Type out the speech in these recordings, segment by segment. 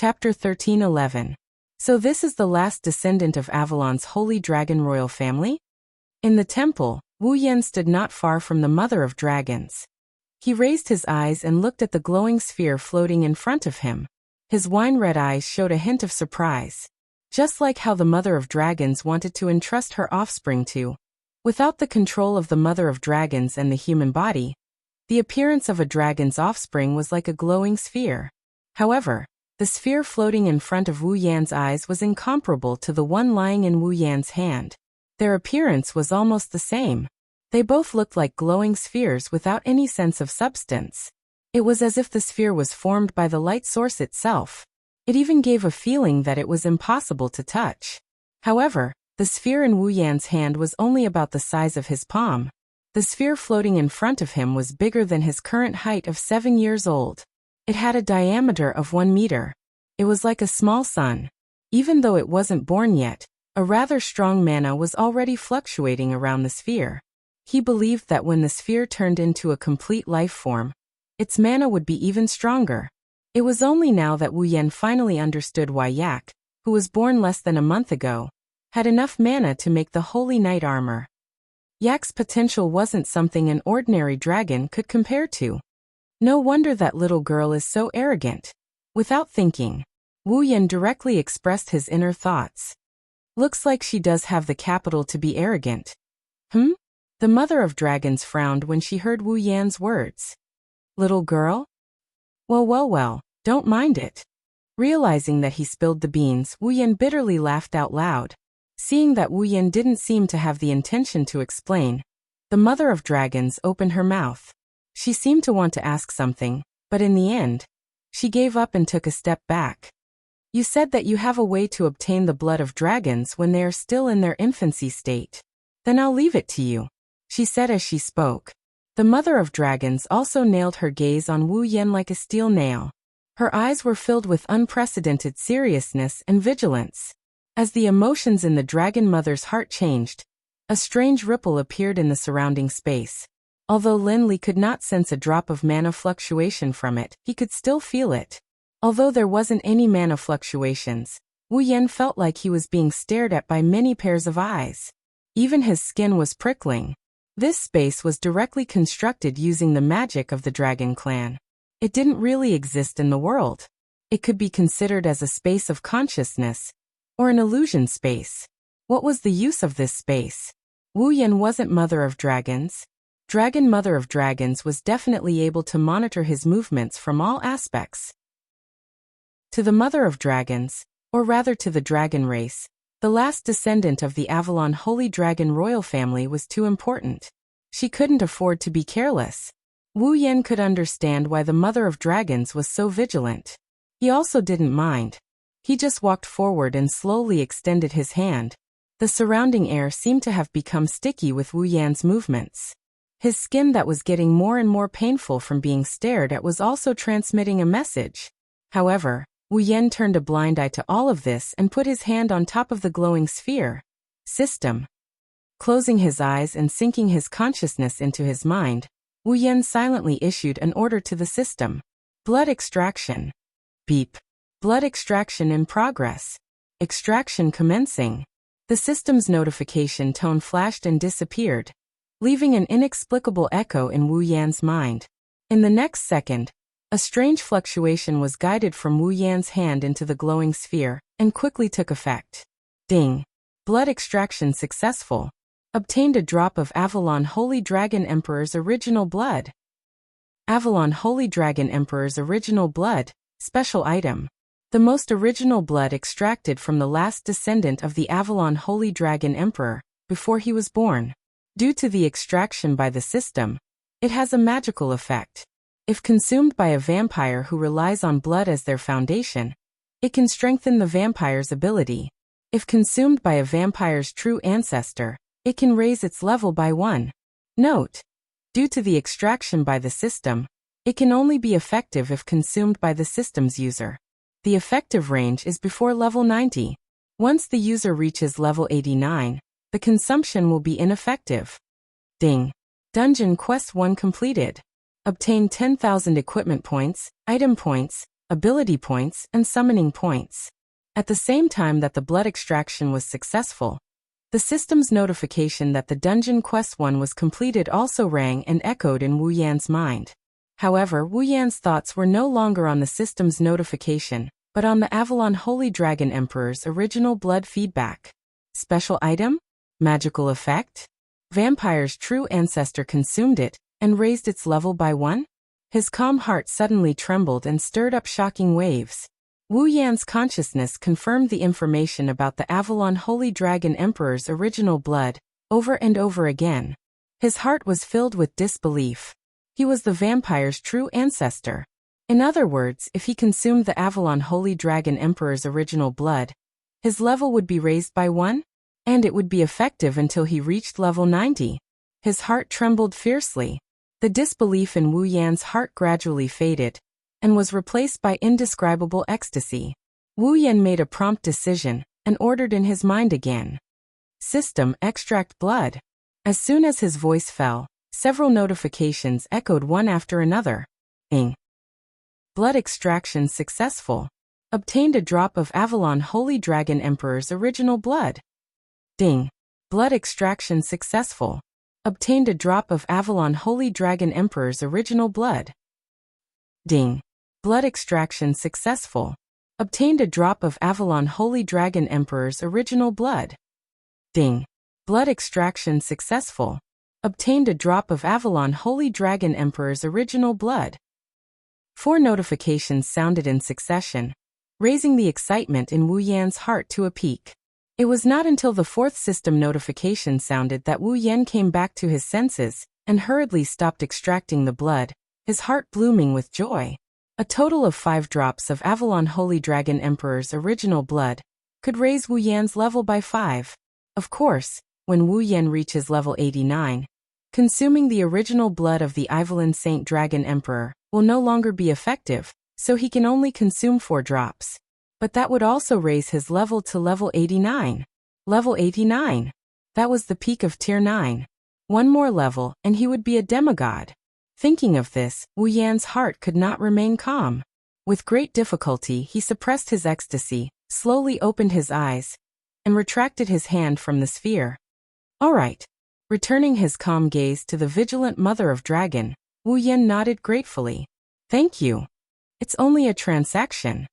Chapter 1311. So this is the last descendant of Avalon's holy dragon royal family? In the temple, Wu Yan stood not far from the mother of dragons. He raised his eyes and looked at the glowing sphere floating in front of him. His wine-red eyes showed a hint of surprise. Just like how the mother of dragons wanted to entrust her offspring to. Without the control of the mother of dragons and the human body, the appearance of a dragon's offspring was like a glowing sphere. However, the sphere floating in front of Wu Yan's eyes was incomparable to the one lying in Wu Yan's hand. Their appearance was almost the same. They both looked like glowing spheres without any sense of substance. It was as if the sphere was formed by the light source itself. It even gave a feeling that it was impossible to touch. However, the sphere in Wu Yan's hand was only about the size of his palm. The sphere floating in front of him was bigger than his current height of 7 years old. It had a diameter of 1 meter. It was like a small sun. Even though it wasn't born yet, a rather strong mana was already fluctuating around the sphere. He believed that when the sphere turned into a complete life form, its mana would be even stronger. It was only now that Wu Yan finally understood why Yak, who was born less than a month ago, had enough mana to make the holy knight armor. Yak's potential wasn't something an ordinary dragon could compare to. No wonder that little girl is so arrogant. Without thinking, Wu Yan directly expressed his inner thoughts. Looks like she does have the capital to be arrogant. The mother of dragons frowned when she heard Wu Yan's words. Little girl? Well, don't mind it. Realizing that he spilled the beans, Wu Yan bitterly laughed out loud. Seeing that Wu Yan didn't seem to have the intention to explain, the mother of dragons opened her mouth. She seemed to want to ask something, but in the end, she gave up and took a step back. You said that you have a way to obtain the blood of dragons when they are still in their infancy state. Then I'll leave it to you, she said as she spoke. The mother of dragons also nailed her gaze on Wu Yan like a steel nail. Her eyes were filled with unprecedented seriousness and vigilance. As the emotions in the dragon mother's heart changed, a strange ripple appeared in the surrounding space. Although Lin Li could not sense a drop of mana fluctuation from it, he could still feel it. Although there wasn't any mana fluctuations, Wu Yan felt like he was being stared at by many pairs of eyes. Even his skin was prickling. This space was directly constructed using the magic of the Dragon Clan. It didn't really exist in the world. It could be considered as a space of consciousness, or an illusion space. What was the use of this space? Wu Yan wasn't Mother of Dragons. Dragon Mother of Dragons was definitely able to monitor his movements from all aspects. To the Mother of Dragons, or rather to the dragon race, the last descendant of the Avalon Holy Dragon royal family was too important. She couldn't afford to be careless. Wu Yan could understand why the Mother of Dragons was so vigilant. He also didn't mind. He just walked forward and slowly extended his hand. The surrounding air seemed to have become sticky with Wu Yan's movements. His skin that was getting more and more painful from being stared at was also transmitting a message. However, Wu Yan turned a blind eye to all of this and put his hand on top of the glowing sphere. System. Closing his eyes and sinking his consciousness into his mind, Wu Yan silently issued an order to the system. Blood extraction. Beep. Blood extraction in progress. Extraction commencing. The system's notification tone flashed and disappeared, leaving an inexplicable echo in Wu Yan's mind. In the next second, a strange fluctuation was guided from Wu Yan's hand into the glowing sphere, and quickly took effect. Ding! Blood extraction successful. Obtained a drop of Avalon Holy Dragon Emperor's original blood. Avalon Holy Dragon Emperor's original blood, special item. The most original blood extracted from the last descendant of the Avalon Holy Dragon Emperor, before he was born. Due to the extraction by the system, it has a magical effect. If consumed by a vampire who relies on blood as their foundation, it can strengthen the vampire's ability. If consumed by a vampire's true ancestor, it can raise its level by 1. Note: due to the extraction by the system, it can only be effective if consumed by the system's user. The effective range is before level 90. Once the user reaches level 89, the consumption will be ineffective. Ding! Dungeon Quest 1 completed. Obtain 10,000 equipment points, item points, ability points, and summoning points. At the same time that the blood extraction was successful, the system's notification that the Dungeon Quest 1 was completed also rang and echoed in Wu Yan's mind. However, Wu Yan's thoughts were no longer on the system's notification, but on the Avalon Holy Dragon Emperor's original blood feedback. Special item? Magical effect? Vampire's true ancestor consumed it and raised its level by 1? His calm heart suddenly trembled and stirred up shocking waves. Wu Yan's consciousness confirmed the information about the Avalon Holy Dragon Emperor's original blood, over and over again. His heart was filled with disbelief. He was the vampire's true ancestor. In other words, if he consumed the Avalon Holy Dragon Emperor's original blood, his level would be raised by 1? And it would be effective until he reached level 90. His heart trembled fiercely. The disbelief in Wu Yan's heart gradually faded, and was replaced by indescribable ecstasy. Wu Yan made a prompt decision, and ordered in his mind again. System, extract blood. As soon as his voice fell, several notifications echoed one after another. Ing. Blood extraction successful. Obtained a drop of Avalon Holy Dragon Emperor's original blood. Ding. Blood extraction successful. Obtained a drop of Avalon Holy Dragon Emperor's original blood. Ding. Blood extraction successful. Obtained a drop of Avalon Holy Dragon Emperor's original blood. Ding. Blood extraction successful. Obtained a drop of Avalon Holy Dragon Emperor's original blood. 4 notifications sounded in succession, raising the excitement in Wu Yan's heart to a peak. It was not until the 4th system notification sounded that Wu Yan came back to his senses and hurriedly stopped extracting the blood, his heart blooming with joy. A total of 5 drops of Avalon Holy Dragon Emperor's original blood could raise Wu Yan's level by 5. Of course, when Wu Yan reaches level 89, consuming the original blood of the Avalon Saint Dragon Emperor will no longer be effective, so he can only consume 4 drops. But that would also raise his level to level 89. Level 89. That was the peak of Tier 9. 1 more level, and he would be a demigod. Thinking of this, Wu Yan's heart could not remain calm. With great difficulty, he suppressed his ecstasy, slowly opened his eyes, and retracted his hand from the sphere. All right. Returning his calm gaze to the vigilant mother of dragon, Wu Yan nodded gratefully. Thank you. It's only a transaction.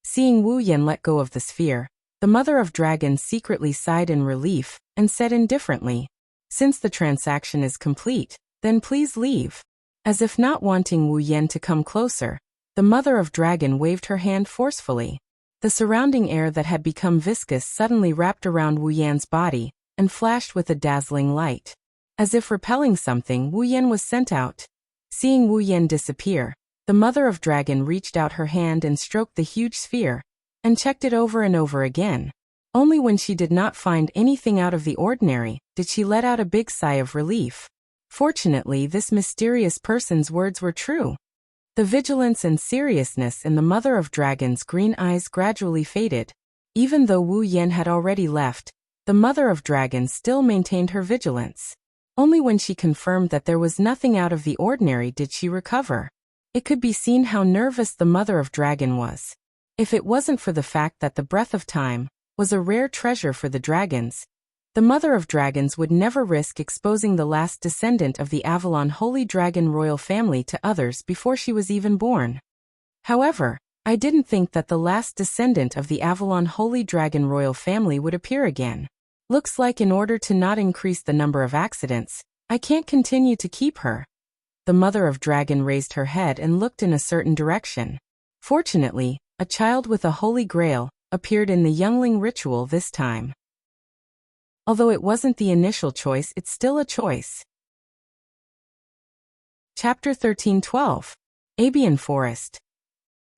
Seeing Wu Yan let go of the sphere, the mother of dragons secretly sighed in relief and said indifferently, "Since the transaction is complete, then please leave." As if not wanting Wu Yan to come closer, the mother of dragon waved her hand forcefully. The surrounding air that had become viscous suddenly wrapped around Wu Yan's body and flashed with a dazzling light. As if repelling something, Wu Yan was sent out. Seeing Wu Yan disappear, the mother of dragon reached out her hand and stroked the huge sphere, and checked it over and over again. Only when she did not find anything out of the ordinary did she let out a big sigh of relief. Fortunately, this mysterious person's words were true. The vigilance and seriousness in the mother of dragon's green eyes gradually faded. Even though Wu Yan had already left, the mother of dragons still maintained her vigilance. Only when she confirmed that there was nothing out of the ordinary did she recover. It could be seen how nervous the mother of dragon was. If it wasn't for the fact that the breath of time was a rare treasure for the dragons, the mother of dragons would never risk exposing the last descendant of the Avalon Holy Dragon royal family to others before she was even born. However, I didn't think that the last descendant of the Avalon Holy Dragon royal family would appear again. Looks like in order to not increase the number of accidents, I can't continue to keep her. The mother of dragon raised her head and looked in a certain direction. Fortunately, a child with a holy grail appeared in the youngling ritual this time. Although it wasn't the initial choice, it's still a choice. Chapter 13:12. Abian Forest.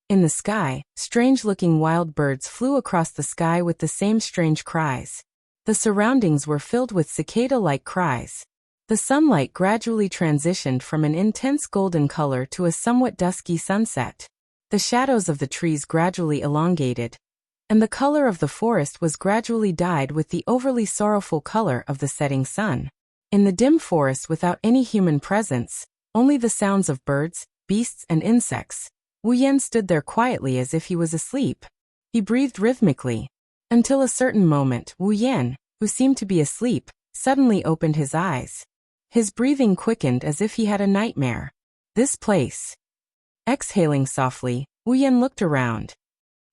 In the sky, strange-looking wild birds flew across the sky with the same strange cries. The surroundings were filled with cicada-like cries. The sunlight gradually transitioned from an intense golden color to a somewhat dusky sunset. The shadows of the trees gradually elongated, and the color of the forest was gradually dyed with the overly sorrowful color of the setting sun. In the dim forest without any human presence, only the sounds of birds, beasts, and insects, Wu Yan stood there quietly as if he was asleep. He breathed rhythmically. Until a certain moment, Wu Yan, who seemed to be asleep, suddenly opened his eyes. His breathing quickened as if he had a nightmare. This place. Exhaling softly, Wu Yan looked around.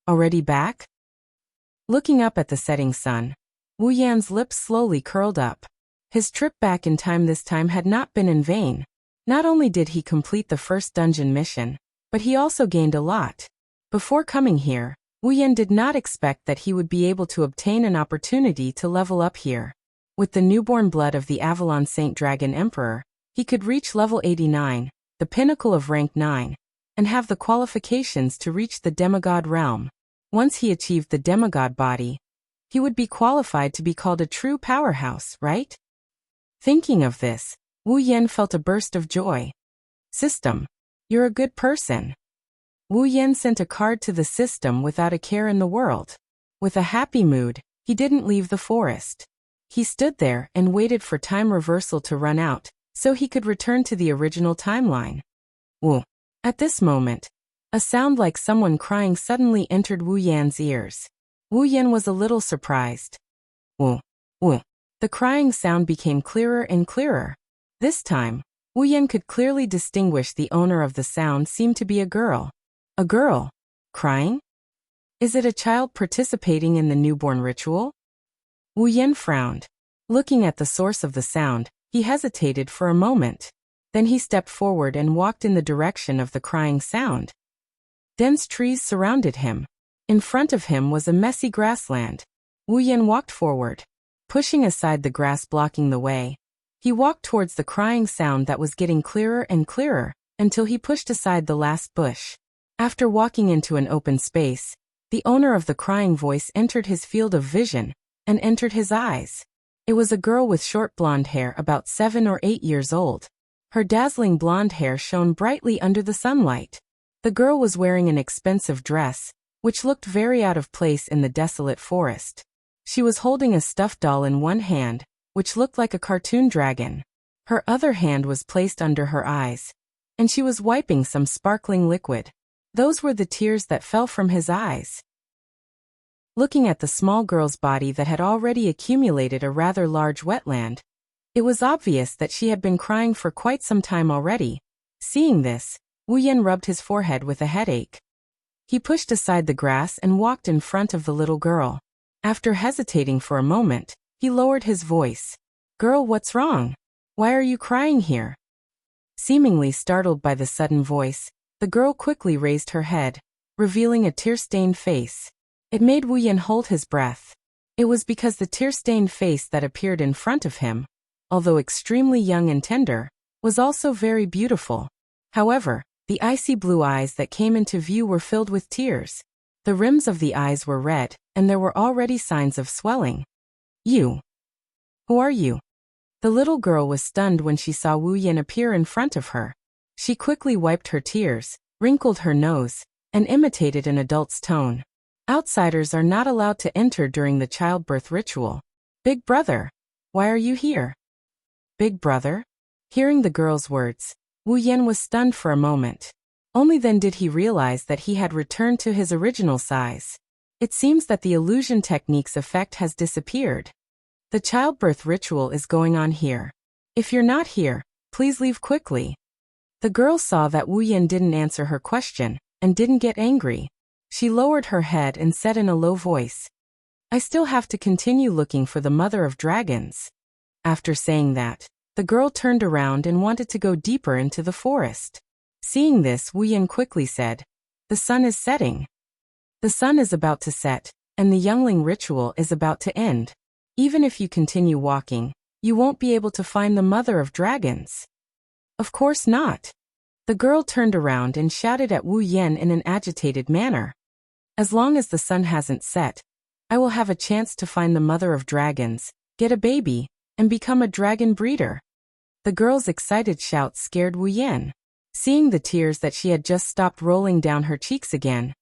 Already back? Looking up at the setting sun, Wu Yan's lips slowly curled up. His trip back in time this time had not been in vain. Not only did he complete the first dungeon mission, but he also gained a lot. Before coming here, Wu Yan did not expect that he would be able to obtain an opportunity to level up here. With the newborn blood of the Avalon Saint Dragon Emperor, he could reach level 89, the pinnacle of rank 9, and have the qualifications to reach the demigod realm. Once he achieved the demigod body, he would be qualified to be called a true powerhouse, right? Thinking of this, Wu Yan felt a burst of joy. System, you're a good person. Wu Yan sent a card to the system without a care in the world. With a happy mood, he didn't leave the forest. He stood there and waited for time reversal to run out, so he could return to the original timeline. Wu. At this moment, a sound like someone crying suddenly entered Wu Yan's ears. Wu Yan was a little surprised. Wu. Wu. The crying sound became clearer and clearer. This time, Wu Yan could clearly distinguish the owner of the sound seemed to be a girl. A girl? Crying? Is it a child participating in the newborn ritual? Wu Yan frowned. Looking at the source of the sound, he hesitated for a moment. Then he stepped forward and walked in the direction of the crying sound. Dense trees surrounded him. In front of him was a messy grassland. Wu Yan walked forward. Pushing aside the grass blocking the way, he walked towards the crying sound that was getting clearer and clearer, until he pushed aside the last bush. After walking into an open space, the owner of the crying voice entered his field of vision, and entered his eyes. It was a girl with short blonde hair about 7 or 8 years old. Her dazzling blonde hair shone brightly under the sunlight. The girl was wearing an expensive dress, which looked very out of place in the desolate forest. She was holding a stuffed doll in one hand, which looked like a cartoon dragon. Her other hand was placed under her eyes, and she was wiping some sparkling liquid. Those were the tears that fell from his eyes. Looking at the small girl's body that had already accumulated a rather large wetland, it was obvious that she had been crying for quite some time already. Seeing this, Wu Yan rubbed his forehead with a headache. He pushed aside the grass and walked in front of the little girl. After hesitating for a moment, he lowered his voice. "Girl, what's wrong? Why are you crying here?" Seemingly startled by the sudden voice, the girl quickly raised her head, revealing a tear-stained face. It made Wu Yan hold his breath. It was because the tear-stained face that appeared in front of him, although extremely young and tender, was also very beautiful. However, the icy blue eyes that came into view were filled with tears. The rims of the eyes were red, and there were already signs of swelling. "You. Who are you?" The little girl was stunned when she saw Wu Yan appear in front of her. She quickly wiped her tears, wrinkled her nose, and imitated an adult's tone. "Outsiders are not allowed to enter during the childbirth ritual. Big brother, why are you here?" Big brother? Hearing the girl's words, Wu Yan was stunned for a moment. Only then did he realize that he had returned to his original size. It seems that the illusion technique's effect has disappeared. The childbirth ritual is going on here. If you're not here, please leave quickly. The girl saw that Wu Yan didn't answer her question, and didn't get angry. She lowered her head and said in a low voice, "I still have to continue looking for the mother of dragons." After saying that, the girl turned around and wanted to go deeper into the forest. Seeing this, Wu Yan quickly said, "The sun is setting. The sun is about to set, and the youngling ritual is about to end. Even if you continue walking, you won't be able to find the mother of dragons." "Of course not." The girl turned around and shouted at Wu Yan in an agitated manner. "As long as the sun hasn't set, I will have a chance to find the mother of dragons, get a baby, and become a dragon breeder." The girl's excited shout scared Wu Yan. Seeing the tears that she had just stopped rolling down her cheeks again,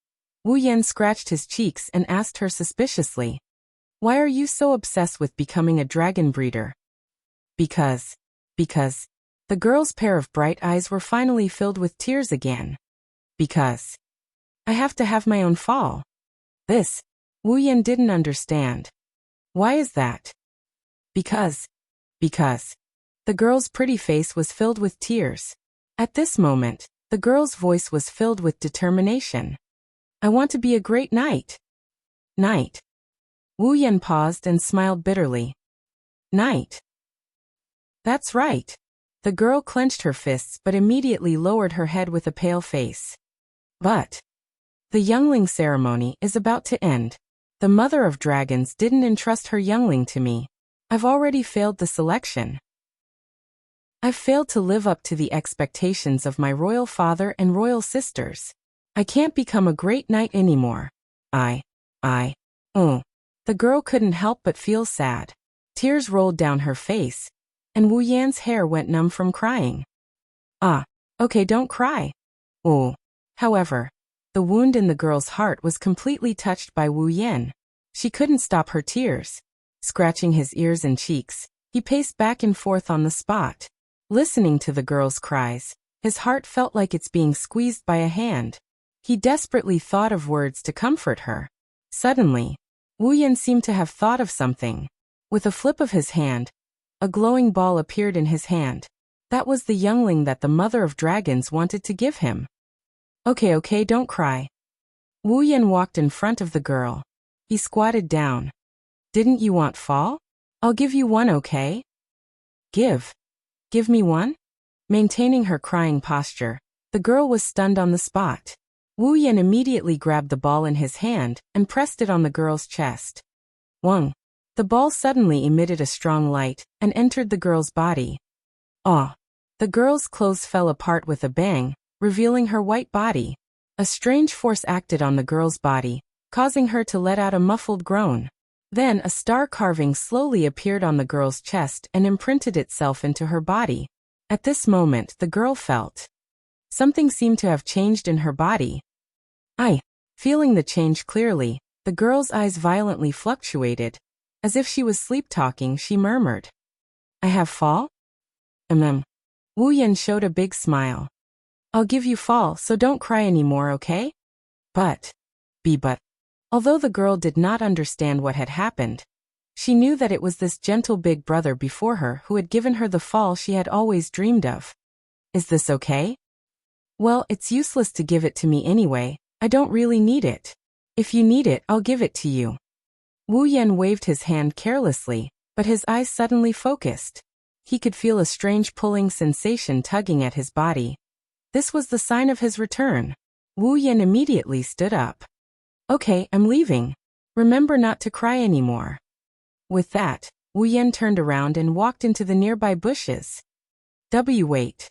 Wu Yan scratched his cheeks and asked her suspiciously, "Why are you so obsessed with becoming a dragon breeder?" Because. The girl's pair of bright eyes were finally filled with tears again. Because I have to have my own fall. This, Wu Yan didn't understand. Why is that? Because. The girl's pretty face was filled with tears. At this moment, the girl's voice was filled with determination. I want to be a great knight. Knight. Wu Yan paused and smiled bitterly. Knight. That's right. The girl clenched her fists but immediately lowered her head with a pale face. But the youngling ceremony is about to end. The mother of dragons didn't entrust her youngling to me. I've already failed the selection. I've failed to live up to the expectations of my royal father and royal sisters. I can't become a great knight anymore. The girl couldn't help but feel sad. Tears rolled down her face, and Wu Yan's hair went numb from crying. Okay, don't cry. However, the wound in the girl's heart was completely touched by Wu Yan. She couldn't stop her tears. Scratching his ears and cheeks, he paced back and forth on the spot. Listening to the girl's cries, his heart felt like it's being squeezed by a hand. He desperately thought of words to comfort her. Suddenly, Wu Yan seemed to have thought of something. With a flip of his hand, a glowing ball appeared in his hand. That was the youngling that the mother of dragons wanted to give him. Okay, don't cry. Wu Yan walked in front of the girl. He squatted down. Didn't you want fall? I'll give you one, okay? Give me one? Maintaining her crying posture, the girl was stunned on the spot. Wu Yan immediately grabbed the ball in his hand and pressed it on the girl's chest. Wang. The ball suddenly emitted a strong light and entered the girl's body. The girl's clothes fell apart with a bang, revealing her white body. A strange force acted on the girl's body, causing her to let out a muffled groan. Then a star carving slowly appeared on the girl's chest and imprinted itself into her body. At this moment, the girl felt something seemed to have changed in her body. Feeling the change clearly, the girl's eyes violently fluctuated. As if she was sleep-talking, she murmured, I have fall? Wu Yan showed a big smile. I'll give you fall, so don't cry anymore, okay? But. Although the girl did not understand what had happened, she knew that it was this gentle big brother before her who had given her the fall she had always dreamed of. Is this okay? Well, it's useless to give it to me anyway. I don't really need it. If you need it, I'll give it to you. Wu Yan waved his hand carelessly, but his eyes suddenly focused. He could feel a strange pulling sensation tugging at his body. This was the sign of his return. Wu Yan immediately stood up. Okay, I'm leaving. Remember not to cry anymore. With that, Wu Yan turned around and walked into the nearby bushes. Wait.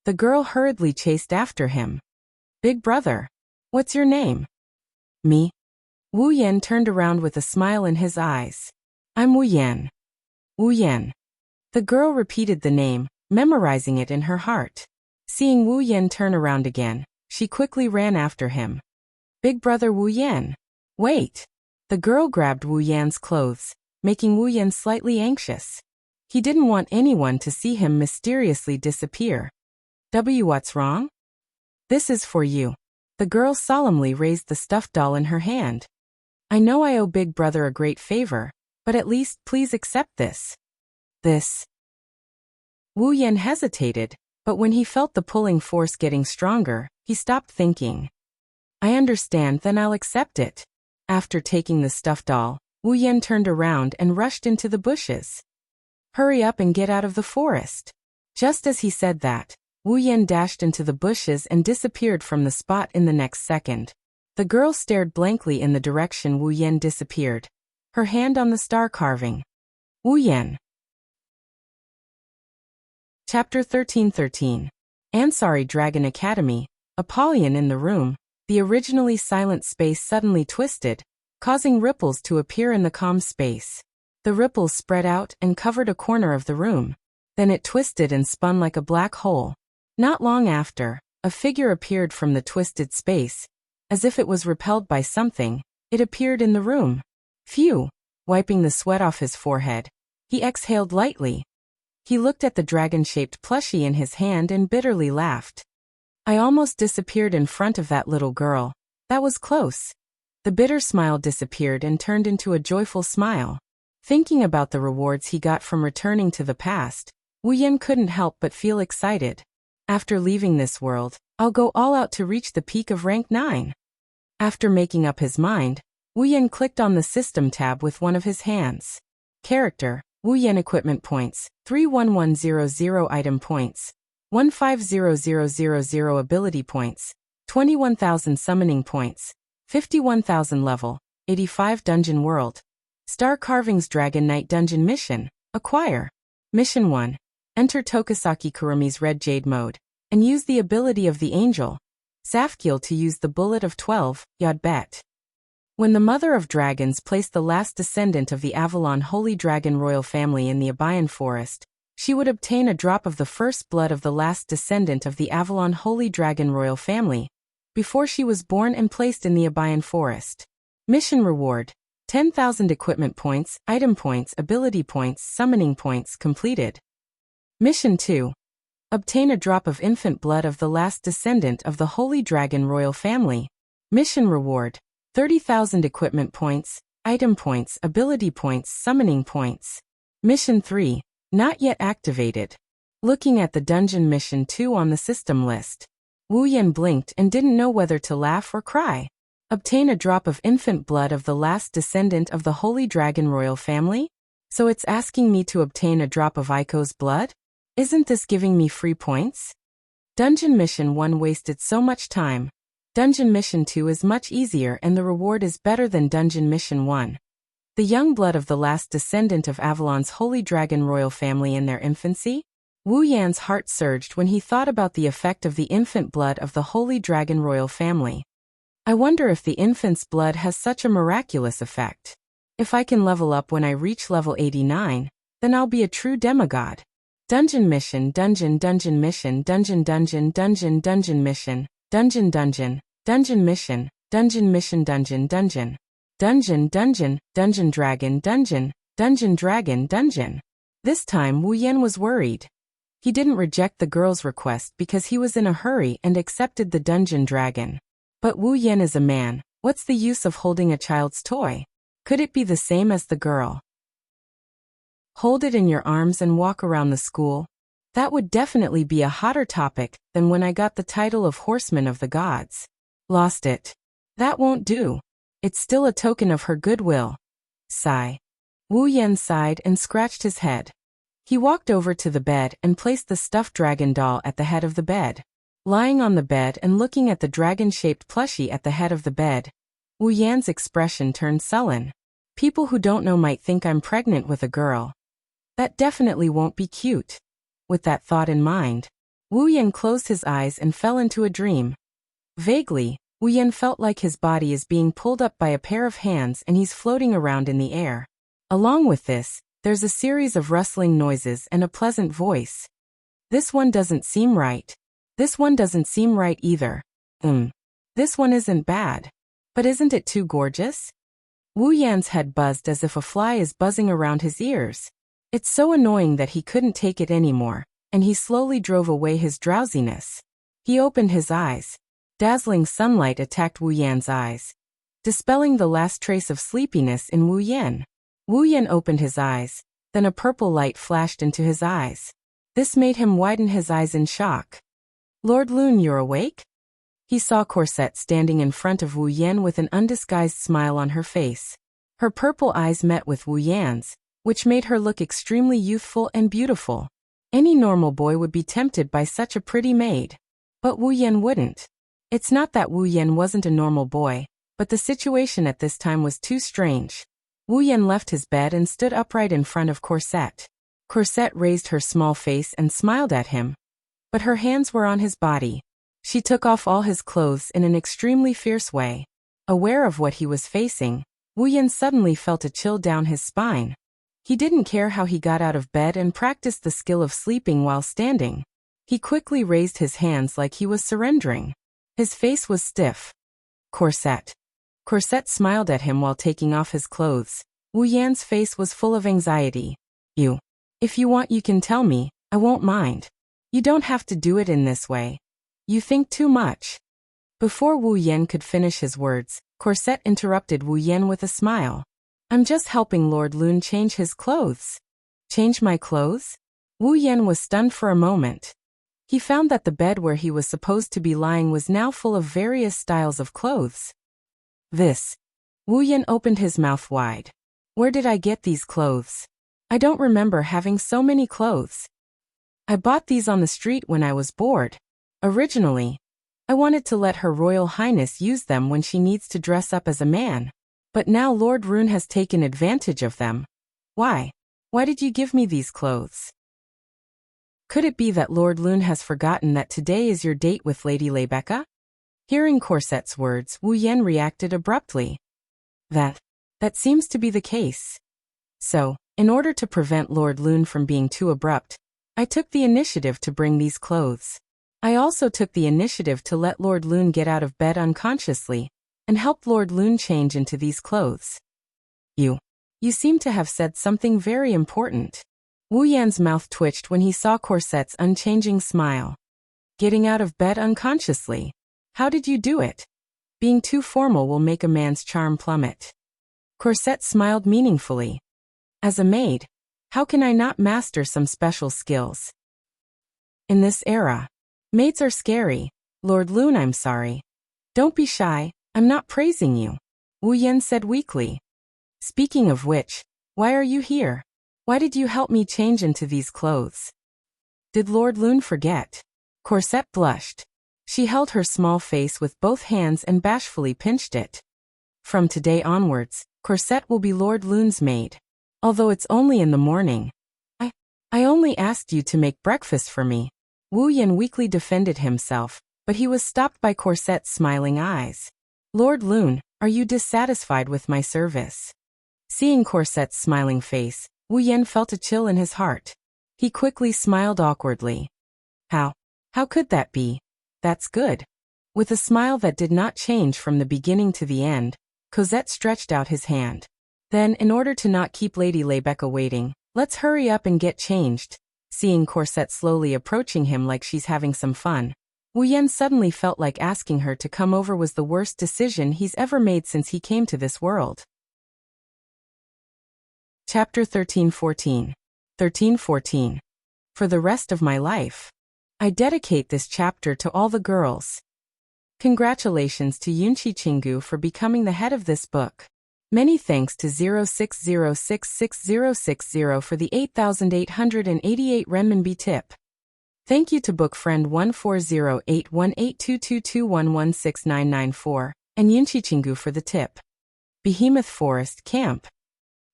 The girl hurriedly chased after him. Big brother. What's your name? Me. Wu Yan turned around with a smile in his eyes. I'm Wu Yan. Wu Yan. The girl repeated the name, memorizing it in her heart. Seeing Wu Yan turn around again, she quickly ran after him. Big brother Wu Yan. Wait. The girl grabbed Wu Yan's clothes, making Wu Yan slightly anxious. He didn't want anyone to see him mysteriously disappear. What's wrong? This is for you. The girl solemnly raised the stuffed doll in her hand. I know I owe Big Brother a great favor, but at least please accept this. This. Wu Yan hesitated, but when he felt the pulling force getting stronger, he stopped thinking. I understand, then I'll accept it. After taking the stuffed doll, Wu Yan turned around and rushed into the bushes. Hurry up and get out of the forest. Just as he said that, Wu Yan dashed into the bushes and disappeared from the spot in the next second. The girl stared blankly in the direction Wu Yan disappeared, her hand on the star carving. Wu Yan. Chapter 1313. Ansari Dragon Academy. Apollyon in the room. The originally silent space suddenly twisted, causing ripples to appear in the calm space. The ripples spread out and covered a corner of the room. Then it twisted and spun like a black hole. Not long after, a figure appeared from the twisted space. As if it was repelled by something, it appeared in the room. Phew! Wiping the sweat off his forehead, he exhaled lightly. He looked at the dragon-shaped plushie in his hand and bitterly laughed. I almost disappeared in front of that little girl. That was close. The bitter smile disappeared and turned into a joyful smile. Thinking about the rewards he got from returning to the past, Wu Yan couldn't help but feel excited. After leaving this world, I'll go all out to reach the peak of rank 9. After making up his mind, Wu Yan clicked on the System tab with one of his hands. Character, Wu Yan Equipment Points, 31100 Item Points, 150000 Ability Points, 21,000 Summoning Points, 51,000 Level, 85 Dungeon World. Star Carvings Dragon Knight Dungeon Mission, Acquire. Mission 1. Enter Tokisaki Kurumi's Red Jade Mode, and use the ability of the Angel, Safkiel to use the Bullet of 12, Yod Bet. When the Mother of Dragons placed the last descendant of the Avalon Holy Dragon royal family in the Abayan Forest, she would obtain a drop of the first blood of the last descendant of the Avalon Holy Dragon royal family, before she was born and placed in the Abayan Forest. Mission Reward: 10,000 Equipment Points, Item Points, Ability Points, Summoning Points completed. Mission 2. Obtain a drop of infant blood of the last descendant of the Holy Dragon royal family. Mission Reward: 30,000 Equipment Points, Item Points, Ability Points, Summoning Points. Mission 3. Not yet activated. Looking at the Dungeon Mission 2 on the system list, Wu Yan blinked and didn't know whether to laugh or cry. Obtain a drop of infant blood of the last descendant of the Holy Dragon royal family? So it's asking me to obtain a drop of Aiko's blood? Isn't this giving me free points? Dungeon Mission 1 wasted so much time. Dungeon Mission 2 is much easier and the reward is better than Dungeon Mission 1. The young blood of the last descendant of Avalon's Holy Dragon royal family in their infancy? Wu Yan's heart surged when he thought about the effect of the infant blood of the Holy Dragon royal family. I wonder if the infant's blood has such a miraculous effect. If I can level up when I reach level 89, then I'll be a true demigod. Dungeon Mission, Dungeon Mission, Dungeon Mission, Dungeon Mission, Dungeon Mission, Dungeon Dragon. This time Wu Yan was worried. He didn't reject the girl's request because he was in a hurry and accepted the Dungeon Dragon. But Wu Yan is a man. What's the use of holding a child's toy? Could it be the same as the girl? Hold it in your arms and walk around the school. That would definitely be a hotter topic than when I got the title of Horseman of the Gods. Lost it. That won't do. It's still a token of her goodwill. Sigh. Wu Yan sighed and scratched his head. He walked over to the bed and placed the stuffed dragon doll at the head of the bed. Lying on the bed and looking at the dragon-shaped plushie at the head of the bed, Wu Yan's expression turned sullen. People who don't know might think I'm pregnant with a girl. That definitely won't be cute. With that thought in mind, Wu Yan closed his eyes and fell into a dream. Vaguely, Wu Yan felt like his body is being pulled up by a pair of hands and he's floating around in the air. Along with this, there's a series of rustling noises and a pleasant voice. This one doesn't seem right. This one doesn't seem right either. This one isn't bad. But isn't it too gorgeous? Wu Yan's head buzzed as if a fly is buzzing around his ears. It's so annoying that he couldn't take it anymore, and he slowly drove away his drowsiness. He opened his eyes. Dazzling sunlight attacked Wu Yan's eyes, dispelling the last trace of sleepiness in Wu Yan. Wu Yan opened his eyes, then a purple light flashed into his eyes. This made him widen his eyes in shock. Lord Lune, you're awake? He saw Corset standing in front of Wu Yan with an undisguised smile on her face. Her purple eyes met with Wu Yan's, which made her look extremely youthful and beautiful. Any normal boy would be tempted by such a pretty maid. But Wu Yan wouldn't. It's not that Wu Yan wasn't a normal boy, but the situation at this time was too strange. Wu Yan left his bed and stood upright in front of Corset. Corset raised her small face and smiled at him. But her hands were on his body. She took off all his clothes in an extremely fierce way. Aware of what he was facing, Wu Yan suddenly felt a chill down his spine. He didn't care how he got out of bed and practiced the skill of sleeping while standing. He quickly raised his hands like he was surrendering. His face was stiff. Corset. Corset smiled at him while taking off his clothes. Wu Yan's face was full of anxiety. If you want you can tell me, I won't mind. You don't have to do it in this way. You think too much. Before Wu Yan could finish his words, Corset interrupted Wu Yan with a smile. I'm just helping Lord Lun change his clothes. Change my clothes? Wu Yan was stunned for a moment. He found that the bed where he was supposed to be lying was now full of various styles of clothes. This. Wu Yan opened his mouth wide. Where did I get these clothes? I don't remember having so many clothes. I bought these on the street when I was bored. Originally, I wanted to let Her Royal Highness use them when she needs to dress up as a man. But now Lord Rune has taken advantage of them. Why? Why did you give me these clothes? Could it be that Lord Lune has forgotten that today is your date with Lady Lebecca? Hearing Corset's words, Wu Yan reacted abruptly. That seems to be the case. So, in order to prevent Lord Lune from being too abrupt, I took the initiative to bring these clothes. I also took the initiative to let Lord Lune get out of bed unconsciously, and help Lord Lune change into these clothes. You seem to have said something very important. Wu Yan's mouth twitched when he saw Corset's unchanging smile. Getting out of bed unconsciously. How did you do it? Being too formal will make a man's charm plummet. Corset smiled meaningfully. As a maid, how can I not master some special skills? In this era, maids are scary. Lord Lune, I'm sorry. Don't be shy, I'm not praising you, Wu Yan said weakly. Speaking of which, why are you here? Why did you help me change into these clothes? Did Lord Lune forget? Corset blushed. She held her small face with both hands and bashfully pinched it. From today onwards, Corset will be Lord Lune's maid. Although it's only in the morning. I only asked you to make breakfast for me. Wu Yan weakly defended himself, but he was stopped by Corset's smiling eyes. Lord Lune, are you dissatisfied with my service? Seeing Corset's smiling face, Wu Yan felt a chill in his heart. He quickly smiled awkwardly. How could that be? That's good. With a smile that did not change from the beginning to the end, Cosette stretched out his hand. Then, in order to not keep Lady Lebecca waiting, let's hurry up and get changed. Seeing Corset slowly approaching him like she's having some fun, Wu Yan suddenly felt like asking her to come over was the worst decision he's ever made since he came to this world. Chapter 13-14. 13-14. For the rest of my life, I dedicate this chapter to all the girls. Congratulations to Yunqi Qinggu for becoming the head of this book. Many thanks to 06066060 for the 8,888 renminbi tip. Thank you to book friend 140818222116994 and Yunqi Qinggu for the tip. Behemoth Forest Camp.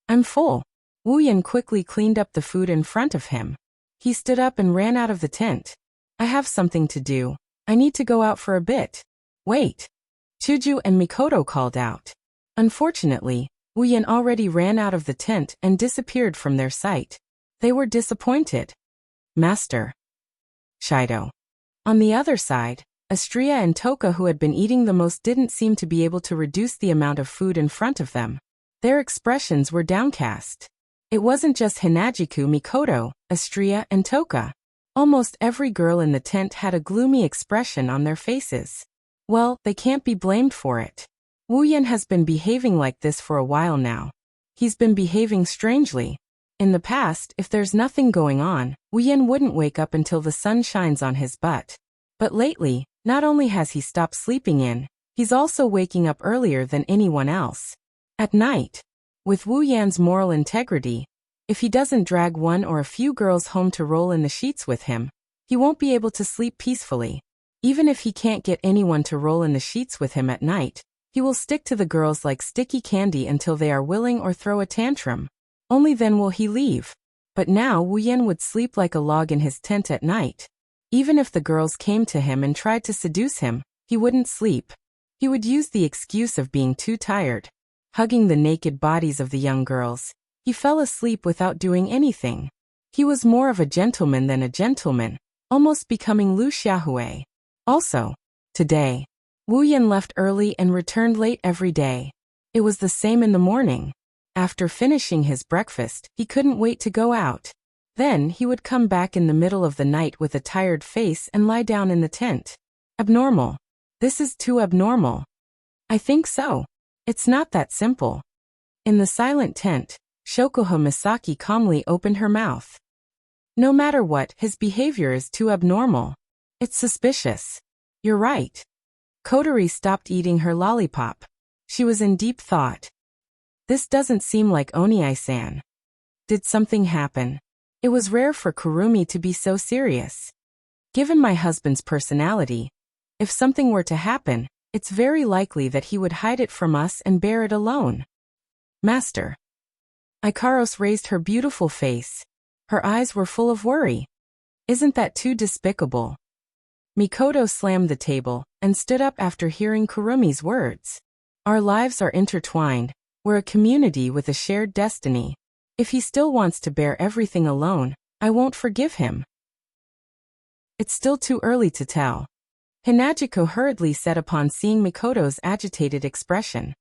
I'm full. Wu Yan quickly cleaned up the food in front of him. He stood up and ran out of the tent. I have something to do. I need to go out for a bit. Wait. Chuju and Mikoto called out. Unfortunately, Wu Yan already ran out of the tent and disappeared from their sight. They were disappointed. Master. Shido. On the other side, Astria and Toka, who had been eating the most, didn't seem to be able to reduce the amount of food in front of them. Their expressions were downcast. It wasn't just Hinajiku, Mikoto, Astria, and Toka. Almost every girl in the tent had a gloomy expression on their faces. Well, they can't be blamed for it. Wu Yan has been behaving like this for a while now. He's been behaving strangely. In the past, if there's nothing going on, Wu Yan wouldn't wake up until the sun shines on his butt. But lately, not only has he stopped sleeping in, he's also waking up earlier than anyone else. At night. With Wu Yan's moral integrity, if he doesn't drag one or a few girls home to roll in the sheets with him, he won't be able to sleep peacefully. Even if he can't get anyone to roll in the sheets with him at night, he will stick to the girls like sticky candy until they are willing or throw a tantrum. Only then will he leave. But now Wu Yan would sleep like a log in his tent at night. Even if the girls came to him and tried to seduce him, he wouldn't sleep. He would use the excuse of being too tired. Hugging the naked bodies of the young girls, he fell asleep without doing anything. He was more of a gentleman than a gentleman, almost becoming Lu Xiaohui. Also, today, Wu Yan left early and returned late every day. It was the same in the morning. After finishing his breakfast, he couldn't wait to go out. Then he would come back in the middle of the night with a tired face and lie down in the tent. Abnormal. This is too abnormal. I think so. It's not that simple. In the silent tent, Shokuho Misaki calmly opened her mouth. No matter what, his behavior is too abnormal. It's suspicious. You're right. Kotori stopped eating her lollipop. She was in deep thought. This doesn't seem like Oniai-san. Did something happen? It was rare for Kurumi to be so serious. Given my husband's personality, if something were to happen, it's very likely that he would hide it from us and bear it alone. Master. Ikaros raised her beautiful face. Her eyes were full of worry. Isn't that too despicable? Mikoto slammed the table and stood up after hearing Kurumi's words. Our lives are intertwined. We're a community with a shared destiny. If he still wants to bear everything alone, I won't forgive him. It's still too early to tell. Hinagiko hurriedly said upon seeing Mikoto's agitated expression.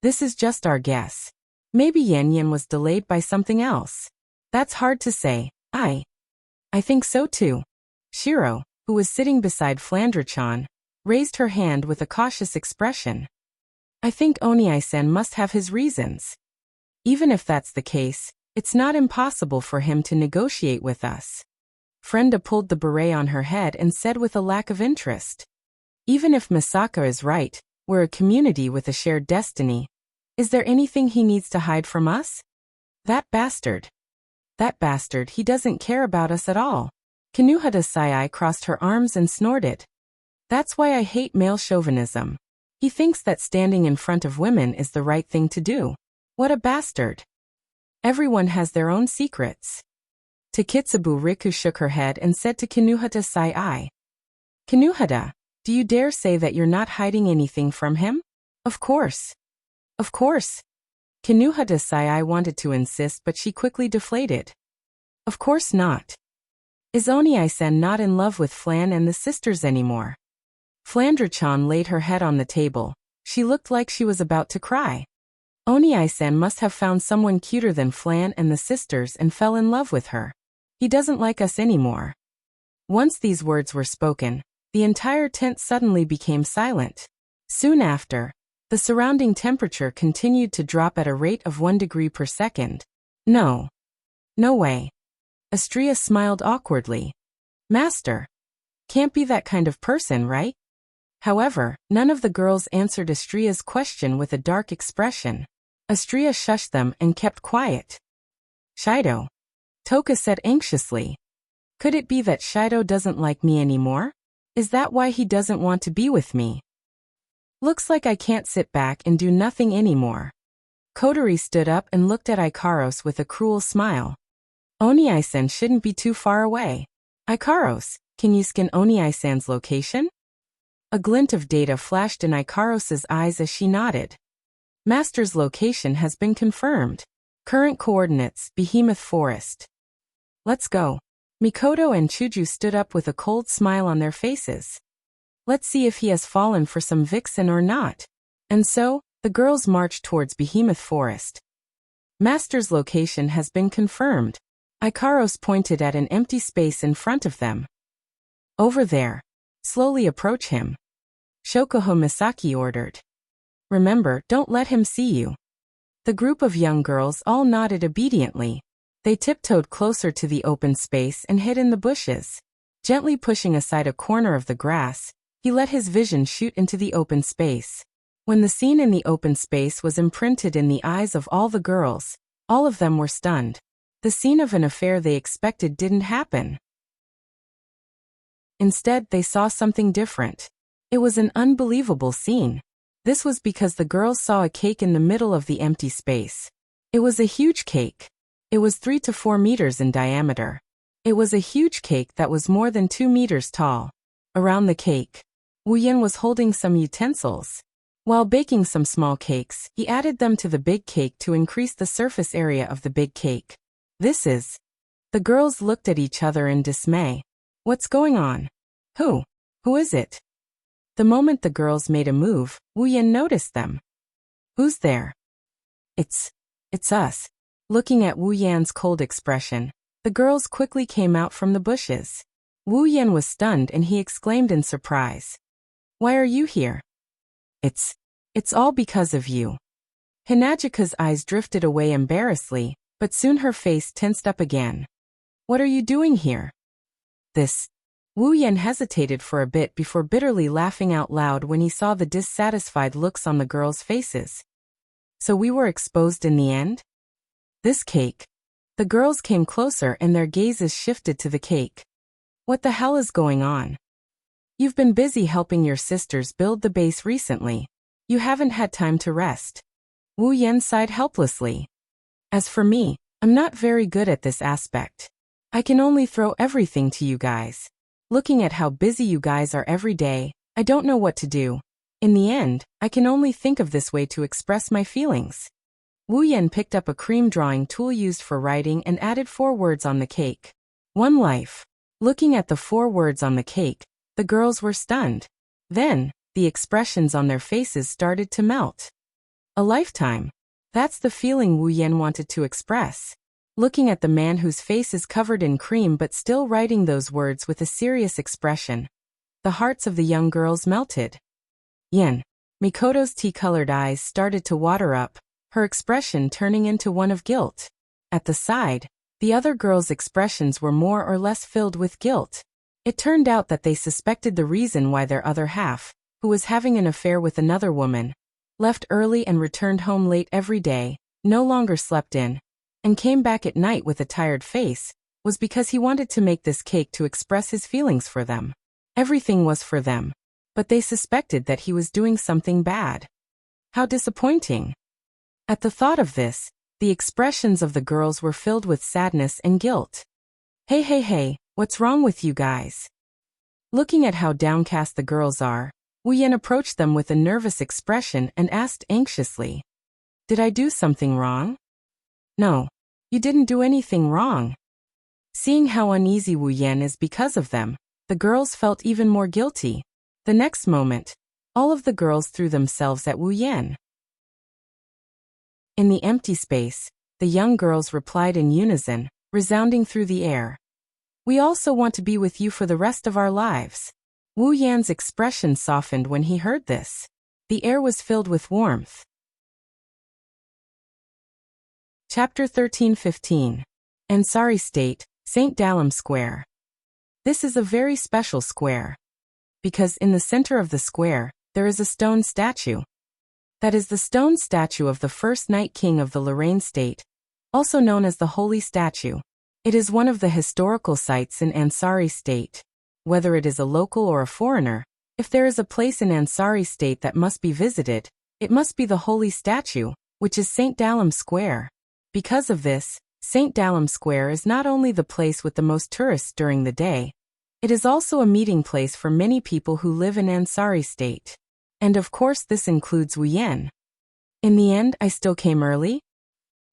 This is just our guess. Maybe Yen was delayed by something else. That's hard to say. I think so too. Shiro, who was sitting beside Flandre-chan, raised her hand with a cautious expression. I think Oniai-san must have his reasons. Even if that's the case, it's not impossible for him to negotiate with us. Frenda pulled the beret on her head and said with a lack of interest. Even if Misaka is right, we're a community with a shared destiny. Is there anything he needs to hide from us? That bastard, he doesn't care about us at all. Kinuhata Sai crossed her arms and snorted. That's why I hate male chauvinism. He thinks that standing in front of women is the right thing to do. What a bastard. Everyone has their own secrets. Takitsubu Riku shook her head and said to Kinuhata Sai. Kinuhata, do you dare say that you're not hiding anything from him? Of course. Of course. Kinuhata Sai wanted to insist, but she quickly deflated. Of course not. Is Oniai-san not in love with Flan and the sisters anymore? Flandre-chan laid her head on the table. She looked like she was about to cry. Oniai-san must have found someone cuter than Flan and the sisters and fell in love with her. He doesn't like us anymore. Once these words were spoken, the entire tent suddenly became silent. Soon after, the surrounding temperature continued to drop at a rate of 1 degree per second. No. No way. Astria smiled awkwardly. Master. Can't be that kind of person, right? However, none of the girls answered Astria's question with a dark expression. Astria shushed them and kept quiet. Shido. Toka said anxiously. Could it be that Shido doesn't like me anymore? Is that why he doesn't want to be with me? Looks like I can't sit back and do nothing anymore. Kotori stood up and looked at Ikaros with a cruel smile. Oniai-san shouldn't be too far away. Ikaros, can you scan Oniai-san's location? A glint of data flashed in Ikaros's eyes as she nodded. Master's location has been confirmed. Current coordinates, Behemoth Forest. Let's go. Mikoto and Chuju stood up with a cold smile on their faces. Let's see if he has fallen for some vixen or not. And so, the girls marched towards Behemoth Forest. Master's location has been confirmed. Ikaros pointed at an empty space in front of them. Over there. Slowly approach him. Shokuho Misaki ordered. Remember, don't let him see you. The group of young girls all nodded obediently. They tiptoed closer to the open space and hid in the bushes. Gently pushing aside a corner of the grass, he let his vision shoot into the open space. When the scene in the open space was imprinted in the eyes of all the girls, all of them were stunned. The scene of an affair they expected didn't happen. Instead, they saw something different. It was an unbelievable scene. This was because the girls saw a cake in the middle of the empty space. It was a huge cake. It was 3 to 4 meters in diameter. It was a huge cake that was more than 2 meters tall. Around the cake, Wu Yan was holding some utensils. While baking some small cakes, he added them to the big cake to increase the surface area of the big cake. This is... The girls looked at each other in dismay. What's going on? Who is it? The moment the girls made a move, Wu Yan noticed them. Who's there? It's us. Looking at Wu Yan's cold expression, the girls quickly came out from the bushes. Wu Yan was stunned and he exclaimed in surprise. Why are you here? It's all because of you. Hinajika's eyes drifted away embarrassedly, but soon her face tensed up again. What are you doing here? This. Wu Yan hesitated for a bit before bitterly laughing out loud when he saw the dissatisfied looks on the girls' faces. So we were exposed in the end? This cake. The girls came closer and their gazes shifted to the cake. What the hell is going on? You've been busy helping your sisters build the base recently. You haven't had time to rest. Wu Yan sighed helplessly. As for me, I'm not very good at this aspect. I can only throw everything to you guys. Looking at how busy you guys are every day, I don't know what to do. In the end, I can only think of this way to express my feelings. Wu Yan picked up a cream drawing tool used for writing and added 4 words on the cake. One life. Looking at the 4 words on the cake, the girls were stunned. Then, the expressions on their faces started to melt. A lifetime. That's the feeling Wu Yan wanted to express. Looking at the man whose face is covered in cream but still writing those words with a serious expression, the hearts of the young girls melted. Yan. Mikoto's tea-colored eyes started to water up, her expression turning into one of guilt. At the side, the other girls' expressions were more or less filled with guilt. It turned out that they suspected the reason why their other half, who was having an affair with another woman, left early and returned home late every day, no longer slept in, and came back at night with a tired face, was because he wanted to make this cake to express his feelings for them. Everything was for them. But they suspected that he was doing something bad. How disappointing. At the thought of this, the expressions of the girls were filled with sadness and guilt. Hey, what's wrong with you guys? Looking at how downcast the girls are, Wu Yan approached them with a nervous expression and asked anxiously, Did I do something wrong? No, you didn't do anything wrong. Seeing how uneasy Wu Yan is because of them, the girls felt even more guilty. The next moment, all of the girls threw themselves at Wu Yan. In the empty space, the young girls replied in unison, resounding through the air. We also want to be with you for the rest of our lives. Wu Yan's expression softened when he heard this. The air was filled with warmth. Chapter 13-15. Ansari State, St. Dalam Square. This is a very special square. Because in the center of the square, there is a stone statue. That is the stone statue of the first Night King of the Lorraine State, also known as the Holy Statue. It is one of the historical sites in Ansari State. Whether it is a local or a foreigner, if there is a place in Ansari State that must be visited, it must be the Holy Statue, which is St. Dalam Square. Because of this, St. Dalam Square is not only the place with the most tourists during the day, it is also a meeting place for many people who live in Ansari State. And of course this includes Wu Yan. In the end, I still came early?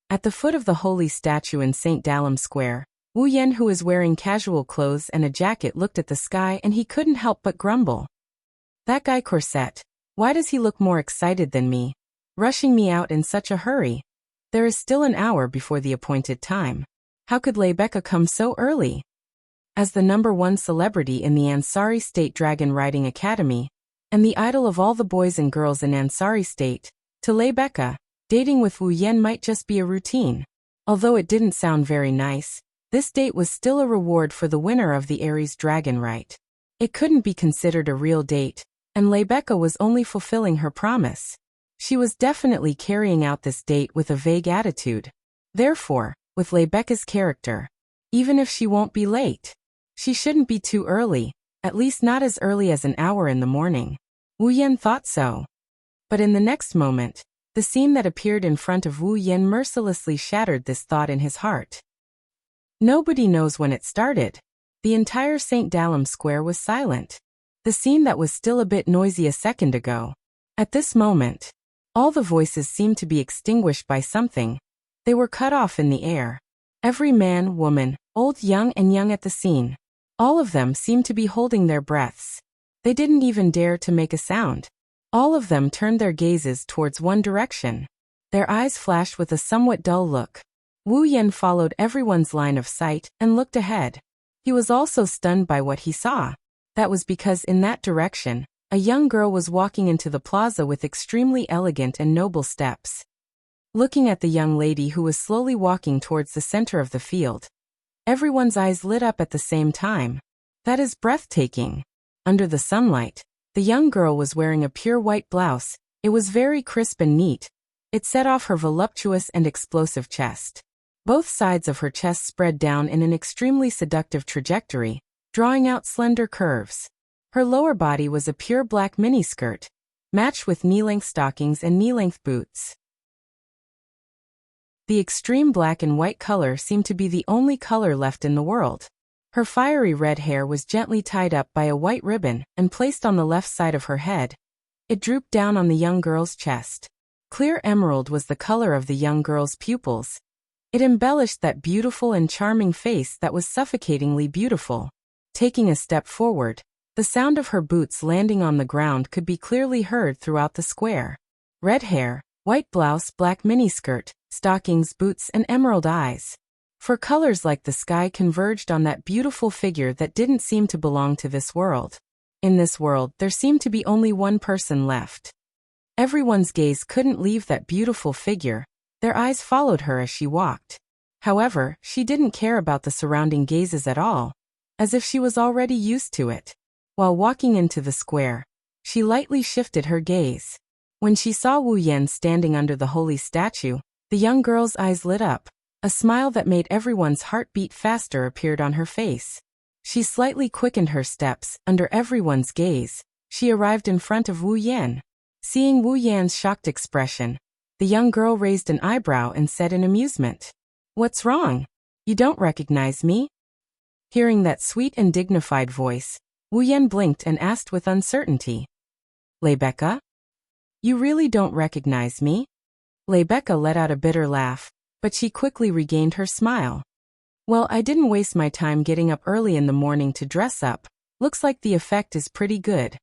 At the foot of the holy statue in St. Dalam Square, Wu Yan, who is wearing casual clothes and a jacket, looked at the sky and he couldn't help but grumble. That guy Corset, why does he look more excited than me? Rushing me out in such a hurry. There is still an hour before the appointed time. How could Lebecca come so early? As the #1 celebrity in the Ansari State Dragon Riding Academy, and the idol of all the boys and girls in Ansari State, to Lebecca, dating with Wu Yan might just be a routine. Although it didn't sound very nice, this date was still a reward for the winner of the Aries Dragon Rite. It couldn't be considered a real date, and Lebecca was only fulfilling her promise. She was definitely carrying out this date with a vague attitude. Therefore, with Lebecca's character, even if she won't be late, she shouldn't be too early, at least not as early as an hour in the morning. Wu Yan thought so. But in the next moment, the scene that appeared in front of Wu Yan mercilessly shattered this thought in his heart. Nobody knows when it started. The entire St. Dalam Square was silent. The scene that was still a bit noisy a second ago. At this moment, all the voices seemed to be extinguished by something. They were cut off in the air. Every man, woman, old, young at the scene. All of them seemed to be holding their breaths. They didn't even dare to make a sound. All of them turned their gazes towards one direction. Their eyes flashed with a somewhat dull look. Wu Yan followed everyone's line of sight and looked ahead. He was also stunned by what he saw. That was because in that direction, A young girl was walking into the plaza with extremely elegant and noble steps. Looking at the young lady who was slowly walking towards the center of the field, everyone's eyes lit up at the same time. That is breathtaking. Under the sunlight, the young girl was wearing a pure white blouse. It was very crisp and neat. It set off her voluptuous and explosive chest. Both sides of her chest spread down in an extremely seductive trajectory, drawing out slender curves. Her lower body was a pure black miniskirt, matched with knee-length stockings and knee-length boots. The extreme black and white color seemed to be the only color left in the world. Her fiery red hair was gently tied up by a white ribbon and placed on the left side of her head. It drooped down on the young girl's chest. Clear emerald was the color of the young girl's pupils. It embellished that beautiful and charming face that was suffocatingly beautiful. Taking a step forward, the sound of her boots landing on the ground could be clearly heard throughout the square. Red hair, white blouse, black miniskirt, stockings, boots, and emerald eyes. For colors like the sky converged on that beautiful figure that didn't seem to belong to this world. In this world, there seemed to be only one person left. Everyone's gaze couldn't leave that beautiful figure. Their eyes followed her as she walked. However, she didn't care about the surrounding gazes at all, as if she was already used to it. While walking into the square, she lightly shifted her gaze. When she saw Wu Yan standing under the holy statue, the young girl's eyes lit up. A smile that made everyone's heart beat faster appeared on her face. She slightly quickened her steps. Under everyone's gaze, she arrived in front of Wu Yan. Seeing Wu Yan's shocked expression, the young girl raised an eyebrow and said in amusement, "What's wrong? You don't recognize me?" Hearing that sweet and dignified voice, Wu Yan blinked and asked with uncertainty, "Rebecca? You really don't recognize me?" Rebecca let out a bitter laugh, but she quickly regained her smile. "Well, I didn't waste my time getting up early in the morning to dress up. Looks like the effect is pretty good."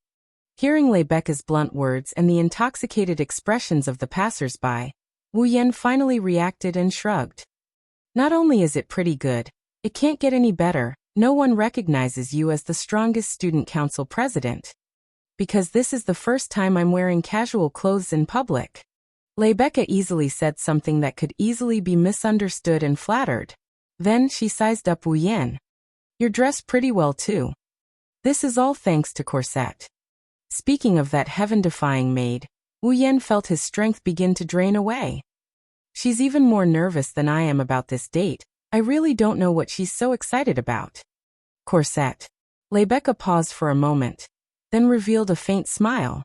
Hearing Rebecca's blunt words and the intoxicated expressions of the passers-by, Wu Yan finally reacted and shrugged. "Not only is it pretty good, it can't get any better. No one recognizes you as the strongest student council president. Because this is the first time I'm wearing casual clothes in public." Rebecca easily said something that could easily be misunderstood and flattered. Then she sized up Wu Yan. "You're dressed pretty well too. This is all thanks to Corset." Speaking of that heaven-defying maid, Wu Yan felt his strength begin to drain away. "She's even more nervous than I am about this date. I really don't know what she's so excited about." Corset. Rebecca paused for a moment, then revealed a faint smile.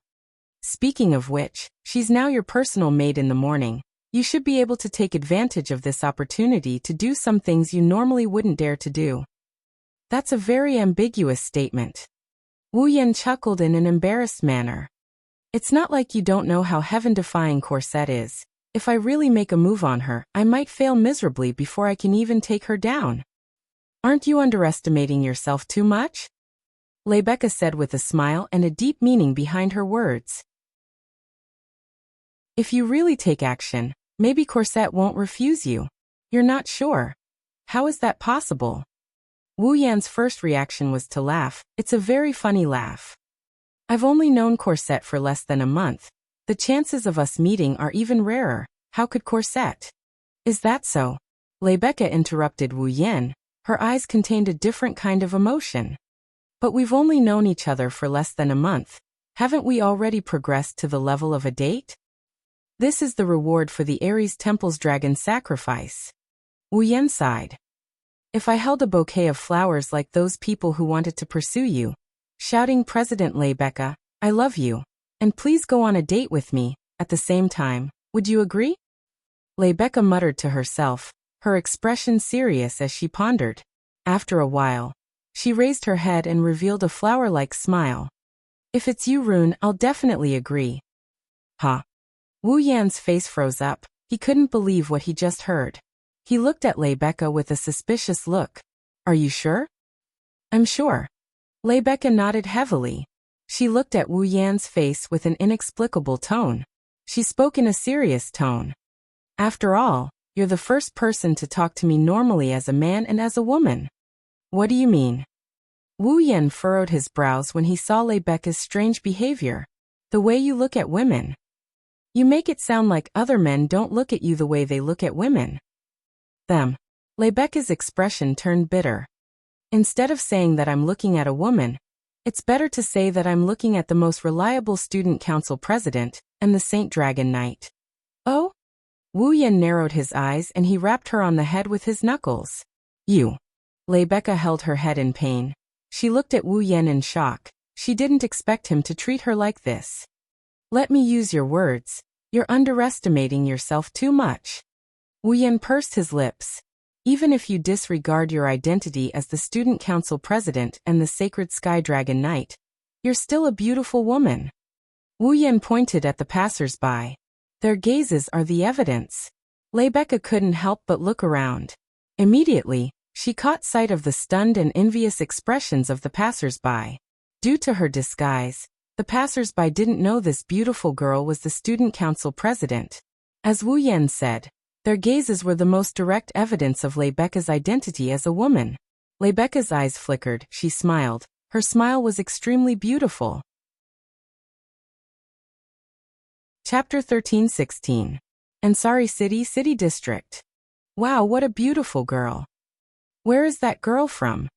"Speaking of which, she's now your personal maid in the morning. You should be able to take advantage of this opportunity to do some things you normally wouldn't dare to do." "That's a very ambiguous statement." Wu Yan chuckled in an embarrassed manner. "It's not like you don't know how heaven-defying Corset is. If I really make a move on her, I might fail miserably before I can even take her down." "Aren't you underestimating yourself too much?" Rebecca said with a smile and a deep meaning behind her words. "If you really take action, maybe Corset won't refuse you. You're not sure. How is that possible?" Wu Yan's first reaction was to laugh. It's a very funny laugh. "I've only known Corset for less than a month. The chances of us meeting are even rarer. How could Corset?" "Is that so?" Rebecca interrupted Wu Yan. Her eyes contained a different kind of emotion. "But we've only known each other for less than a month. Haven't we already progressed to the level of a date? This is the reward for the Ares Temple's dragon sacrifice." Wu Yan sighed. "If I held a bouquet of flowers like those people who wanted to pursue you, shouting, 'President Rebecca, I love you, and please go on a date with me,' at the same time, would you agree?" Rebecca muttered to herself, her expression serious as she pondered. After a while, she raised her head and revealed a flower-like smile. "If it's you, Rune, I'll definitely agree." "Huh?" Wu Yan's face froze up. He couldn't believe what he just heard. He looked at Rebecca with a suspicious look. "Are you sure?" "I'm sure." Rebecca nodded heavily. She looked at Wu Yan's face with an inexplicable tone. She spoke in a serious tone. "After all, you're the first person to talk to me normally as a man and as a woman." "What do you mean?" Wu Yan furrowed his brows when he saw Rebecca's strange behavior. The way you look at women. You make it sound like other men don't look at you the way they look at women. Them. Rebecca's expression turned bitter. Instead of saying that I'm looking at a woman, it's better to say that I'm looking at the most reliable student council president and the Saint Dragon Knight. Oh? Wu Yan narrowed his eyes and he rapped her on the head with his knuckles. You. Rebecca held her head in pain. She looked at Wu Yan in shock. She didn't expect him to treat her like this. Let me use your words. You're underestimating yourself too much. Wu Yan pursed his lips. Even if you disregard your identity as the student council president and the sacred sky dragon knight, you're still a beautiful woman. Wu Yan pointed at the passers-by. Their gazes are the evidence. Rebecca couldn't help but look around. Immediately, she caught sight of the stunned and envious expressions of the passers-by. Due to her disguise, the passers-by didn't know this beautiful girl was the student council president. As Wu Yan said, their gazes were the most direct evidence of Rebecca's identity as a woman. Rebecca's eyes flickered, she smiled. Her smile was extremely beautiful. Chapter 13-16. Ansari City District. Wow, what a beautiful girl. Where is that girl from?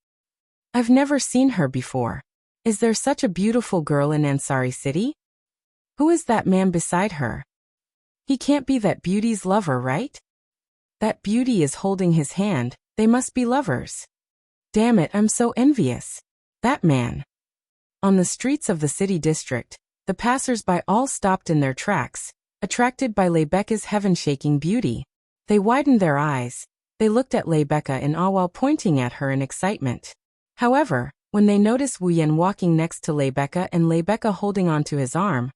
I've never seen her before. Is there such a beautiful girl in Ansari City? Who is that man beside her? He can't be that Beauty's lover, right? That Beauty is holding his hand, they must be lovers. Damn it, I'm so envious. That man. On the streets of the city district, the passers-by all stopped in their tracks, attracted by Rebecca's heaven-shaking beauty. They widened their eyes. They looked at Rebecca in awe while pointing at her in excitement. However, when they noticed Wu Yan walking next to Rebecca and Rebecca holding onto his arm,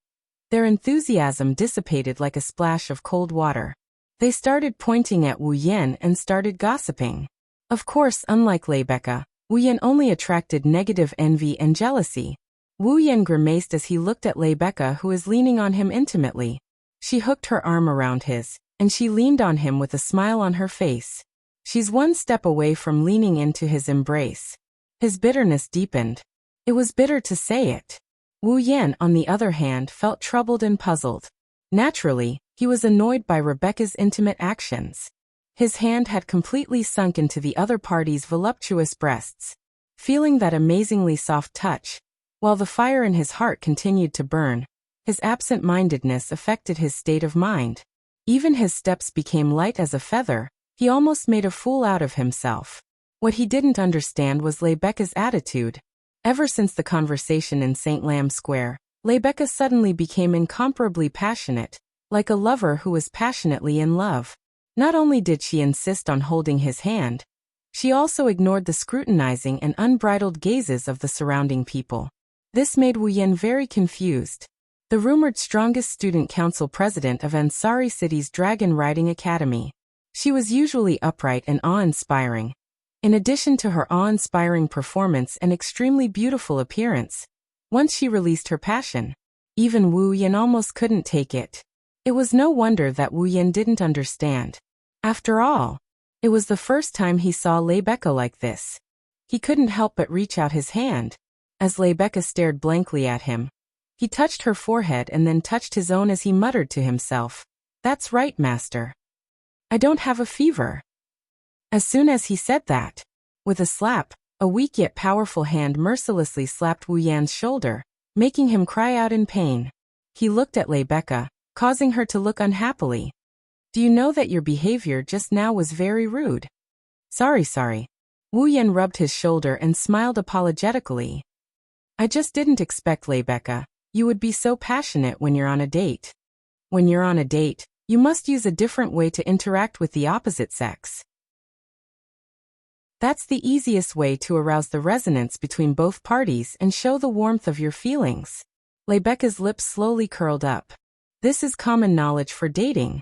their enthusiasm dissipated like a splash of cold water. They started pointing at Wu Yan and started gossiping. Of course, unlike Rebecca, Wu Yan only attracted negative envy and jealousy. Wu Yan grimaced as he looked at Rebecca, who was leaning on him intimately. She hooked her arm around his, and she leaned on him with a smile on her face. She's one step away from leaning into his embrace. His bitterness deepened. It was bitter to say it. Wu Yan, on the other hand, felt troubled and puzzled. Naturally, he was annoyed by Rebecca's intimate actions. His hand had completely sunk into the other party's voluptuous breasts. Feeling that amazingly soft touch, while the fire in his heart continued to burn, his absent-mindedness affected his state of mind. Even his steps became light as a feather. He almost made a fool out of himself. What he didn't understand was Rebecca's attitude. Ever since the conversation in St. Lamb Square, Rebecca suddenly became incomparably passionate, like a lover who was passionately in love. Not only did she insist on holding his hand, she also ignored the scrutinizing and unbridled gazes of the surrounding people. This made Wu Yan very confused. The rumored strongest student council president of Ansari City's Dragon Riding Academy. She was usually upright and awe-inspiring. In addition to her awe-inspiring performance and extremely beautiful appearance, once she released her passion, even Wu Yan almost couldn't take it. It was no wonder that Wu Yan didn't understand. After all, it was the first time he saw Rebecca like this. He couldn't help but reach out his hand. As Rebecca stared blankly at him, he touched her forehead and then touched his own as he muttered to himself, "That's right, master. I don't have a fever." As soon as he said that, with a slap, a weak yet powerful hand mercilessly slapped Wu Yan's shoulder, making him cry out in pain. He looked at Rebecca, causing her to look unhappily. "Do you know that your behavior just now was very rude?" Sorry. Wu Yan rubbed his shoulder and smiled apologetically. "I just didn't expect, Rebecca, you would be so passionate when you're on a date. When you're on a date, you must use a different way to interact with the opposite sex. That's the easiest way to arouse the resonance between both parties and show the warmth of your feelings." Rebecca's lips slowly curled up. "This is common knowledge for dating."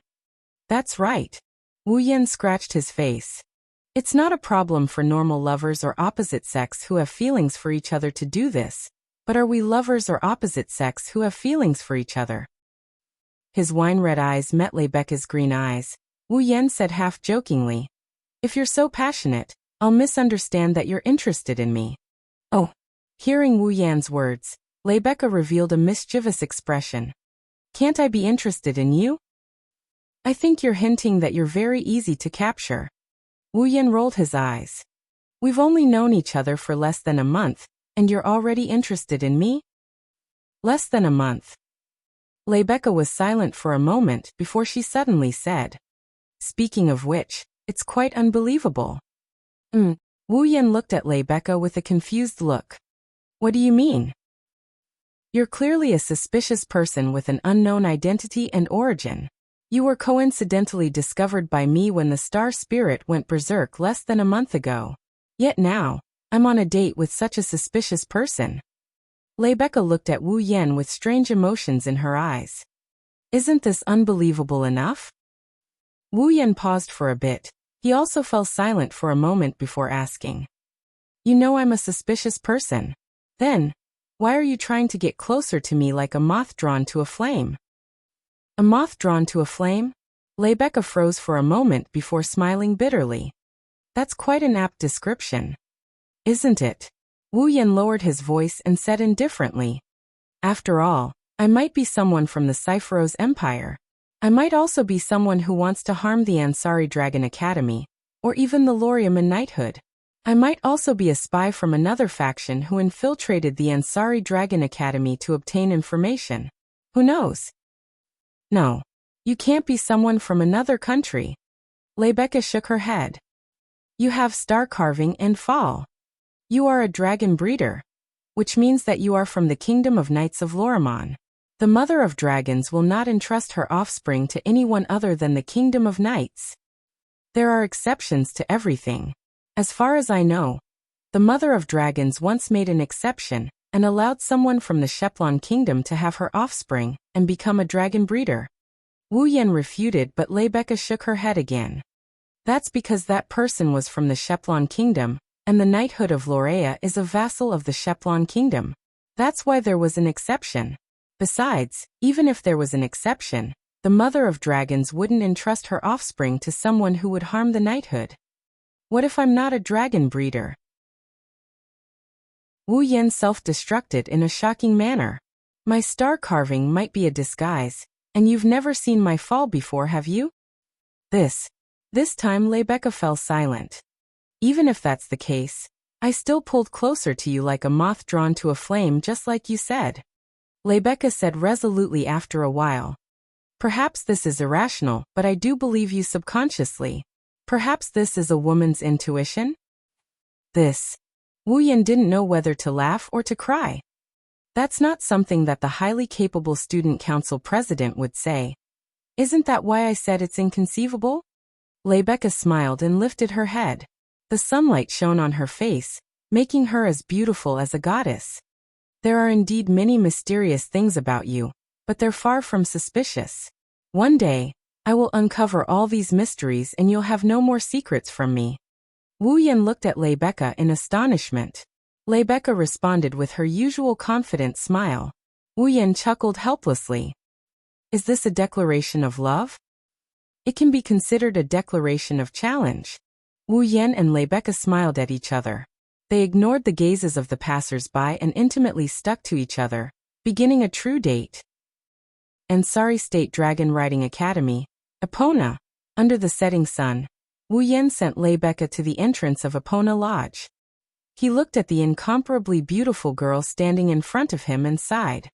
"That's right." Wu Yan scratched his face. "It's not a problem for normal lovers or opposite sex who have feelings for each other to do this, but are we lovers or opposite sex who have feelings for each other?" His wine-red eyes met Rebecca's green eyes. Wu Yan said half-jokingly, "If you're so passionate, I'll misunderstand that you're interested in me." Oh. Hearing Wu Yan's words, Rebecca revealed a mischievous expression. Can't I be interested in you? I think you're hinting that you're very easy to capture. Wu Yan rolled his eyes. We've only known each other for less than a month, and you're already interested in me? Less than a month. Rebecca was silent for a moment before she suddenly said. Speaking of which, it's quite unbelievable. Wu Yan looked at Rebecca with a confused look. What do you mean? You're clearly a suspicious person with an unknown identity and origin. You were coincidentally discovered by me when the star spirit went berserk less than a month ago. Yet now, I'm on a date with such a suspicious person. Rebecca looked at Wu Yan with strange emotions in her eyes. Isn't this unbelievable enough? Wu Yan paused for a bit. He also fell silent for a moment before asking. You know I'm a suspicious person. Then, why are you trying to get closer to me like a moth drawn to a flame? A moth drawn to a flame? Rebecca froze for a moment before smiling bitterly. That's quite an apt description. Isn't it? Wu Yan lowered his voice and said indifferently. After all, I might be someone from the Cypheros Empire. I might also be someone who wants to harm the Ansari Dragon Academy, or even the Lorium Knighthood. I might also be a spy from another faction who infiltrated the Ansari Dragon Academy to obtain information. Who knows? No. You can't be someone from another country. Rebecca shook her head. You have star carving and fall. You are a dragon breeder, which means that you are from the kingdom of Knights of Lorimon. The mother of dragons will not entrust her offspring to anyone other than the kingdom of knights. There are exceptions to everything. As far as I know, the mother of dragons once made an exception and allowed someone from the Sheplon kingdom to have her offspring and become a dragon breeder. Wu Yan refuted, but Rebecca shook her head again. That's because that person was from the Sheplon kingdom, and the knighthood of Lorea is a vassal of the Sheplon kingdom. That's why there was an exception. Besides, even if there was an exception, the mother of dragons wouldn't entrust her offspring to someone who would harm the knighthood. What if I'm not a dragon breeder? Wu Yan self-destructed in a shocking manner. My star carving might be a disguise, and you've never seen my fall before, have you? This time Rebecca fell silent. Even if that's the case, I still pulled closer to you like a moth drawn to a flame, just like you said. Rebecca said resolutely after a while. Perhaps this is irrational, but I do believe you subconsciously. Perhaps this is a woman's intuition? Wu Yan didn't know whether to laugh or to cry. That's not something that the highly capable student council president would say. Isn't that why I said it's inconceivable? Rebecca smiled and lifted her head. The sunlight shone on her face, making her as beautiful as a goddess. There are indeed many mysterious things about you, but they're far from suspicious. One day, I will uncover all these mysteries and you'll have no more secrets from me. Wu Yan looked at Rebecca in astonishment. Rebecca responded with her usual confident smile. Wu Yan chuckled helplessly. Is this a declaration of love? It can be considered a declaration of challenge. Wu Yan and Rebecca smiled at each other. They ignored the gazes of the passers-by and intimately stuck to each other, beginning a true date. Ansari State Dragon Riding Academy, Epona. Under the setting sun, Wu Yan sent Rebecca to the entrance of Epona Lodge. He looked at the incomparably beautiful girl standing in front of him and sighed.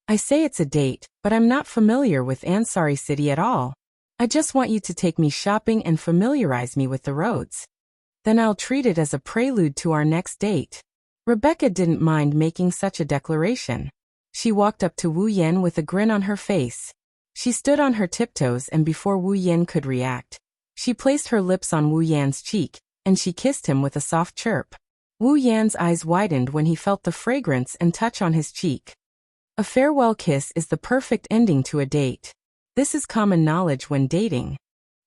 I say it's a date, but I'm not familiar with Ansari City at all. I just want you to take me shopping and familiarize me with the roads. Then I'll treat it as a prelude to our next date. Rebecca didn't mind making such a declaration. She walked up to Wu Yan with a grin on her face. She stood on her tiptoes, and before Wu Yan could react, she placed her lips on Wu Yan's cheek, and she kissed him with a soft chirp. Wu Yan's eyes widened when he felt the fragrance and touch on his cheek. A farewell kiss is the perfect ending to a date. This is common knowledge when dating.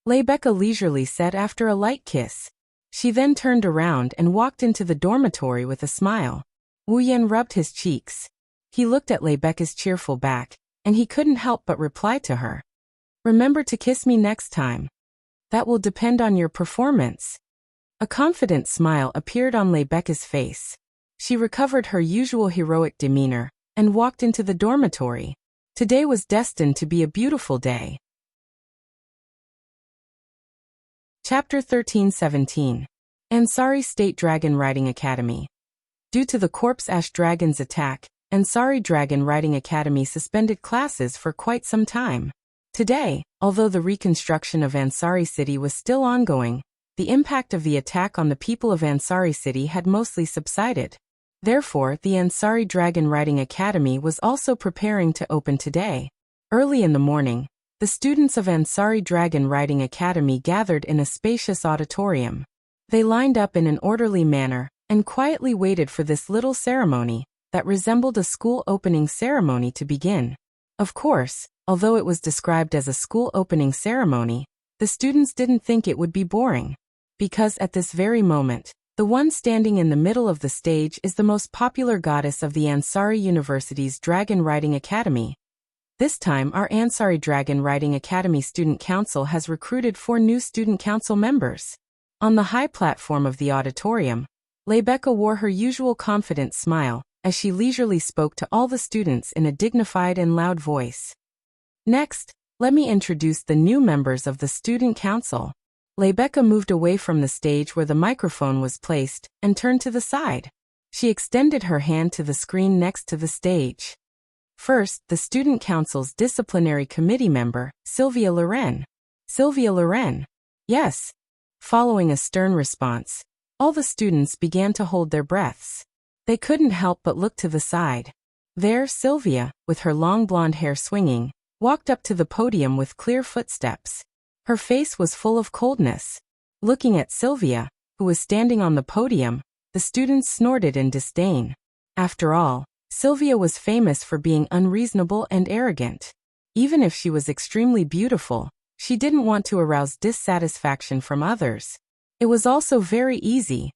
Rebecca leisurely said after a light kiss. She then turned around and walked into the dormitory with a smile. Wu Yan rubbed his cheeks. He looked at Rebecca's cheerful back, and he couldn't help but reply to her. Remember to kiss me next time. That will depend on your performance. A confident smile appeared on Rebecca's face. She recovered her usual heroic demeanor and walked into the dormitory. Today was destined to be a beautiful day. Chapter 13-17. Ansari State Dragon Riding Academy. Due to the Corpse Ash Dragon's attack, Ansari Dragon Riding Academy suspended classes for quite some time. Today, although the reconstruction of Ansari City was still ongoing, the impact of the attack on the people of Ansari City had mostly subsided. Therefore, the Ansari Dragon Riding Academy was also preparing to open today. Early in the morning, the students of Ansari Dragon Riding Academy gathered in a spacious auditorium. They lined up in an orderly manner and quietly waited for this little ceremony that resembled a school opening ceremony to begin. Of course, although it was described as a school opening ceremony, the students didn't think it would be boring. Because at this very moment, the one standing in the middle of the stage is the most popular goddess of the Ansari University's Dragon Riding Academy. This time, our Ansari Dragon Riding Academy Student Council has recruited 4 new Student Council members. On the high platform of the auditorium, Rebecca wore her usual confident smile as she leisurely spoke to all the students in a dignified and loud voice. Next, let me introduce the new members of the Student Council. Rebecca moved away from the stage where the microphone was placed and turned to the side. She extended her hand to the screen next to the stage. First, the Student Council's disciplinary committee member, Sylvia Loren. Sylvia Loren. Yes. Following a stern response, all the students began to hold their breaths. They couldn't help but look to the side. There, Sylvia, with her long blonde hair swinging, walked up to the podium with clear footsteps. Her face was full of coldness. Looking at Sylvia, who was standing on the podium, the students snorted in disdain. After all, Sylvia was famous for being unreasonable and arrogant. Even if she was extremely beautiful, she didn't want to arouse dissatisfaction from others. It was also very easy.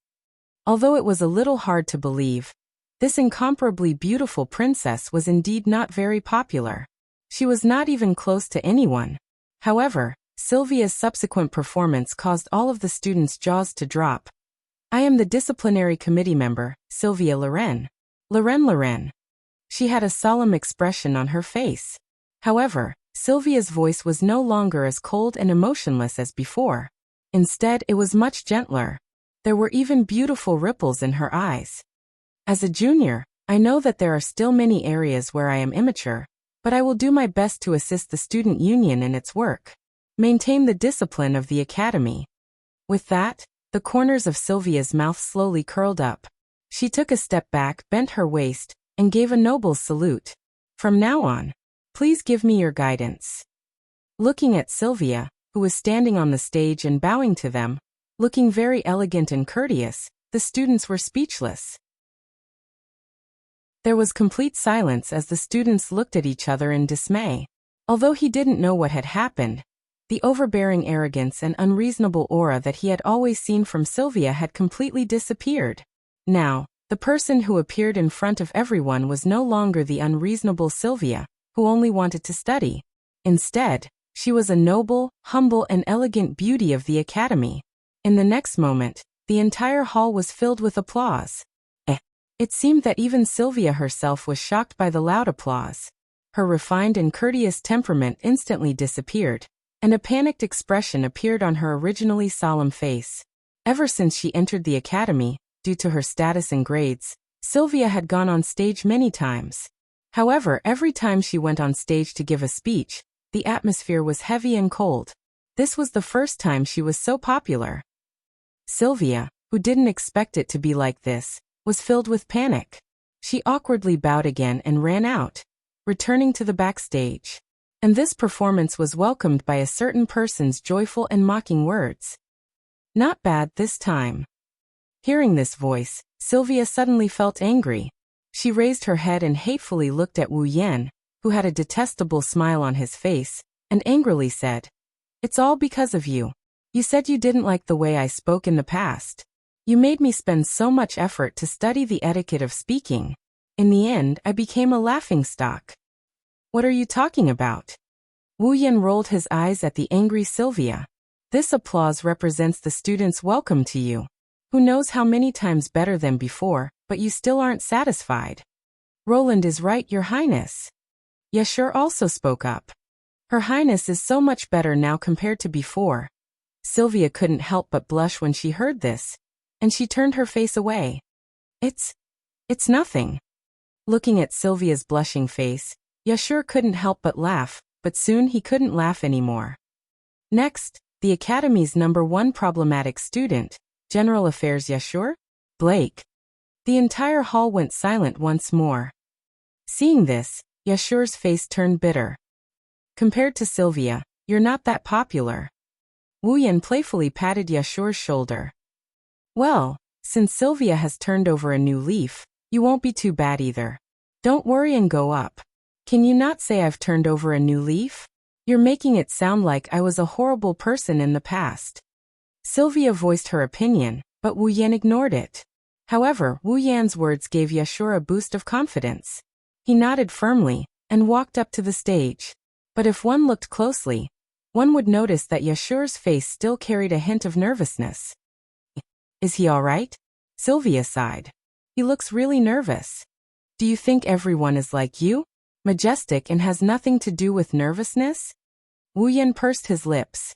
Although it was a little hard to believe, this incomparably beautiful princess was indeed not very popular. She was not even close to anyone. However, Sylvia's subsequent performance caused all of the students' jaws to drop. I am the disciplinary committee member, Sylvia Loren. Loren. She had a solemn expression on her face. However, Sylvia's voice was no longer as cold and emotionless as before. Instead, it was much gentler. There were even beautiful ripples in her eyes. As a junior, I know that there are still many areas where I am immature, but I will do my best to assist the student union in its work. Maintain the discipline of the academy. With that, the corners of Sylvia's mouth slowly curled up. She took a step back, bent her waist, and gave a noble salute. From now on, please give me your guidance. Looking at Sylvia, who was standing on the stage and bowing to them, looking very elegant and courteous, the students were speechless. There was complete silence as the students looked at each other in dismay. Although he didn't know what had happened, the overbearing arrogance and unreasonable aura that he had always seen from Sylvia had completely disappeared. Now, the person who appeared in front of everyone was no longer the unreasonable Sylvia, who only wanted to study. Instead, she was a noble, humble, and elegant beauty of the academy. In the next moment, the entire hall was filled with applause. It seemed that even Sylvia herself was shocked by the loud applause. Her refined and courteous temperament instantly disappeared, and a panicked expression appeared on her originally solemn face. Ever since she entered the academy, due to her status and grades, Sylvia had gone on stage many times. However, every time she went on stage to give a speech, the atmosphere was heavy and cold. This was the first time she was so popular. Sylvia, who didn't expect it to be like this, was filled with panic. She awkwardly bowed again and ran out, returning to the backstage. And this performance was welcomed by a certain person's joyful and mocking words. Not bad this time. Hearing this voice, Sylvia suddenly felt angry. She raised her head and hatefully looked at Wu Yan, who had a detestable smile on his face, and angrily said, "It's all because of you. You said you didn't like the way I spoke in the past. You made me spend so much effort to study the etiquette of speaking. In the end, I became a laughingstock." "What are you talking about?" Wu Yan rolled his eyes at the angry Sylvia. "This applause represents the students' welcome to you. Who knows how many times better than before, but you still aren't satisfied. Roland is right, Your Highness. Yashur also spoke up. Her Highness is so much better now compared to before. Sylvia couldn't help but blush when she heard this, and she turned her face away. It's nothing. Looking at Sylvia's blushing face, Yashur couldn't help but laugh, but soon he couldn't laugh anymore. Next, the Academy's #1 problematic student, General Affairs Yashur? Blake. The entire hall went silent once more. Seeing this, Yashur's face turned bitter. Compared to Sylvia, you're not that popular. Wu Yan playfully patted Yashur's shoulder. Well, since Sylvia has turned over a new leaf, you won't be too bad either. Don't worry and go up. Can you not say I've turned over a new leaf? You're making it sound like I was a horrible person in the past. Sylvia voiced her opinion, but Wu Yan ignored it. However, Wu Yan's words gave Yashur a boost of confidence. He nodded firmly and walked up to the stage. But if one looked closely, one would notice that Yashur's face still carried a hint of nervousness. Is he all right? Sylvia sighed. He looks really nervous. Do you think everyone is like you? Majestic and has nothing to do with nervousness? Wu Yan pursed his lips.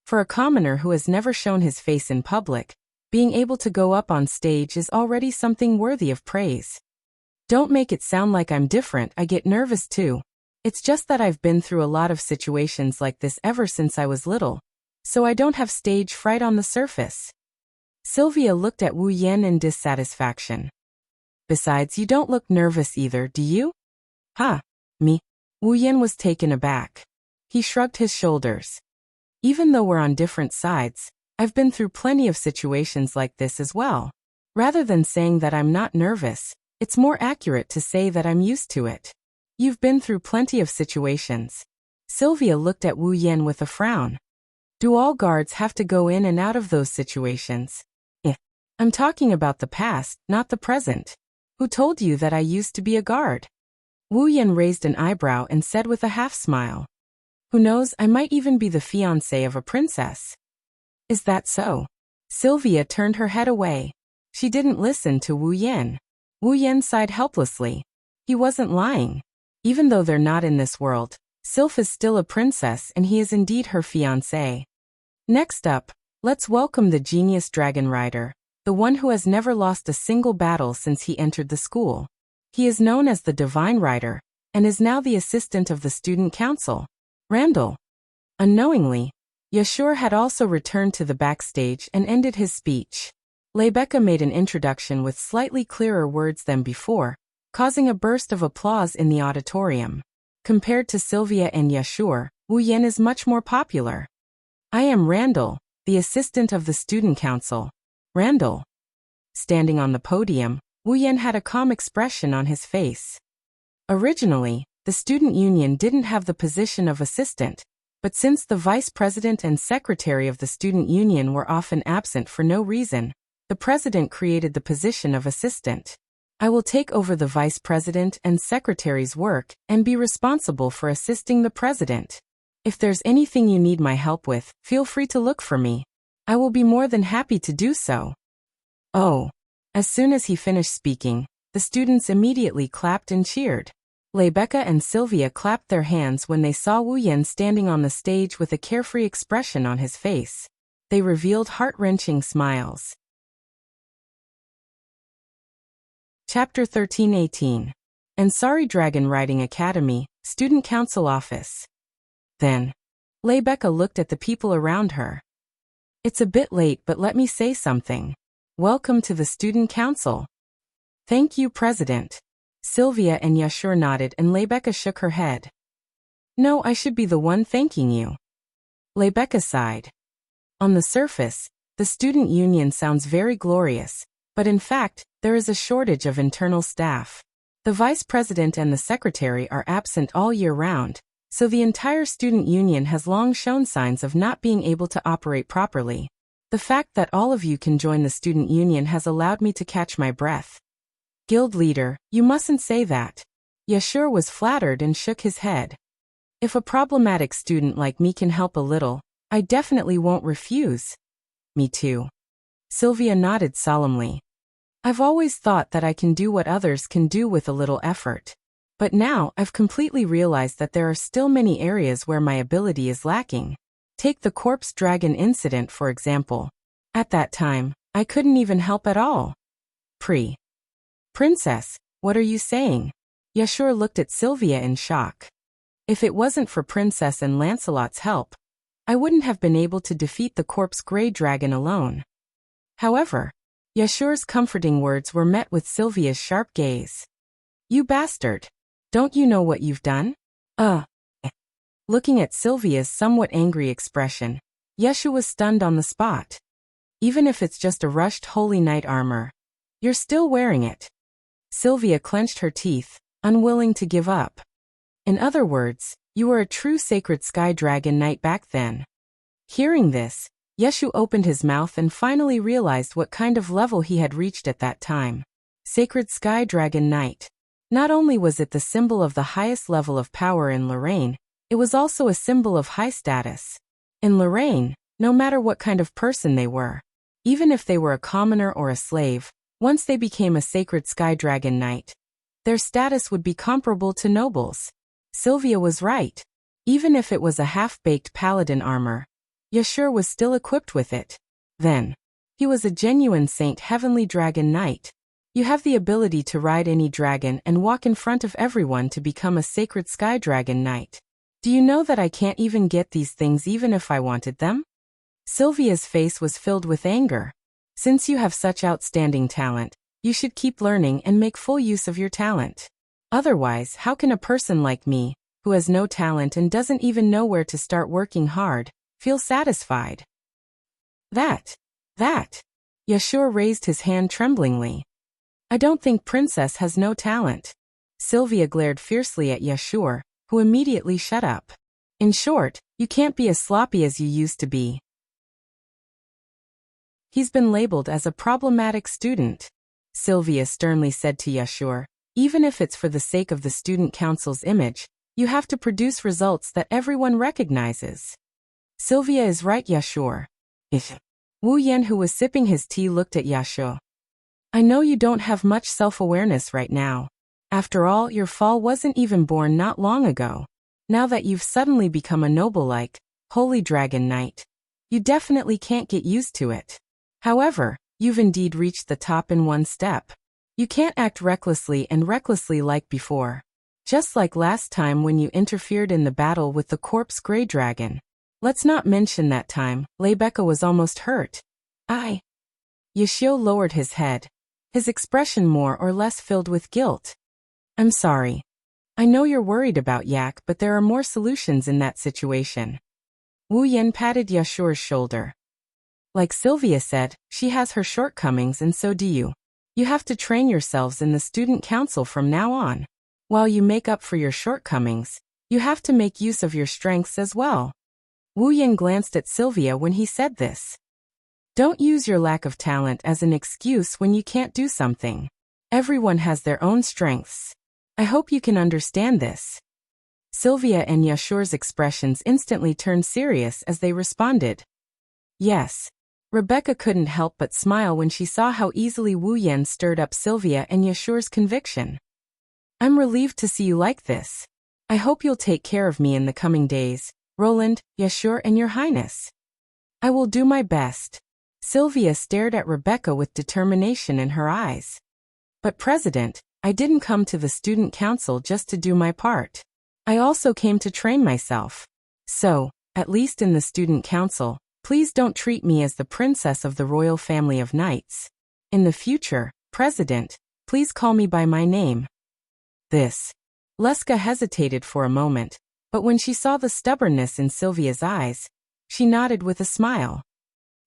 For a commoner who has never shown his face in public, being able to go up on stage is already something worthy of praise. Don't make it sound like I'm different, I get nervous too. It's just that I've been through a lot of situations like this ever since I was little, so I don't have stage fright on the surface. Sylvia looked at Wu Yan in dissatisfaction. Besides, you don't look nervous either, do you? Huh? Me? Wu Yan was taken aback. He shrugged his shoulders. Even though we're on different sides, I've been through plenty of situations like this as well. Rather than saying that I'm not nervous, it's more accurate to say that I'm used to it. You've been through plenty of situations. Sylvia looked at Wu Yan with a frown. Do all guards have to go in and out of those situations? I'm talking about the past, not the present. Who told you that I used to be a guard? Wu Yan raised an eyebrow and said with a half-smile. Who knows, I might even be the fiancé of a princess. Is that so? Sylvia turned her head away. She didn't listen to Wu Yan. Wu Yan sighed helplessly. He wasn't lying. Even though they're not in this world, Sylph is still a princess and he is indeed her fiancé. Next up, let's welcome the genius dragon rider, the one who has never lost a single battle since he entered the school. He is known as the Divine Rider, and is now the assistant of the student council, Randall. Unknowingly, Yashur had also returned to the backstage and ended his speech. Rebecca made an introduction with slightly clearer words than before, causing a burst of applause in the auditorium. Compared to Sylvia and Yashur, Wu Yan is much more popular. I am Randall, the assistant of the student council. Randall. Standing on the podium, Wu Yan had a calm expression on his face. Originally, the student union didn't have the position of assistant, but since the vice president and secretary of the student union were often absent for no reason, the president created the position of assistant. I will take over the vice president and secretary's work and be responsible for assisting the president. If there's anything you need my help with, feel free to look for me. I will be more than happy to do so. Oh. As soon as he finished speaking, the students immediately clapped and cheered. Rebecca and Sylvia clapped their hands when they saw Wu Yan standing on the stage with a carefree expression on his face. They revealed heart-wrenching smiles. Chapter 13-18. Ansari Dragon Riding Academy, Student Council Office. Then, Rebecca looked at the people around her. It's a bit late, but let me say something. Welcome to the Student Council. Thank you, President. Sylvia and Yashur nodded and Rebecca shook her head. No, I should be the one thanking you. Rebecca sighed. On the surface, the student union sounds very glorious, but in fact, there is a shortage of internal staff. The vice president and the secretary are absent all year round, so the entire student union has long shown signs of not being able to operate properly. The fact that all of you can join the student union has allowed me to catch my breath. Guild leader, you mustn't say that. Yashur was flattered and shook his head. If a problematic student like me can help a little, I definitely won't refuse. Me too. Sylvia nodded solemnly. I've always thought that I can do what others can do with a little effort. But now I've completely realized that there are still many areas where my ability is lacking. Take the corpse dragon incident, for example. At that time, I couldn't even help at all. Princess, what are you saying? Yashur looked at Sylvia in shock. If it wasn't for Princess and Lancelot's help, I wouldn't have been able to defeat the corpse grey dragon alone. However, Yashur's comforting words were met with Sylvia's sharp gaze. You bastard! Don't you know what you've done? Looking at Sylvia's somewhat angry expression, Yashu was stunned on the spot. Even if it's just a rushed holy knight armor, you're still wearing it. Sylvia clenched her teeth, unwilling to give up. In other words, you were a true sacred sky dragon knight back then. Hearing this, Yeshu opened his mouth and finally realized what kind of level he had reached at that time. Sacred Sky Dragon Knight. Not only was it the symbol of the highest level of power in Lorraine, it was also a symbol of high status. In Lorraine, no matter what kind of person they were, even if they were a commoner or a slave, once they became a Sacred Sky Dragon Knight, their status would be comparable to nobles. Sylvia was right. Even if it was a half-baked paladin armor, Yashur was still equipped with it. Then, he was a genuine Saint Heavenly Dragon Knight. You have the ability to ride any dragon and walk in front of everyone to become a Sacred Sky Dragon Knight. Do you know that I can't even get these things even if I wanted them? Sylvia's face was filled with anger. Since you have such outstanding talent, you should keep learning and make full use of your talent. Otherwise, how can a person like me, who has no talent and doesn't even know where to start working hard, feel satisfied? That. Yashur raised his hand tremblingly. I don't think Princess has no talent. Sylvia glared fiercely at Yashur, who immediately shut up. In short, you can't be as sloppy as you used to be. He's been labeled as a problematic student, Sylvia sternly said to Yashur. Even if it's for the sake of the student council's image, you have to produce results that everyone recognizes. Sylvia is right, Yashur. Wu Yan, who was sipping his tea, looked at Yashur. I know you don't have much self-awareness right now. After all, your fall wasn't even born not long ago. Now that you've suddenly become a noble-like, holy dragon knight, you definitely can't get used to it. However, you've indeed reached the top in one step. You can't act recklessly like before. Just like last time when you interfered in the battle with the corpse grey dragon. Let's not mention that time, Lebecca was almost hurt. Yashio lowered his head, his expression more or less filled with guilt. I'm sorry. I know you're worried about Yak, but there are more solutions in that situation. Wu Yan patted Yashur's shoulder. Like Sylvia said, she has her shortcomings and so do you. You have to train yourselves in the student council from now on. While you make up for your shortcomings, you have to make use of your strengths as well. Wu Yan glanced at Sylvia when he said this. Don't use your lack of talent as an excuse when you can't do something. Everyone has their own strengths. I hope you can understand this. Sylvia and Yashur's expressions instantly turned serious as they responded. Yes. Rebecca couldn't help but smile when she saw how easily Wu Yan stirred up Sylvia and Yashur's conviction. I'm relieved to see you like this. I hope you'll take care of me in the coming days, Roland, Yashur, and Your Highness. I will do my best. Sylvia stared at Rebecca with determination in her eyes. But President, I didn't come to the student council just to do my part. I also came to train myself. So, at least in the student council, please don't treat me as the princess of the royal family of knights. In the future, President, please call me by my name. Leska hesitated for a moment, but when she saw the stubbornness in Sylvia's eyes, she nodded with a smile.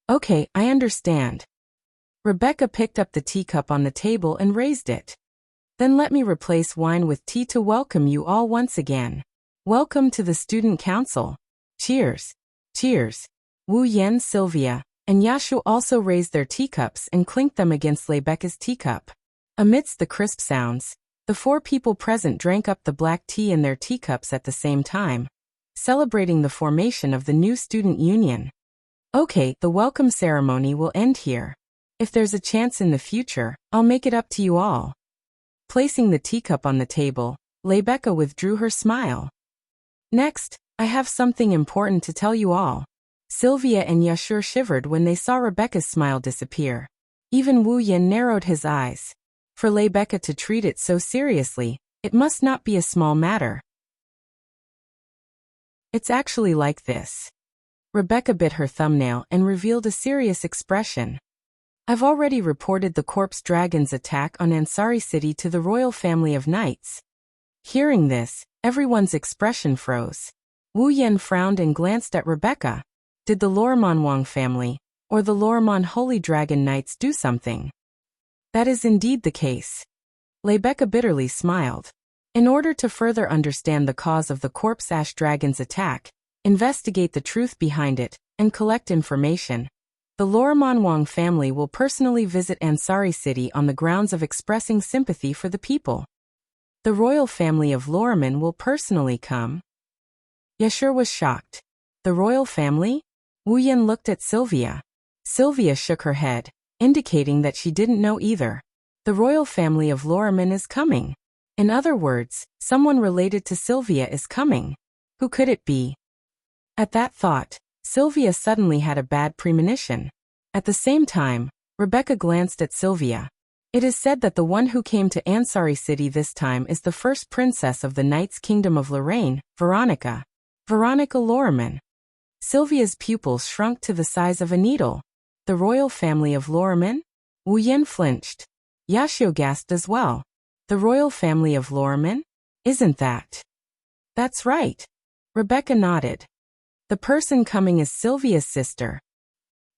Okay, I understand. Rebecca picked up the teacup on the table and raised it. Then let me replace wine with tea to welcome you all once again. Welcome to the student council. Cheers. Cheers. Wu Yan, Sylvia, and Yashu also raised their teacups and clinked them against Lebecca's teacup. Amidst the crisp sounds, the four people present drank up the black tea in their teacups at the same time, celebrating the formation of the new student union. Okay, the welcome ceremony will end here. If there's a chance in the future, I'll make it up to you all. Placing the teacup on the table, Rebecca withdrew her smile. Next, I have something important to tell you all. Sylvia and Yashur shivered when they saw Rebecca's smile disappear. Even Wu Yin narrowed his eyes. For Rebecca to treat it so seriously, it must not be a small matter. It's actually like this. Rebecca bit her thumbnail and revealed a serious expression. I've already reported the corpse dragon's attack on Ansari City to the royal family of knights. Hearing this, everyone's expression froze. Wu Yen frowned and glanced at Rebecca. Did the Lorman Wang family, or the Lorman Holy Dragon Knights do something? That is indeed the case. Rebecca bitterly smiled. In order to further understand the cause of the corpse ash dragon's attack, investigate the truth behind it, and collect information, the Lorman Wang family will personally visit Ansari City on the grounds of expressing sympathy for the people. The royal family of Lorman will personally come. Yashur was shocked. The royal family? Wu Yen looked at Sylvia. Sylvia shook her head, indicating that she didn't know either. The royal family of Lorman is coming. In other words, someone related to Sylvia is coming. Who could it be? At that thought, Sylvia suddenly had a bad premonition. At the same time, Rebecca glanced at Sylvia. It is said that the one who came to Ansari City this time is the first princess of the Knight's Kingdom of Lorraine, Veronica. Veronica Lorman. Sylvia's pupils shrunk to the size of a needle. The royal family of Lorman? Wu Yen flinched. Yashio gasped as well. The royal family of Lorman? Isn't that? That's right. Rebecca nodded. The person coming is Sylvia's sister.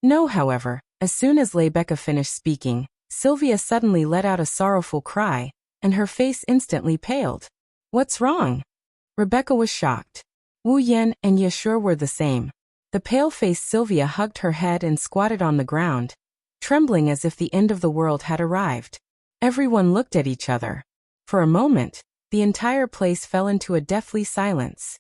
No, however, as soon as Rebecca finished speaking, Sylvia suddenly let out a sorrowful cry, and her face instantly paled. What's wrong? Rebecca was shocked. Wu Yen and Yashur were the same. The pale-faced Sylvia hugged her head and squatted on the ground, trembling as if the end of the world had arrived. Everyone looked at each other. For a moment, the entire place fell into a deathly silence.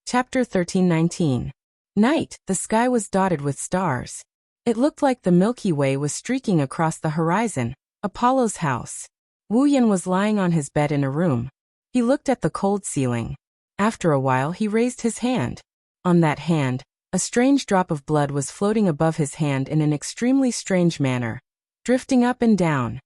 Chapter 13:19. Night, the sky was dotted with stars. It looked like the Milky Way was streaking across the horizon. Apollo's house. Wu Yen was lying on his bed in a room. He looked at the cold ceiling. After a while he raised his hand. On that hand, a strange drop of blood was floating above his hand in an extremely strange manner, drifting up and down.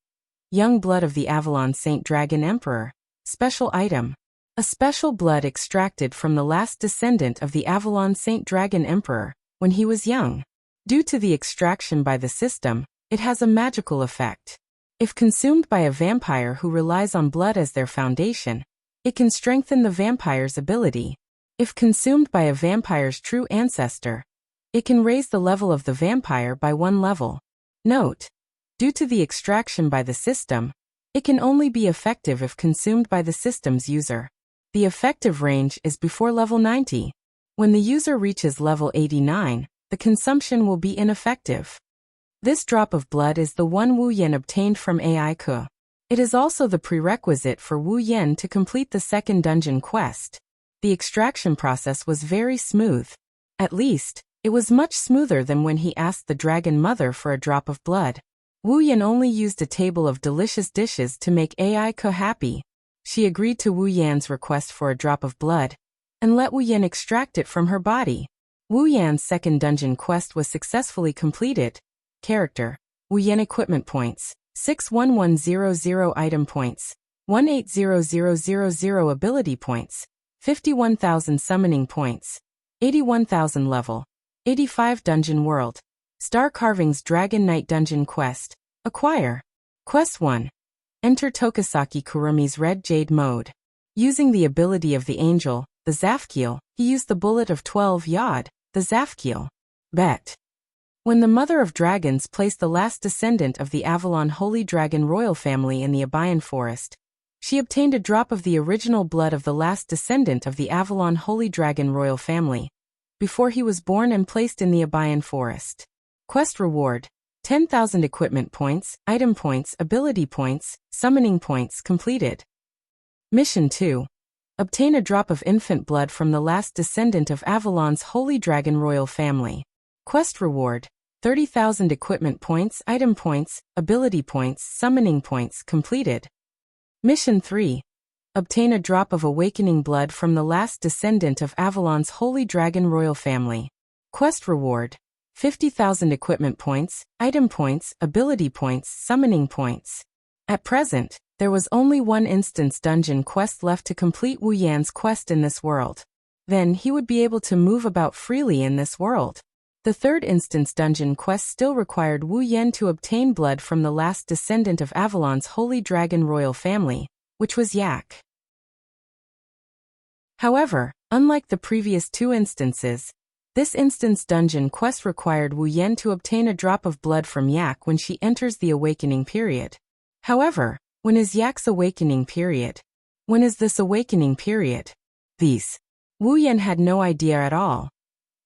Young blood of the Avalon Saint Dragon Emperor. Special item. A special blood extracted from the last descendant of the Avalon Saint Dragon Emperor, when he was young. Due to the extraction by the system, it has a magical effect. If consumed by a vampire who relies on blood as their foundation, it can strengthen the vampire's ability. If consumed by a vampire's true ancestor, it can raise the level of the vampire by 1 level. Note: due to the extraction by the system, it can only be effective if consumed by the system's user. The effective range is before level 90. When the user reaches level 89, the consumption will be ineffective. This drop of blood is the one Wu Yen obtained from Ai Ke. It is also the prerequisite for Wu Yen to complete the second dungeon quest. The extraction process was very smooth. At least, it was much smoother than when he asked the Dragon Mother for a drop of blood. Wu Yen only used a table of delicious dishes to make Ai Ke happy. She agreed to Wu Yan's request for a drop of blood, and let Wu Yen extract it from her body. Wu Yan's second dungeon quest was successfully completed. Character: Wu Yen equipment points, 61100 item points, 180000 ability points, 51,000 summoning points, 81,000 level, 85 dungeon world. Star Carvings Dragon Knight Dungeon Quest. Acquire. Quest 1. Enter Tokisaki Kurumi's Red Jade mode. Using the ability of the angel, the Zafkiel, he used the bullet of 12 Yod, the Zafkiel. Bet. When the Mother of Dragons placed the last descendant of the Avalon Holy Dragon royal family in the Abayan Forest, she obtained a drop of the original blood of the last descendant of the Avalon Holy Dragon royal family, before he was born and placed in the Abayan Forest. Quest reward: 10,000 equipment points, item points, ability points, summoning points completed. Mission 2. Obtain a drop of infant blood from the last descendant of Avalon's Holy Dragon royal family. Quest reward: 30,000 equipment points, item points, ability points, summoning points completed. Mission 3. Obtain a drop of awakening blood from the last descendant of Avalon's Holy Dragon royal family. Quest reward: 50,000 equipment points, item points, ability points, summoning points. At present, there was only one instance dungeon quest left to complete Wu Yan's quest in this world. Then he would be able to move about freely in this world. The third instance dungeon quest still required Wu Yan to obtain blood from the last descendant of Avalon's Holy Dragon royal family, which was Yak. However, unlike the previous two instances, this instance dungeon quest required Wu Yan to obtain a drop of blood from Yak when she enters the awakening period. However, when is Yak's awakening period? When is this awakening period? Wu Yan had no idea at all.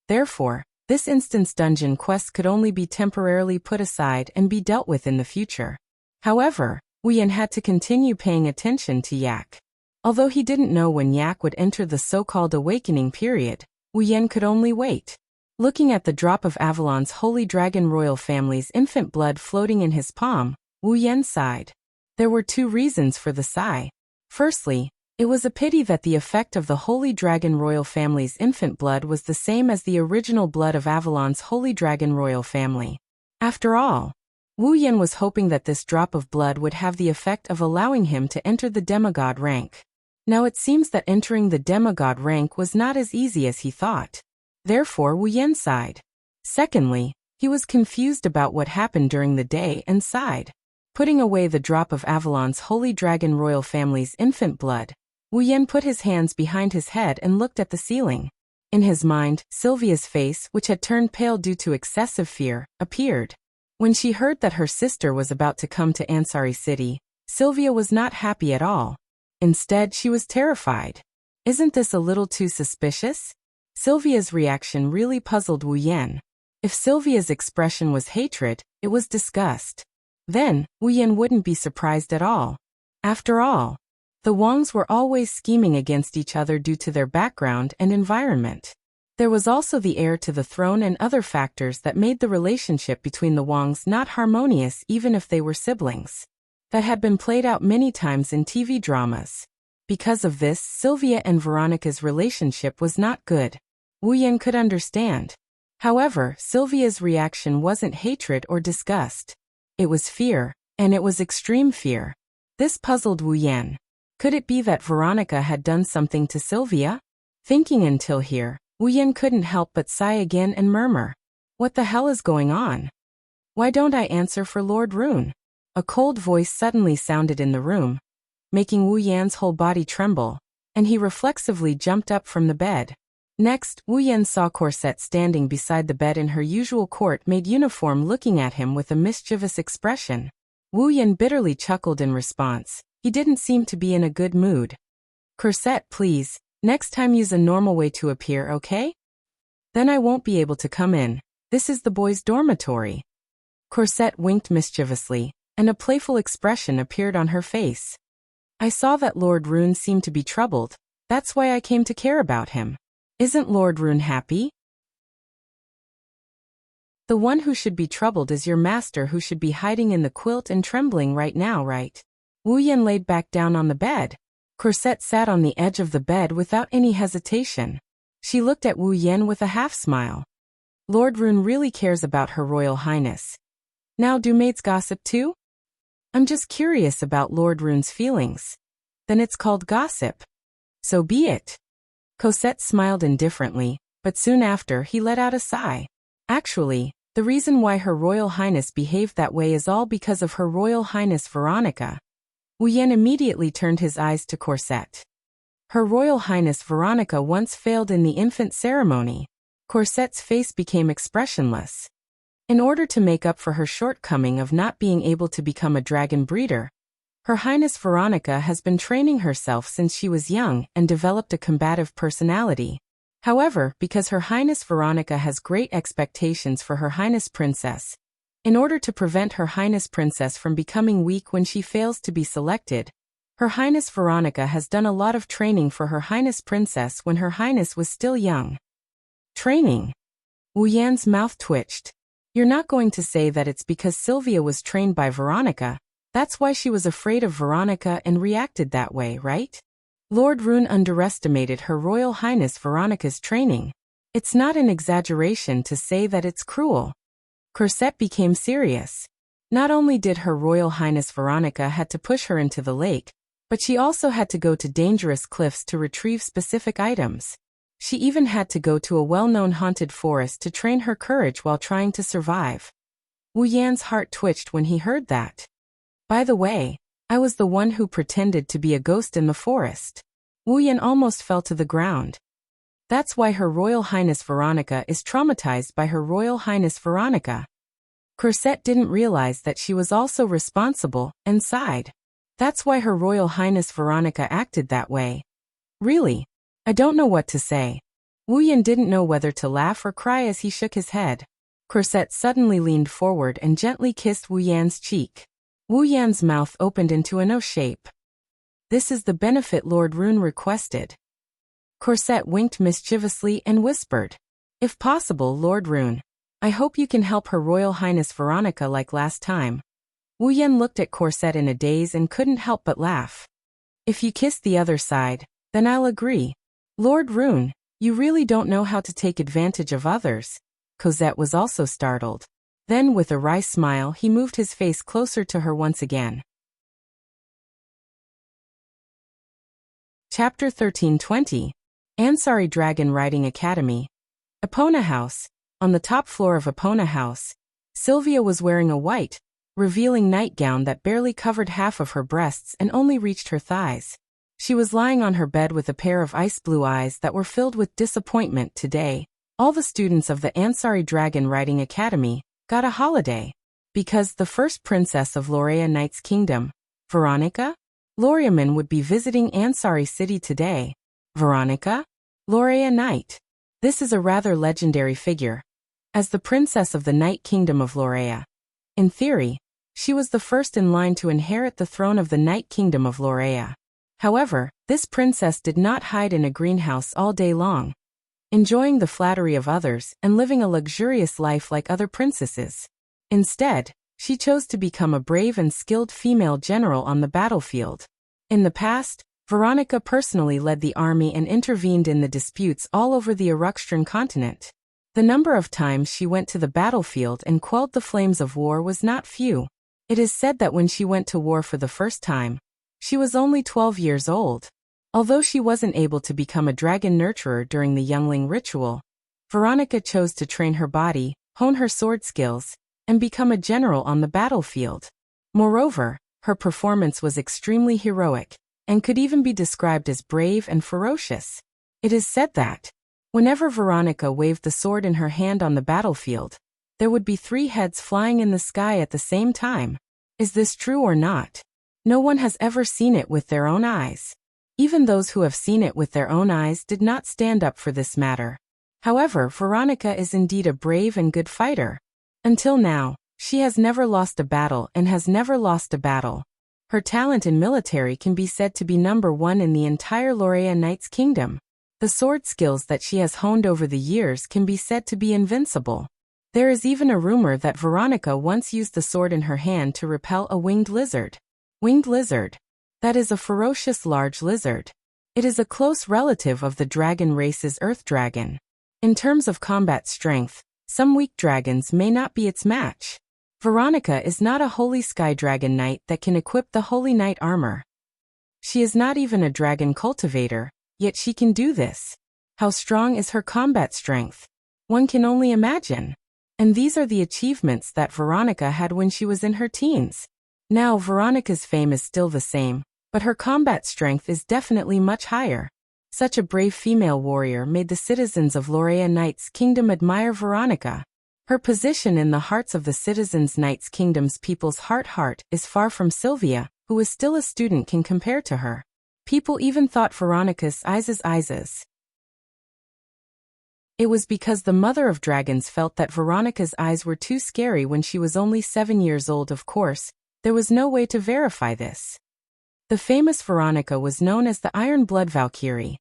Therefore, this instance dungeon quest could only be temporarily put aside and be dealt with in the future. However, Wu Yan had to continue paying attention to Yak. Although he didn't know when Yak would enter the so-called awakening period, Wu Yan could only wait. Looking at the drop of Avalon's Holy Dragon royal family's infant blood floating in his palm, Wu Yan sighed. There were two reasons for the sigh. Firstly, it was a pity that the effect of the Holy Dragon royal family's infant blood was the same as the original blood of Avalon's Holy Dragon royal family. After all, Wu Yan was hoping that this drop of blood would have the effect of allowing him to enter the demigod rank. Now it seems that entering the demigod rank was not as easy as he thought. Therefore Wu Yan sighed. Secondly, he was confused about what happened during the day and sighed. Putting away the drop of Avalon's Holy Dragon royal family's infant blood, Wu Yan put his hands behind his head and looked at the ceiling. In his mind, Sylvia's face, which had turned pale due to excessive fear, appeared. When she heard that her sister was about to come to Ansari City, Sylvia was not happy at all. Instead, she was terrified. Isn't this a little too suspicious? Sylvia's reaction really puzzled Wu Yan. If Sylvia's expression was hatred, it was disgust. Then, Wu Yan wouldn't be surprised at all. After all, the Wangs were always scheming against each other due to their background and environment. There was also the heir to the throne and other factors that made the relationship between the Wangs not harmonious even if they were siblings. That had been played out many times in TV dramas. Because of this, Sylvia and Veronica's relationship was not good. Wu Yan could understand. However, Sylvia's reaction wasn't hatred or disgust. It was fear, and it was extreme fear. This puzzled Wu Yan. Could it be that Veronica had done something to Sylvia? Thinking until here, Wu Yan couldn't help but sigh again and murmur. What the hell is going on? Why don't I answer for Lord Rune? A cold voice suddenly sounded in the room, making Wu Yan's whole body tremble, and he reflexively jumped up from the bed. Next, Wu Yan saw Corset standing beside the bed in her usual court-made uniform looking at him with a mischievous expression. Wu Yan bitterly chuckled in response. He didn't seem to be in a good mood. Corset, please, next time use a normal way to appear, okay? Then I won't be able to come in. This is the boys' dormitory. Corset winked mischievously, and a playful expression appeared on her face. I saw that Lord Rune seemed to be troubled. That's why I came to care about him. Isn't Lord Rune happy? The one who should be troubled is your master, who should be hiding in the quilt and trembling right now, right? Wu Yan laid back down on the bed. Corset sat on the edge of the bed without any hesitation. She looked at Wu Yan with a half-smile. Lord Rune really cares about Her Royal Highness. Now do maids gossip too? I'm just curious about Lord Rune's feelings. Then it's called gossip. So be it. Cosette smiled indifferently, but soon after he let out a sigh. Actually, the reason why Her Royal Highness behaved that way is all because of Her Royal Highness Veronica. Wu Yan immediately turned his eyes to Corset. Her Royal Highness Veronica once failed in the infant ceremony. Corset's face became expressionless. In order to make up for her shortcoming of not being able to become a dragon breeder, Her Highness Veronica has been training herself since she was young and developed a combative personality. However, because Her Highness Veronica has great expectations for Her Highness Princess, in order to prevent Her Highness Princess from becoming weak when she fails to be selected, Her Highness Veronica has done a lot of training for Her Highness Princess when Her Highness was still young. Training? Wu Yan's mouth twitched. You're not going to say that it's because Sylvia was trained by Veronica, that's why she was afraid of Veronica and reacted that way, right? Lord Rune underestimated Her Royal Highness Veronica's training. It's not an exaggeration to say that it's cruel. Cosette became serious. Not only did Her Royal Highness Veronica had to push her into the lake, but she also had to go to dangerous cliffs to retrieve specific items. She even had to go to a well-known haunted forest to train her courage while trying to survive. Wu Yan's heart twitched when he heard that. By the way, I was the one who pretended to be a ghost in the forest. Wu Yan almost fell to the ground. That's why Her Royal Highness Veronica is traumatized by Her Royal Highness Veronica. Cosette didn't realize that she was also responsible, and sighed. That's why Her Royal Highness Veronica acted that way. Really? I don't know what to say. Wu Yan didn't know whether to laugh or cry as he shook his head. Cosette suddenly leaned forward and gently kissed Wu Yan's cheek. Wu Yan's mouth opened into an O shape. This is the benefit Lord Rune requested. Cosette winked mischievously and whispered, if possible, Lord Rune, I hope you can help Her Royal Highness Veronica like last time. Wu Yan looked at Cosette in a daze and couldn't help but laugh. If you kiss the other side, then I'll agree. Lord Rune, you really don't know how to take advantage of others. Cosette was also startled. Then with a wry smile he moved his face closer to her once again. Chapter 1320. Ansari Dragon Riding Academy. Epona House. On the top floor of Epona House, Sylvia was wearing a white, revealing nightgown that barely covered half of her breasts and only reached her thighs. She was lying on her bed with a pair of ice-blue eyes that were filled with disappointment. Today, all the students of the Ansari Dragon Riding Academy got a holiday. Because the first princess of Lorea Knight's kingdom, Veronica Loriaman, would be visiting Ansari City today. Veronica Lorea Knight. This is a rather legendary figure. As the princess of the Night Kingdom of Lorea, in theory, she was the first in line to inherit the throne of the Night Kingdom of Lorea. However, this princess did not hide in a greenhouse all day long, enjoying the flattery of others and living a luxurious life like other princesses. Instead, she chose to become a brave and skilled female general on the battlefield. In the past, Veronica personally led the army and intervened in the disputes all over the Eruxtran continent. The number of times she went to the battlefield and quelled the flames of war was not few. It is said that when she went to war for the first time, she was only 12 years old. Although she wasn't able to become a dragon nurturer during the youngling ritual, Veronica chose to train her body, hone her sword skills, and become a general on the battlefield. Moreover, her performance was extremely heroic, and could even be described as brave and ferocious. It is said that, whenever Veronica waved the sword in her hand on the battlefield, there would be 3 heads flying in the sky at the same time. Is this true or not? No one has ever seen it with their own eyes. Even those who have seen it with their own eyes did not stand up for this matter. However, Veronica is indeed a brave and good fighter. Until now, she has never lost a battle and has never lost a battle. Her talent in military can be said to be number 1 in the entire Lorea Knight's kingdom. The sword skills that she has honed over the years can be said to be invincible. There is even a rumor that Veronica once used the sword in her hand to repel a winged lizard. Winged lizard. That is a ferocious large lizard. It is a close relative of the dragon race's earth dragon. In terms of combat strength, some weak dragons may not be its match. Veronica is not a Holy Sky Dragon Knight that can equip the Holy Knight armor. She is not even a dragon cultivator, yet she can do this. How strong is her combat strength? One can only imagine. And these are the achievements that Veronica had when she was in her teens. Now Veronica's fame is still the same, but her combat strength is definitely much higher. Such a brave female warrior made the citizens of Lorea Knight's kingdom admire Veronica. Her position in the hearts of the citizens Knight's kingdom's people's heart is far from Sylvia, who is still a student, can compare to her. People even thought Veronica's eyes. It was because the mother of dragons felt that Veronica's eyes were too scary when she was only 7 years old. Of course, there was no way to verify this. The famous Veronica was known as the Iron Blood Valkyrie.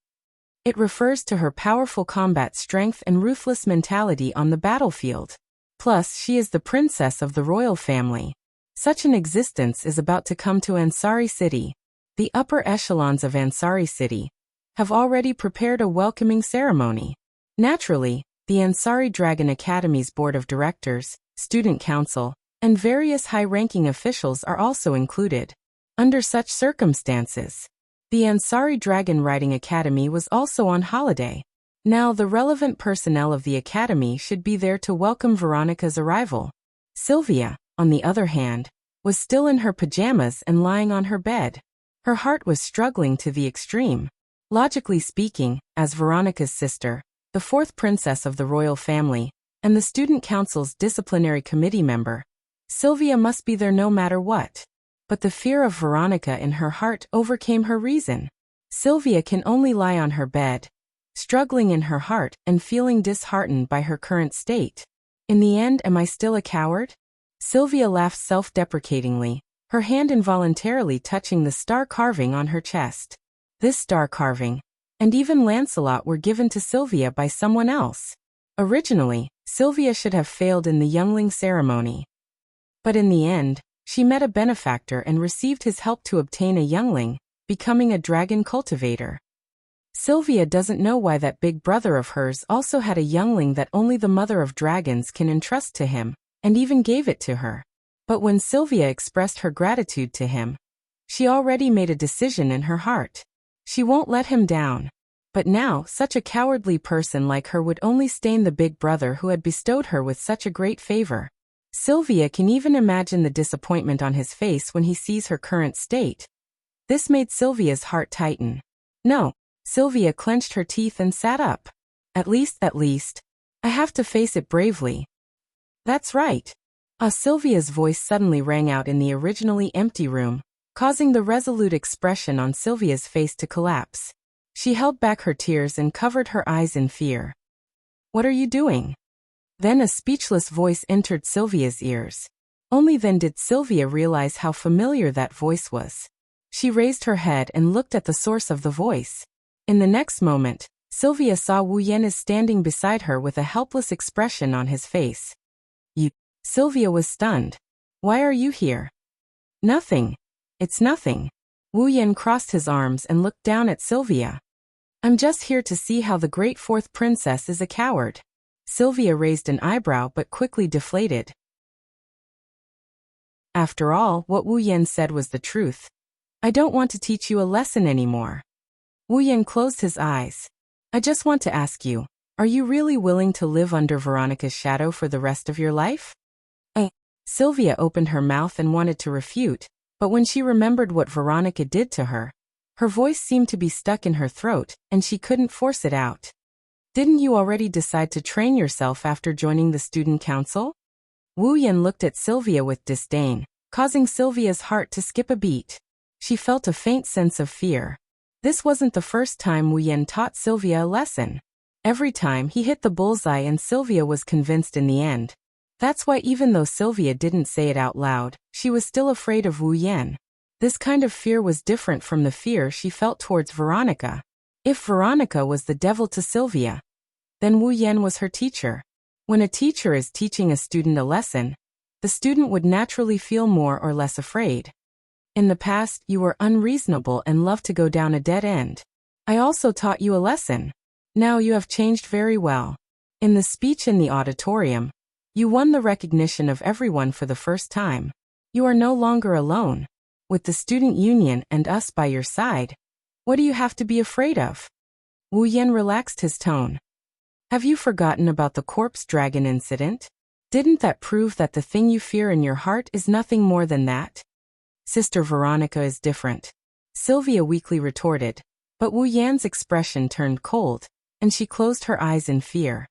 It refers to her powerful combat strength and ruthless mentality on the battlefield. Plus, she is the princess of the royal family. Such an existence is about to come to Ansari City. The upper echelons of Ansari City have already prepared a welcoming ceremony. Naturally, the Ansari Dragon Academy's board of directors, student council, and various high-ranking officials are also included. Under such circumstances, the Ansari Dragon Riding Academy was also on holiday. Now the relevant personnel of the academy should be there to welcome Veronica's arrival. Sylvia, on the other hand, was still in her pajamas and lying on her bed. Her heart was struggling to the extreme. Logically speaking, as Veronica's sister, the fourth princess of the royal family, and the student council's disciplinary committee member, Sylvia must be there no matter what. But the fear of Veronica in her heart overcame her reason. Sylvia can only lie on her bed, struggling in her heart and feeling disheartened by her current state. In the end, am I still a coward? Sylvia laughed self-deprecatingly, her hand involuntarily touching the star carving on her chest. This star carving, and even Lancelot, were given to Sylvia by someone else. Originally, Sylvia should have failed in the youngling ceremony. But in the end, she met a benefactor and received his help to obtain a youngling, becoming a dragon cultivator. Sylvia doesn't know why that big brother of hers also had a youngling that only the mother of dragons can entrust to him, and even gave it to her. But when Sylvia expressed her gratitude to him, she already made a decision in her heart. She won't let him down. But now, such a cowardly person like her would only stain the big brother who had bestowed her with such a great favor. Sylvia can even imagine the disappointment on his face when he sees her current state. This made Sylvia's heart tighten. No. Sylvia clenched her teeth and sat up. At least, I have to face it bravely. That's right. Sylvia's voice suddenly rang out in the originally empty room, causing the resolute expression on Sylvia's face to collapse. She held back her tears and covered her eyes in fear. What are you doing? Then a speechless voice entered Sylvia's ears. Only then did Sylvia realize how familiar that voice was. She raised her head and looked at the source of the voice. In the next moment, Sylvia saw Wu Yan is standing beside her with a helpless expression on his face. You. Sylvia was stunned. Why are you here? Nothing. It's nothing. Wu Yan crossed his arms and looked down at Sylvia. I'm just here to see how the great fourth princess is a coward. Sylvia raised an eyebrow but quickly deflated. After all, what Wu Yan said was the truth. I don't want to teach you a lesson anymore. Wu Yan closed his eyes. I just want to ask you, are you really willing to live under Veronica's shadow for the rest of your life? Sylvia opened her mouth and wanted to refute, but when she remembered what Veronica did to her, her voice seemed to be stuck in her throat, and she couldn't force it out. Didn't you already decide to train yourself after joining the student council? Wu Yan looked at Sylvia with disdain, causing Sylvia's heart to skip a beat. She felt a faint sense of fear. This wasn't the first time Wu Yan taught Sylvia a lesson. Every time he hit the bullseye and Sylvia was convinced in the end. That's why even though Sylvia didn't say it out loud, she was still afraid of Wu Yan. This kind of fear was different from the fear she felt towards Veronica. If Veronica was the devil to Sylvia, then Wu Yan was her teacher. When a teacher is teaching a student a lesson, the student would naturally feel more or less afraid. In the past, you were unreasonable and loved to go down a dead end. I also taught you a lesson. Now you have changed very well. In the speech in the auditorium, you won the recognition of everyone for the first time. You are no longer alone. With the student union and us by your side, what do you have to be afraid of? Wu Yan relaxed his tone. Have you forgotten about the corpse dragon incident? Didn't that prove that the thing you fear in your heart is nothing more than that? Sister Veronica is different, Sylvia weakly retorted, but Wu Yan's expression turned cold, and she closed her eyes in fear.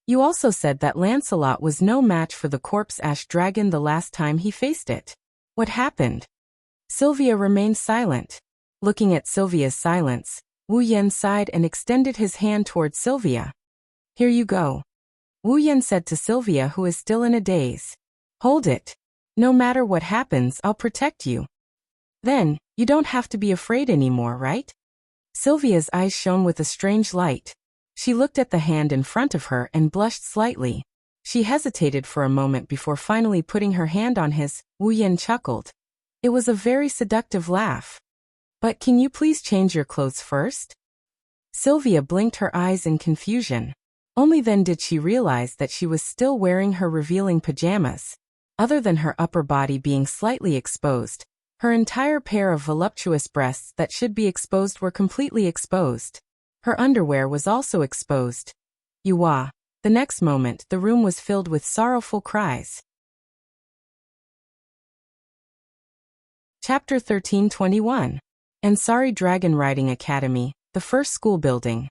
You also said that Lancelot was no match for the corpse ash dragon the last time he faced it. What happened? Sylvia remained silent. Looking at Sylvia's silence, Wu Yan sighed and extended his hand towards Sylvia. Here you go. Wu Yan said to Sylvia, who is still in a daze. Hold it. No matter what happens, I'll protect you. Then, You don't have to be afraid anymore, right? Sylvia's eyes shone with a strange light. She looked at the hand in front of her and blushed slightly. She hesitated for a moment before finally putting her hand on his. Wu Yan chuckled. It was a very seductive laugh. But can you please change your clothes first? Sylvia blinked her eyes in confusion. Only then did she realize that she was still wearing her revealing pajamas. Other than her upper body being slightly exposed, her entire pair of voluptuous breasts that should be exposed were completely exposed. Her underwear was also exposed. Yuwa. The next moment, the room was filled with sorrowful cries. Chapter 13:21. Ansari Dragon Riding Academy, the first school building.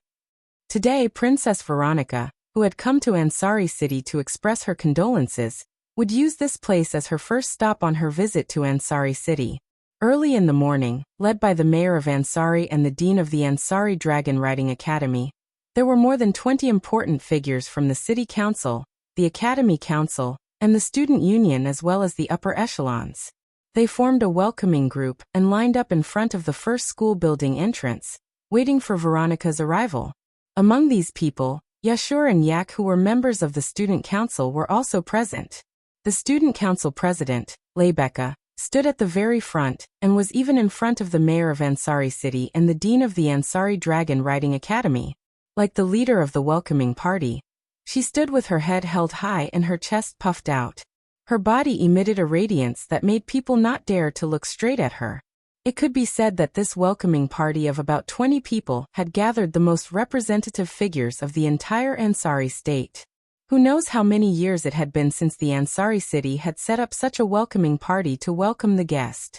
Today, Princess Veronica, who had come to Ansari City to express her condolences, would use this place as her first stop on her visit to Ansari City. Early in the morning, led by the mayor of Ansari and the dean of the Ansari Dragon Riding Academy, there were more than 20 important figures from the city council, the academy council, and the student union as well as the upper echelons. They formed a welcoming group and lined up in front of the first school building entrance, waiting for Veronica's arrival. Among these people, Yashur and Yak, who were members of the student council, were also present. The student council president, Lebecca, stood at the very front and was even in front of the mayor of Ansari City and the dean of the Ansari Dragon Riding Academy. Like the leader of the welcoming party, she stood with her head held high and her chest puffed out. Her body emitted a radiance that made people not dare to look straight at her. It could be said that this welcoming party of about 20 people had gathered the most representative figures of the entire Ansari state. Who knows how many years it had been since the Ansari city had set up such a welcoming party to welcome the guest.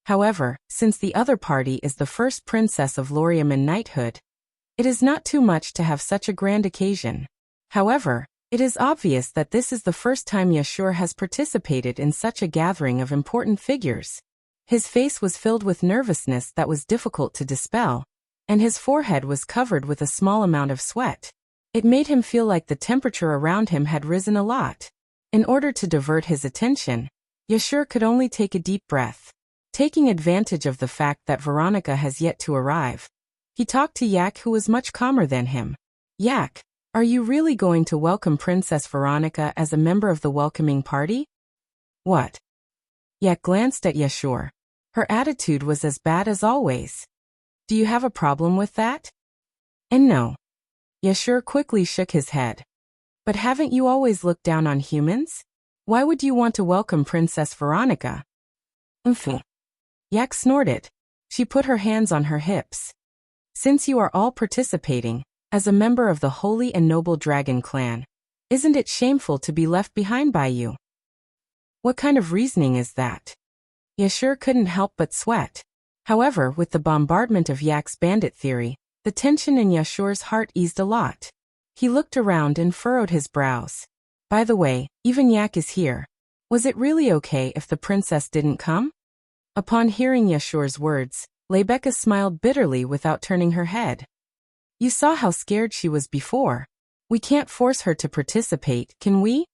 However, since the other party is the first princess of Lorium in knighthood, it is not too much to have such a grand occasion. However, it is obvious that this is the first time Yashur has participated in such a gathering of important figures. His face was filled with nervousness that was difficult to dispel, and his forehead was covered with a small amount of sweat. It made him feel like the temperature around him had risen a lot. In order to divert his attention, Yashur could only take a deep breath. Taking advantage of the fact that Veronica has yet to arrive, he talked to Yak, who was much calmer than him. Yak, are you really going to welcome Princess Veronica as a member of the welcoming party? What? Yak glanced at Yashur. Her attitude was as bad as always. Do you have a problem with that? And no. Yashur quickly shook his head. But haven't you always looked down on humans? Why would you want to welcome Princess Veronica? Yak snorted. She put her hands on her hips. Since you are all participating, as a member of the holy and noble dragon clan, isn't it shameful to be left behind by you? What kind of reasoning is that? Yashur couldn't help but sweat. However, with the bombardment of Yak's bandit theory, the tension in Yashur's heart eased a lot. He looked around and furrowed his brows. By the way, even Yak is here. Was it really okay if the princess didn't come? Upon hearing Yashur's words, Lebecca smiled bitterly without turning her head. You saw how scared she was before. We can't force her to participate, can we?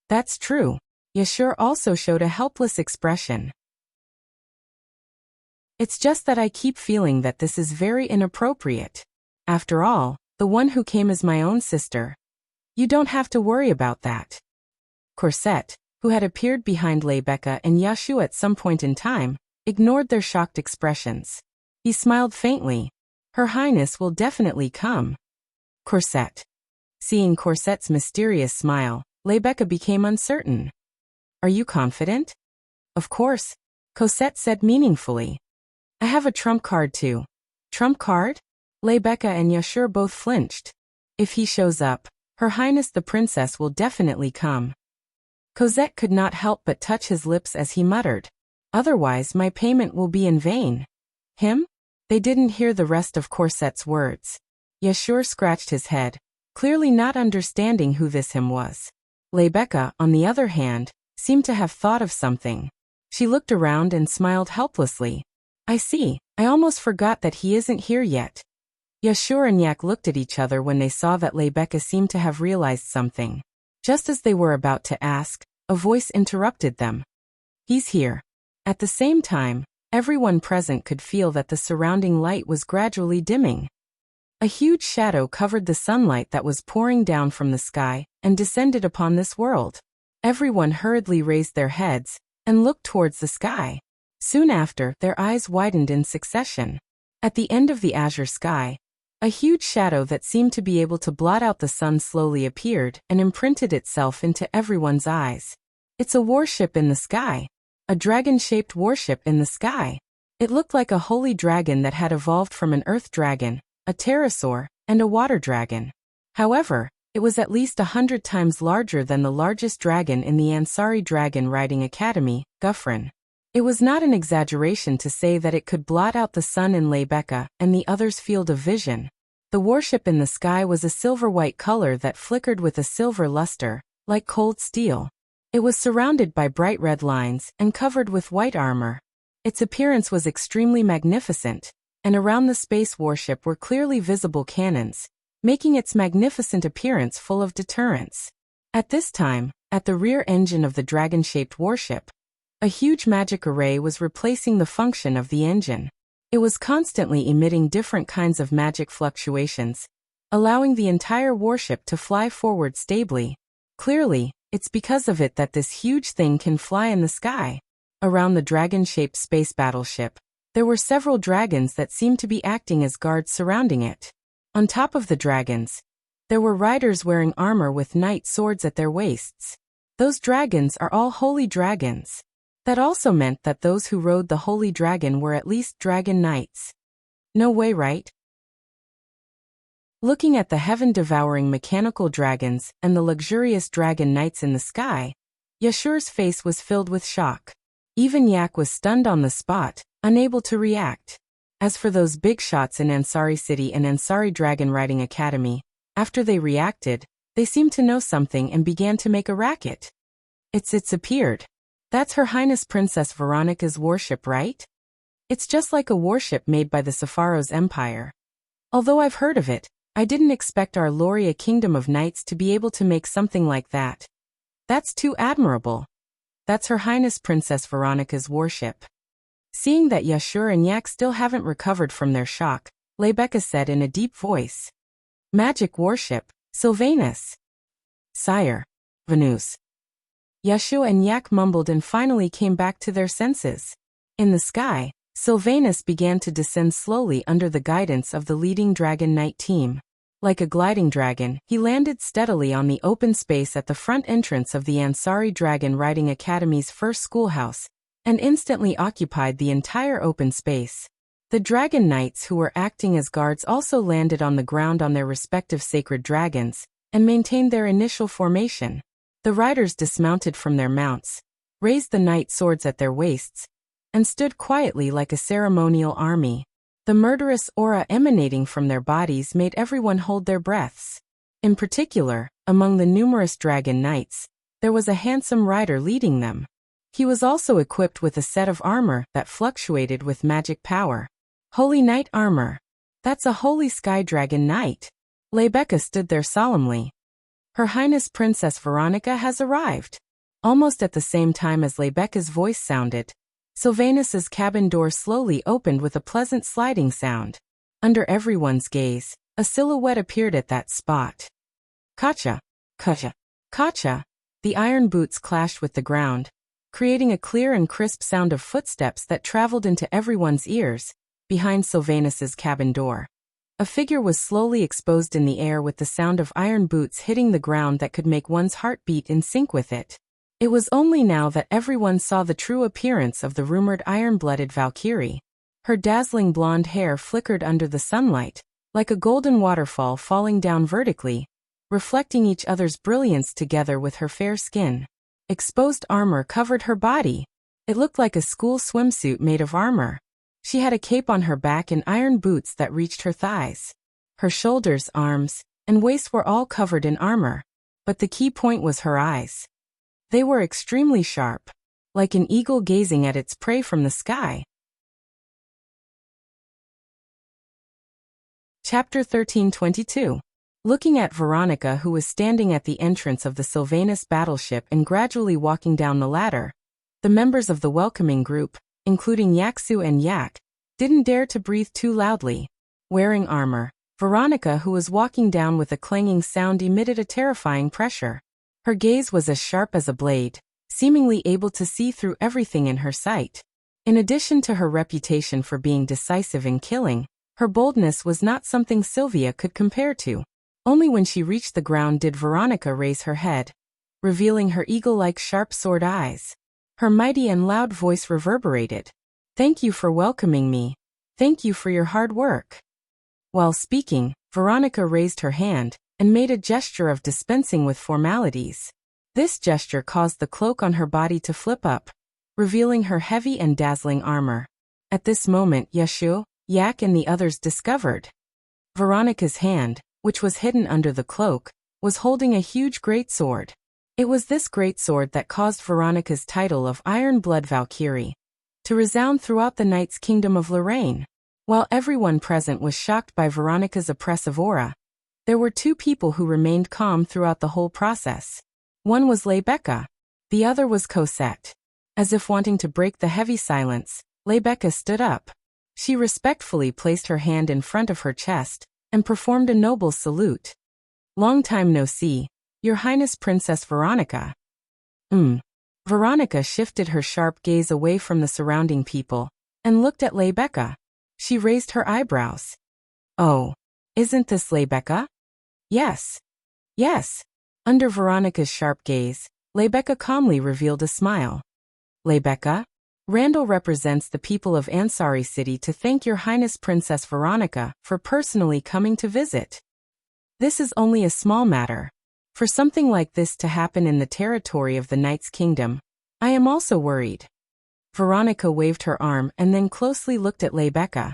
That's true. Yashur also showed a helpless expression. It's just that I keep feeling that this is very inappropriate. After all, the one who came is my own sister. You don't have to worry about that. Corset, who had appeared behind Lebecca and Yashu at some point in time, ignored their shocked expressions. He smiled faintly. Her Highness will definitely come. Corset. Seeing Corset's mysterious smile, Lebecca became uncertain. Are you confident? Of course, Cosette said meaningfully. I have a trump card too. Trump card? Lebecca and Yashur both flinched. If he shows up, Her Highness the Princess will definitely come. Cosette could not help but touch his lips as he muttered. Otherwise my payment will be in vain. Him? They didn't hear the rest of Corset's words. Yashur scratched his head, clearly not understanding who this him was. Lebecca, on the other hand, seemed to have thought of something. She looked around and smiled helplessly. I see, I almost forgot that he isn't here yet. Yashur and Yak looked at each other when they saw that Lebecca seemed to have realized something. Just as they were about to ask, a voice interrupted them. He's here. At the same time, Everyone present could feel that the surrounding light was gradually dimming. A huge shadow covered the sunlight that was pouring down from the sky and descended upon this world. Everyone hurriedly raised their heads and looked towards the sky. Soon after, their eyes widened in succession. At the end of the azure sky, a huge shadow that seemed to be able to blot out the sun slowly appeared and imprinted itself into everyone's eyes. It's a warship in the sky. A dragon-shaped warship in the sky. It looked like a holy dragon that had evolved from an earth dragon, a pterosaur, and a water dragon. However, it was at least 100 times larger than the largest dragon in the Ansari Dragon Riding Academy, Gufran. It was not an exaggeration to say that it could blot out the sun in Leibeka and the others' field of vision. The warship in the sky was a silver-white color that flickered with a silver luster, like cold steel. It was surrounded by bright red lines and covered with white armor. Its appearance was extremely magnificent, and around the space warship were clearly visible cannons, making its magnificent appearance full of deterrence. At this time, at the rear engine of the dragon-shaped warship, a huge magic array was replacing the function of the engine. It was constantly emitting different kinds of magic fluctuations, allowing the entire warship to fly forward stably. Clearly, it's because of it that this huge thing can fly in the sky. Around the dragon-shaped space battleship, there were several dragons that seemed to be acting as guards surrounding it. On top of the dragons, there were riders wearing armor with knight swords at their waists. Those dragons are all holy dragons. That also meant that those who rode the holy dragon were at least dragon knights. No way, right? Looking at the heaven-devouring mechanical dragons and the luxurious dragon knights in the sky, Yashur's face was filled with shock. Even Yak was stunned on the spot, unable to react. As for those big shots in Ansari City and Ansari Dragon Riding Academy, after they reacted, they seemed to know something and began to make a racket. It's appeared. That's Her Highness Princess Veronica's warship, right? It's just like a warship made by the Sepharo's Empire. Although I've heard of it, I didn't expect our Loria Kingdom of Knights to be able to make something like that. That's too admirable. That's Her Highness Princess Veronica's warship. Seeing that Yashur and Yak still haven't recovered from their shock, Leibeka said in a deep voice. Magic warship, Sylvanus. Sire. Venus. Yashur and Yak mumbled and finally came back to their senses. In the sky, Sylvanus began to descend slowly under the guidance of the leading Dragon Knight team. Like a gliding dragon, he landed steadily on the open space at the front entrance of the Ansari Dragon Riding Academy's first schoolhouse, and instantly occupied the entire open space. The Dragon Knights who were acting as guards also landed on the ground on their respective sacred dragons, and maintained their initial formation. The riders dismounted from their mounts, raised the knight swords at their waists, and stood quietly like a ceremonial army. The murderous aura emanating from their bodies made everyone hold their breaths. In particular, among the numerous dragon knights, there was a handsome rider leading them. He was also equipped with a set of armor that fluctuated with magic power. Holy Knight armor. That's a holy sky dragon knight. Leibeka stood there solemnly. Her Highness Princess Veronica has arrived. Almost at the same time as Leibeka's voice sounded, Sylvanus's cabin door slowly opened with a pleasant sliding sound. Under everyone's gaze, a silhouette appeared at that spot. Kacha! Kacha! Kacha! The iron boots clashed with the ground, creating a clear and crisp sound of footsteps that traveled into everyone's ears, behind Sylvanus's cabin door. A figure was slowly exposed in the air with the sound of iron boots hitting the ground that could make one's heart beat in sync with it. It was only now that everyone saw the true appearance of the rumored iron-blooded Valkyrie. Her dazzling blonde hair flickered under the sunlight, like a golden waterfall falling down vertically, reflecting each other's brilliance together with her fair skin. Exposed armor covered her body. It looked like a school swimsuit made of armor. She had a cape on her back and iron boots that reached her thighs. Her shoulders, arms, and waist were all covered in armor. But the key point was her eyes. They were extremely sharp, like an eagle gazing at its prey from the sky. Chapter 13:22. Looking at Veronica, who was standing at the entrance of the Sylvanus battleship and gradually walking down the ladder, the members of the welcoming group, including Yaksu and Yak, didn't dare to breathe too loudly. Wearing armor, Veronica, who was walking down with a clanging sound, emitted a terrifying pressure. Her gaze was as sharp as a blade, seemingly able to see through everything in her sight. In addition to her reputation for being decisive in killing, her boldness was not something Sylvia could compare to. Only when she reached the ground did Veronica raise her head, revealing her eagle-like sharp sword eyes. Her mighty and loud voice reverberated. "Thank you for welcoming me. Thank you for your hard work." While speaking, Veronica raised her hand and made a gesture of dispensing with formalities. This gesture caused the cloak on her body to flip up, revealing her heavy and dazzling armor. At this moment, Yashu, Yak, and the others discovered Veronica's hand, which was hidden under the cloak, was holding a huge greatsword. It was this greatsword that caused Veronica's title of Iron Blood Valkyrie to resound throughout the Knight's Kingdom of Lorraine. While everyone present was shocked by Veronica's oppressive aura, there were two people who remained calm throughout the whole process. One was Rebecca. The other was Cosette. As if wanting to break the heavy silence, Rebecca stood up. She respectfully placed her hand in front of her chest and performed a noble salute. "Long time no see, Your Highness Princess Veronica." Veronica shifted her sharp gaze away from the surrounding people and looked at Rebecca. She raised her eyebrows. "Oh, isn't this Rebecca?" "Yes. Yes." Under Veronica's sharp gaze, Rebecca calmly revealed a smile. "Rebecca, Randall represents the people of Ansari City to thank Your Highness Princess Veronica for personally coming to visit. This is only a small matter. For something like this to happen in the territory of the Knight's Kingdom, I am also worried." Veronica waved her arm and then closely looked at Rebecca.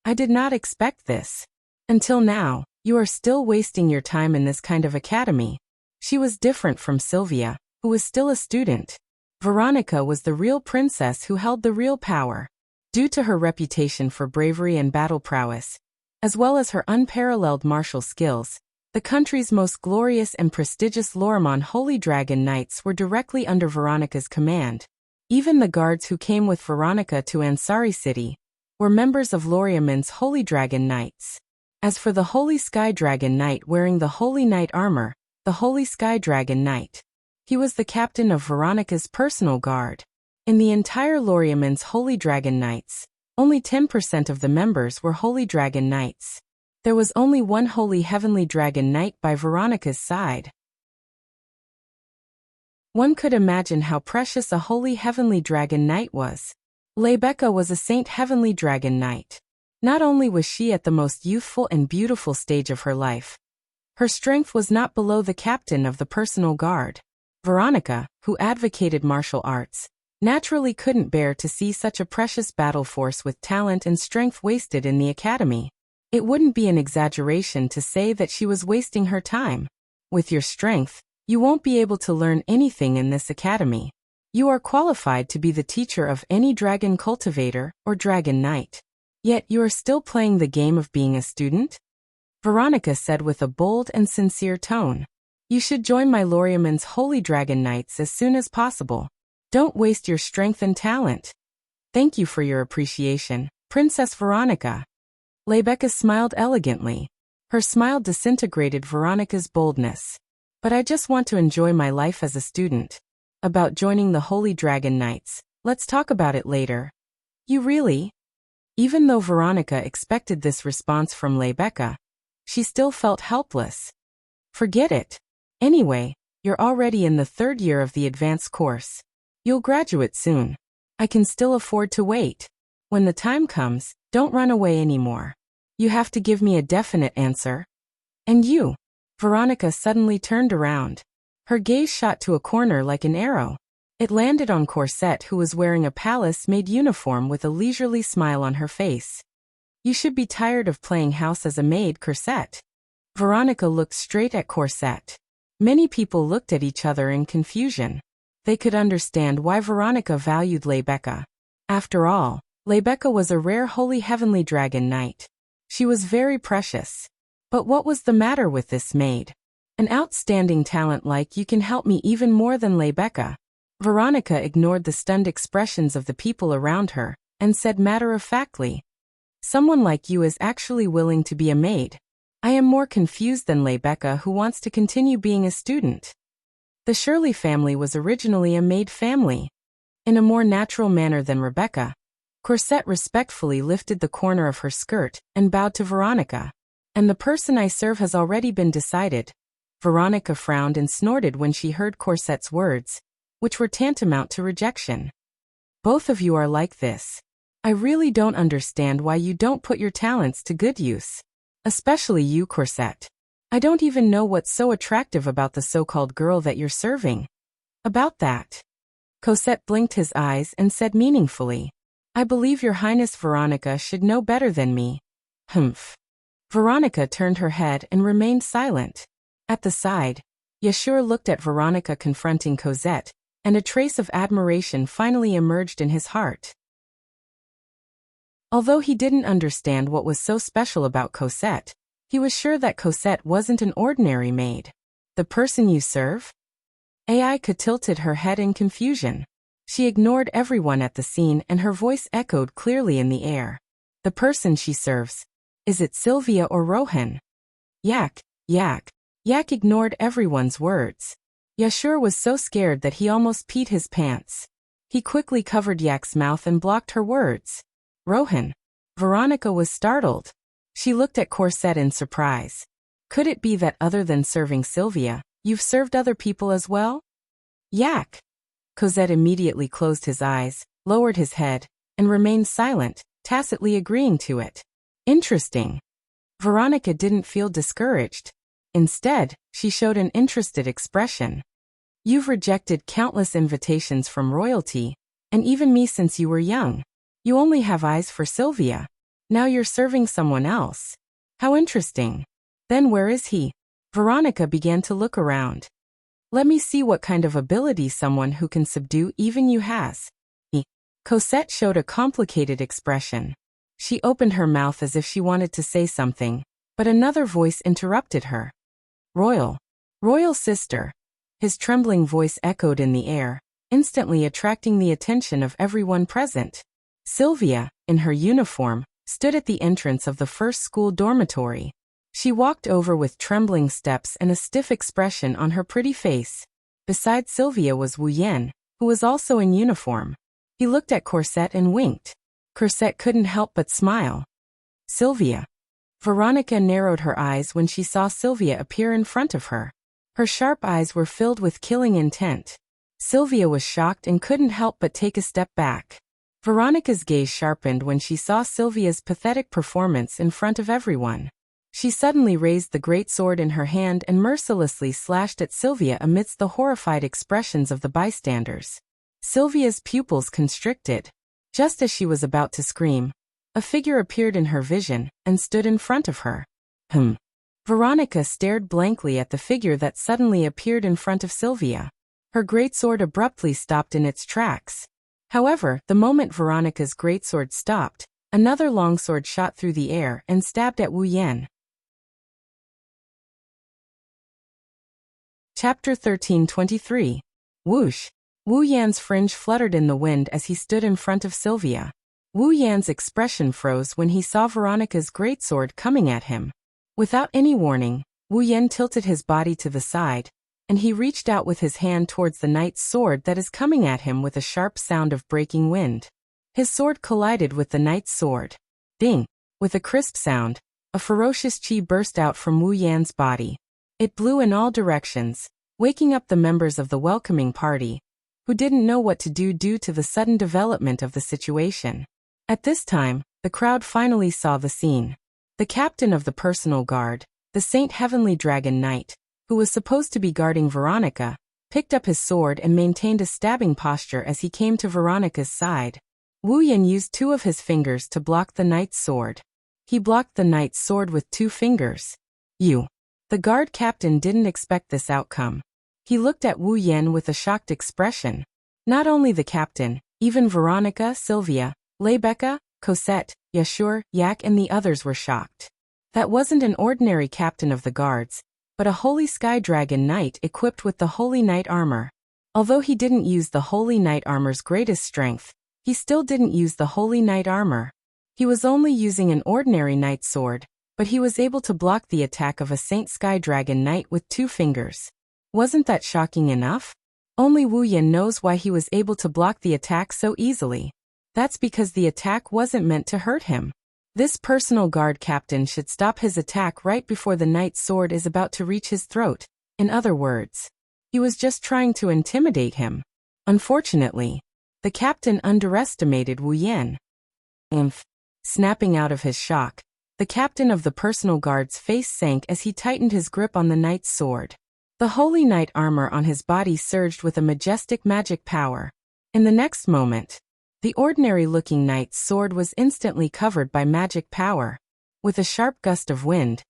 "I did not expect this. Until now, you are still wasting your time in this kind of academy." She was different from Sylvia, who was still a student. Veronica was the real princess who held the real power. Due to her reputation for bravery and battle prowess, as well as her unparalleled martial skills, the country's most glorious and prestigious Lorimon Holy Dragon Knights were directly under Veronica's command. Even the guards who came with Veronica to Ansari City were members of Lorimon's Holy Dragon Knights. As for the Holy Sky Dragon Knight wearing the Holy Knight armor, the Holy Sky Dragon Knight, he was the captain of Veronica's personal guard. In the entire Lorimon's Holy Dragon Knights, only 10% of the members were Holy Dragon Knights. There was only one Holy Heavenly Dragon Knight by Veronica's side. One could imagine how precious a Holy Heavenly Dragon Knight was. Rebecca was a Saint Heavenly Dragon Knight. Not only was she at the most youthful and beautiful stage of her life, her strength was not below the captain of the personal guard. Veronica, who advocated martial arts, naturally couldn't bear to see such a precious battle force with talent and strength wasted in the academy. It wouldn't be an exaggeration to say that she was wasting her time. With your strength, you won't be able to learn anything in this academy. You are qualified to be the teacher of any dragon cultivator or dragon knight. Yet you are still playing the game of being a student? Veronica said with a bold and sincere tone. You should join my Lorimon's Holy Dragon Knights as soon as possible. Don't waste your strength and talent. Thank you for your appreciation, Princess Veronica. Rebecca smiled elegantly. Her smile disintegrated Veronica's boldness. But I just want to enjoy my life as a student. About joining the Holy Dragon Knights, let's talk about it later. You really? Even though Veronica expected this response from Rebecca, she still felt helpless. Forget it. Anyway, you're already in the 3rd year of the advanced course. You'll graduate soon. I can still afford to wait. When the time comes, don't run away anymore. You have to give me a definite answer. And you? Veronica suddenly turned around. Her gaze shot to a corner like an arrow. It landed on Corset, who was wearing a palace-made uniform with a leisurely smile on her face. You should be tired of playing house as a maid, Corset. Veronica looked straight at Corset. Many people looked at each other in confusion. They could understand why Veronica valued Rebecca. After all, Rebecca was a rare Holy Heavenly Dragon Knight. She was very precious. But what was the matter with this maid? An outstanding talent like you can help me even more than Rebecca. Veronica ignored the stunned expressions of the people around her and said matter-of-factly, "Someone like you is actually willing to be a maid. I am more confused than Rebecca, who wants to continue being a student." The Shirley family was originally a maid family. In a more natural manner than Rebecca, Corsette respectfully lifted the corner of her skirt and bowed to Veronica. "And the person I serve has already been decided." Veronica frowned and snorted when she heard Corsette's words, which were tantamount to rejection. "Both of you are like this. I really don't understand why you don't put your talents to good use. Especially you, Corsette. I don't even know what's so attractive about the so-called girl that you're serving." "About that?" Cosette blinked his eyes and said meaningfully, "I believe your Highness Veronica should know better than me." "Humph." Veronica turned her head and remained silent. At the side, Yashur looked at Veronica confronting Cosette, and a trace of admiration finally emerged in his heart. Although he didn't understand what was so special about Cosette, he was sure that Cosette wasn't an ordinary maid. "The person you serve?" Aika tilted her head in confusion. She ignored everyone at the scene and her voice echoed clearly in the air. "The person she serves. Is it Sylvia or Rohan?" Yak ignored everyone's words. Yashur was so scared that he almost peed his pants. He quickly covered Yak's mouth and blocked her words. "Rohan." Veronica was startled. She looked at Corsette in surprise. "Could it be that other than serving Sylvia, you've served other people as well?" "Yak." Cosette immediately closed his eyes, lowered his head, and remained silent, tacitly agreeing to it. "Interesting." Veronica didn't feel discouraged. Instead, she showed an interested expression. "You've rejected countless invitations from royalty, and even me since you were young. You only have eyes for Sylvia. Now you're serving someone else. How interesting. Then where is he?" Veronica began to look around. "Let me see what kind of ability someone who can subdue even you has." Cosette showed a complicated expression. She opened her mouth as if she wanted to say something, but another voice interrupted her. Royal sister." His trembling voice echoed in the air, instantly attracting the attention of everyone present. Sylvia, in her uniform, stood at the entrance of the first school dormitory. She walked over with trembling steps and a stiff expression on her pretty face. Beside Sylvia was Wu Yan, who was also in uniform. He looked at Corsette and winked. Corsette couldn't help but smile. "Sylvia." Veronica narrowed her eyes when she saw Sylvia appear in front of her. Her sharp eyes were filled with killing intent. Sylvia was shocked and couldn't help but take a step back. Veronica's gaze sharpened when she saw Sylvia's pathetic performance in front of everyone. She suddenly raised the great sword in her hand and mercilessly slashed at Sylvia amidst the horrified expressions of the bystanders. Sylvia's pupils constricted. Just as she was about to scream, a figure appeared in her vision and stood in front of her. Veronica stared blankly at the figure that suddenly appeared in front of Sylvia. Her greatsword abruptly stopped in its tracks. However, the moment Veronica's greatsword stopped, another longsword shot through the air and stabbed at Wu Yan. Chapter 13:23. Whoosh! Wu Yan's fringe fluttered in the wind as he stood in front of Sylvia. Wu Yan's expression froze when he saw Veronica's greatsword coming at him. Without any warning, Wu Yan tilted his body to the side, and he reached out with his hand towards the knight's sword that is coming at him with a sharp sound of breaking wind. His sword collided with the knight's sword. Ding! With a crisp sound, a ferocious chi burst out from Wu Yan's body. It blew in all directions, waking up the members of the welcoming party, who didn't know what to do due to the sudden development of the situation. At this time, the crowd finally saw the scene. The captain of the personal guard, the Saint Heavenly Dragon Knight, who was supposed to be guarding Veronica, picked up his sword and maintained a stabbing posture as he came to Veronica's side. Wu Yan used two of his fingers to block the knight's sword. He blocked the knight's sword with 2 fingers. The guard captain didn't expect this outcome. He looked at Wu Yan with a shocked expression. Not only the captain, even Veronica, Sylvia, Rebecca, Cosette, Yashur, Yak and the others were shocked. That wasn't an ordinary captain of the guards, but a Holy Sky Dragon Knight equipped with the Holy Knight armor. Although he didn't use the Holy Knight Armor's greatest strength, he still didn't use the Holy Knight Armor. He was only using an ordinary knight sword, but he was able to block the attack of a Saint Sky Dragon Knight with 2 fingers. Wasn't that shocking enough? Only Wu Yan knows why he was able to block the attack so easily. That's because the attack wasn't meant to hurt him. This personal guard captain should stop his attack right before the knight's sword is about to reach his throat. In other words, he was just trying to intimidate him. Unfortunately, the captain underestimated Wu Yan. Snapping out of his shock, the captain of the personal guard's face sank as he tightened his grip on the knight's sword. The Holy Knight armor on his body surged with a majestic magic power. In the next moment, the ordinary-looking knight's sword was instantly covered by magic power. With a sharp gust of wind,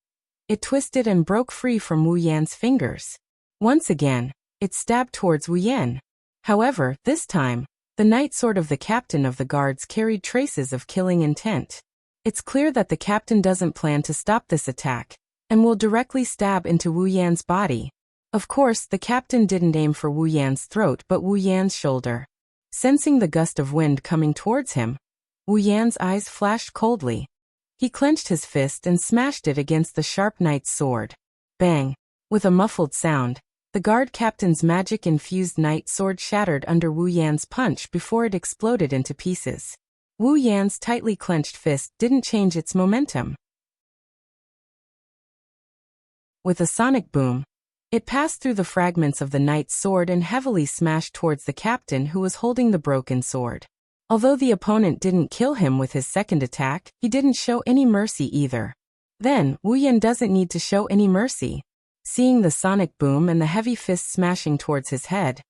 it twisted and broke free from Wu Yan's fingers. Once again, it stabbed towards Wu Yan. However, this time, the knight sword of the captain of the guards carried traces of killing intent. It's clear that the captain doesn't plan to stop this attack, and will directly stab into Wu Yan's body. Of course, the captain didn't aim for Wu Yan's throat but Wu Yan's shoulder. Sensing the gust of wind coming towards him, Wu Yan's eyes flashed coldly. He clenched his fist and smashed it against the sharp knight's sword. Bang! With a muffled sound, the guard captain's magic-infused knight sword shattered under Wu Yan's punch before it exploded into pieces. Wu Yan's tightly clenched fist didn't change its momentum. With a sonic boom, it passed through the fragments of the knight's sword and heavily smashed towards the captain who was holding the broken sword. Although the opponent didn't kill him with his second attack, he didn't show any mercy either. Then, Wu Yan doesn't need to show any mercy. Seeing the sonic boom and the heavy fist smashing towards his head,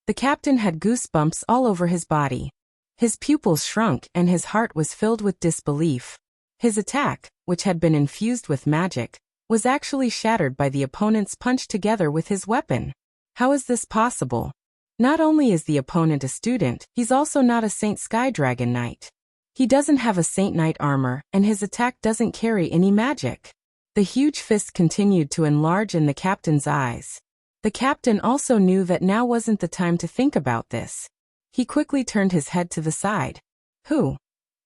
the captain had goosebumps all over his body. His pupils shrunk and his heart was filled with disbelief. His attack, which had been infused with magic, was actually shattered by the opponent's punch together with his weapon. How is this possible? Not only is the opponent a student, he's also not a Saint Sky Dragon Knight. He doesn't have a Saint Knight armor, and his attack doesn't carry any magic. The huge fist continued to enlarge in the captain's eyes. The captain also knew that now wasn't the time to think about this. He quickly turned his head to the side. Who?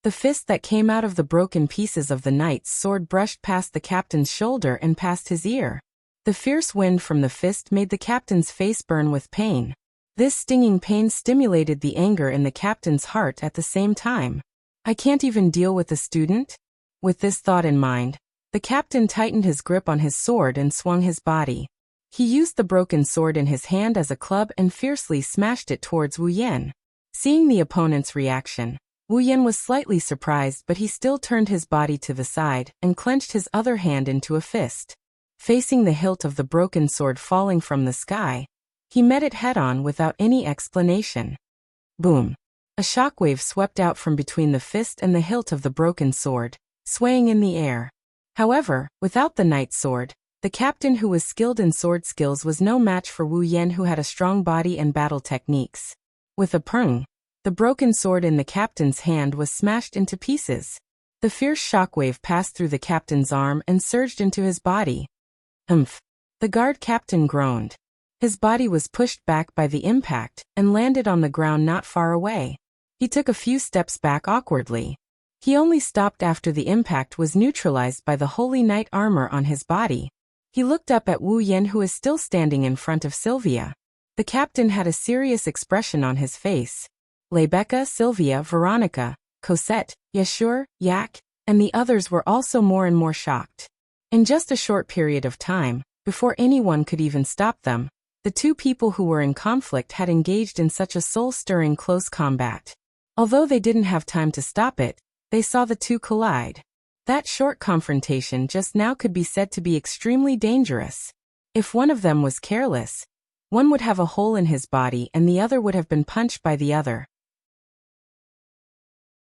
The fist that came out of the broken pieces of the knight's sword brushed past the captain's shoulder and past his ear. The fierce wind from the fist made the captain's face burn with pain. This stinging pain stimulated the anger in the captain's heart at the same time. I can't even deal with a student? With this thought in mind, the captain tightened his grip on his sword and swung his body. He used the broken sword in his hand as a club and fiercely smashed it towards Wu Yan. Seeing the opponent's reaction, Wu Yan was slightly surprised, but he still turned his body to the side and clenched his other hand into a fist. Facing the hilt of the broken sword falling from the sky, he met it head-on without any explanation. Boom! A shockwave swept out from between the fist and the hilt of the broken sword, swaying in the air. However, without the knight's sword, the captain who was skilled in sword skills was no match for Wu Yan who had a strong body and battle techniques. With a pung, the broken sword in the captain's hand was smashed into pieces. The fierce shockwave passed through the captain's arm and surged into his body. Humph! The guard captain groaned. His body was pushed back by the impact and landed on the ground not far away. He took a few steps back awkwardly. He only stopped after the impact was neutralized by the Holy Knight armor on his body. He looked up at Wu Yan who is still standing in front of Sylvia. The captain had a serious expression on his face. Rebecca, Sylvia, Veronica, Cosette, Yashur, Yak, and the others were also more and more shocked. In just a short period of time, before anyone could even stop them, the two people who were in conflict had engaged in such a soul-stirring close combat. Although they didn't have time to stop it, they saw the two collide. That short confrontation just now could be said to be extremely dangerous. If one of them was careless, one would have a hole in his body and the other would have been punched by the other.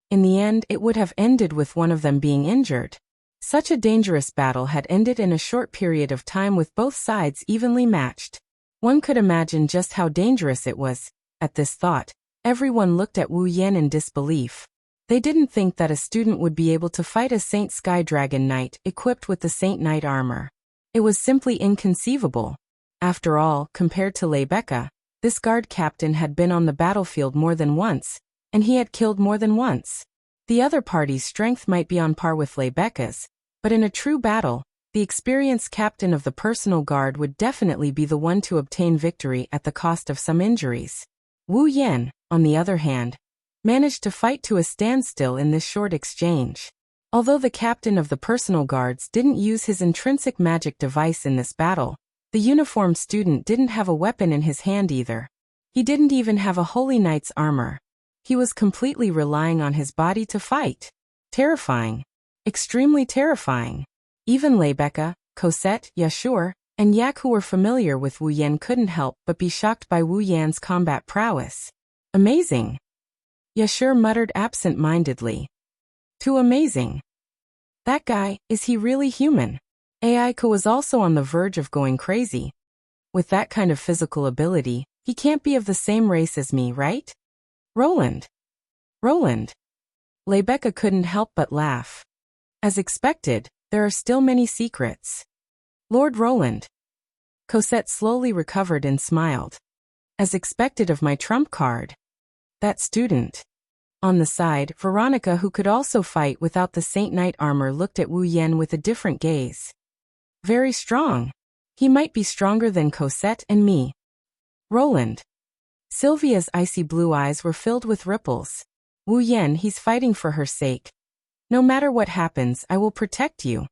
In the end, it would have ended with one of them being injured. Such a dangerous battle had ended in a short period of time with both sides evenly matched. One could imagine just how dangerous it was. At this thought, everyone looked at Wu Yan in disbelief. They didn't think that a student would be able to fight a Saint Sky Dragon Knight equipped with the Saint Knight armor. It was simply inconceivable. After all, compared to Rebecca, This guard captain had been on the battlefield more than once, and he had killed more than once. The other party's strength might be on par with Rebecca's, but in a true battle, the experienced captain of the personal guard would definitely be the one to obtain victory at the cost of some injuries. Wu Yan, on the other hand, managed to fight to a standstill in this short exchange. Although the captain of the personal guards didn't use his intrinsic magic device in this battle, the uniformed student didn't have a weapon in his hand either. He didn't even have a holy knight's armor. He was completely relying on his body to fight. Terrifying. Extremely terrifying. Even Rebecca, Cosette, Yashur, and Yak, who were familiar with Wu Yan, couldn't help but be shocked by Wu Yan's combat prowess. Amazing. Yashur muttered absent-mindedly. Too amazing. That guy, is he really human? Aiko was also on the verge of going crazy. With that kind of physical ability, he can't be of the same race as me, right? Roland. Rebecca couldn't help but laugh. As expected, there are still many secrets. Lord Roland. Cosette slowly recovered and smiled. As expected of my trump card. That student. On the side, Veronica, who could also fight without the Saint Knight armor, looked at Wu Yan with a different gaze. Very strong. He might be stronger than Cosette and me. Roland. Sylvia's icy blue eyes were filled with ripples. Wu Yan, he's fighting for her sake. No matter what happens, I will protect you.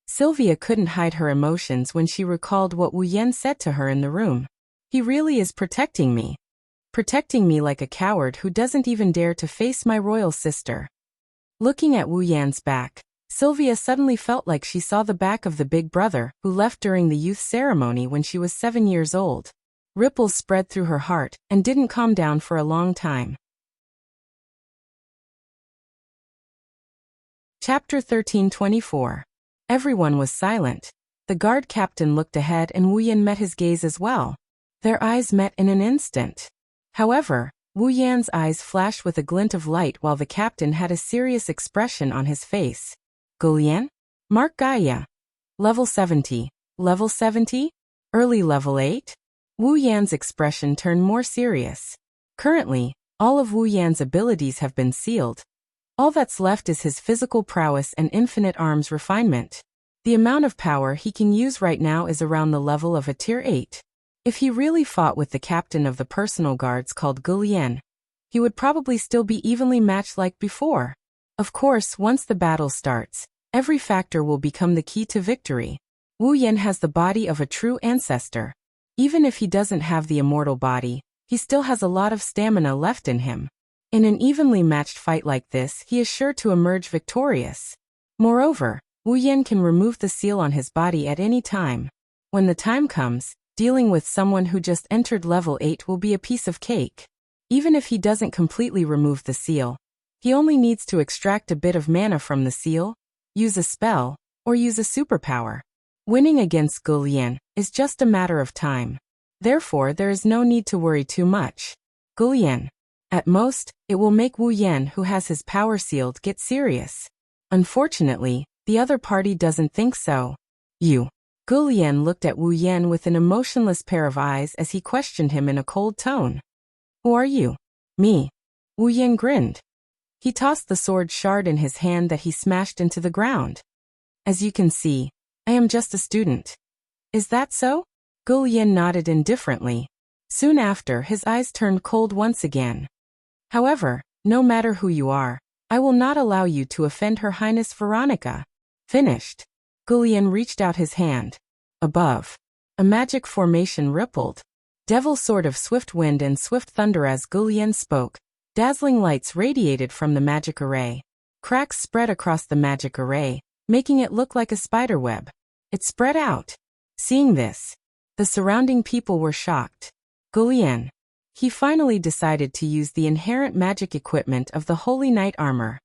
Sylvia couldn't hide her emotions when she recalled what Wu Yan said to her in the room. He really is protecting me. Protecting me like a coward who doesn't even dare to face my royal sister. Looking at Wu Yan's back, Sylvia suddenly felt like she saw the back of the big brother who left during the youth ceremony when she was 7 years old. Ripples spread through her heart and didn't calm down for a long time. Chapter 13:24. Everyone was silent. The guard captain looked ahead and Wu Yan met his gaze as well. Their eyes met in an instant. However, Wu Yan's eyes flashed with a glint of light while the captain had a serious expression on his face. Gulian? Mark Gaia. Level 70. Level 70? Early level 8? Wu Yan's expression turned more serious. Currently, all of Wu Yan's abilities have been sealed. All that's left is his physical prowess and infinite arms refinement. The amount of power he can use right now is around the level of a tier 8. If he really fought with the captain of the personal guards called Gulian, he would probably still be evenly matched like before. Of course, once the battle starts, every factor will become the key to victory. Wu Yan has the body of a true ancestor. Even if he doesn't have the immortal body, he still has a lot of stamina left in him. In an evenly matched fight like this, he is sure to emerge victorious. Moreover, Wu Yan can remove the seal on his body at any time. When the time comes, dealing with someone who just entered level 8 will be a piece of cake. Even if he doesn't completely remove the seal, he only needs to extract a bit of mana from the seal, use a spell, or use a superpower. Winning against Gulian is just a matter of time. Therefore, there is no need to worry too much. Gulian. At most, it will make Wu Yan, who has his power sealed, get serious. Unfortunately, the other party doesn't think so. You. Gulian looked at Wu Yan with an emotionless pair of eyes as he questioned him in a cold tone. Who are you? Me. Wu Yan grinned. He tossed the sword shard in his hand that he smashed into the ground. As you can see, I am just a student. Is that so? Gulian nodded indifferently. Soon after, his eyes turned cold once again. However, no matter who you are, I will not allow you to offend Her Highness Veronica. Finished. Gulian reached out his hand. Above, a magic formation rippled. Devil Sword of Swift Wind and Swift Thunder. As Gulian spoke, dazzling lights radiated from the magic array. Cracks spread across the magic array, making it look like a spiderweb. It spread out. Seeing this, the surrounding people were shocked. Gulian. He finally decided to use the inherent magic equipment of the Holy Knight armor.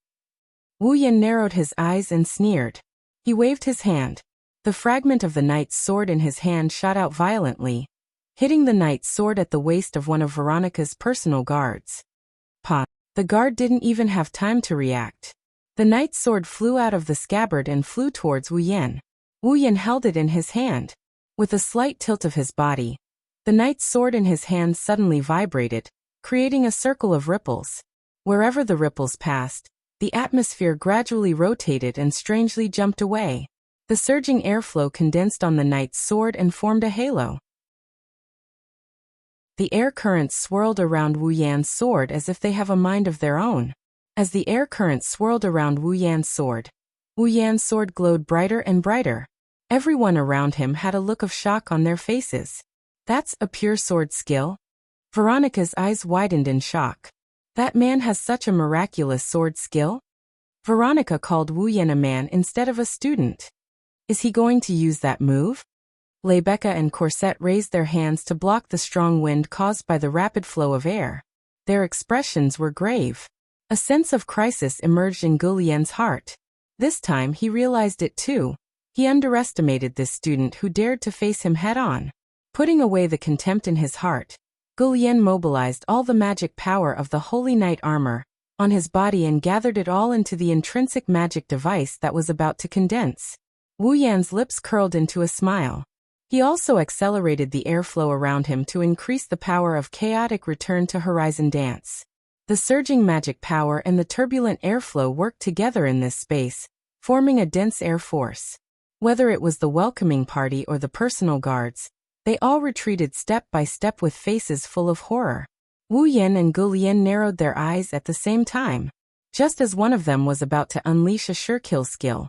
Wu Yan narrowed his eyes and sneered. He waved his hand. The fragment of the knight's sword in his hand shot out violently, hitting the knight's sword at the waist of one of Veronica's personal guards. Pa! The guard didn't even have time to react. The knight's sword flew out of the scabbard and flew towards Wu Yan. Wu Yan held it in his hand. With a slight tilt of his body, The knight's sword in his hand suddenly vibrated, creating a circle of ripples. Wherever the ripples passed, the atmosphere gradually rotated and strangely jumped away. The surging airflow condensed on the knight's sword and formed a halo. The air currents swirled around Wu Yan's sword as if they have a mind of their own. As the air currents swirled around Wu Yan's sword glowed brighter and brighter. Everyone around him had a look of shock on their faces. That's a pure sword skill? Veronica's eyes widened in shock. That man has such a miraculous sword skill? Veronica called Wu Yan a man instead of a student. Is he going to use that move? Rebecca and Corset raised their hands to block the strong wind caused by the rapid flow of air. Their expressions were grave. A sense of crisis emerged in Gulien's heart. This time he realized it too. He underestimated this student who dared to face him head-on. Putting away the contempt in his heart, Gulien mobilized all the magic power of the Holy Knight armor on his body and gathered it all into the intrinsic magic device that was about to condense. Wu Yan's lips curled into a smile. He also accelerated the airflow around him to increase the power of chaotic return to horizon dance. The surging magic power and the turbulent airflow worked together in this space, forming a dense air force. Whether it was the welcoming party or the personal guards, they all retreated step by step with faces full of horror. Wu Yan and Gulien narrowed their eyes at the same time. Just as one of them was about to unleash a sure-kill skill,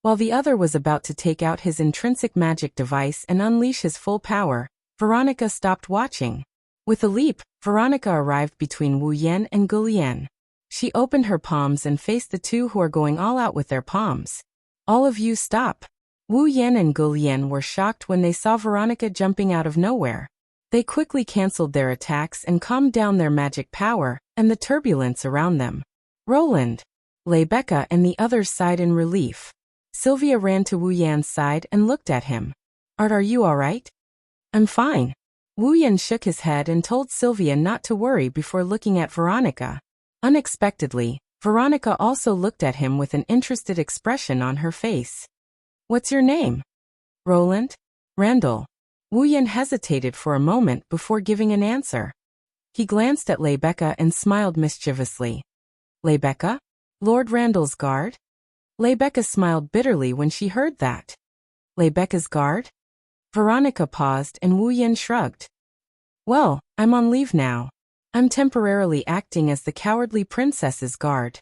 while the other was about to take out his intrinsic magic device and unleash his full power, Veronica stopped watching. With a leap, Veronica arrived between Wu Yan and Gulien. She opened her palms and faced the two who are going all out with their palms. All of you stop. Wu Yan and Gulien were shocked when they saw Veronica jumping out of nowhere. They quickly canceled their attacks and calmed down their magic power and the turbulence around them. Roland, Rebecca and the others sighed in relief. Sylvia ran to Wu Yan's side and looked at him. Art, are you all right? I'm fine. Wu Yan shook his head and told Sylvia not to worry before looking at Veronica. Unexpectedly, Veronica also looked at him with an interested expression on her face. What's your name? Roland? Randall. Wu Yan hesitated for a moment before giving an answer. He glanced at Rebecca and smiled mischievously. Rebecca? Lord Randall's guard? Rebecca smiled bitterly when she heard that. Rebecca's guard? Veronica paused and Wu Yan shrugged. Well, I'm on leave now. I'm temporarily acting as the cowardly princess's guard.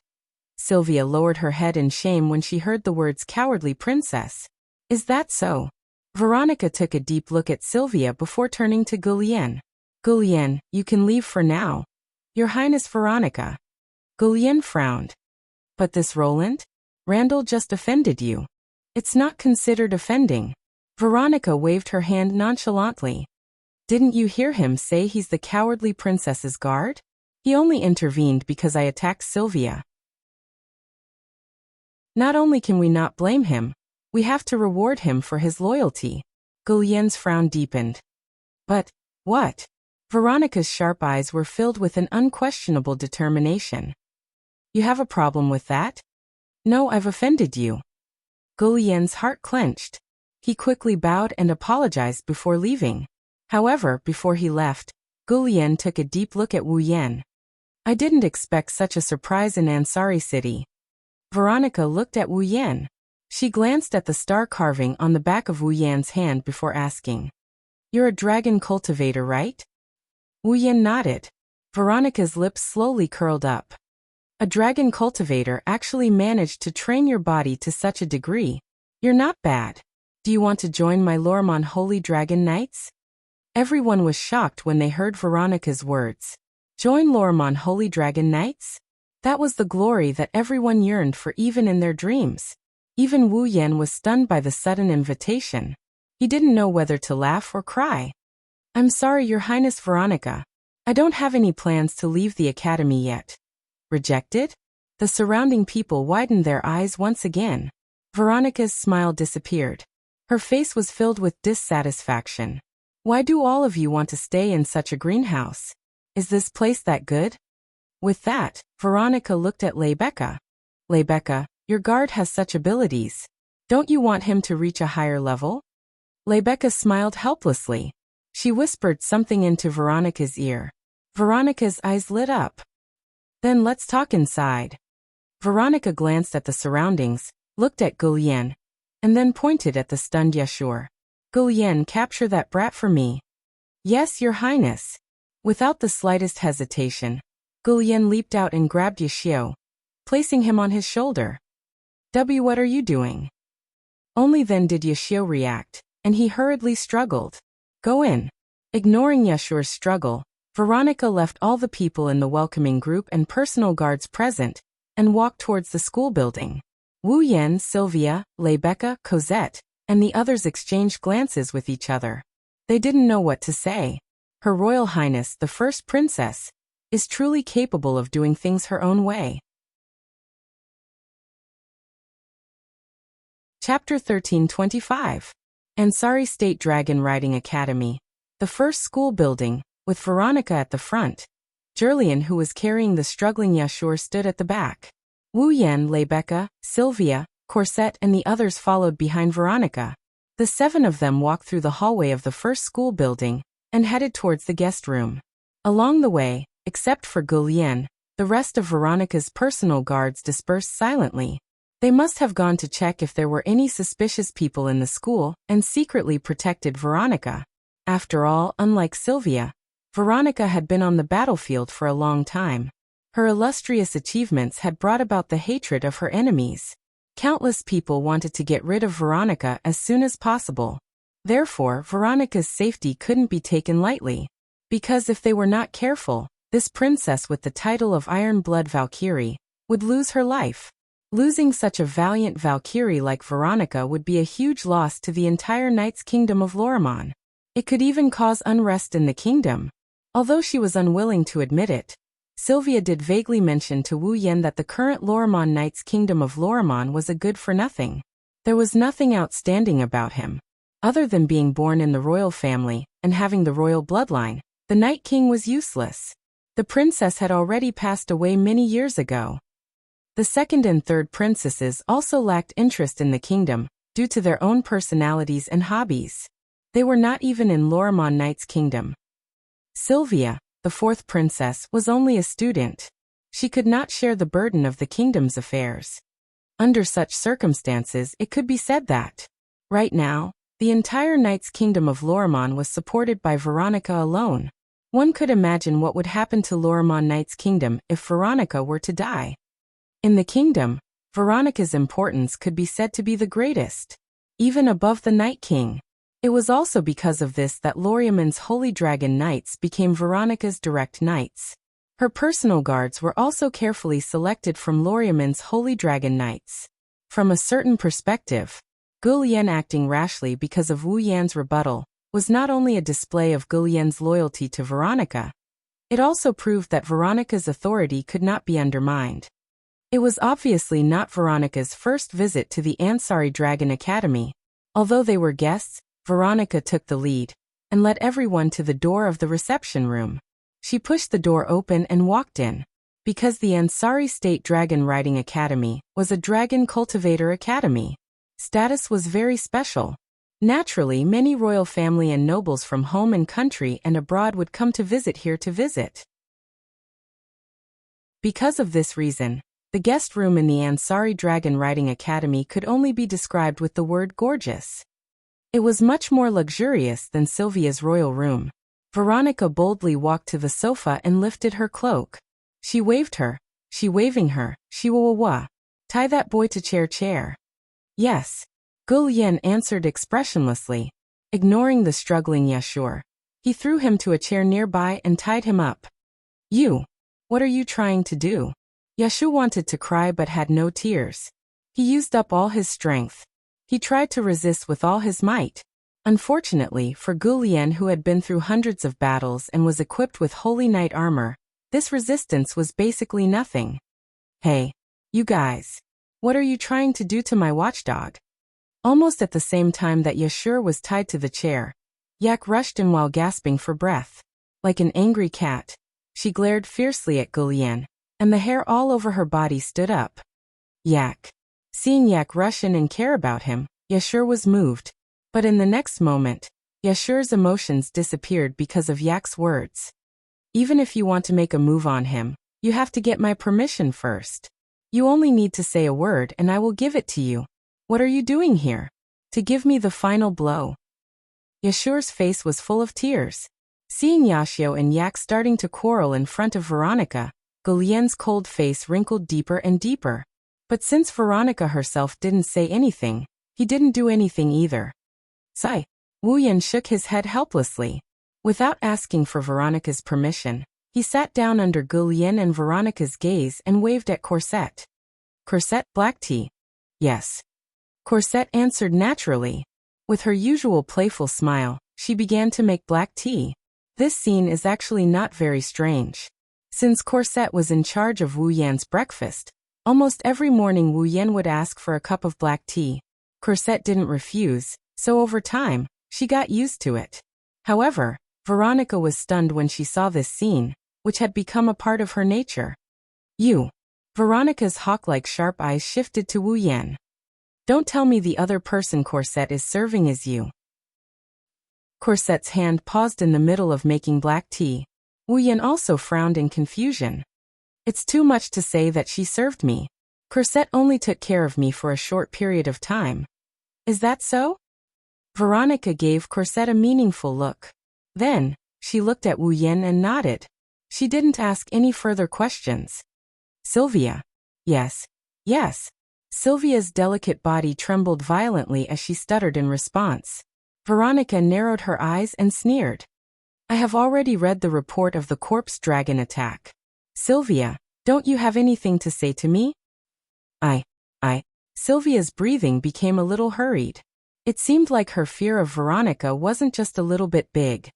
Sylvia lowered her head in shame when she heard the words cowardly princess. Is that so? Veronica took a deep look at Sylvia before turning to Gulien. Gulien, you can leave for now. Your Highness Veronica. Gulien frowned. But this Roland? Randall just offended you. It's not considered offending. Veronica waved her hand nonchalantly. Didn't you hear him say he's the cowardly princess's guard? He only intervened because I attacked Sylvia. Not only can we not blame him, we have to reward him for his loyalty. Gulien's frown deepened. But, what? Veronica's sharp eyes were filled with an unquestionable determination. You have a problem with that? No, I've offended you. Gulien's heart clenched. He quickly bowed and apologized before leaving. However, before he left, Gulien took a deep look at Wu Yan. I didn't expect such a surprise in Ansari City. Veronica looked at Wu Yan. She glanced at the star carving on the back of Wu Yan's hand before asking. You're a dragon cultivator, right? Wu Yan nodded. Veronica's lips slowly curled up. A dragon cultivator actually managed to train your body to such a degree. You're not bad. Do you want to join my Lormon Holy Dragon Knights? Everyone was shocked when they heard Veronica's words. Join Lormon Holy Dragon Knights? That was the glory that everyone yearned for even in their dreams. Even Wu Yan was stunned by the sudden invitation. He didn't know whether to laugh or cry. I'm sorry, Your Highness Veronica. I don't have any plans to leave the academy yet. Rejected? The surrounding people widened their eyes once again. Veronica's smile disappeared. Her face was filled with dissatisfaction. Why do all of you want to stay in such a greenhouse? Is this place that good? With that, Veronica looked at Rebecca. Rebecca, your guard has such abilities. Don't you want him to reach a higher level? Rebecca smiled helplessly. She whispered something into Veronica's ear. Veronica's eyes lit up. Then let's talk inside. Veronica glanced at the surroundings, looked at Gullian, and then pointed at the stunned Yashur. Gullian, capture that brat for me. Yes, Your Highness. Without the slightest hesitation, Gullian leaped out and grabbed Yashio, placing him on his shoulder. What are you doing? Only then did Yashio react, and he hurriedly struggled. Go in. Ignoring Yashur's struggle, Veronica left all the people in the welcoming group and personal guards present, and walked towards the school building. Wu Yan, Sylvia, Rebecca, Cosette, and the others exchanged glances with each other. They didn't know what to say. Her Royal Highness, the first princess, is truly capable of doing things her own way. Chapter 1325. Ansari State Dragon Riding Academy. The first school building, with Veronica at the front. Julian, who was carrying the struggling Yashur, stood at the back. Wu Yan, Rebecca, Sylvia, Corset, and the others followed behind Veronica. The 7 of them walked through the hallway of the first school building and headed towards the guest room. Along the way, except for Gullian, the rest of Veronica's personal guards dispersed silently. They must have gone to check if there were any suspicious people in the school and secretly protected Veronica. After all, unlike Sylvia, Veronica had been on the battlefield for a long time. Her illustrious achievements had brought about the hatred of her enemies. Countless people wanted to get rid of Veronica as soon as possible. Therefore, Veronica's safety couldn't be taken lightly. Because if they were not careful, this princess with the title of Iron Blood Valkyrie would lose her life. Losing such a valiant Valkyrie like Veronica would be a huge loss to the entire Knight's Kingdom of Lorimon. It could even cause unrest in the kingdom. Although she was unwilling to admit it, Sylvia did vaguely mention to Wu Yan that the current Lorimon Knight's Kingdom of Lorimon was a good-for-nothing. There was nothing outstanding about him. Other than being born in the royal family and having the royal bloodline, the Night King was useless. The princess had already passed away many years ago. The second and third princesses also lacked interest in the kingdom, due to their own personalities and hobbies. They were not even in Lorimon Knight's kingdom. Sylvia, the fourth princess, was only a student. She could not share the burden of the kingdom's affairs. Under such circumstances, it could be said that, right now, the entire Knight's Kingdom of Lorimon was supported by Veronica alone. One could imagine what would happen to Lorimon Knight's kingdom if Veronica were to die. In the kingdom, Veronica's importance could be said to be the greatest, even above the Night King. It was also because of this that Lorimon's Holy Dragon Knights became Veronica's direct knights. Her personal guards were also carefully selected from Lorimon's Holy Dragon Knights. From a certain perspective, Gullian acting rashly because of Wu Yan's rebuttal was not only a display of Gullian's loyalty to Veronica, it also proved that Veronica's authority could not be undermined. It was obviously not Veronica's first visit to the Ansari Dragon Academy. Although they were guests, Veronica took the lead and led everyone to the door of the reception room. She pushed the door open and walked in. Because the Ansari State Dragon Riding Academy was a dragon cultivator academy, status was very special. Naturally, many royal family and nobles from home and country and abroad would come to visit here to visit. Because of this reason, the guest room in the Ansari Dragon Riding Academy could only be described with the word gorgeous. It was much more luxurious than Sylvia's royal room. Veronica boldly walked to the sofa and lifted her cloak. She waved her. She waving her. She wah. Tie that boy to chair. Yes. Gullian answered expressionlessly. Ignoring the struggling Yashur, he threw him to a chair nearby and tied him up. You. What are you trying to do? Yashu wanted to cry but had no tears. He used up all his strength. He tried to resist with all his might. Unfortunately for Gullian, who had been through hundreds of battles and was equipped with holy knight armor, this resistance was basically nothing. Hey, you guys. What are you trying to do to my watchdog? Almost at the same time that Yashur was tied to the chair, Yak rushed in while gasping for breath. Like an angry cat, she glared fiercely at Gullian, and the hair all over her body stood up. Yak. Seeing Yak rush in and care about him, Yashur was moved. But in the next moment, Yashur's emotions disappeared because of Yak's words. Even if you want to make a move on him, you have to get my permission first. You only need to say a word and I will give it to you. What are you doing here? To give me the final blow. Yashur's face was full of tears. Seeing Yashio and Yak starting to quarrel in front of Veronica, Gulien's cold face wrinkled deeper and deeper. But since Veronica herself didn't say anything, he didn't do anything either. Sigh. Wu Yan shook his head helplessly. Without asking for Veronica's permission, he sat down under Gulien and Veronica's gaze and waved at Corset. Corset, black tea? Yes. Corset answered naturally. With her usual playful smile, she began to make black tea. This scene is actually not very strange. Since Corset was in charge of Wu Yan's breakfast, almost every morning Wu Yan would ask for a cup of black tea. Corset didn't refuse, so over time, she got used to it. However, Veronica was stunned when she saw this scene, which had become a part of her nature. You. Veronica's hawk-like sharp eyes shifted to Wu Yan. Don't tell me the other person Corset is serving is you. Corset's hand paused in the middle of making black tea. Wu Yan also frowned in confusion. It's too much to say that she served me. Corset only took care of me for a short period of time. Is that so? Veronica gave Corset a meaningful look. Then, she looked at Wu Yan and nodded. She didn't ask any further questions. Sylvia. Yes. Yes. Sylvia's delicate body trembled violently as she stuttered in response. Veronica narrowed her eyes and sneered. I have already read the report of the corpse dragon attack. Sylvia, don't you have anything to say to me? Sylvia's breathing became a little hurried. It seemed like her fear of Veronica wasn't just a little bit big.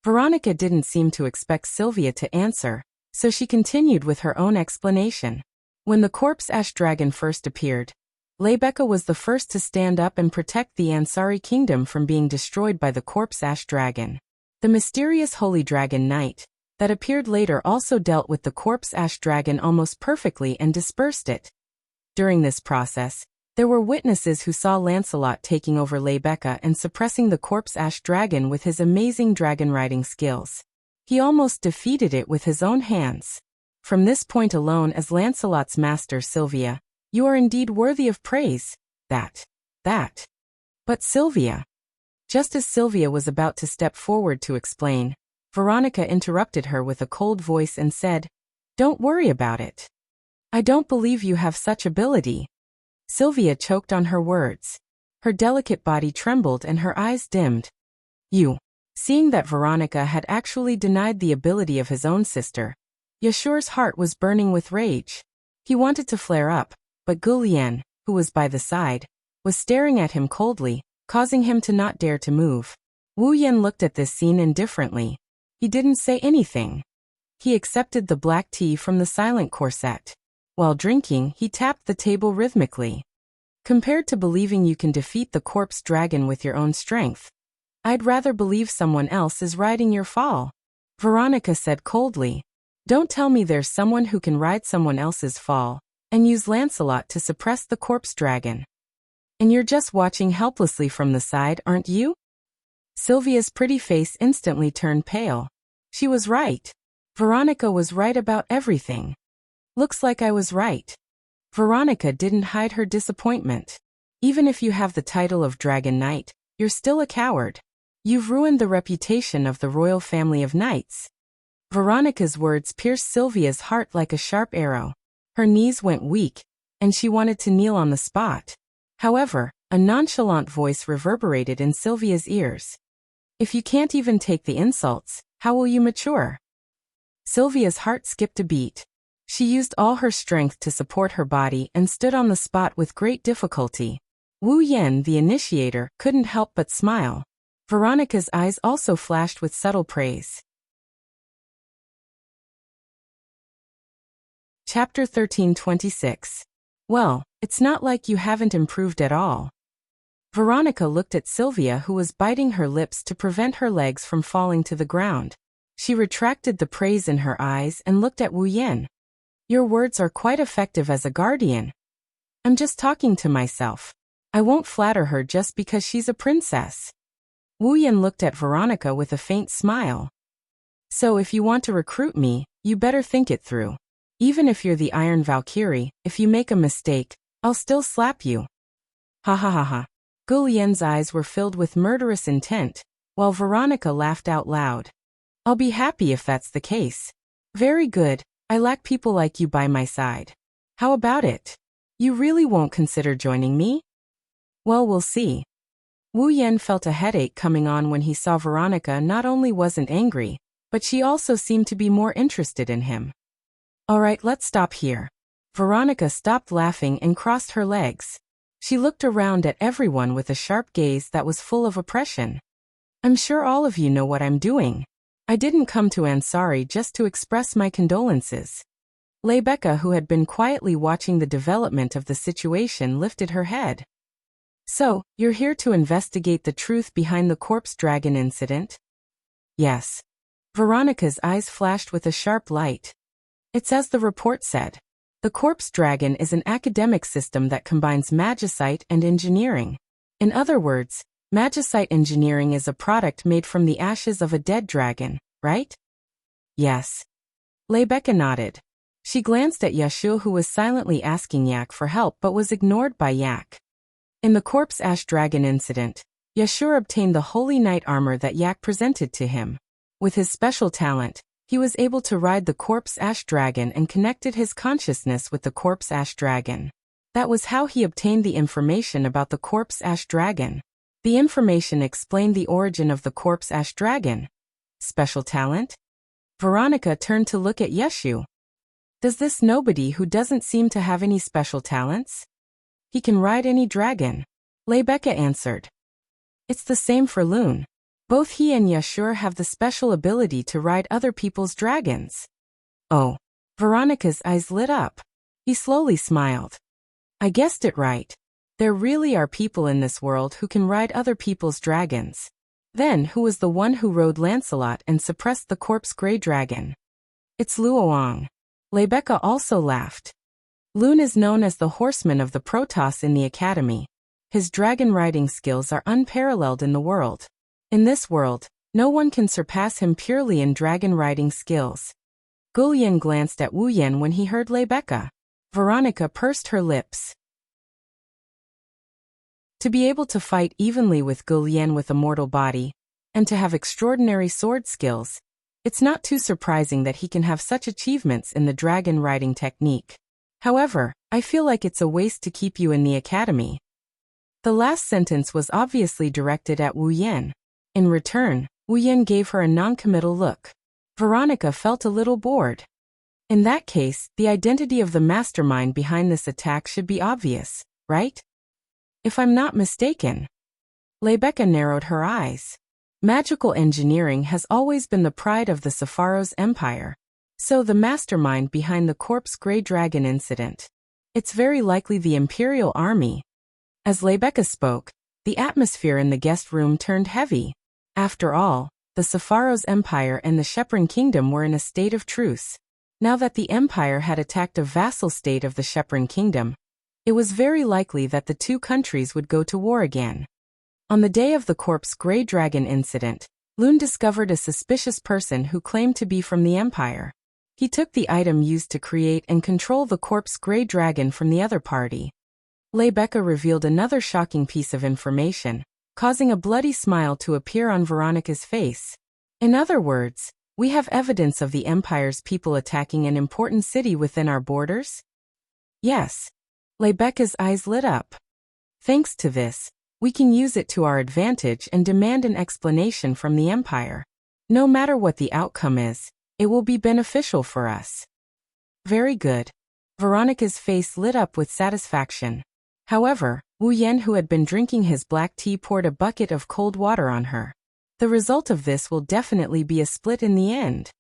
Veronica didn't seem to expect Sylvia to answer, so she continued with her own explanation. When the corpse ash dragon first appeared, Lebeka was the first to stand up and protect the Ansari kingdom from being destroyed by the corpse ash dragon. The mysterious holy dragon knight that appeared later also dealt with the corpse ash dragon almost perfectly and dispersed it. During this process, there were witnesses who saw Lancelot taking over Lebeka and suppressing the corpse ash dragon with his amazing dragon riding skills. He almost defeated it with his own hands. From this point alone, as Lancelot's master, Sylvia, you are indeed worthy of praise. That. But Sylvia. Just as Sylvia was about to step forward to explain, Veronica interrupted her with a cold voice and said, Don't worry about it. I don't believe you have such ability. Sylvia choked on her words. Her delicate body trembled and her eyes dimmed. You. Seeing that Veronica had actually denied the ability of his own sister, Yashur's heart was burning with rage. He wanted to flare up, but Gulien, who was by the side, was staring at him coldly, causing him to not dare to move. Wu Yan looked at this scene indifferently. He didn't say anything. He accepted the black tea from the silent Corset. While drinking, he tapped the table rhythmically. Compared to believing you can defeat the corpse dragon with your own strength, I'd rather believe someone else is riding your fall. Veronica said coldly. Don't tell me there's someone who can ride someone else's fall and use Lancelot to suppress the corpse dragon. And you're just watching helplessly from the side, aren't you? Sylvia's pretty face instantly turned pale. She was right. Veronica was right about everything. Looks like I was right. Veronica didn't hide her disappointment. Even if you have the title of Dragon Knight, you're still a coward. You've ruined the reputation of the royal family of knights. Veronica's words pierced Sylvia's heart like a sharp arrow. Her knees went weak, and she wanted to kneel on the spot. However, a nonchalant voice reverberated in Sylvia's ears. If you can't even take the insults, how will you mature? Sylvia's heart skipped a beat. She used all her strength to support her body and stood on the spot with great difficulty. Wu Yan, the initiator, couldn't help but smile. Veronica's eyes also flashed with subtle praise. Chapter 13:26. Well, it's not like you haven't improved at all. Veronica looked at Sylvia, who was biting her lips to prevent her legs from falling to the ground. She retracted the praise in her eyes and looked at Wu Yan. Your words are quite effective as a guardian. I'm just talking to myself. I won't flatter her just because she's a princess. Wu Yan looked at Veronica with a faint smile. So if you want to recruit me, you better think it through. Even if you're the Iron Valkyrie, if you make a mistake, I'll still slap you. Ha ha ha ha. Gu Lian's eyes were filled with murderous intent, while Veronica laughed out loud. I'll be happy if that's the case. Very good, I lack people like you by my side. How about it? You really won't consider joining me? Well, we'll see. Wu Yan felt a headache coming on when he saw Veronica not only wasn't angry, but she also seemed to be more interested in him. All right, let's stop here. Veronica stopped laughing and crossed her legs. She looked around at everyone with a sharp gaze that was full of oppression. I'm sure all of you know what I'm doing. I didn't come to Ansari just to express my condolences. Rebecca, who had been quietly watching the development of the situation, lifted her head. So, you're here to investigate the truth behind the corpse dragon incident? Yes. Veronica's eyes flashed with a sharp light. It's as the report said. The corpse dragon is an academic system that combines magicite and engineering. In other words, magicite engineering is a product made from the ashes of a dead dragon, right? Yes. Rebecca nodded. She glanced at Yashu, who was silently asking Yak for help but was ignored by Yak. In the corpse ash dragon incident, Yashur obtained the holy knight armor that Yak presented to him. With his special talent, he was able to ride the corpse ash dragon and connected his consciousness with the corpse ash dragon. That was how he obtained the information about the corpse ash dragon. The information explained the origin of the corpse ash dragon. Special talent? Veronica turned to look at Yeshu. Does this nobody who doesn't seem to have any special talents? He can ride any dragon. Rebecca answered. It's the same for Loon. Both he and Yashur have the special ability to ride other people's dragons. Oh. Veronica's eyes lit up. He slowly smiled. I guessed it right. There really are people in this world who can ride other people's dragons. Then who was the one who rode Lancelot and suppressed the corpse grey dragon? It's Luoang. Rebecca also laughed. Loon is known as the horseman of the Protoss in the academy. His dragon riding skills are unparalleled in the world. In this world, no one can surpass him purely in dragon riding skills. Gulian glanced at Wu Yan when he heard Rebecca. Veronica pursed her lips. To be able to fight evenly with Gulian with a mortal body, and to have extraordinary sword skills, it's not too surprising that he can have such achievements in the dragon riding technique. However, I feel like it's a waste to keep you in the academy. The last sentence was obviously directed at Wu Yan. In return, Wu Yan gave her a non-committal look. Veronica felt a little bored. In that case, the identity of the mastermind behind this attack should be obvious, right? If I'm not mistaken. Rebecca narrowed her eyes. Magical engineering has always been the pride of the Sepharo's empire. So the mastermind behind the corpse grey dragon incident. It's very likely the Imperial Army. As Rebecca spoke, the atmosphere in the guest room turned heavy. After all, the Sepharo's empire and the Shepron kingdom were in a state of truce. Now that the empire had attacked a vassal state of the Shepron kingdom, it was very likely that the two countries would go to war again. On the day of the corpse grey dragon incident, Loon discovered a suspicious person who claimed to be from the empire. He took the item used to create and control the corpse grey dragon from the other party. Rebecca revealed another shocking piece of information, causing a bloody smile to appear on Veronica's face. In other words, we have evidence of the Empire's people attacking an important city within our borders? Yes. Rebecca's eyes lit up. Thanks to this, we can use it to our advantage and demand an explanation from the Empire. No matter what the outcome is, it will be beneficial for us. Very good. Veronica's face lit up with satisfaction. However, Wu Yan, who had been drinking his black tea, poured a bucket of cold water on her. The result of this will definitely be a split in the end.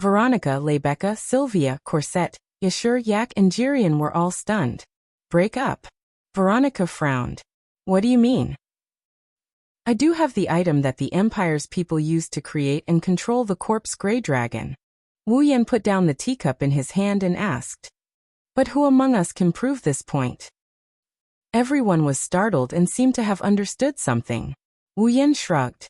Veronica, Rebecca, Sylvia, Corset, Yashur, Yak and Jirian were all stunned. Break up. Veronica frowned. What do you mean? I do have the item that the Empire's people used to create and control the corpse grey dragon. Wu Yan put down the teacup in his hand and asked. But who among us can prove this point? Everyone was startled and seemed to have understood something. Wu Yan shrugged.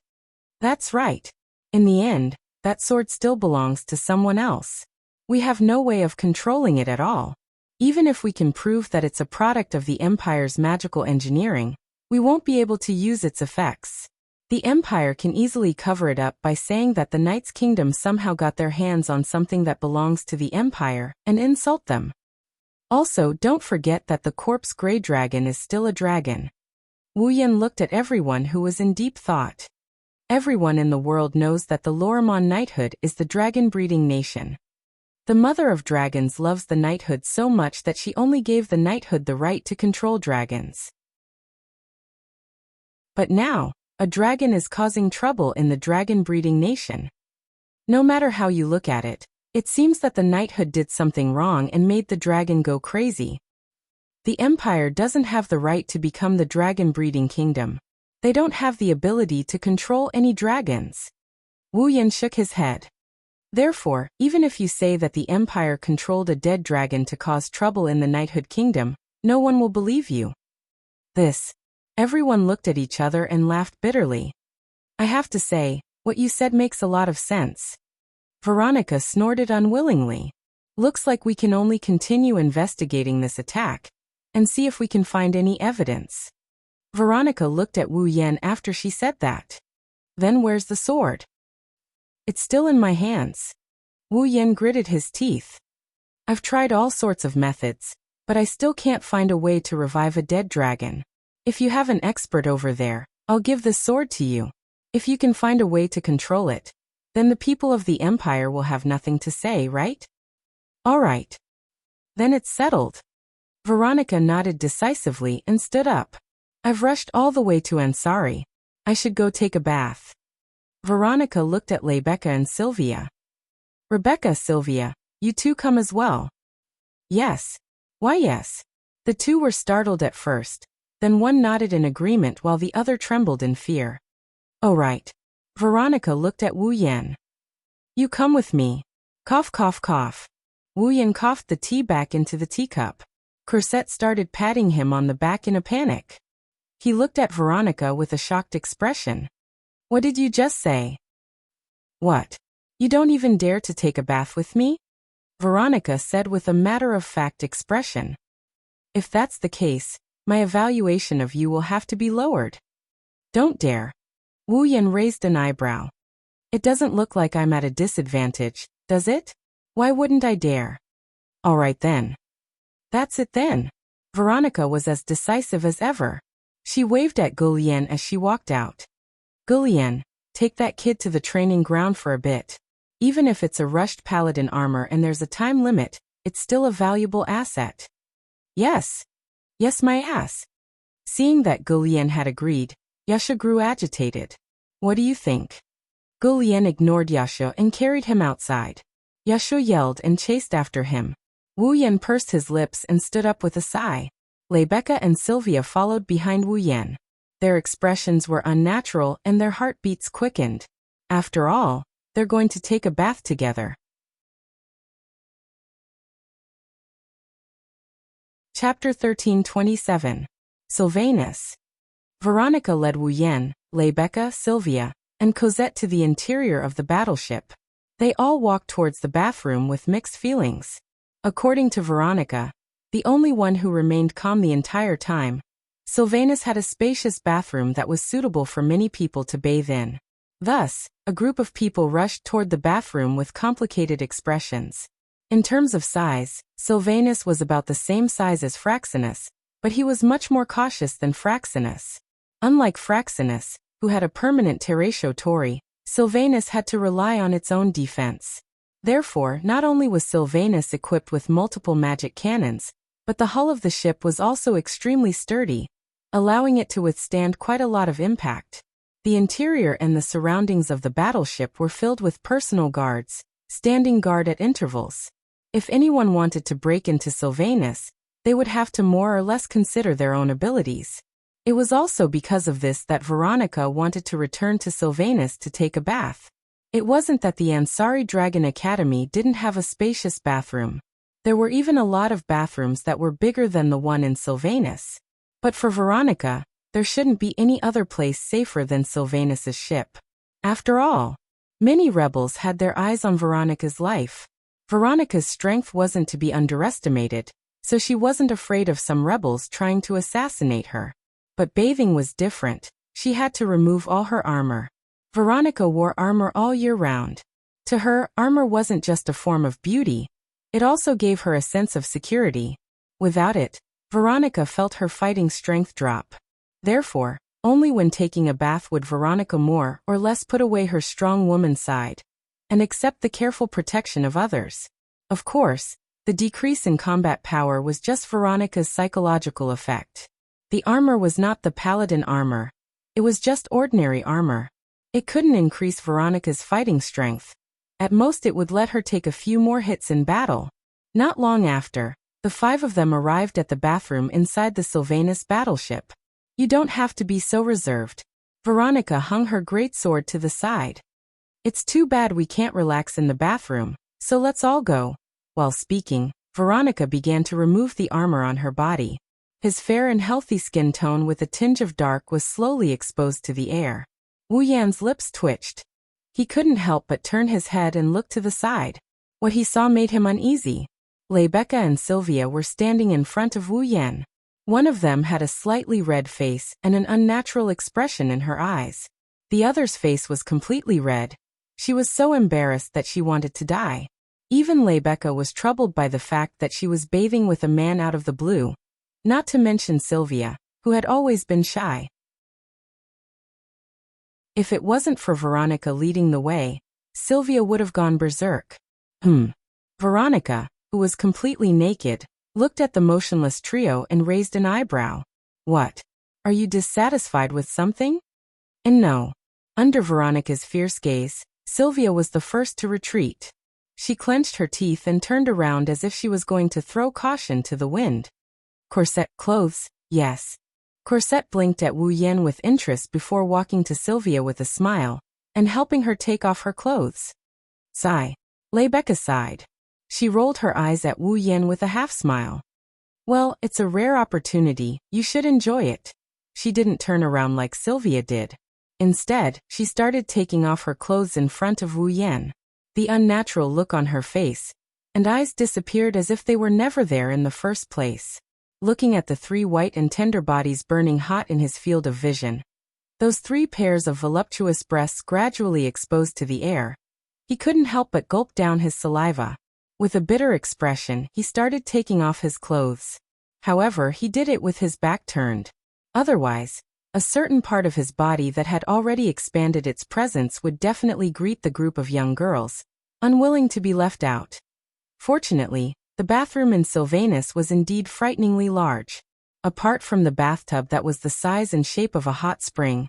That's right. In the end, that sword still belongs to someone else. We have no way of controlling it at all. Even if we can prove that it's a product of the Empire's magical engineering, we won't be able to use its effects. The Empire can easily cover it up by saying that the Knight's Kingdom somehow got their hands on something that belongs to the Empire and insult them. Also, don't forget that the corpse gray dragon is still a dragon. Wu Yan looked at everyone who was in deep thought. Everyone in the world knows that the Lorimon knighthood is the dragon-breeding nation. The mother of dragons loves the knighthood so much that she only gave the knighthood the right to control dragons. But now, a dragon is causing trouble in the dragon-breeding nation. No matter how you look at it, it seems that the knighthood did something wrong and made the dragon go crazy. The Empire doesn't have the right to become the dragon-breeding kingdom. They don't have the ability to control any dragons. Wu Yan shook his head. Therefore, even if you say that the Empire controlled a dead dragon to cause trouble in the knighthood kingdom, no one will believe you. Everyone looked at each other and laughed bitterly. I have to say, what you said makes a lot of sense. Veronica snorted unwillingly. Looks like we can only continue investigating this attack and see if we can find any evidence. Veronica looked at Wu Yan after she said that. Then where's the sword? It's still in my hands. Wu Yan gritted his teeth. I've tried all sorts of methods, but I still can't find a way to revive a dead dragon. If you have an expert over there, I'll give this sword to you. If you can find a way to control it, then the people of the Empire will have nothing to say, right? All right. Then it's settled. Veronica nodded decisively and stood up. I've rushed all the way to Ansari. I should go take a bath. Veronica looked at Rebecca and Sylvia. Rebecca, Sylvia, you two come as well. Yes. Why yes. The two were startled at first. Then one nodded in agreement while the other trembled in fear. Oh right. Veronica looked at Wu Yan. You come with me. Cough, cough, cough. Wu Yan coughed the tea back into the teacup. Cosette started patting him on the back in a panic. He looked at Veronica with a shocked expression. What did you just say? What? You don't even dare to take a bath with me? Veronica said with a matter-of-fact expression. If that's the case, my evaluation of you will have to be lowered. Don't dare. Wu Yan raised an eyebrow. It doesn't look like I'm at a disadvantage, does it? Why wouldn't I dare? All right then. That's it then. Veronica was as decisive as ever. She waved at Gulian as she walked out. Gulian, take that kid to the training ground for a bit. Even if it's a rushed paladin armor and there's a time limit, it's still a valuable asset. Yes. Yes, my ass. Seeing that Gulian had agreed, Yasha grew agitated. What do you think? Gulian ignored Yasha and carried him outside. Yasha yelled and chased after him. Wu Yan pursed his lips and stood up with a sigh. Rebecca and Sylvia followed behind Wu Yan. Their expressions were unnatural and their heartbeats quickened. After all, they're going to take a bath together. Chapter 13:27. Sylvanus. Veronica led Wu Yan, Rebecca, Sylvia, and Cosette to the interior of the battleship. They all walked towards the bathroom with mixed feelings. According to Veronica, the only one who remained calm the entire time, Sylvanus had a spacious bathroom that was suitable for many people to bathe in. Thus, a group of people rushed toward the bathroom with complicated expressions. In terms of size, Sylvanus was about the same size as Fraxinus, but he was much more cautious than Fraxinus. Unlike Fraxinus, who had a permanent terratio tori, Sylvanus had to rely on its own defense. Therefore, not only was Sylvanus equipped with multiple magic cannons, but the hull of the ship was also extremely sturdy, allowing it to withstand quite a lot of impact. The interior and the surroundings of the battleship were filled with personal guards, standing guard at intervals. If anyone wanted to break into Sylvanus, they would have to more or less consider their own abilities. It was also because of this that Veronica wanted to return to Sylvanus to take a bath. It wasn't that the Ansari Dragon Academy didn't have a spacious bathroom. There were even a lot of bathrooms that were bigger than the one in Sylvanus. But for Veronica, there shouldn't be any other place safer than Sylvanus' ship. After all, many rebels had their eyes on Veronica's life. Veronica's strength wasn't to be underestimated, so she wasn't afraid of some rebels trying to assassinate her. But bathing was different. She had to remove all her armor. Veronica wore armor all year round. To her, armor wasn't just a form of beauty, it also gave her a sense of security. Without it, Veronica felt her fighting strength drop. Therefore, only when taking a bath would Veronica more or less put away her strong woman side and accept the careful protection of others. Of course, the decrease in combat power was just Veronica's psychological effect. The armor was not the paladin armor. It was just ordinary armor. It couldn't increase Veronica's fighting strength. At most it would let her take a few more hits in battle. Not long after, the 5 of them arrived at the bathroom inside the Sylvanus battleship. You don't have to be so reserved. Veronica hung her great sword to the side. It's too bad we can't relax in the bathroom, so let's all go. While speaking, Veronica began to remove the armor on her body. His fair and healthy skin tone with a tinge of dark was slowly exposed to the air. Wu Yan's lips twitched. He couldn't help but turn his head and look to the side. What he saw made him uneasy. Rebecca and Sylvia were standing in front of Wu Yan. One of them had a slightly red face and an unnatural expression in her eyes. The other's face was completely red. She was so embarrassed that she wanted to die. Even Rebecca was troubled by the fact that she was bathing with a man out of the blue. Not to mention Sylvia, who had always been shy. If it wasn't for Veronica leading the way, Sylvia would have gone berserk. Veronica, who was completely naked, looked at the motionless trio and raised an eyebrow. What? Are you dissatisfied with something? And no. Under Veronica's fierce gaze, Sylvia was the first to retreat. She clenched her teeth and turned around as if she was going to throw caution to the wind. Corset clothes, yes. Corset blinked at Wu Yan with interest before walking to Sylvia with a smile and helping her take off her clothes. Sigh. Rebecca sighed. She rolled her eyes at Wu Yan with a half-smile. Well, it's a rare opportunity, you should enjoy it. She didn't turn around like Sylvia did. Instead, she started taking off her clothes in front of Wu Yan. The unnatural look on her face and eyes disappeared as if they were never there in the first place. Looking at the 3 white and tender bodies burning hot in his field of vision, those 3 pairs of voluptuous breasts gradually exposed to the air, he couldn't help but gulp down his saliva. With a bitter expression, he started taking off his clothes. However, he did it with his back turned. Otherwise, a certain part of his body that had already expanded its presence would definitely greet the group of young girls, unwilling to be left out. Fortunately, the bathroom in Sylvanus was indeed frighteningly large. Apart from the bathtub that was the size and shape of a hot spring,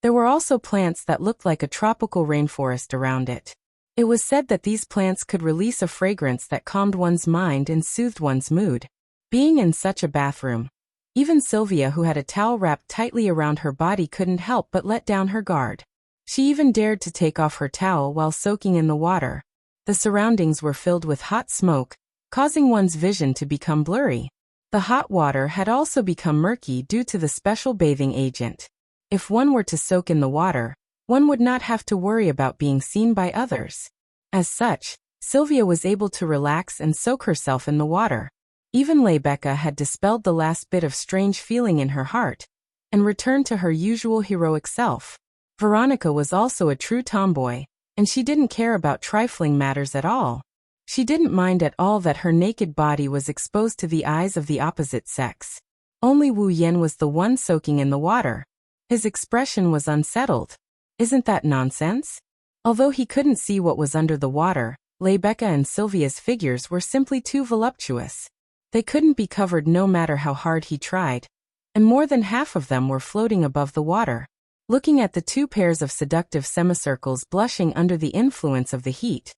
there were also plants that looked like a tropical rainforest around it. It was said that these plants could release a fragrance that calmed one's mind and soothed one's mood. Being in such a bathroom, even Sylvia, who had a towel wrapped tightly around her body, couldn't help but let down her guard. She even dared to take off her towel while soaking in the water. The surroundings were filled with hot smoke, causing one's vision to become blurry. The hot water had also become murky due to the special bathing agent. If one were to soak in the water, one would not have to worry about being seen by others. As such, Sylvia was able to relax and soak herself in the water. Even Rebecca had dispelled the last bit of strange feeling in her heart and returned to her usual heroic self. Veronica was also a true tomboy, and she didn't care about trifling matters at all. She didn't mind at all that her naked body was exposed to the eyes of the opposite sex. Only Wu Yan was the one soaking in the water. His expression was unsettled. Isn't that nonsense? Although he couldn't see what was under the water, Rebecca and Sylvia's figures were simply too voluptuous. They couldn't be covered no matter how hard he tried, and more than half of them were floating above the water. Looking at the 2 pairs of seductive semicircles blushing under the influence of the heat,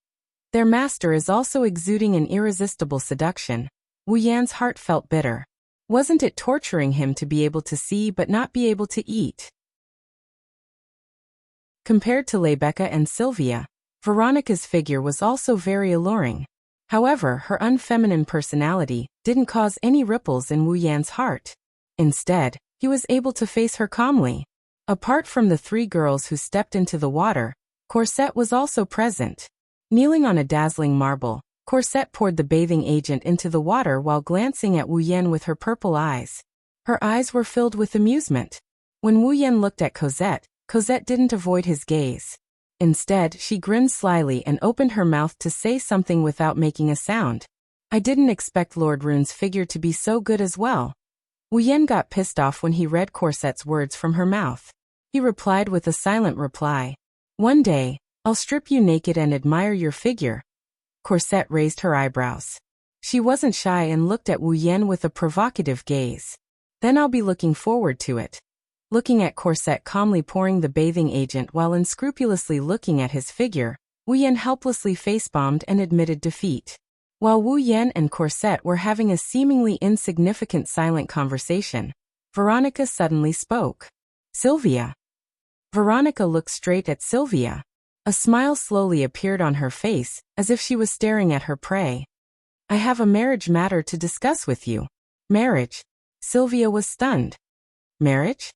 their master is also exuding an irresistible seduction, Wu Yan's heart felt bitter. Wasn't it torturing him to be able to see but not be able to eat? Compared to Rebecca and Sylvia, Veronica's figure was also very alluring. However, her unfeminine personality didn't cause any ripples in Wu Yan's heart. Instead, he was able to face her calmly. Apart from the three girls who stepped into the water, Corset was also present. Kneeling on a dazzling marble, Corset poured the bathing agent into the water while glancing at Wu Yan with her purple eyes. Her eyes were filled with amusement. When Wu Yan looked at Cosette, Cosette didn't avoid his gaze. Instead, she grinned slyly and opened her mouth to say something without making a sound. I didn't expect Lord Rune's figure to be so good as well. Wu Yan got pissed off when he read Corset's words from her mouth. He replied with a silent reply. One day, I'll strip you naked and admire your figure. Corset raised her eyebrows. She wasn't shy and looked at Wu Yan with a provocative gaze. Then I'll be looking forward to it. Looking at Corset calmly pouring the bathing agent while unscrupulously looking at his figure, Wu Yan helplessly face-bombed and admitted defeat. While Wu Yan and Corset were having a seemingly insignificant silent conversation, Veronica suddenly spoke. Sylvia. Veronica looked straight at Sylvia. A smile slowly appeared on her face, as if she was staring at her prey. I have a marriage matter to discuss with you. Marriage? Sylvia was stunned. Marriage?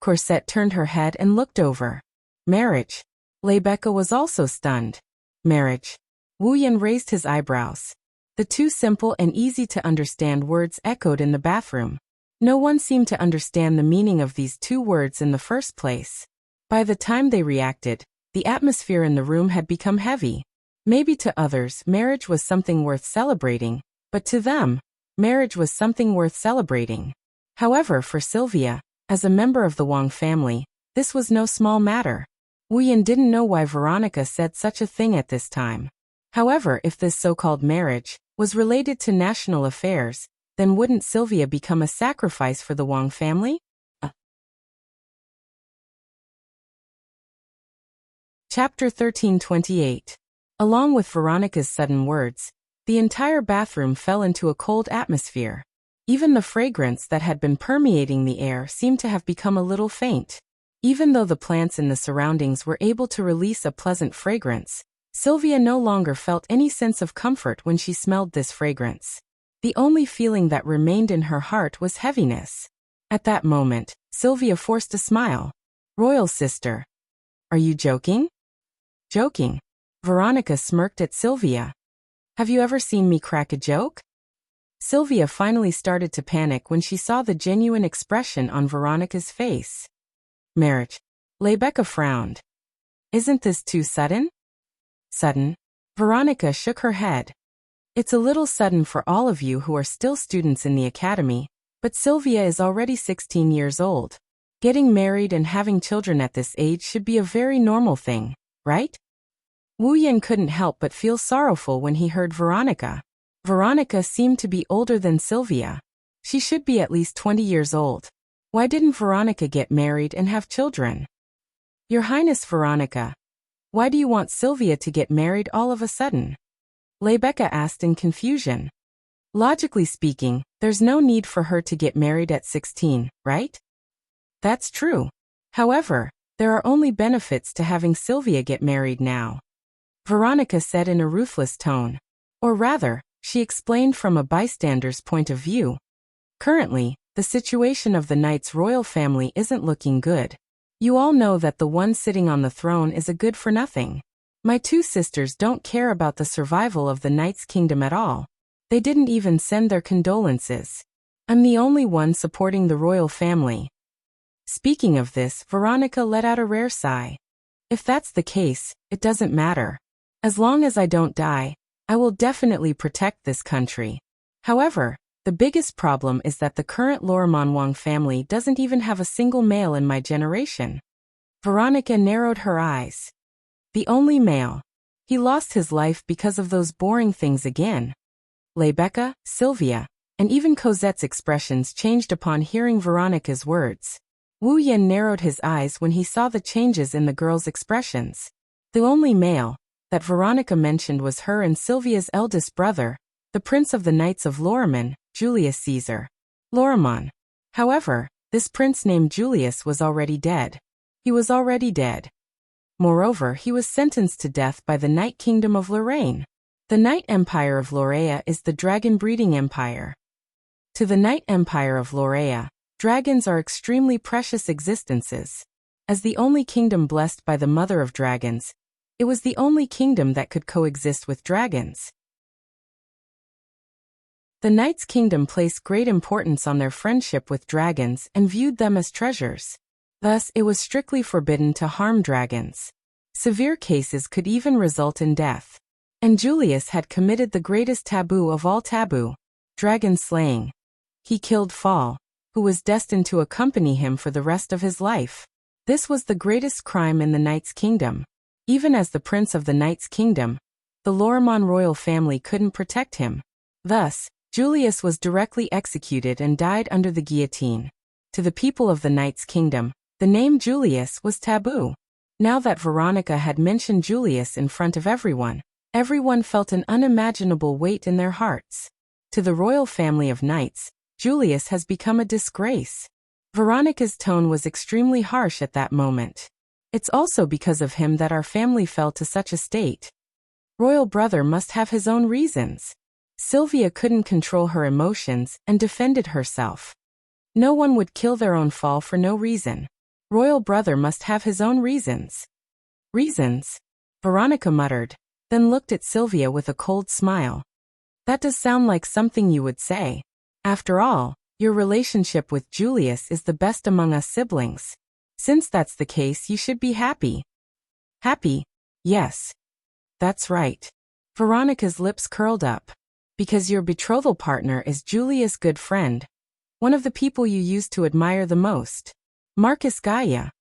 Corset turned her head and looked over. Marriage. Rebecca was also stunned. Marriage. Wu Yan raised his eyebrows. The two simple and easy-to-understand words echoed in the bathroom. No one seemed to understand the meaning of these two words in the first place. By the time they reacted, the atmosphere in the room had become heavy. Maybe to others, marriage was something worth celebrating, but to them, marriage was something worth celebrating. However, for Sylvia, as a member of the Wang family, this was no small matter. Wu Yan didn't know why Veronica said such a thing at this time. However, if this so-called marriage was related to national affairs, then wouldn't Sylvia become a sacrifice for the Wang family? Chapter 1328. Along with Veronica's sudden words, the entire bathroom fell into a cold atmosphere. Even the fragrance that had been permeating the air seemed to have become a little faint. Even though the plants in the surroundings were able to release a pleasant fragrance, Sylvia no longer felt any sense of comfort when she smelled this fragrance. The only feeling that remained in her heart was heaviness. At that moment, Sylvia forced a smile. Royal sister. Are you joking? Joking. Veronica smirked at Sylvia. Have you ever seen me crack a joke? Sylvia finally started to panic when she saw the genuine expression on Veronica's face. Marriage. Rebecca frowned. Isn't this too sudden? Sudden? Veronica shook her head. It's a little sudden for all of you who are still students in the academy, but Sylvia is already 16 years old. Getting married and having children at this age should be a very normal thing, right? Wu Yan couldn't help but feel sorrowful when he heard Veronica. Veronica seemed to be older than Sylvia. She should be at least 20 years old. Why didn't Veronica get married and have children? Your Highness Veronica, why do you want Sylvia to get married all of a sudden? Rebecca asked in confusion. Logically speaking, there's no need for her to get married at 16, right? That's true. However, there are only benefits to having Sylvia get married now. Veronica said in a ruthless tone. Or rather, she explained from a bystander's point of view. Currently, the situation of the knight's royal family isn't looking good. You all know that the one sitting on the throne is a good-for-nothing. My two sisters don't care about the survival of the knight's kingdom at all. They didn't even send their condolences. I'm the only one supporting the royal family. Speaking of this, Veronica let out a rare sigh. If that's the case, it doesn't matter. As long as I don't die, I will definitely protect this country. However, the biggest problem is that the current Loremon Wang family doesn't even have a single male in my generation. Veronica narrowed her eyes. The only male. He lost his life because of those boring things again. Rebecca, Sylvia, and even Cosette's expressions changed upon hearing Veronica's words. Wu Yan narrowed his eyes when he saw the changes in the girl's expressions. The only male that Veronica mentioned was her and Sylvia's eldest brother, the Prince of the Knights of Loremon, Julius Caesar. Loremon. However, this prince named Julius was already dead. He was already dead. Moreover, he was sentenced to death by the Knight Kingdom of Lorraine. The Knight Empire of Lorea is the dragon-breeding empire. To the Knight Empire of Lorea, Dragons are extremely precious existences. As the only kingdom blessed by the mother of dragons, it was the only kingdom that could coexist with dragons. The Knight's Kingdom placed great importance on their friendship with dragons and viewed them as treasures. Thus, it was strictly forbidden to harm dragons. Severe cases could even result in death. And Julius had committed the greatest taboo of all taboo, dragon slaying. He killed Fall, who was destined to accompany him for the rest of his life. This was the greatest crime in the Knight's Kingdom. Even as the prince of the Knight's Kingdom, the Lorimon royal family couldn't protect him. Thus, Julius was directly executed and died under the guillotine. To the people of the Knight's Kingdom, the name Julius was taboo. Now that Veronica had mentioned Julius in front of everyone, everyone felt an unimaginable weight in their hearts. To the royal family of knights, Julius has become a disgrace. Veronica's tone was extremely harsh at that moment. It's also because of him that our family fell to such a state. Royal brother must have his own reasons. Sylvia couldn't control her emotions and defended herself. No one would kill their own Fall for no reason. Royal brother must have his own reasons. Reasons? Veronica muttered, then looked at Sylvia with a cold smile. That does sound like something you would say. After all, your relationship with Julius is the best among us siblings. Since that's the case, you should be happy. Happy? Yes. That's right. Veronica's lips curled up. Because your betrothal partner is Julius' good friend. One of the people you used to admire the most. Marcus Gaia.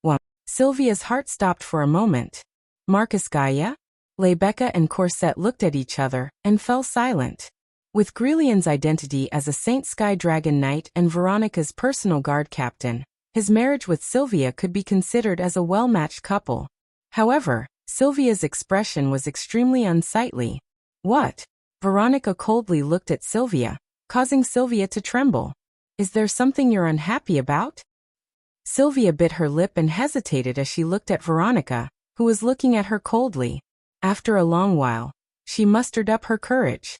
Well, Sylvia's heart stopped for a moment. Marcus Gaia? Rebecca and Corset looked at each other and fell silent. With Grelian's identity as a Saint Sky Dragon Knight and Veronica's personal guard captain, his marriage with Sylvia could be considered as a well-matched couple. However, Sylvia's expression was extremely unsightly. What? Veronica coldly looked at Sylvia, causing Sylvia to tremble. Is there something you're unhappy about? Sylvia bit her lip and hesitated as she looked at Veronica, who was looking at her coldly. After a long while, she mustered up her courage.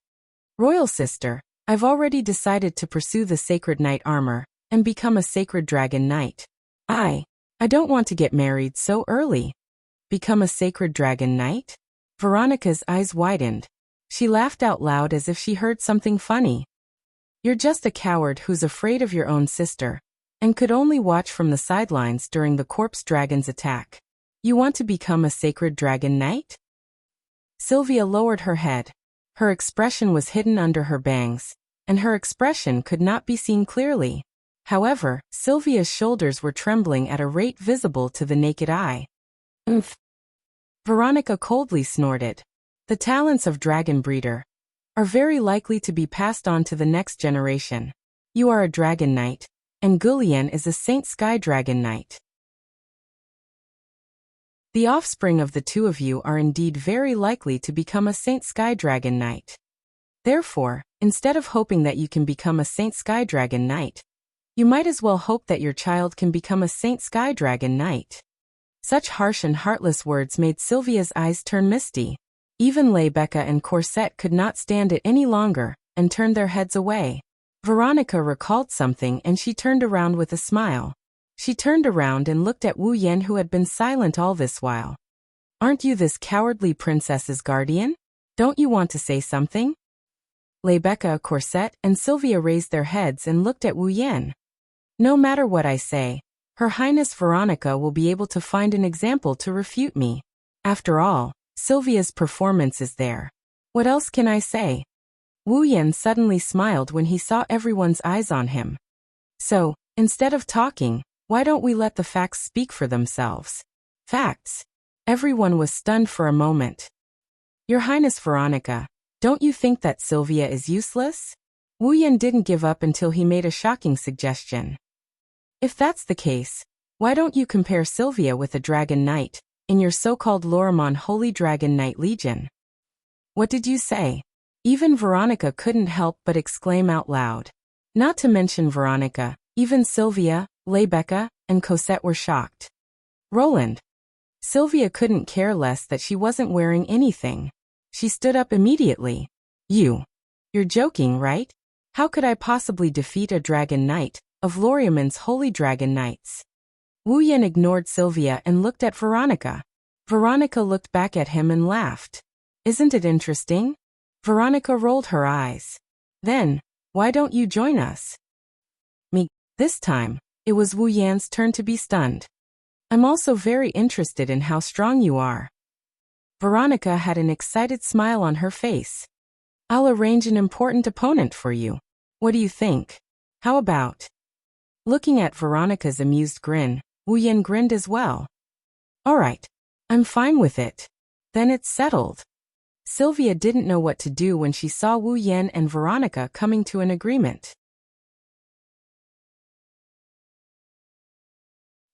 Royal sister, I've already decided to pursue the sacred knight armor and become a sacred dragon knight. I don't want to get married so early. Become a sacred dragon knight? Veronica's eyes widened. She laughed out loud as if she heard something funny. You're just a coward who's afraid of your own sister, and could only watch from the sidelines during the corpse dragon's attack. You want to become a sacred dragon knight? Sylvia lowered her head. Her expression was hidden under her bangs, and her expression could not be seen clearly. However, Sylvia's shoulders were trembling at a rate visible to the naked eye. Oomph! Veronica coldly snorted. The talents of Dragon Breeder are very likely to be passed on to the next generation. You are a Dragon Knight, and Gulian is a Saint Sky Dragon Knight. The offspring of the two of you are indeed very likely to become a Saint Sky Dragon Knight. Therefore, instead of hoping that you can become a Saint Sky Dragon Knight, you might as well hope that your child can become a Saint Sky Dragon Knight. Such harsh and heartless words made Sylvia's eyes turn misty. Even Rebecca and Corset could not stand it any longer, and turned their heads away. Veronica recalled something and she turned around with a smile. She turned around and looked at Wu Yan, who had been silent all this while. Aren't you this cowardly princess's guardian? Don't you want to say something? Rebecca, Corset, and Sylvia raised their heads and looked at Wu Yan. No matter what I say, Her Highness Veronica will be able to find an example to refute me. After all, Sylvia's performance is there. What else can I say? Wu Yan suddenly smiled when he saw everyone's eyes on him. So, instead of talking, why don't we let the facts speak for themselves? Facts. Everyone was stunned for a moment. Your Highness Veronica, don't you think that Sylvia is useless? Wu Yan didn't give up until he made a shocking suggestion. If that's the case, why don't you compare Sylvia with a dragon knight in your so-called Lorimon Holy Dragon Knight Legion? What did you say? Even Veronica couldn't help but exclaim out loud. Not to mention Veronica, even Sylvia, Rebecca, and Cosette were shocked. Roland. Sylvia couldn't care less that she wasn't wearing anything. She stood up immediately. You're joking, right? How could I possibly defeat a dragon knight of Loriaman's Holy Dragon Knights. Wu Yan ignored Sylvia and looked at Veronica. Veronica looked back at him and laughed. Isn't it interesting? Veronica rolled her eyes. Then, why don't you join us? Me. This time, it was Wu Yan's turn to be stunned. I'm also very interested in how strong you are. Veronica had an excited smile on her face. I'll arrange an important opponent for you. What do you think? How about? Looking at Veronica's amused grin, Wu Yan grinned as well. All right. I'm fine with it. Then it's settled. Sylvia didn't know what to do when she saw Wu Yan and Veronica coming to an agreement.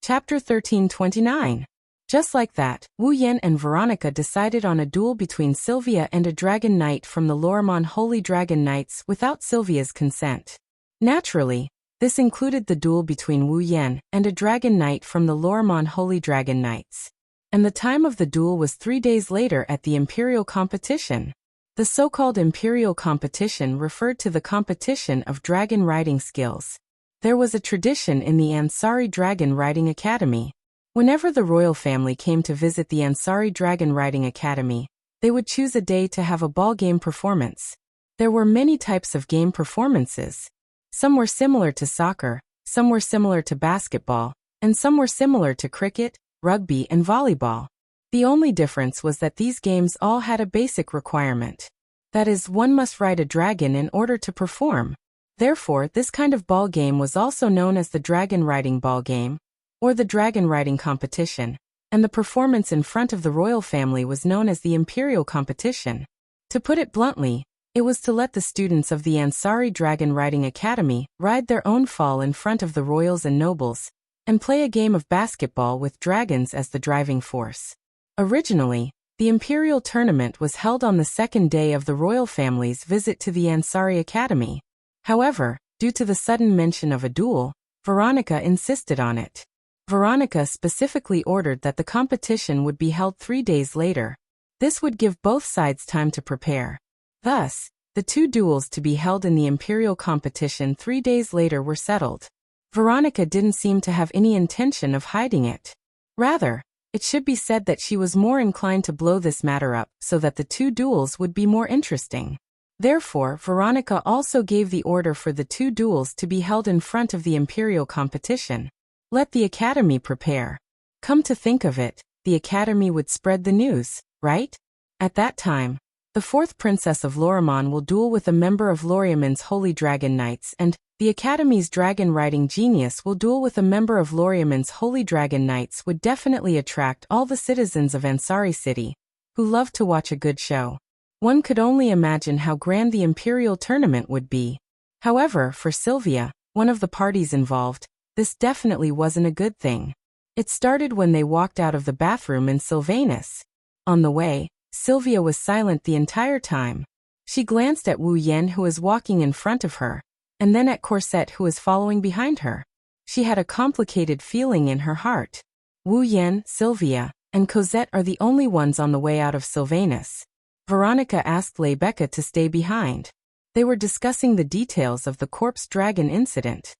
Chapter 1329. Just like that, Wu Yan and Veronica decided on a duel between Sylvia and a dragon knight from the Loriman Holy Dragon Knights without Sylvia's consent. Naturally, this included the duel between Wu Yan and a dragon knight from the Loriman Holy Dragon Knights. And the time of the duel was 3 days later at the Imperial competition. The so-called Imperial competition referred to the competition of dragon riding skills. There was a tradition in the Ansari Dragon Riding Academy. Whenever the royal family came to visit the Ansari Dragon Riding Academy, they would choose a day to have a ball game performance. There were many types of game performances. Some were similar to soccer, some were similar to basketball, and some were similar to cricket, rugby, and volleyball. The only difference was that these games all had a basic requirement. That is, one must ride a dragon in order to perform. Therefore, this kind of ball game was also known as the dragon riding ball game, or the dragon riding competition, and the performance in front of the royal family was known as the Imperial competition. To put it bluntly, it was to let the students of the Ansari Dragon Riding Academy ride their own fall in front of the royals and nobles, and play a game of basketball with dragons as the driving force. Originally, the Imperial tournament was held on the second day of the royal family's visit to the Ansari Academy. However, due to the sudden mention of a duel, Veronica insisted on it. Veronica specifically ordered that the competition would be held 3 days later. This would give both sides time to prepare. Thus, the 2 duels to be held in the Imperial competition 3 days later were settled. Veronica didn't seem to have any intention of hiding it. Rather, it should be said that she was more inclined to blow this matter up so that the 2 duels would be more interesting. Therefore, Veronica also gave the order for the 2 duels to be held in front of the Imperial competition. Let the Academy prepare. Come to think of it, the Academy would spread the news, right? At that time, the 4th Princess of Loriman will duel with a member of Loriaman's Holy Dragon Knights, and the Academy's dragon riding genius will duel with a member of Loriaman's Holy Dragon Knights would definitely attract all the citizens of Ansari City, who love to watch a good show. One could only imagine how grand the Imperial tournament would be. However, for Sylvia, one of the parties involved, this definitely wasn't a good thing. It started when they walked out of the bathroom in Sylvanus. On the way, Sylvia was silent the entire time. She glanced at Wu Yan, who was walking in front of her, and then at Corset, who was following behind her. She had a complicated feeling in her heart. Wu Yan, Sylvia, and Cosette are the only ones on the way out of Sylvanus. Veronica asked Rebecca to stay behind. They were discussing the details of the corpse dragon incident.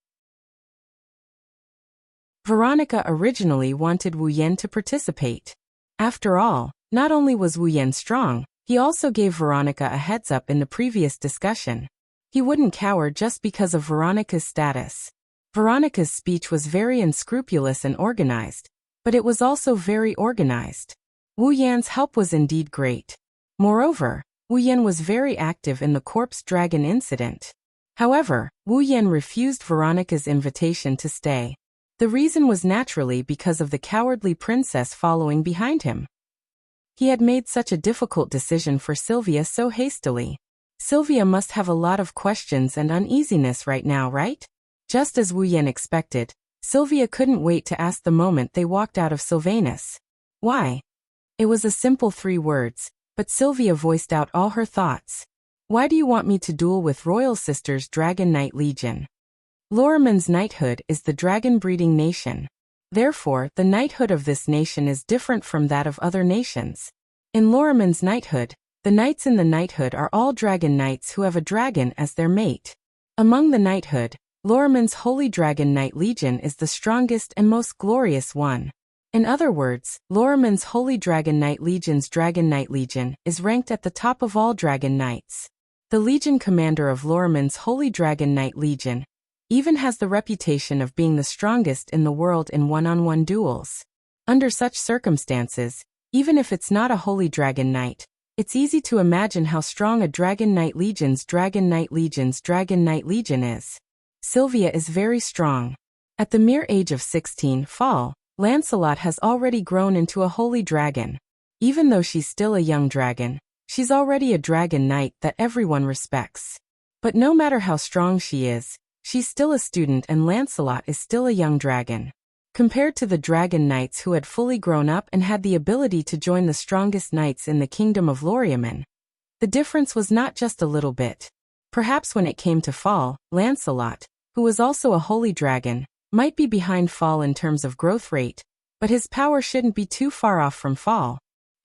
Veronica originally wanted Wu Yan to participate. After all, not only was Wu Yan strong, he also gave Veronica a heads up in the previous discussion. He wouldn't cower just because of Veronica's status. Veronica's speech was very unscrupulous and organized, but it was also very organized. Wu Yan's help was indeed great. Moreover, Wu Yan was very active in the corpse dragon incident. However, Wu Yan refused Veronica's invitation to stay. The reason was naturally because of the cowardly princess following behind him. He had made such a difficult decision for Sylvia so hastily. Sylvia must have a lot of questions and uneasiness right now, right? Just as Wu Yan expected, Sylvia couldn't wait to ask the moment they walked out of Sylvanus. Why? It was a simple 3 words, but Sylvia voiced out all her thoughts. Why do you want me to duel with Royal Sisters Dragon Knight Legion? Loriman's knighthood is the dragon-breeding nation. Therefore, the knighthood of this nation is different from that of other nations. In Loriman's knighthood, the knights in the knighthood are all dragon knights who have a dragon as their mate. Among the knighthood, Lorimen's Holy Dragon Knight Legion is the strongest and most glorious one. In other words, Lorimen's Holy Dragon Knight Legion's Dragon Knight Legion is ranked at the top of all Dragon Knights. The Legion commander of Lorimen's Holy Dragon Knight Legion even has the reputation of being the strongest in the world in one-on-one duels. Under such circumstances, even if it's not a Holy Dragon Knight, it's easy to imagine how strong a Dragon Knight Legion's Dragon Knight Legion is. Sylvia is very strong. At the mere age of 16, Lancelot has already grown into a holy dragon. Even though she's still a young dragon, she's already a dragon knight that everyone respects. But no matter how strong she is, she's still a student and Lancelot is still a young dragon. Compared to the dragon knights who had fully grown up and had the ability to join the strongest knights in the kingdom of Lorien, the difference was not just a little bit. Perhaps when it came to Lancelot, who was also a holy dragon, might be behind in terms of growth rate, but his power shouldn't be too far off from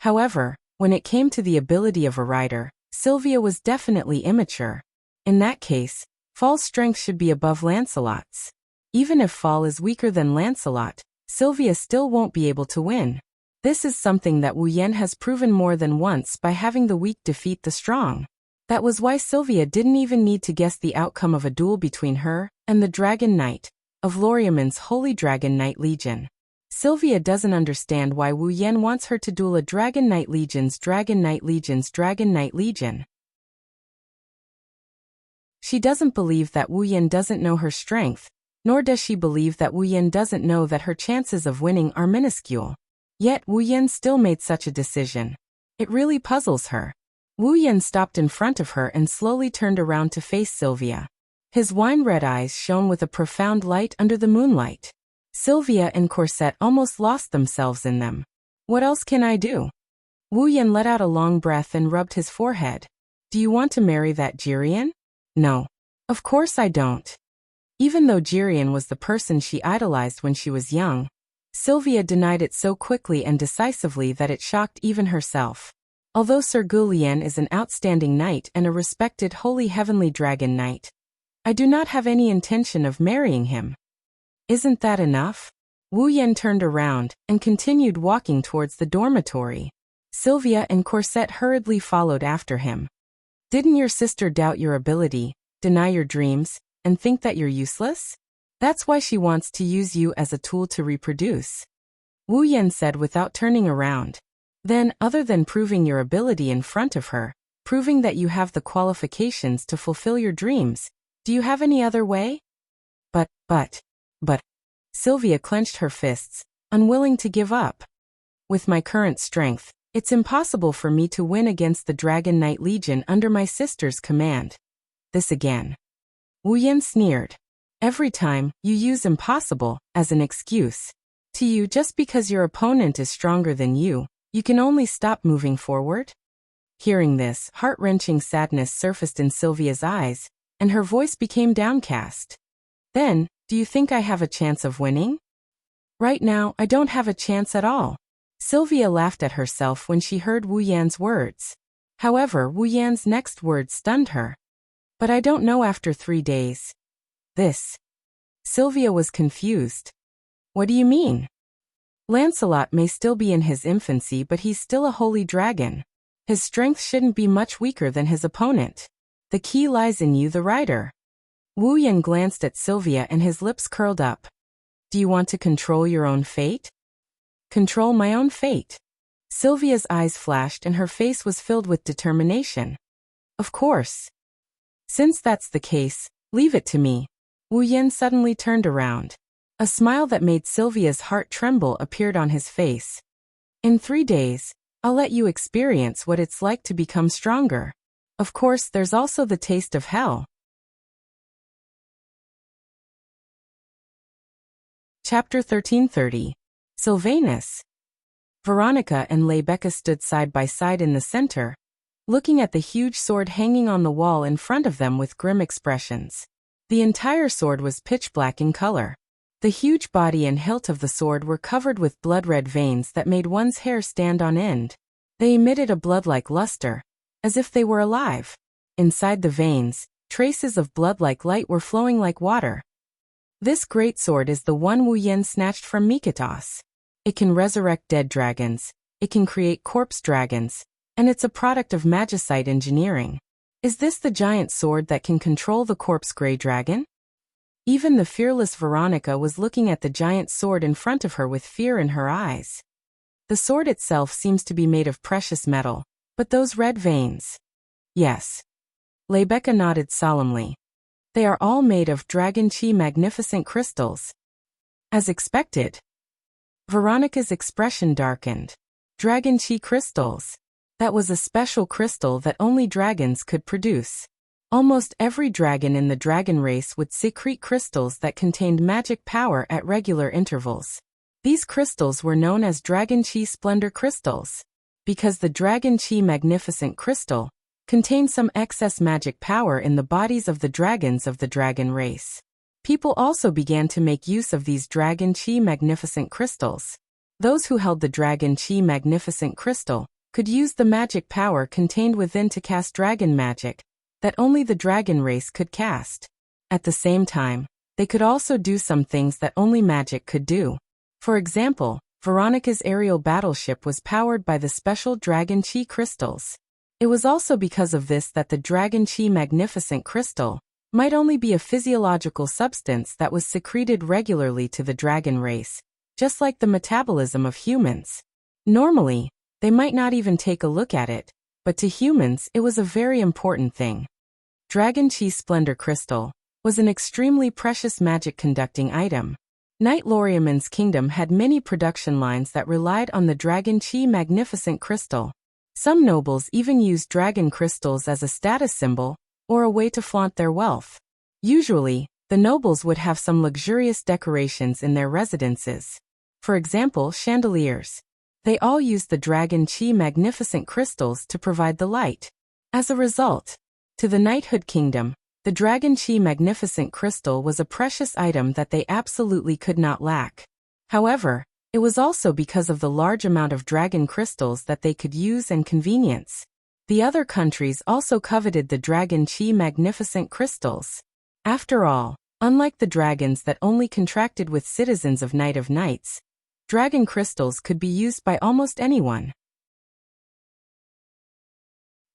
However, when it came to the ability of a rider, Sylvia was definitely immature. In that case, Fall's strength should be above Lancelot's. Even if Fall is weaker than Lancelot, Sylvia still won't be able to win. This is something that Wu Yan has proven more than once by having the weak defeat the strong. That was why Sylvia didn't even need to guess the outcome of a duel between her and the Dragon Knight of Lorimen's Holy Dragon Knight Legion. Sylvia doesn't understand why Wu Yan wants her to duel a Dragon Knight Legion's Dragon Knight Legion. She doesn't believe that Wu Yan doesn't know her strength, nor does she believe that Wu Yan doesn't know that her chances of winning are minuscule. Yet Wu Yan still made such a decision. It really puzzles her. Wu Yan stopped in front of her and slowly turned around to face Sylvia. His wine-red eyes shone with a profound light under the moonlight. Sylvia and Corset almost lost themselves in them. What else can I do? Wu Yan let out a long breath and rubbed his forehead. Do you want to marry that Jirian? No. Of course I don't. Even though Jirian was the person she idolized when she was young, Sylvia denied it so quickly and decisively that it shocked even herself. Although Sir Gulian is an outstanding knight and a respected holy heavenly dragon knight, I do not have any intention of marrying him. Isn't that enough? Wu Yan turned around and continued walking towards the dormitory. Sylvia and Corset hurriedly followed after him. Didn't your sister doubt your ability, deny your dreams, and think that you're useless? That's why she wants to use you as a tool to reproduce. Wu Yan said without turning around. Then, other than proving your ability in front of her, proving that you have the qualifications to fulfill your dreams, do you have any other way? But. Sylvia clenched her fists, unwilling to give up. With my current strength, it's impossible for me to win against the Dragon Knight Legion under my sister's command. This again. Wu Yan sneered. Every time, you use impossible as an excuse. To you, just because your opponent is stronger than you can only stop moving forward? Hearing this, heart-wrenching sadness surfaced in Sylvia's eyes, and her voice became downcast. Then, do you think I have a chance of winning? Right now, I don't have a chance at all. Sylvia laughed at herself when she heard Wu Yan's words. However, Wu Yan's next words stunned her. But I don't know after 3 days. Sylvia was confused. What do you mean? Lancelot may still be in his infancy, but he's still a holy dragon. His strength shouldn't be much weaker than his opponent. The key lies in you, the rider. Wu Yan glanced at Sylvia and his lips curled up. Do you want to control your own fate? Control my own fate? Sylvia's eyes flashed and her face was filled with determination. Of course. Since that's the case, leave it to me. Wu Yan suddenly turned around. A smile that made Sylvia's heart tremble appeared on his face. In 3 days, I'll let you experience what it's like to become stronger. Of course, there's also the taste of hell. Chapter 1330. Sylvanus. Veronica and Rebecca stood side by side in the center, looking at the huge sword hanging on the wall in front of them with grim expressions. The entire sword was pitch black in color. The huge body and hilt of the sword were covered with blood-red veins that made one's hair stand on end. They emitted a blood-like luster, as if they were alive. Inside the veins, traces of blood-like light were flowing like water. This great sword is the one Wu Yan snatched from Mikotos. It can resurrect dead dragons, it can create corpse dragons, and it's a product of magicite engineering. Is this the giant sword that can control the corpse gray dragon? Even the fearless Veronica was looking at the giant sword in front of her with fear in her eyes. The sword itself seems to be made of precious metal, but those red veins. Yes. Rebecca nodded solemnly. They are all made of Dragon Chi magnificent crystals. As expected. Veronica's expression darkened. Dragon Chi crystals. That was a special crystal that only dragons could produce. Almost every dragon in the dragon race would secrete crystals that contained magic power at regular intervals. These crystals were known as Dragon Chi Splendor crystals. Because the Dragon Chi magnificent crystal contained some excess magic power in the bodies of the dragons of the dragon race. People also began to make use of these Dragon Chi magnificent crystals. Those who held the Dragon Chi magnificent crystal could use the magic power contained within to cast dragon magic that only the dragon race could cast. At the same time, they could also do some things that only magic could do. For example, Veronica's aerial battleship was powered by the special Dragon Chi crystals. It was also because of this that the Dragon Chi magnificent crystal might only be a physiological substance that was secreted regularly to the dragon race, just like the metabolism of humans. Normally, they might not even take a look at it, but to humans it was a very important thing. Dragon Chi Splendor Crystal was an extremely precious magic-conducting item. Knight Loriaman's kingdom had many production lines that relied on the Dragon Chi magnificent crystal. Some nobles even used dragon crystals as a status symbol or a way to flaunt their wealth. Usually, the nobles would have some luxurious decorations in their residences. For example, chandeliers. They all used the Dragon Chi magnificent crystals to provide the light. As a result, to the knighthood kingdom, the Dragon Chi magnificent crystal was a precious item that they absolutely could not lack. However, it was also because of the large amount of dragon crystals that they could use and convenience. The other countries also coveted the Dragon Chi magnificent crystals. After all, unlike the dragons that only contracted with citizens of Night of Nights, dragon crystals could be used by almost anyone.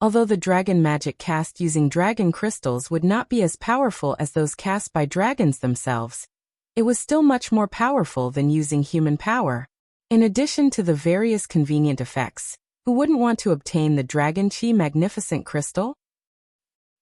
Although the dragon magic cast using dragon crystals would not be as powerful as those cast by dragons themselves, it was still much more powerful than using human power. In addition to the various convenient effects, who wouldn't want to obtain the Dragon Chi magnificent crystal?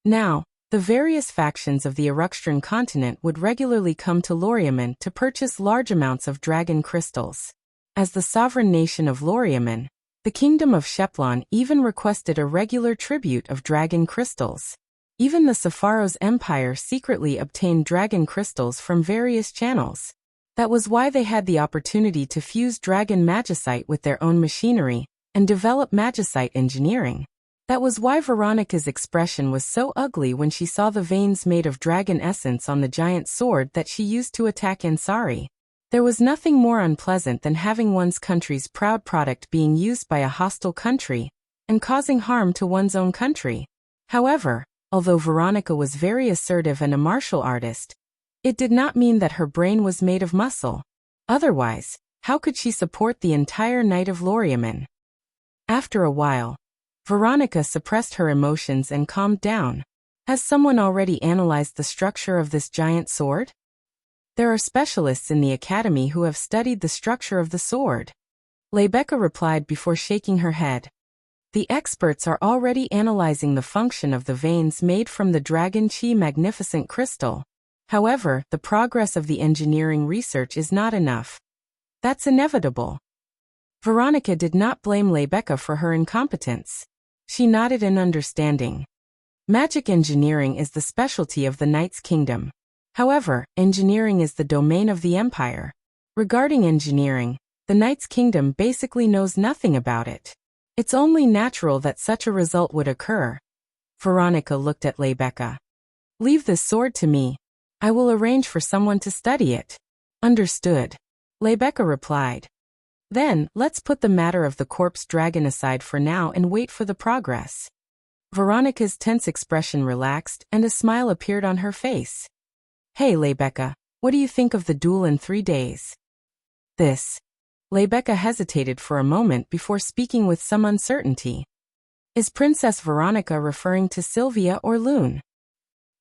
Now, the various factions of the Eruxtran continent would regularly come to Loriaman to purchase large amounts of dragon crystals. As the sovereign nation of Loriaman, the kingdom of Sheplon even requested a regular tribute of dragon crystals. Even the Sepharo's empire secretly obtained dragon crystals from various channels. That was why they had the opportunity to fuse dragon magicite with their own machinery and develop magicite engineering. That was why Veronica's expression was so ugly when she saw the veins made of dragon essence on the giant sword that she used to attack Ansari. There was nothing more unpleasant than having one's country's proud product being used by a hostile country and causing harm to one's own country. However, although Veronica was very assertive and a martial artist, it did not mean that her brain was made of muscle. Otherwise, how could she support the entire Knight of Loriaman? After a while, Veronica suppressed her emotions and calmed down. Has someone already analyzed the structure of this giant sword? There are specialists in the academy who have studied the structure of the sword. Rebecca replied before shaking her head. The experts are already analyzing the function of the veins made from the Dragon Chi magnificent crystal. However, the progress of the engineering research is not enough. That's inevitable. Veronica did not blame Rebecca for her incompetence. She nodded in understanding. Magic engineering is the specialty of the Knight's Kingdom. However, engineering is the domain of the Empire. Regarding engineering, the Knight's Kingdom basically knows nothing about it. It's only natural that such a result would occur. Veronica looked at Rebecca. Leave this sword to me. I will arrange for someone to study it. Understood. Rebecca replied. Then, let's put the matter of the corpse dragon aside for now and wait for the progress. Veronica's tense expression relaxed and a smile appeared on her face. Hey Rebecca, What do you think of the duel in 3 days? This. Rebecca hesitated for a moment before speaking with some uncertainty. Is Princess Veronica referring to Sylvia or Loon?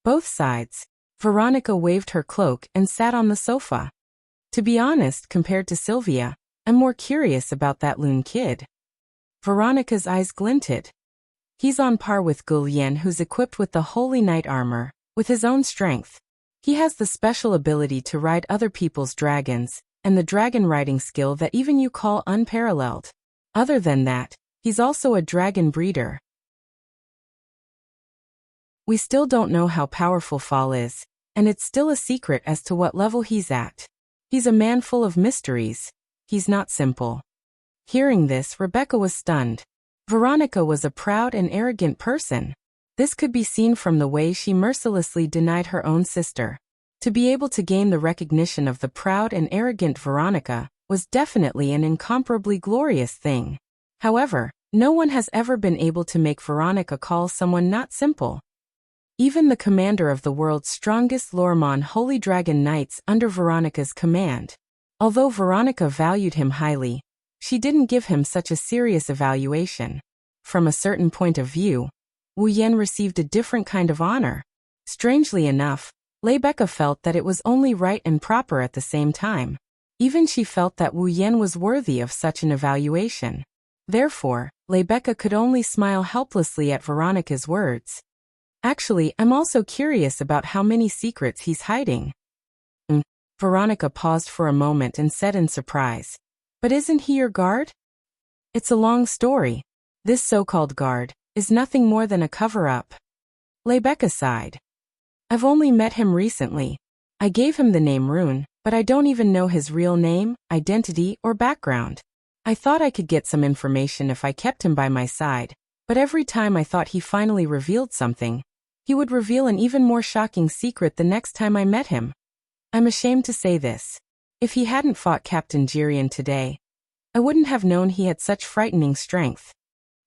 Both sides. Veronica waved her cloak and sat on the sofa. To be honest, compared to Sylvia, I'm more curious about that Loon kid. Veronica's eyes glinted. He's on par with Gulian, who's equipped with the Holy Knight armor, with his own strength. He has the special ability to ride other people's dragons, and the dragon riding skill that even you call unparalleled. Other than that, he's also a dragon breeder. We still don't know how powerful Fall is, and it's still a secret as to what level he's at. He's a man full of mysteries. He's not simple. Hearing this, Rebecca was stunned. Veronica was a proud and arrogant person. This could be seen from the way she mercilessly denied her own sister. To be able to gain the recognition of the proud and arrogant Veronica was definitely an incomparably glorious thing. However, no one has ever been able to make Veronica call someone not simple. Even the commander of the world's strongest Lormon Holy Dragon Knights under Veronica's command. Although Veronica valued him highly, she didn't give him such a serious evaluation. From a certain point of view, Wu Yan received a different kind of honor. Strangely enough, Rebecca felt that it was only right and proper at the same time. Even she felt that Wu Yan was worthy of such an evaluation. Therefore, Rebecca could only smile helplessly at Veronica's words. Actually, I'm also curious about how many secrets he's hiding. Veronica paused for a moment and said in surprise, "But isn't he your guard?" It's a long story. This so-called guard is nothing more than a cover-up. Rebecca sighed. I've only met him recently. I gave him the name Rune, but I don't even know his real name, identity, or background. I thought I could get some information if I kept him by my side, but every time I thought he finally revealed something, he would reveal an even more shocking secret the next time I met him. I'm ashamed to say this. If he hadn't fought Captain Jirian today, I wouldn't have known he had such frightening strength.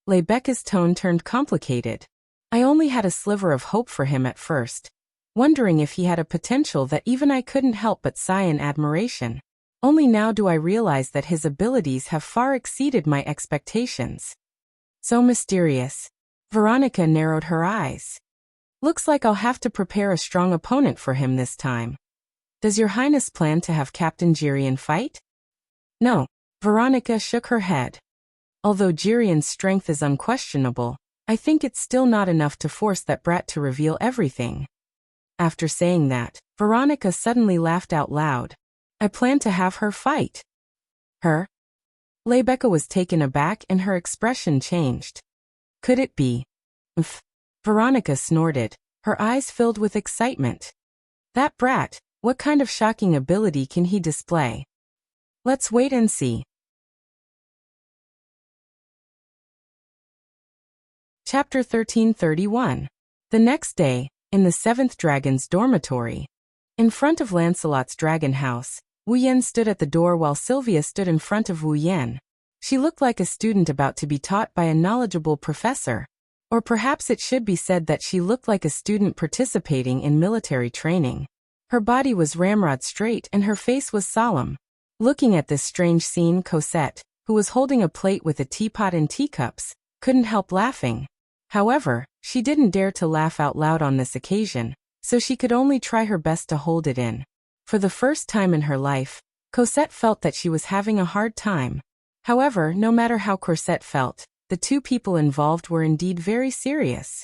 Rebecca's tone turned complicated. I only had a sliver of hope for him at first, wondering if he had a potential that even I couldn't help but sigh in admiration. Only now do I realize that his abilities have far exceeded my expectations. So mysterious. Veronica narrowed her eyes. Looks like I'll have to prepare a strong opponent for him this time. Does your Highness plan to have Captain Jirian fight? No. Veronica shook her head. Although Jirian's strength is unquestionable, I think it's still not enough to force that brat to reveal everything. After saying that, Veronica suddenly laughed out loud. I plan to have her fight. Her? Rebecca was taken aback and her expression changed. Could it be? Veronica snorted, her eyes filled with excitement. That brat, what kind of shocking ability can he display? Let's wait and see. Chapter 1331. The next day, in the 7th Dragon's dormitory. In front of Lancelot's dragon house, Wu Yan stood at the door while Sylvia stood in front of Wu Yan. She looked like a student about to be taught by a knowledgeable professor. Or perhaps it should be said that she looked like a student participating in military training. Her body was ramrod straight and her face was solemn. Looking at this strange scene, Cosette, who was holding a plate with a teapot and teacups, couldn't help laughing. However, she didn't dare to laugh out loud on this occasion, so she could only try her best to hold it in. For the first time in her life, Cosette felt that she was having a hard time. However, no matter how Cosette felt, the two people involved were indeed very serious.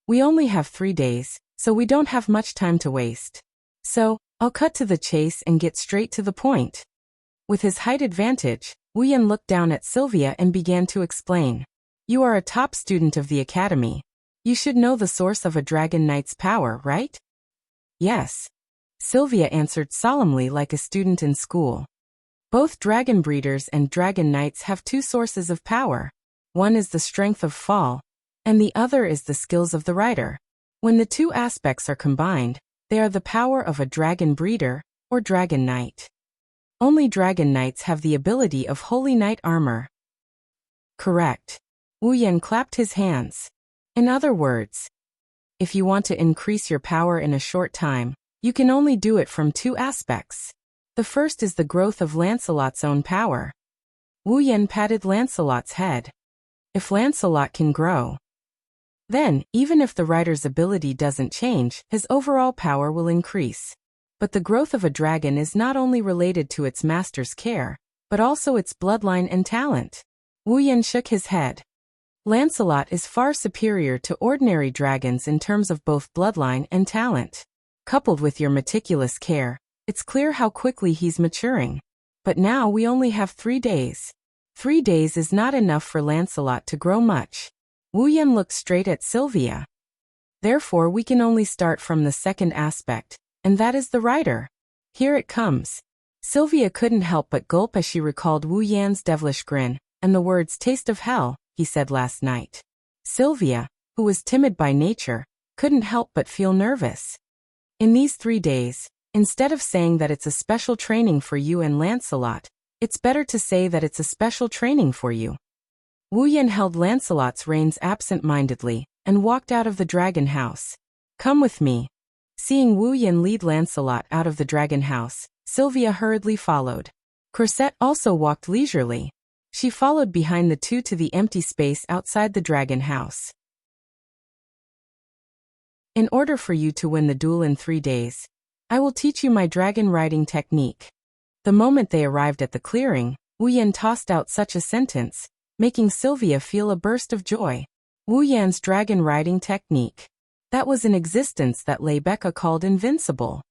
We only have 3 days, so we don't have much time to waste. So, I'll cut to the chase and get straight to the point. With his height advantage, Wu Yan looked down at Sylvia and began to explain. You are a top student of the academy. You should know the source of a dragon knight's power, right? Yes. Sylvia answered solemnly like a student in school. Both dragon breeders and dragon knights have 2 sources of power. One is the strength of Fall, and the other is the skills of the rider. When the 2 aspects are combined, they are the power of a dragon breeder, or dragon knight. Only dragon knights have the ability of Holy Knight armor. Correct. Wu Yan clapped his hands. In other words, if you want to increase your power in a short time, You can only do it from two aspects. The first is the growth of Lancelot's own power. Wu Yan patted Lancelot's head. If Lancelot can grow, then, even if the rider's ability doesn't change, his overall power will increase. But the growth of a dragon is not only related to its master's care, but also its bloodline and talent. Wu Yan shook his head. Lancelot is far superior to ordinary dragons in terms of both bloodline and talent. Coupled with your meticulous care, it's clear how quickly he's maturing. But now we only have 3 days. 3 days is not enough for Lancelot to grow much. Wu Yan looked straight at Sylvia. Therefore we can only start from the second aspect, and that is the rider. Here it comes. Sylvia couldn't help but gulp as she recalled Wu Yan's devilish grin, and the words "taste of hell," he said last night. Sylvia, who was timid by nature, couldn't help but feel nervous. In these 3 days, instead of saying that it's a special training for you and Lancelot, it's better to say that it's a special training for you. Wu Yan held Lancelot's reins absent-mindedly, and walked out of the dragon house. Come with me. Seeing Wu Yan lead Lancelot out of the dragon house, Sylvia hurriedly followed. Cosette also walked leisurely. She followed behind the two to the empty space outside the dragon house. In order for you to win the duel in 3 days, I will teach you my dragon riding technique. The moment they arrived at the clearing, Wu Yan tossed out such a sentence, making Sylvia feel a burst of joy. Wu Yan's dragon riding technique. That was an existence that Rebecca called invincible.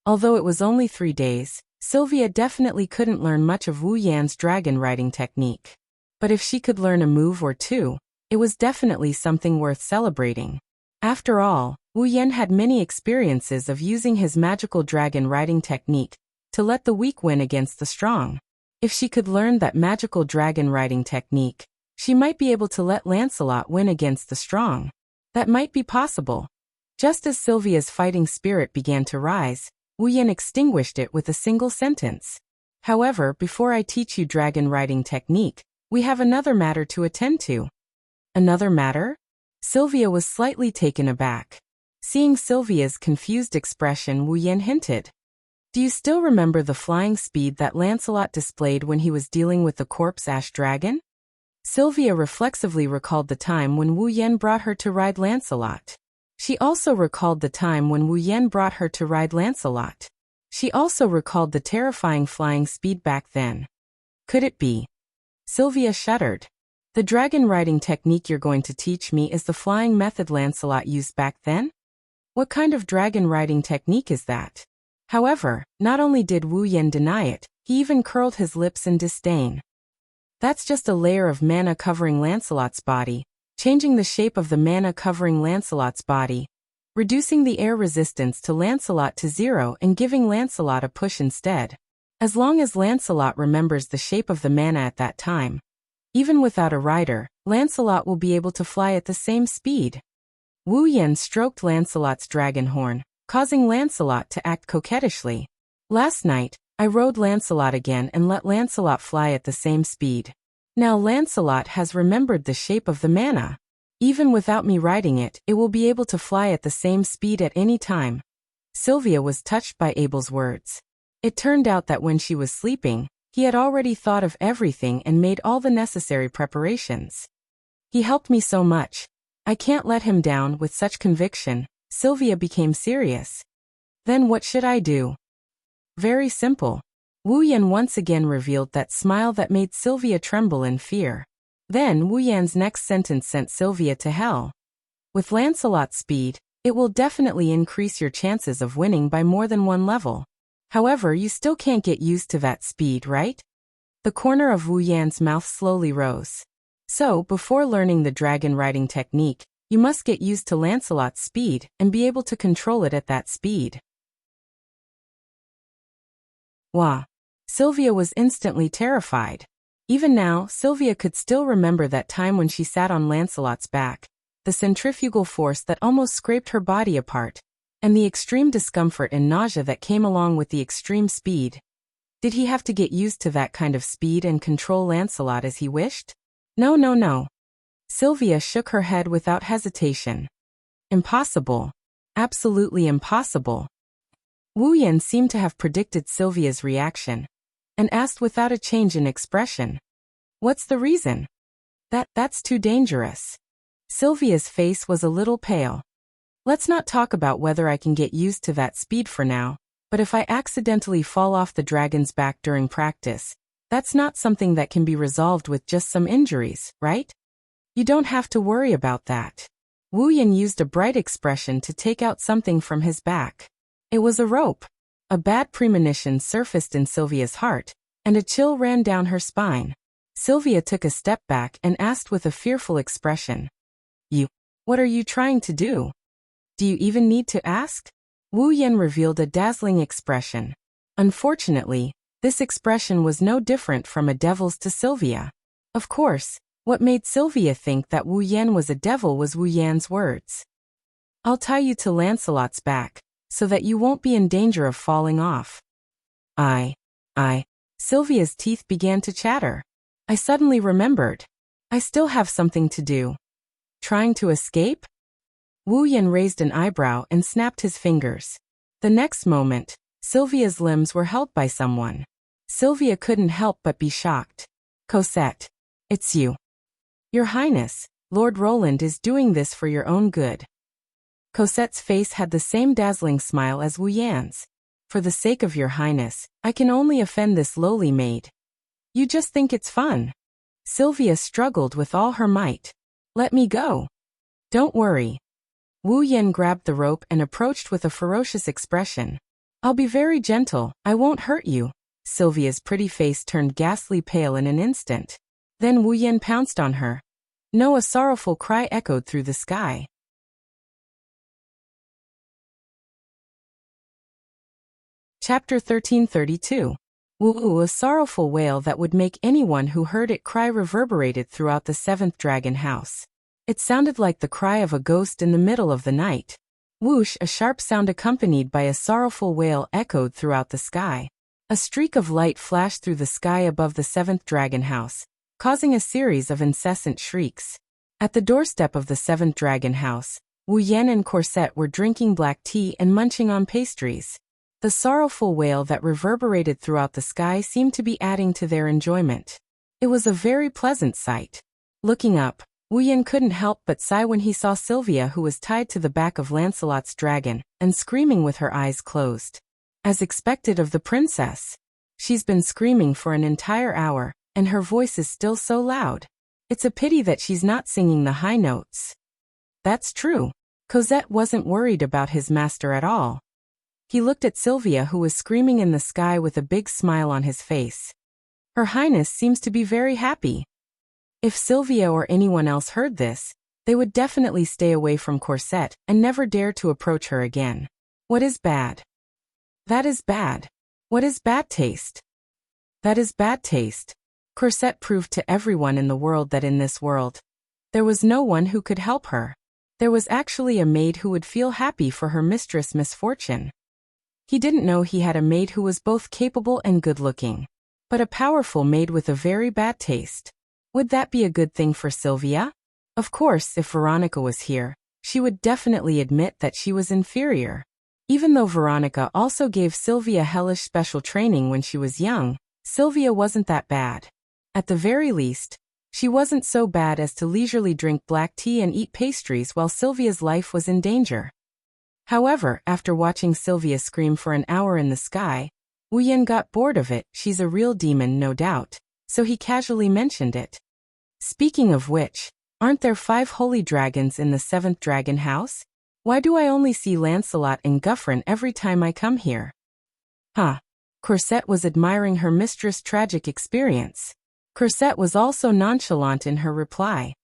Although it was only 3 days, Sylvia definitely couldn't learn much of Wu Yan's dragon riding technique. But if she could learn a move or two, it was definitely something worth celebrating. After all, Wu Yan had many experiences of using his magical dragon riding technique to let the weak win against the strong. If she could learn that magical dragon riding technique, she might be able to let Lancelot win against the strong. That might be possible. Just as Sylvia's fighting spirit began to rise, Wu Yan extinguished it with a single sentence. However, before I teach you dragon riding technique, we have another matter to attend to. Another matter? Sylvia was slightly taken aback. Seeing Sylvia's confused expression, Wu Yan hinted. Do you still remember the flying speed that Lancelot displayed when he was dealing with the corpse ash dragon? Sylvia reflexively recalled the time when Wu Yan brought her to ride Lancelot. She also recalled the time when Wu Yan brought her to ride Lancelot. She also recalled the terrifying flying speed back then. Could it be? Sylvia shuddered. The dragon riding technique you're going to teach me is the flying method Lancelot used back then? What kind of dragon riding technique is that? However, not only did Wu Yan deny it, he even curled his lips in disdain. That's just a layer of mana covering Lancelot's body, changing the shape of the mana covering Lancelot's body, reducing the air resistance to Lancelot to 0 and giving Lancelot a push instead. As long as Lancelot remembers the shape of the mana at that time, even without a rider, Lancelot will be able to fly at the same speed. Wu Yan stroked Lancelot's dragon horn, causing Lancelot to act coquettishly. Last night, I rode Lancelot again and let Lancelot fly at the same speed. Now Lancelot has remembered the shape of the mana. Even without me riding it, it will be able to fly at the same speed at any time. Sylvia was touched by Abel's words. It turned out that when she was sleeping, he had already thought of everything and made all the necessary preparations. He helped me so much. I can't let him down. With such conviction, Sylvia became serious. Then what should I do? Very simple. Wu Yan once again revealed that smile that made Sylvia tremble in fear. Then Wu Yan's next sentence sent Sylvia to hell. With Lancelot's speed, it will definitely increase your chances of winning by more than 1 level. However, you still can't get used to that speed, right? The corner of Wu Yan's mouth slowly rose. So, before learning the dragon riding technique, you must get used to Lancelot's speed and be able to control it at that speed. Wah! Sylvia was instantly terrified. Even now, Sylvia could still remember that time when she sat on Lancelot's back, the centrifugal force that almost scraped her body apart, and the extreme discomfort and nausea that came along with the extreme speed. Did he have to get used to that kind of speed and control Lancelot as he wished? No, no, no. Sylvia shook her head without hesitation. Impossible. Absolutely impossible. Wu Yan seemed to have predicted Sylvia's reaction and asked without a change in expression. What's the reason? That's too dangerous. Sylvia's face was a little pale. Let's not talk about whether I can get used to that speed for now, but if I accidentally fall off the dragon's back during practice, that's not something that can be resolved with just some injuries, right? You don't have to worry about that. Wu Yan used a bright expression to take out something from his back. It was a rope. A bad premonition surfaced in Sylvia's heart, and a chill ran down her spine. Sylvia took a step back and asked with a fearful expression. What are you trying to do? Do you even need to ask? Wu Yan revealed a dazzling expression. Unfortunately, this expression was no different from a devil's to Sylvia. Of course, what made Sylvia think that Wu Yan was a devil was Wu Yan's words. I'll tie you to Lancelot's back, so that you won't be in danger of falling off. Sylvia's teeth began to chatter. I suddenly remembered. I still have something to do. Trying to escape? Wu Yan raised an eyebrow and snapped his fingers. The next moment, Sylvia's limbs were held by someone. Sylvia couldn't help but be shocked. Cosette. It's you. Your Highness, Lord Roland is doing this for your own good. Cosette's face had the same dazzling smile as Wu Yan's. For the sake of your Highness, I can only offend this lowly maid. You just think it's fun. Sylvia struggled with all her might. Let me go. Don't worry. Wu Yan grabbed the rope and approached with a ferocious expression. I'll be very gentle, I won't hurt you. Sylvia's pretty face turned ghastly pale in an instant. Then Wu Yan pounced on her. No, a sorrowful cry echoed through the sky. Chapter 1332. Woo, a sorrowful wail that would make anyone who heard it cry reverberated throughout the seventh dragon house. It sounded like the cry of a ghost in the middle of the night. Whoosh, a sharp sound accompanied by a sorrowful wail echoed throughout the sky. A streak of light flashed through the sky above the seventh dragon house, causing a series of incessant shrieks. At the doorstep of the seventh dragon house, Wu Yan and Corset were drinking black tea and munching on pastries. The sorrowful wail that reverberated throughout the sky seemed to be adding to their enjoyment. It was a very pleasant sight. Looking up, Wu Yan couldn't help but sigh when he saw Sylvia, who was tied to the back of Lancelot's dragon, and screaming with her eyes closed. As expected of the princess. She's been screaming for an entire hour, and her voice is still so loud. It's a pity that she's not singing the high notes. That's true. Cosette wasn't worried about his master at all. He looked at Sylvia, who was screaming in the sky with a big smile on his face. Her Highness seems to be very happy. If Sylvia or anyone else heard this, they would definitely stay away from Corset and never dare to approach her again. What is bad? That is bad. What is bad taste? That is bad taste. Corset proved to everyone in the world that in this world, there was no one who could help her. There was actually a maid who would feel happy for her mistress' misfortune. He didn't know he had a maid who was both capable and good-looking, but a powerful maid with a very bad taste. Would that be a good thing for Sylvia? Of course, if Veronica was here, she would definitely admit that she was inferior. Even though Veronica also gave Sylvia hellish special training when she was young, Sylvia wasn't that bad. At the very least, she wasn't so bad as to leisurely drink black tea and eat pastries while Sylvia's life was in danger. However, after watching Sylvia scream for an hour in the sky, Wu Yan got bored of it. She's a real demon, no doubt, so he casually mentioned it. Speaking of which, aren't there 5 holy dragons in the 7th dragon house? Why do I only see Lancelot and Guffrin every time I come here? Corset was admiring her mistress' tragic experience. Corset was also nonchalant in her reply.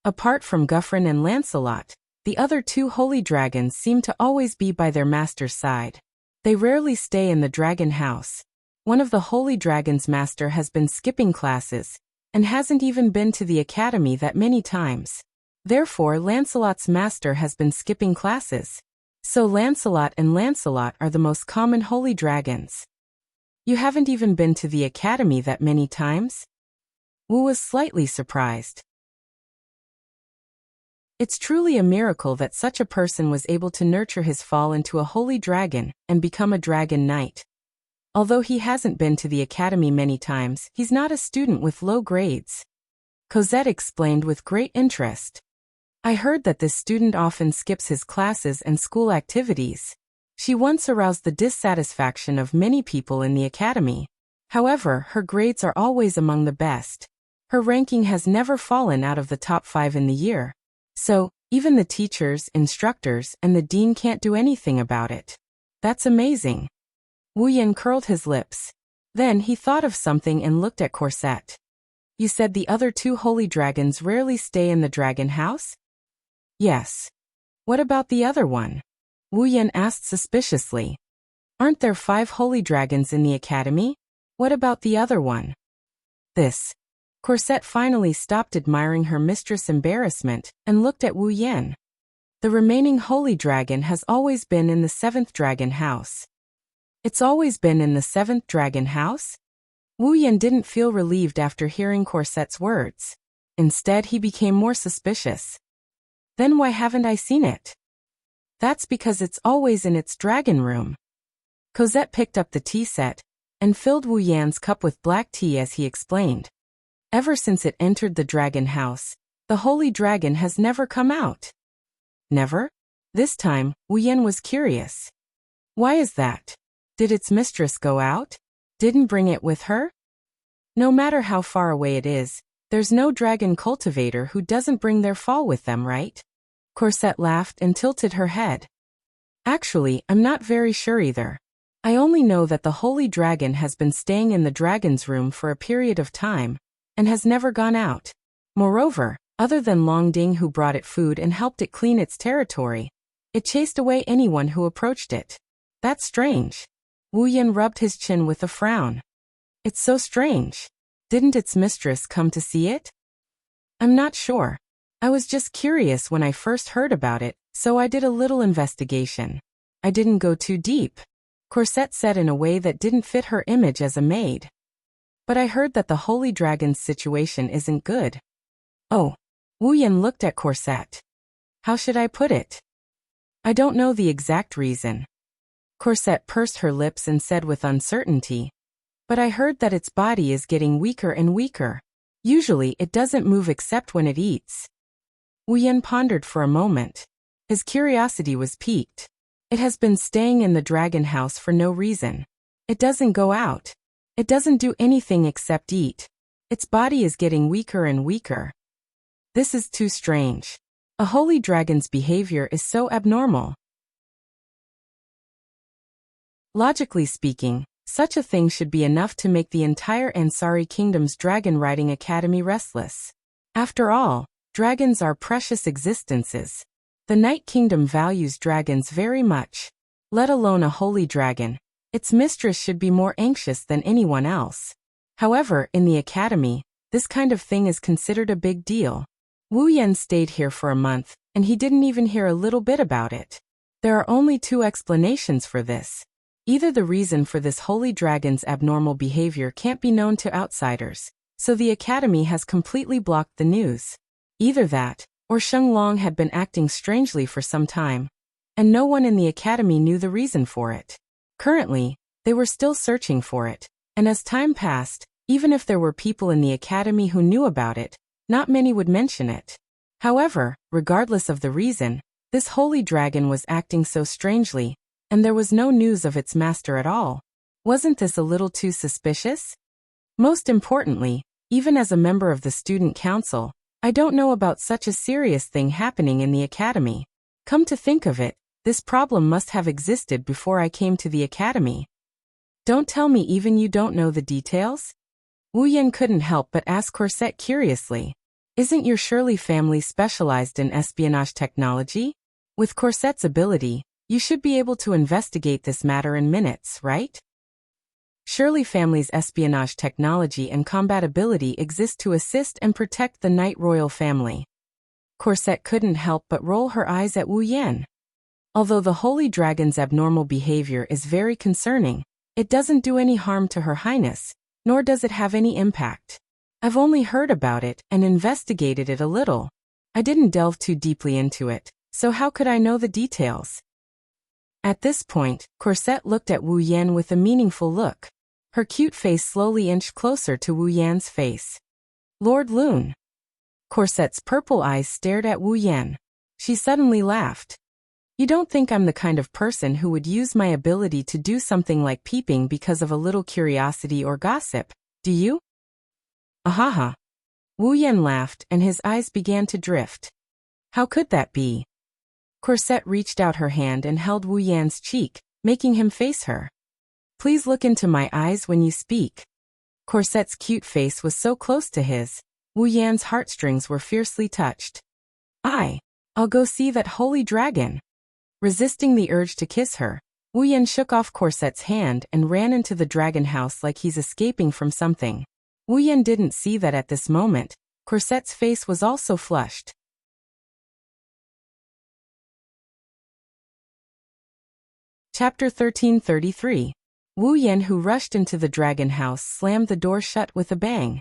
Apart from Guffrin and Lancelot, the other 2 holy dragons seem to always be by their master's side. They rarely stay in the dragon house. One of the holy dragons' master has been skipping classes, and hasn't even been to the academy that many times. Therefore, Lancelot's master has been skipping classes. So Lancelot and Lancelot are the most common holy dragons. You haven't even been to the academy that many times? Wu was slightly surprised. It's truly a miracle that such a person was able to nurture his fall into a holy dragon and become a dragon knight. Although he hasn't been to the academy many times, he's not a student with low grades. Cosette explained with great interest. I heard that this student often skips his classes and school activities. She once aroused the dissatisfaction of many people in the academy. However, her grades are always among the best. Her ranking has never fallen out of the top 5 in the year. So, even the teachers, instructors, and the dean can't do anything about it. That's amazing. Wu Yan curled his lips. Then he thought of something and looked at Cosette. You said the other 2 holy dragons rarely stay in the dragon house? Yes. What about the other one? Wu Yan asked suspiciously. Aren't there 5 holy dragons in the academy? What about the other one? Cosette finally stopped admiring her mistress' embarrassment and looked at Wu Yan. The remaining holy dragon has always been in the 7th dragon house. It's always been in the 7th dragon house? Wu Yan didn't feel relieved after hearing Cosette's words. Instead, he became more suspicious. Then why haven't I seen it? That's because it's always in its dragon room. Cosette picked up the tea set and filled Wu Yan's cup with black tea as he explained. Ever since it entered the dragon house, the holy dragon has never come out. Never? This time, Wu Yan was curious. Why is that? Did its mistress go out? Didn't bring it with her? No matter how far away it is, there's no dragon cultivator who doesn't bring their fall with them, right? Cosette laughed and tilted her head. Actually, I'm not very sure either. I only know that the holy dragon has been staying in the dragon's room for a period of time, and has never gone out. Moreover, other than Long Ding who brought it food and helped it clean its territory, it chased away anyone who approached it. That's strange. Wu Yan rubbed his chin with a frown. It's so strange. Didn't its mistress come to see it? I'm not sure. I was just curious when I first heard about it, so I did a little investigation. I didn't go too deep, Cosette said in a way that didn't fit her image as a maid. But I heard that the holy dragon's situation isn't good. Oh. Wu Yan looked at Cosette. How should I put it? I don't know the exact reason. Cosette pursed her lips and said with uncertainty. But I heard that its body is getting weaker and weaker. Usually it doesn't move except when it eats. Wu Yan pondered for a moment. His curiosity was piqued. It has been staying in the dragon house for no reason. It doesn't go out. It doesn't do anything except eat. Its body is getting weaker and weaker. This is too strange. A holy dragon's behavior is so abnormal. Logically speaking, such a thing should be enough to make the entire Ansari Kingdom's dragon riding academy restless. After all, dragons are precious existences. The Night Kingdom values dragons very much. Let alone a holy dragon. Its mistress should be more anxious than anyone else. However, in the academy, this kind of thing is considered a big deal. Wu Yan stayed here for a month, and he didn't even hear a little bit about it. There are only 2 explanations for this. Either the reason for this holy dragon's abnormal behavior can't be known to outsiders, so the academy has completely blocked the news. Either that, or Sheng Long had been acting strangely for some time, and no one in the academy knew the reason for it. Currently, they were still searching for it, and as time passed, even if there were people in the academy who knew about it, not many would mention it. However, regardless of the reason, this holy dragon was acting so strangely, and there was no news of its master at all. Wasn't this a little too suspicious? Most importantly, even as a member of the student council, I don't know about such a serious thing happening in the academy. Come to think of it, this problem must have existed before I came to the academy. Don't tell me even you don't know the details? Wu Yan couldn't help but ask Cosette curiously. Isn't your Shirley family specialized in espionage technology? With Cosette's ability, you should be able to investigate this matter in minutes, right? Shirley family's espionage technology and combat ability exist to assist and protect the Night Royal family. Cosette couldn't help but roll her eyes at Wu Yan. Although the holy dragon's abnormal behavior is very concerning, it doesn't do any harm to Her Highness, nor does it have any impact. I've only heard about it and investigated it a little. I didn't delve too deeply into it, so how could I know the details? At this point, Corset looked at Wu Yan with a meaningful look. Her cute face slowly inched closer to Wu Yan's face. Lord Lune. Corset's purple eyes stared at Wu Yan. She suddenly laughed. You don't think I'm the kind of person who would use my ability to do something like peeping because of a little curiosity or gossip, do you? Ahaha. Wu Yan laughed and his eyes began to drift. How could that be? Corset reached out her hand and held Wu Yan's cheek, making him face her. Please look into my eyes when you speak. Corset's cute face was so close to his. Wu Yan's heartstrings were fiercely touched. I'll go see that holy dragon. Resisting the urge to kiss her, Wu Yan shook off Corset's hand and ran into the dragon house like he's escaping from something. Wu Yan didn't see that at this moment, Corset's face was also flushed. Chapter 1333. Wu Yan, who rushed into the dragon house, slammed the door shut with a bang.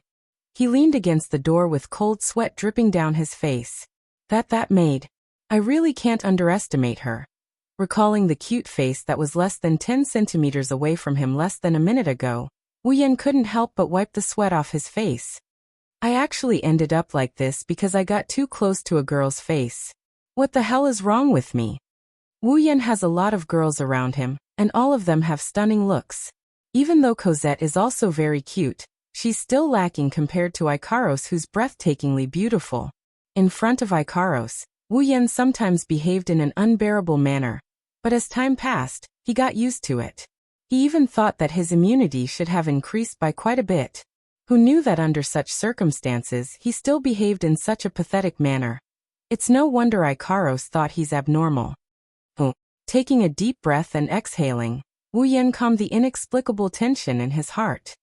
He leaned against the door with cold sweat dripping down his face. That maid. I really can't underestimate her. Recalling the cute face that was less than 10 centimeters away from him less than a minute ago, Wu Yan couldn't help but wipe the sweat off his face. I actually ended up like this because I got too close to a girl's face. What the hell is wrong with me? Wu Yan has a lot of girls around him, and all of them have stunning looks. Even though Cosette is also very cute, she's still lacking compared to Ikaros, who's breathtakingly beautiful. In front of Ikaros, Wu Yan sometimes behaved in an unbearable manner, but as time passed, he got used to it. He even thought that his immunity should have increased by quite a bit. Who knew that under such circumstances he still behaved in such a pathetic manner? It's no wonder Ikaros thought he's abnormal. Taking a deep breath and exhaling, Wu Yan calmed the inexplicable tension in his heart.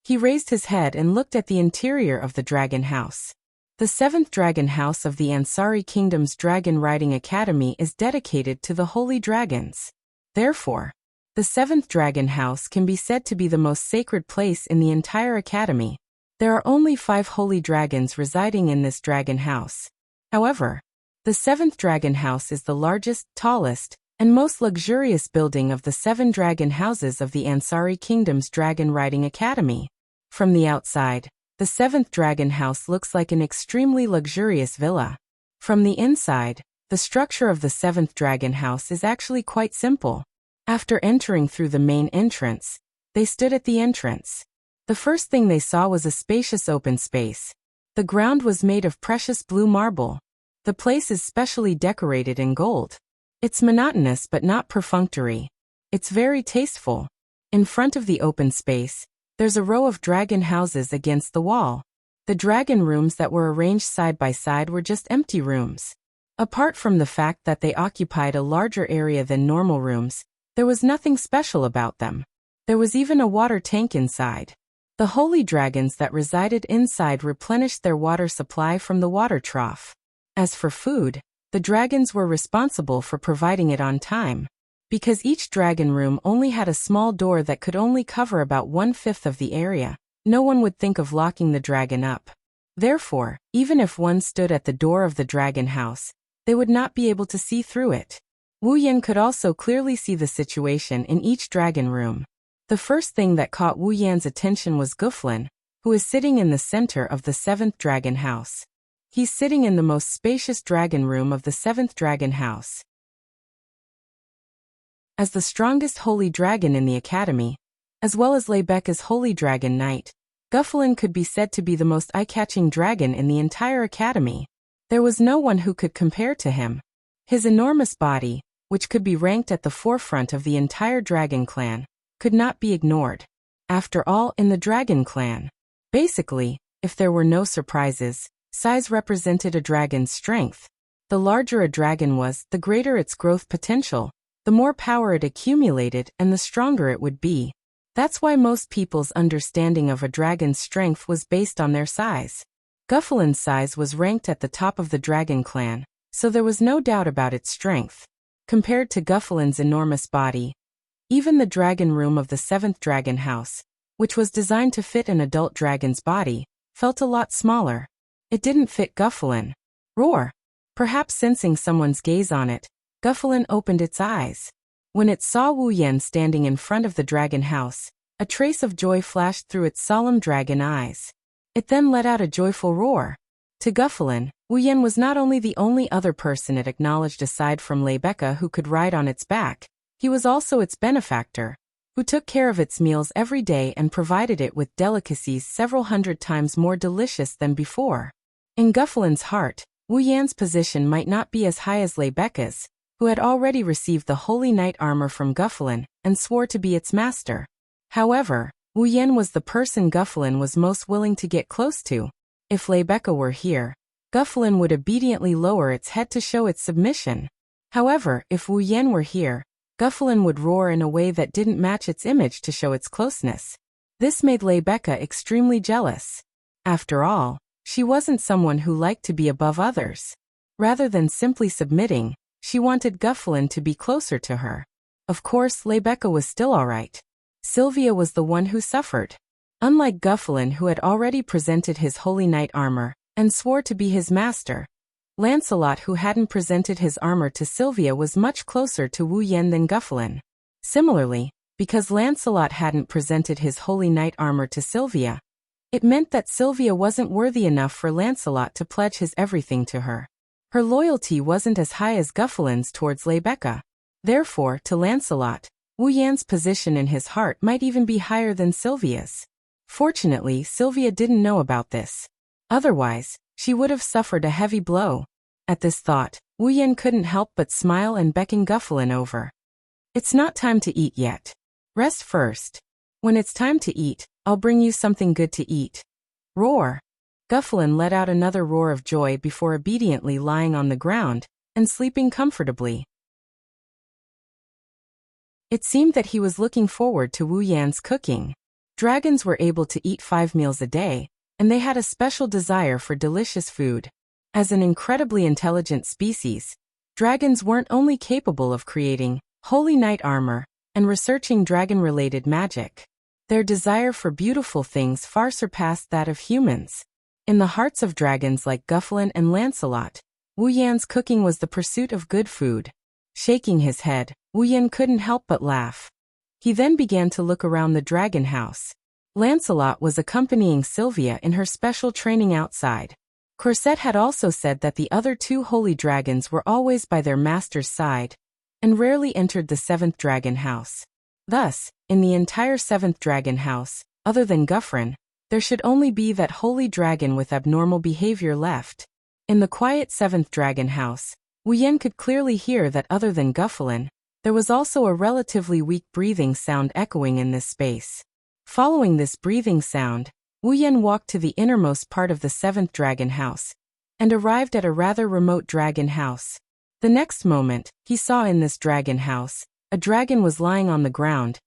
He raised his head and looked at the interior of the dragon house. The 7th dragon house of the Ansari Kingdom's Dragon Riding Academy is dedicated to the holy dragons. Therefore, the 7th dragon house can be said to be the most sacred place in the entire academy. There are only 5 holy dragons residing in this dragon house. However, the 7th dragon house is the largest, tallest, and most luxurious building of the 7 dragon houses of the Ansari Kingdom's Dragon Riding Academy. From the outside, the 7th dragon house looks like an extremely luxurious villa. From the inside, the structure of the 7th dragon house is actually quite simple. After entering through the main entrance, they stood at the entrance. The first thing they saw was a spacious open space. The ground was made of precious blue marble. The place is specially decorated in gold. It's monotonous but not perfunctory. It's very tasteful. In front of the open space, there's a row of dragon houses against the wall. The dragon rooms that were arranged side by side were just empty rooms. Apart from the fact that they occupied a larger area than normal rooms, there was nothing special about them. There was even a water tank inside. The holy dragons that resided inside replenished their water supply from the water trough. As for food, the dragons were responsible for providing it on time. Because each dragon room only had a small door that could only cover about 1/5 of the area, no one would think of locking the dragon up. Therefore, even if one stood at the door of the dragon house, they would not be able to see through it. Wu Yan could also clearly see the situation in each dragon room. The first thing that caught Wu Yan's attention was Guflin, who is sitting in the center of the 7th dragon house. He's sitting in the most spacious dragon room of the 7th dragon house. As the strongest holy dragon in the academy, as well as Lebecca's holy dragon knight, Guflin could be said to be the most eye-catching dragon in the entire academy. There was no one who could compare to him. His enormous body, which could be ranked at the forefront of the entire dragon clan, could not be ignored. After all, in the dragon clan, basically, if there were no surprises, size represented a dragon's strength. The larger a dragon was, the greater its growth potential, the more power it accumulated and the stronger it would be. That's why most people's understanding of a dragon's strength was based on their size. Guflin's size was ranked at the top of the dragon clan, so there was no doubt about its strength. Compared to Guflin's enormous body, even the dragon room of the 7th dragon house, which was designed to fit an adult dragon's body, felt a lot smaller. It didn't fit Guflin. Roar! Perhaps sensing someone's gaze on it, Guffalin opened its eyes. When it saw Wu Yan standing in front of the dragon house, a trace of joy flashed through its solemn dragon eyes. It then let out a joyful roar. To Guffalin, Wu Yan was not only the only other person it acknowledged aside from Rebecca who could ride on its back, he was also its benefactor, who took care of its meals every day and provided it with delicacies several hundred times more delicious than before. In Guffalin's heart, Wu Yan's position might not be as high as Rebecca's, who had already received the holy knight armor from Guffalin and swore to be its master. However, Wu Yan was the person Guffalin was most willing to get close to. If Rebecca were here, Guffalin would obediently lower its head to show its submission. However, if Wu Yan were here, Guffalin would roar in a way that didn't match its image to show its closeness. This made Rebecca extremely jealous. After all, she wasn't someone who liked to be above others. Rather than simply submitting, she wanted Guffalin to be closer to her. Of course, Rebecca was still alright. Sylvia was the one who suffered. Unlike Guffalin, who had already presented his holy knight armor and swore to be his master, Lancelot, who hadn't presented his armor to Sylvia, was much closer to Wu Yan than Guffalin. Similarly, because Lancelot hadn't presented his holy knight armor to Sylvia, it meant that Sylvia wasn't worthy enough for Lancelot to pledge his everything to her. Her loyalty wasn't as high as Guffalin's towards Rebecca. Therefore, to Lancelot, Wu Yan's position in his heart might even be higher than Sylvia's. Fortunately, Sylvia didn't know about this. Otherwise, she would have suffered a heavy blow. At this thought, Wu Yan couldn't help but smile and beckon Guffalin over. It's not time to eat yet. Rest first. When it's time to eat, I'll bring you something good to eat. Roar! Guffalin let out another roar of joy before obediently lying on the ground and sleeping comfortably. It seemed that he was looking forward to Wu Yan's cooking. Dragons were able to eat 5 meals a day, and they had a special desire for delicious food. As an incredibly intelligent species, dragons weren't only capable of creating holy knight armor and researching dragon-related magic. Their desire for beautiful things far surpassed that of humans. In the hearts of dragons like Guffalin and Lancelot, Wu Yan's cooking was the pursuit of good food. Shaking his head, Wu Yan couldn't help but laugh. He then began to look around the dragon house. Lancelot was accompanying Sylvia in her special training outside. Corset had also said that the other 2 holy dragons were always by their master's side and rarely entered the 7th dragon house. Thus, in the entire 7th dragon house, other than Guffrin, there should only be that holy dragon with abnormal behavior left. In the quiet 7th dragon house, Wu Yan could clearly hear that other than Guffalin, there was also a relatively weak breathing sound echoing in this space. Following this breathing sound, Wu Yan walked to the innermost part of the 7th dragon house and arrived at a rather remote dragon house. The next moment, he saw in this dragon house, a dragon was lying on the ground.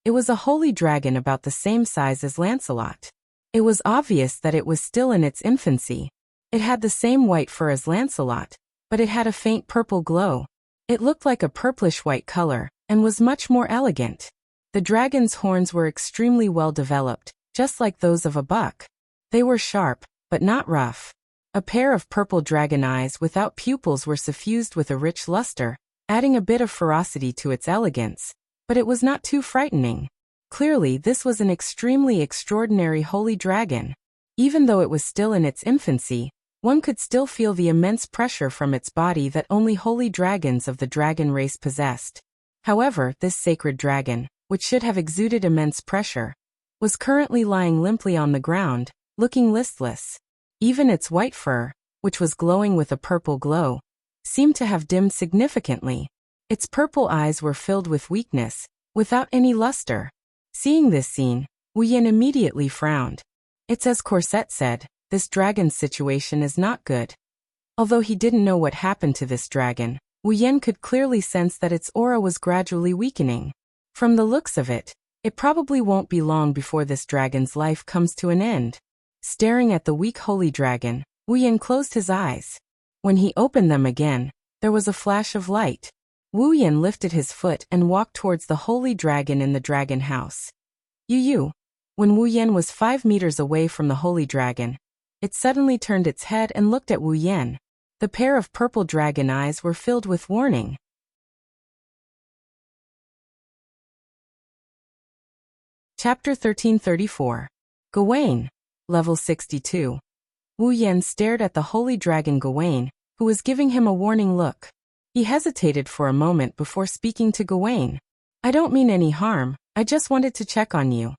It was a holy dragon about the same size as Lancelot. It was obvious that it was still in its infancy. It had the same white fur as Lancelot, but it had a faint purple glow. It looked like a purplish-white color and was much more elegant. The dragon's horns were extremely well developed, just like those of a buck. They were sharp, but not rough. A pair of purple dragon eyes without pupils were suffused with a rich luster, adding a bit of ferocity to its elegance, but it was not too frightening. Clearly, this was an extremely extraordinary holy dragon. Even though it was still in its infancy, one could still feel the immense pressure from its body that only holy dragons of the dragon race possessed. However, this sacred dragon, which should have exuded immense pressure, was currently lying limply on the ground, looking listless. Even its white fur, which was glowing with a purple glow, seemed to have dimmed significantly. Its purple eyes were filled with weakness, without any luster. Seeing this scene, Wu Yan immediately frowned. It's as Corset said, this dragon's situation is not good. Although he didn't know what happened to this dragon, Wu Yan could clearly sense that its aura was gradually weakening. From the looks of it, it probably won't be long before this dragon's life comes to an end. Staring at the weak holy dragon, Wu Yan closed his eyes. When he opened them again, there was a flash of light. Wu Yan lifted his foot and walked towards the holy dragon in the dragon house. Yu. When Wu Yan was 5 meters away from the holy dragon, it suddenly turned its head and looked at Wu Yan. The pair of purple dragon eyes were filled with warning. Chapter 1334. Gawain. Level 62. Wu Yan stared at the holy dragon Gawain, who was giving him a warning look. He hesitated for a moment before speaking to Gawain. I don't mean any harm, I just wanted to check on you.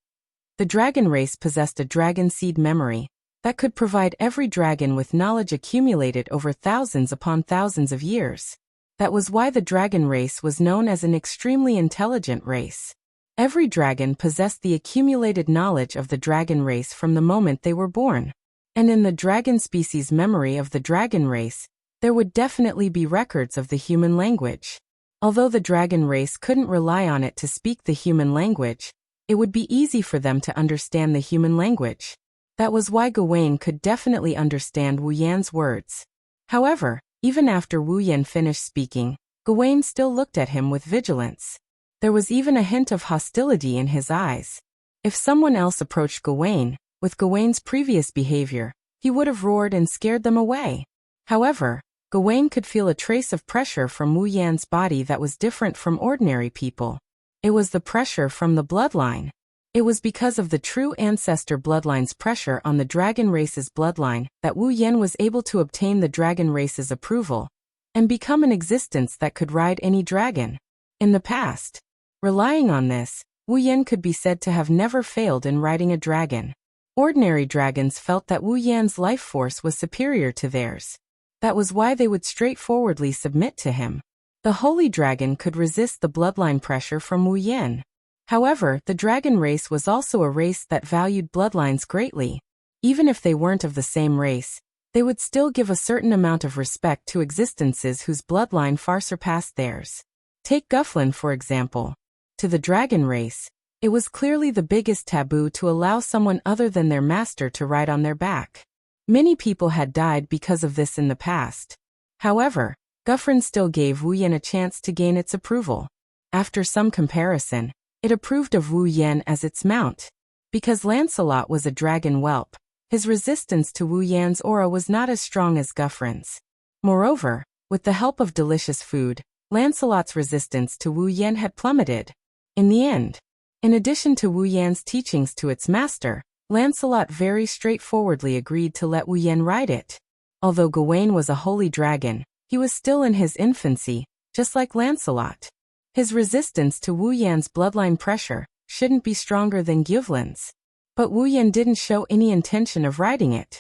The dragon race possessed a dragon seed memory that could provide every dragon with knowledge accumulated over thousands upon thousands of years. That was why the dragon race was known as an extremely intelligent race. Every dragon possessed the accumulated knowledge of the dragon race from the moment they were born. And in the dragon species memory of the dragon race, there would definitely be records of the human language. Although the dragon race couldn't rely on it to speak the human language, it would be easy for them to understand the human language. That was why Gawain could definitely understand Wu Yan's words. However, even after Wu Yan finished speaking, Gawain still looked at him with vigilance. There was even a hint of hostility in his eyes. If someone else approached Gawain, with Gawain's previous behavior, he would have roared and scared them away. However, Gawain could feel a trace of pressure from Wu Yan's body that was different from ordinary people. It was the pressure from the bloodline. It was because of the true ancestor bloodline's pressure on the dragon race's bloodline that Wu Yan was able to obtain the dragon race's approval and become an existence that could ride any dragon. In the past, relying on this, Wu Yan could be said to have never failed in riding a dragon. Ordinary dragons felt that Wu Yan's life force was superior to theirs. That was why they would straightforwardly submit to him. The holy dragon could resist the bloodline pressure from Wu Yan. However, the dragon race was also a race that valued bloodlines greatly. Even if they weren't of the same race, they would still give a certain amount of respect to existences whose bloodline far surpassed theirs. Take Gufflin for example. To the dragon race, it was clearly the biggest taboo to allow someone other than their master to ride on their back. Many people had died because of this in the past. However, Gufflin still gave Wu Yan a chance to gain its approval. After some comparison, it approved of Wu Yan as its mount. Because Lancelot was a dragon whelp, his resistance to Wu Yan's aura was not as strong as Gufflin's. Moreover, with the help of delicious food, Lancelot's resistance to Wu Yan had plummeted. In the end, in addition to Wu Yan's teachings to its master, Lancelot very straightforwardly agreed to let Wu Yan ride it. Although Gawain was a holy dragon, he was still in his infancy, just like Lancelot. His resistance to Wu Yan's bloodline pressure shouldn't be stronger than Gyuvlin's. But Wu Yan didn't show any intention of riding it.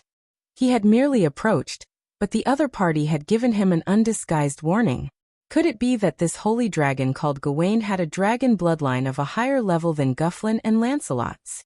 He had merely approached, but the other party had given him an undisguised warning. Could it be that this holy dragon called Gawain had a dragon bloodline of a higher level than Gufflin and Lancelot's?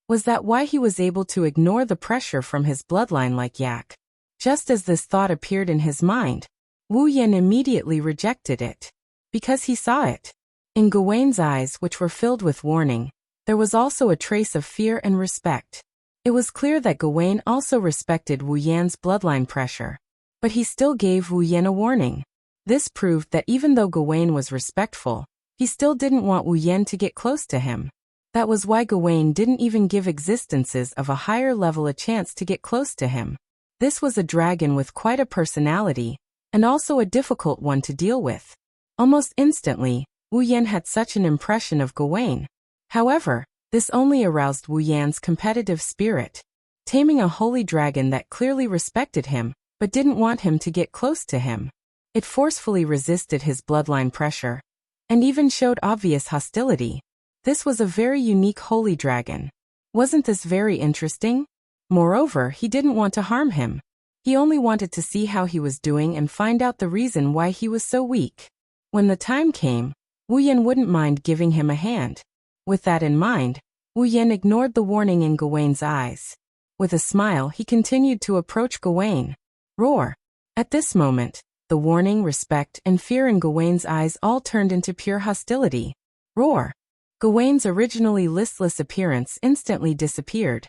Was that why he was able to ignore the pressure from his bloodline like Yak? Just as this thought appeared in his mind, Wu Yan immediately rejected it. Because he saw it. In Gawain's eyes, which were filled with warning, there was also a trace of fear and respect. It was clear that Gawain also respected Wu Yan's bloodline pressure. But he still gave Wu Yan a warning. This proved that even though Gawain was respectful, he still didn't want Wu Yan to get close to him. That was why Gawain didn't even give existences of a higher level a chance to get close to him. This was a dragon with quite a personality, and also a difficult one to deal with. Almost instantly, Wu Yan had such an impression of Gawain. However, this only aroused Wu Yan's competitive spirit. Taming a holy dragon that clearly respected him, but didn't want him to get close to him. It forcefully resisted his bloodline pressure, and even showed obvious hostility. This was a very unique holy dragon. Wasn't this very interesting? Moreover, he didn't want to harm him. He only wanted to see how he was doing and find out the reason why he was so weak. When the time came, Wu Yan wouldn't mind giving him a hand. With that in mind, Wu Yan ignored the warning in Gawain's eyes. With a smile, he continued to approach Gawain. Roar! At this moment, the warning, respect, and fear in Gawain's eyes all turned into pure hostility. Roar! Gawain's originally listless appearance instantly disappeared.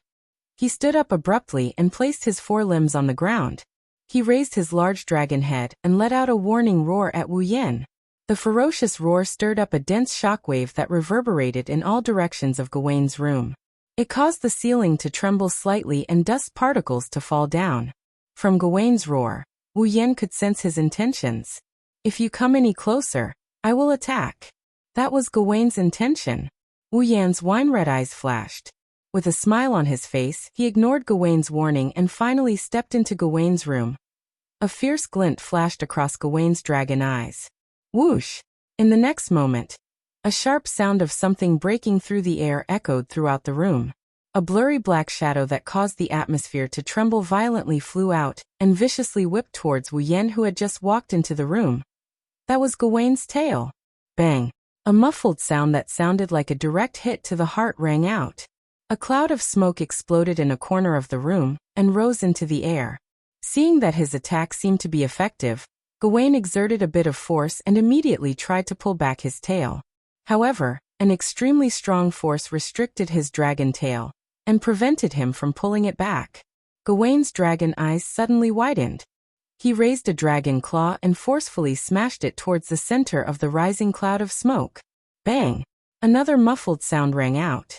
He stood up abruptly and placed his forelimbs on the ground. He raised his large dragon head and let out a warning roar at Wu Yan. The ferocious roar stirred up a dense shockwave that reverberated in all directions of Gawain's room. It caused the ceiling to tremble slightly and dust particles to fall down. From Gawain's roar, Wu Yan could sense his intentions. If you come any closer, I will attack. That was Gawain's intention. Wu Yan's wine-red eyes flashed. With a smile on his face, he ignored Gawain's warning and finally stepped into Gawain's room. A fierce glint flashed across Gawain's dragon eyes. Whoosh! In the next moment, a sharp sound of something breaking through the air echoed throughout the room. A blurry black shadow that caused the atmosphere to tremble violently flew out and viciously whipped towards Wu Yan, who had just walked into the room. That was Gawain's tail. Bang! A muffled sound that sounded like a direct hit to the heart rang out. A cloud of smoke exploded in a corner of the room and rose into the air. Seeing that his attack seemed to be effective, Gawain exerted a bit of force and immediately tried to pull back his tail. However, an extremely strong force restricted his dragon tail and prevented him from pulling it back. Gawain's dragon eyes suddenly widened. He raised a dragon claw and forcefully smashed it towards the center of the rising cloud of smoke. Bang! Another muffled sound rang out.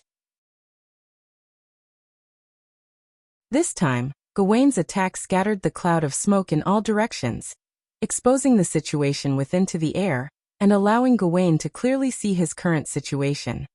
This time, Gawain's attack scattered the cloud of smoke in all directions, exposing the situation within to the air and allowing Gawain to clearly see his current situation.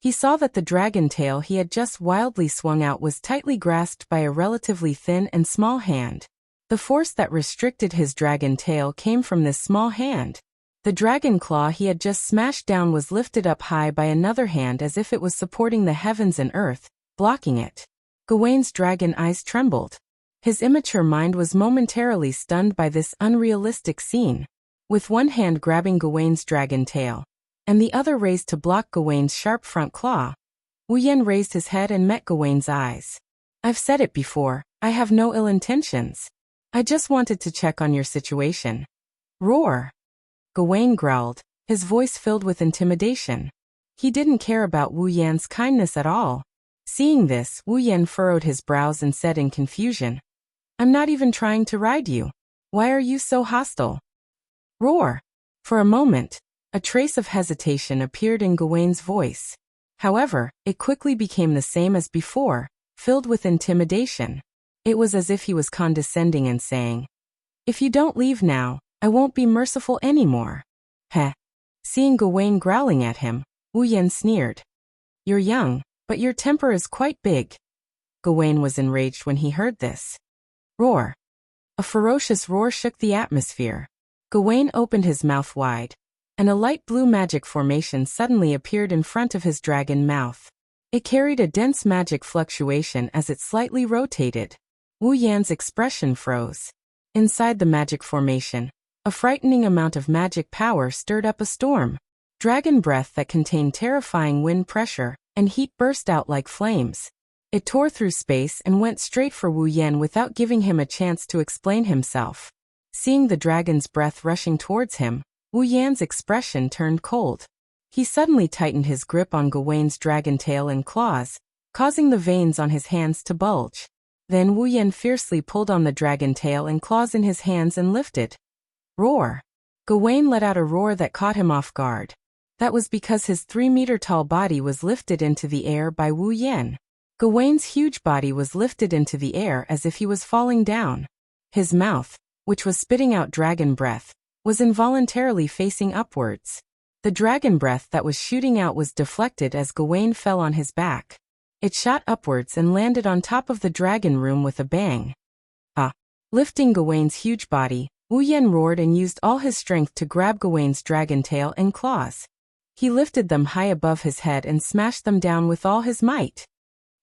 He saw that the dragon tail he had just wildly swung out was tightly grasped by a relatively thin and small hand. The force that restricted his dragon tail came from this small hand. The dragon claw he had just smashed down was lifted up high by another hand as if it was supporting the heavens and earth, blocking it. Gawain's dragon eyes trembled. His immature mind was momentarily stunned by this unrealistic scene. With one hand grabbing Gawain's dragon tail, and the other raised to block Gawain's sharp front claw, Wu Yan raised his head and met Gawain's eyes. I've said it before, I have no ill intentions. I just wanted to check on your situation. Roar! Gawain growled, his voice filled with intimidation. He didn't care about Wu Yan's kindness at all. Seeing this, Wu Yan furrowed his brows and said in confusion, I'm not even trying to ride you. Why are you so hostile? Roar! For a moment, a trace of hesitation appeared in Gawain's voice. However, it quickly became the same as before, filled with intimidation. It was as if he was condescending and saying, If you don't leave now, I won't be merciful anymore. Heh. Seeing Gawain growling at him, Wu Yan sneered. You're young, but your temper is quite big. Gawain was enraged when he heard this. Roar! A ferocious roar shook the atmosphere. Gawain opened his mouth wide, and a light blue magic formation suddenly appeared in front of his dragon mouth. It carried a dense magic fluctuation as it slightly rotated. Wu Yan's expression froze. Inside the magic formation, a frightening amount of magic power stirred up a storm. Dragon breath that contained terrifying wind pressure and heat burst out like flames. It tore through space and went straight for Wu Yan without giving him a chance to explain himself. Seeing the dragon's breath rushing towards him, Wu Yan's expression turned cold. He suddenly tightened his grip on Gawain's dragon tail and claws, causing the veins on his hands to bulge. Then Wu Yan fiercely pulled on the dragon tail and claws in his hands and lifted. Roar! Gawain let out a roar that caught him off guard. That was because his 3-meter-tall body was lifted into the air by Wu Yan. Gawain's huge body was lifted into the air as if he was falling down. His mouth, which was spitting out dragon breath, was involuntarily facing upwards. The dragon breath that was shooting out was deflected as Gawain fell on his back. It shot upwards and landed on top of the dragon room with a bang. Lifting Gawain's huge body, Wu Yan roared and used all his strength to grab Gawain's dragon tail and claws. He lifted them high above his head and smashed them down with all his might.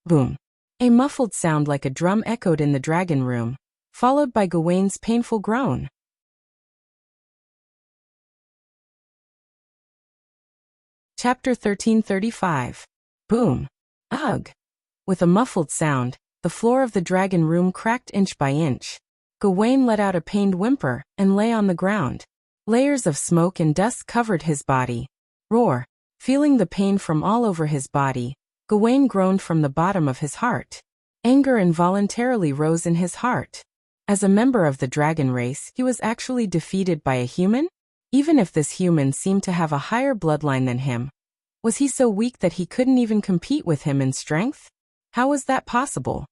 Boom! A muffled sound like a drum echoed in the dragon room, followed by Gawain's painful groan. Chapter 1335. Boom! Ugh! With a muffled sound, the floor of the dragon room cracked inch by inch. Gawain let out a pained whimper and lay on the ground. Layers of smoke and dust covered his body. Roar! Feeling the pain from all over his body, Gawain groaned from the bottom of his heart. Anger involuntarily rose in his heart. As a member of the dragon race, he was actually defeated by a human? Even if this human seemed to have a higher bloodline than him, was he so weak that he couldn't even compete with him in strength? How was that possible?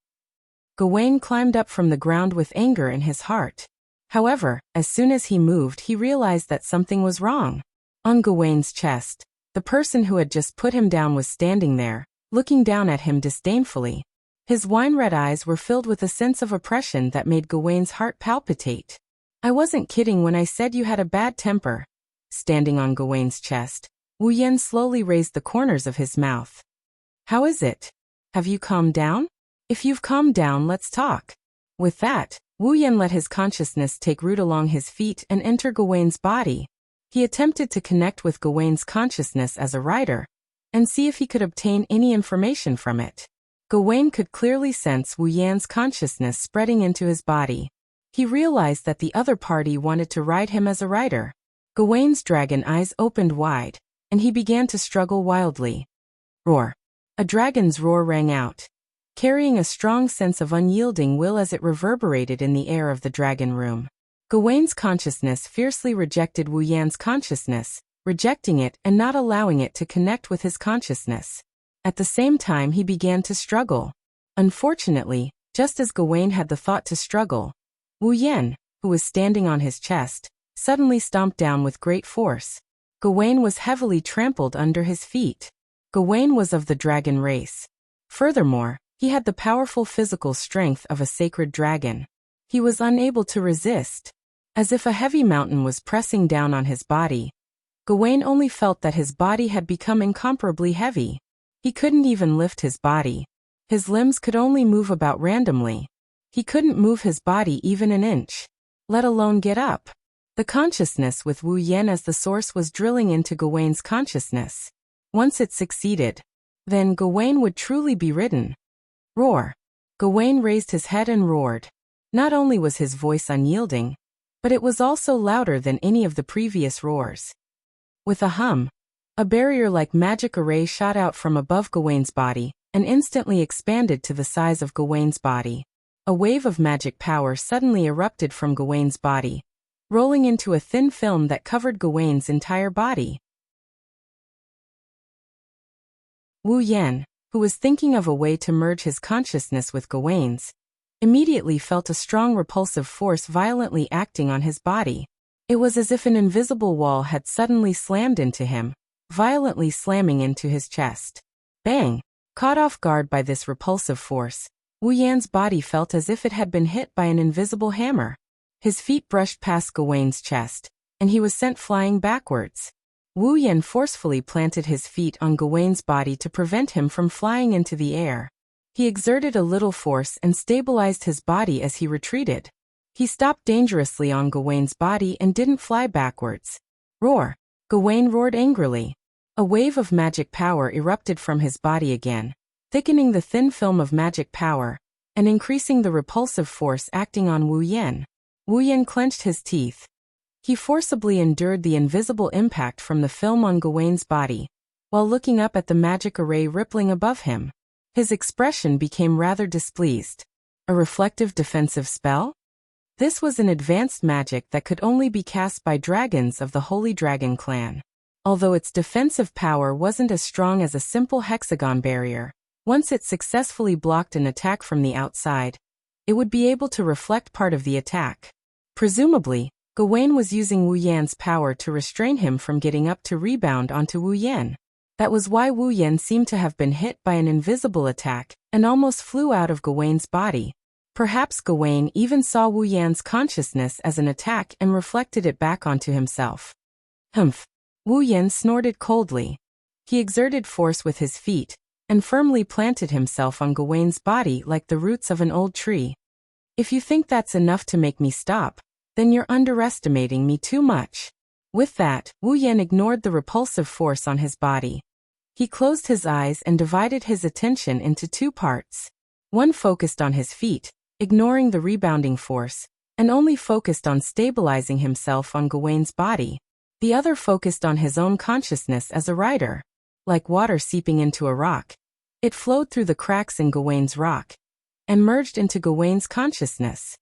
Gawain climbed up from the ground with anger in his heart. However, as soon as he moved, he realized that something was wrong. On Gawain's chest, the person who had just put him down was standing there, looking down at him disdainfully. His wine-red eyes were filled with a sense of oppression that made Gawain's heart palpitate. "I wasn't kidding when I said you had a bad temper." Standing on Gawain's chest, Wu Yan slowly raised the corners of his mouth. "How is it? Have you calmed down? If you've calmed down, let's talk." With that, Wu Yan let his consciousness take root along his feet and enter Gawain's body. He attempted to connect with Gawain's consciousness as a rider, and see if he could obtain any information from it. Gawain could clearly sense Wu Yan's consciousness spreading into his body. He realized that the other party wanted to ride him as a rider. Gawain's dragon eyes opened wide, and he began to struggle wildly. Roar! A dragon's roar rang out, carrying a strong sense of unyielding will as it reverberated in the air of the dragon room. Gawain's consciousness fiercely rejected Wu Yan's consciousness, rejecting it and not allowing it to connect with his consciousness. At the same time, he began to struggle. Unfortunately, just as Gawain had the thought to struggle, Wu Yan, who was standing on his chest, suddenly stomped down with great force. Gawain was heavily trampled under his feet. Gawain was of the dragon race. Furthermore, he had the powerful physical strength of a sacred dragon. He was unable to resist. As if a heavy mountain was pressing down on his body, Gawain only felt that his body had become incomparably heavy. He couldn't even lift his body. His limbs could only move about randomly. He couldn't move his body even an inch, let alone get up. The consciousness with Wu Yan as the source was drilling into Gawain's consciousness. Once it succeeded, then Gawain would truly be ridden. Roar! Gawain raised his head and roared. Not only was his voice unyielding, but it was also louder than any of the previous roars. With a hum, a barrier-like magic array shot out from above Gawain's body and instantly expanded to the size of Gawain's body. A wave of magic power suddenly erupted from Gawain's body, rolling into a thin film that covered Gawain's entire body. Wu Yan, who was thinking of a way to merge his consciousness with Gawain's, immediately felt a strong repulsive force violently acting on his body. It was as if an invisible wall had suddenly slammed into him, violently slamming into his chest. Bang! Caught off guard by this repulsive force, Wu Yan's body felt as if it had been hit by an invisible hammer. His feet brushed past Gawain's chest, and he was sent flying backwards. Wu Yan forcefully planted his feet on Gawain's body to prevent him from flying into the air. He exerted a little force and stabilized his body as he retreated. He stopped dangerously on Gawain's body and didn't fly backwards. Roar! Gawain roared angrily. A wave of magic power erupted from his body again, thickening the thin film of magic power and increasing the repulsive force acting on Wu Yan. Wu Yan clenched his teeth. He forcibly endured the invisible impact from the film on Gawain's body, while looking up at the magic array rippling above him. His expression became rather displeased. A reflective defensive spell? This was an advanced magic that could only be cast by dragons of the Holy Dragon clan. Although its defensive power wasn't as strong as a simple hexagon barrier, once it successfully blocked an attack from the outside, it would be able to reflect part of the attack. Presumably, Gawain was using Wu Yan's power to restrain him from getting up to rebound onto Wu Yan. That was why Wu Yan seemed to have been hit by an invisible attack and almost flew out of Gawain's body. Perhaps Gawain even saw Wu Yan's consciousness as an attack and reflected it back onto himself. Humph! Wu Yan snorted coldly. He exerted force with his feet and firmly planted himself on Gawain's body like the roots of an old tree. If you think that's enough to make me stop, then you're underestimating me too much. With that, Wu Yan ignored the repulsive force on his body. He closed his eyes and divided his attention into two parts. One focused on his feet, ignoring the rebounding force, and only focused on stabilizing himself on Gawain's body. The other focused on his own consciousness as a rider. Like water seeping into a rock, it flowed through the cracks in Gawain's rock and merged into Gawain's consciousness.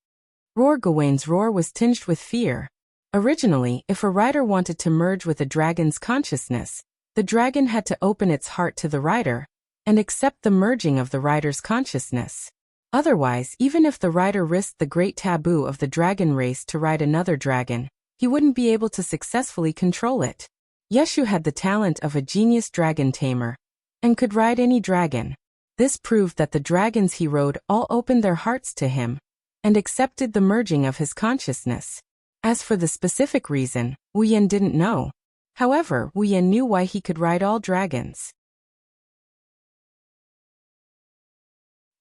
Roar! Gawain's roar was tinged with fear. Originally, if a rider wanted to merge with a dragon's consciousness, the dragon had to open its heart to the rider and accept the merging of the rider's consciousness. Otherwise, even if the rider risked the great taboo of the dragon race to ride another dragon, he wouldn't be able to successfully control it. Yeshu had the talent of a genius dragon tamer and could ride any dragon. This proved that the dragons he rode all opened their hearts to him and accepted the merging of his consciousness. As for the specific reason, Wu Yan didn't know. However, Wu Yan knew why he could ride all dragons.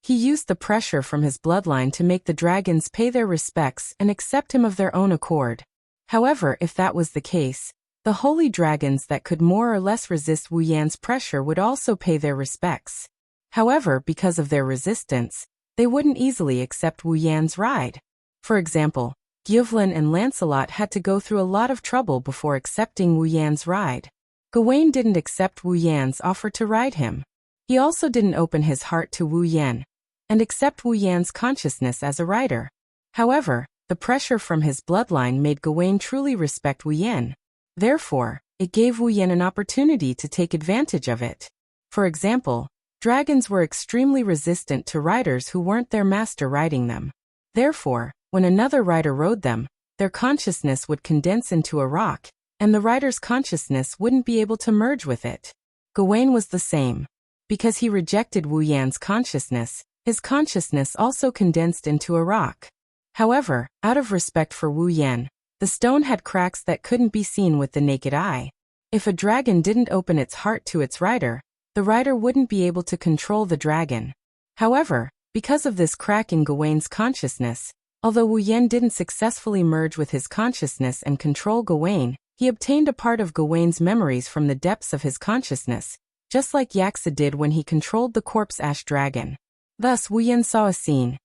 He used the pressure from his bloodline to make the dragons pay their respects and accept him of their own accord. However, if that was the case, the holy dragons that could more or less resist Wu Yan's pressure would also pay their respects. However, because of their resistance, they wouldn't easily accept Wu Yan's ride. For example, Gyuvlin and Lancelot had to go through a lot of trouble before accepting Wu Yan's ride. Gawain didn't accept Wu Yan's offer to ride him. He also didn't open his heart to Wu Yan and accept Wu Yan's consciousness as a rider. However, the pressure from his bloodline made Gawain truly respect Wu Yan. Therefore, it gave Wu Yan an opportunity to take advantage of it. For example, dragons were extremely resistant to riders who weren't their master riding them. Therefore, when another rider rode them, their consciousness would condense into a rock, and the rider's consciousness wouldn't be able to merge with it. Gawain was the same. Because he rejected Wu Yan's consciousness, his consciousness also condensed into a rock. However, out of respect for Wu Yan, the stone had cracks that couldn't be seen with the naked eye. If a dragon didn't open its heart to its rider, the rider wouldn't be able to control the dragon. However, because of this crack in Gawain's consciousness, although Wu Yan didn't successfully merge with his consciousness and control Gawain, he obtained a part of Gawain's memories from the depths of his consciousness, just like Yaksa did when he controlled the corpse ash dragon. Thus, Wu Yan saw a scene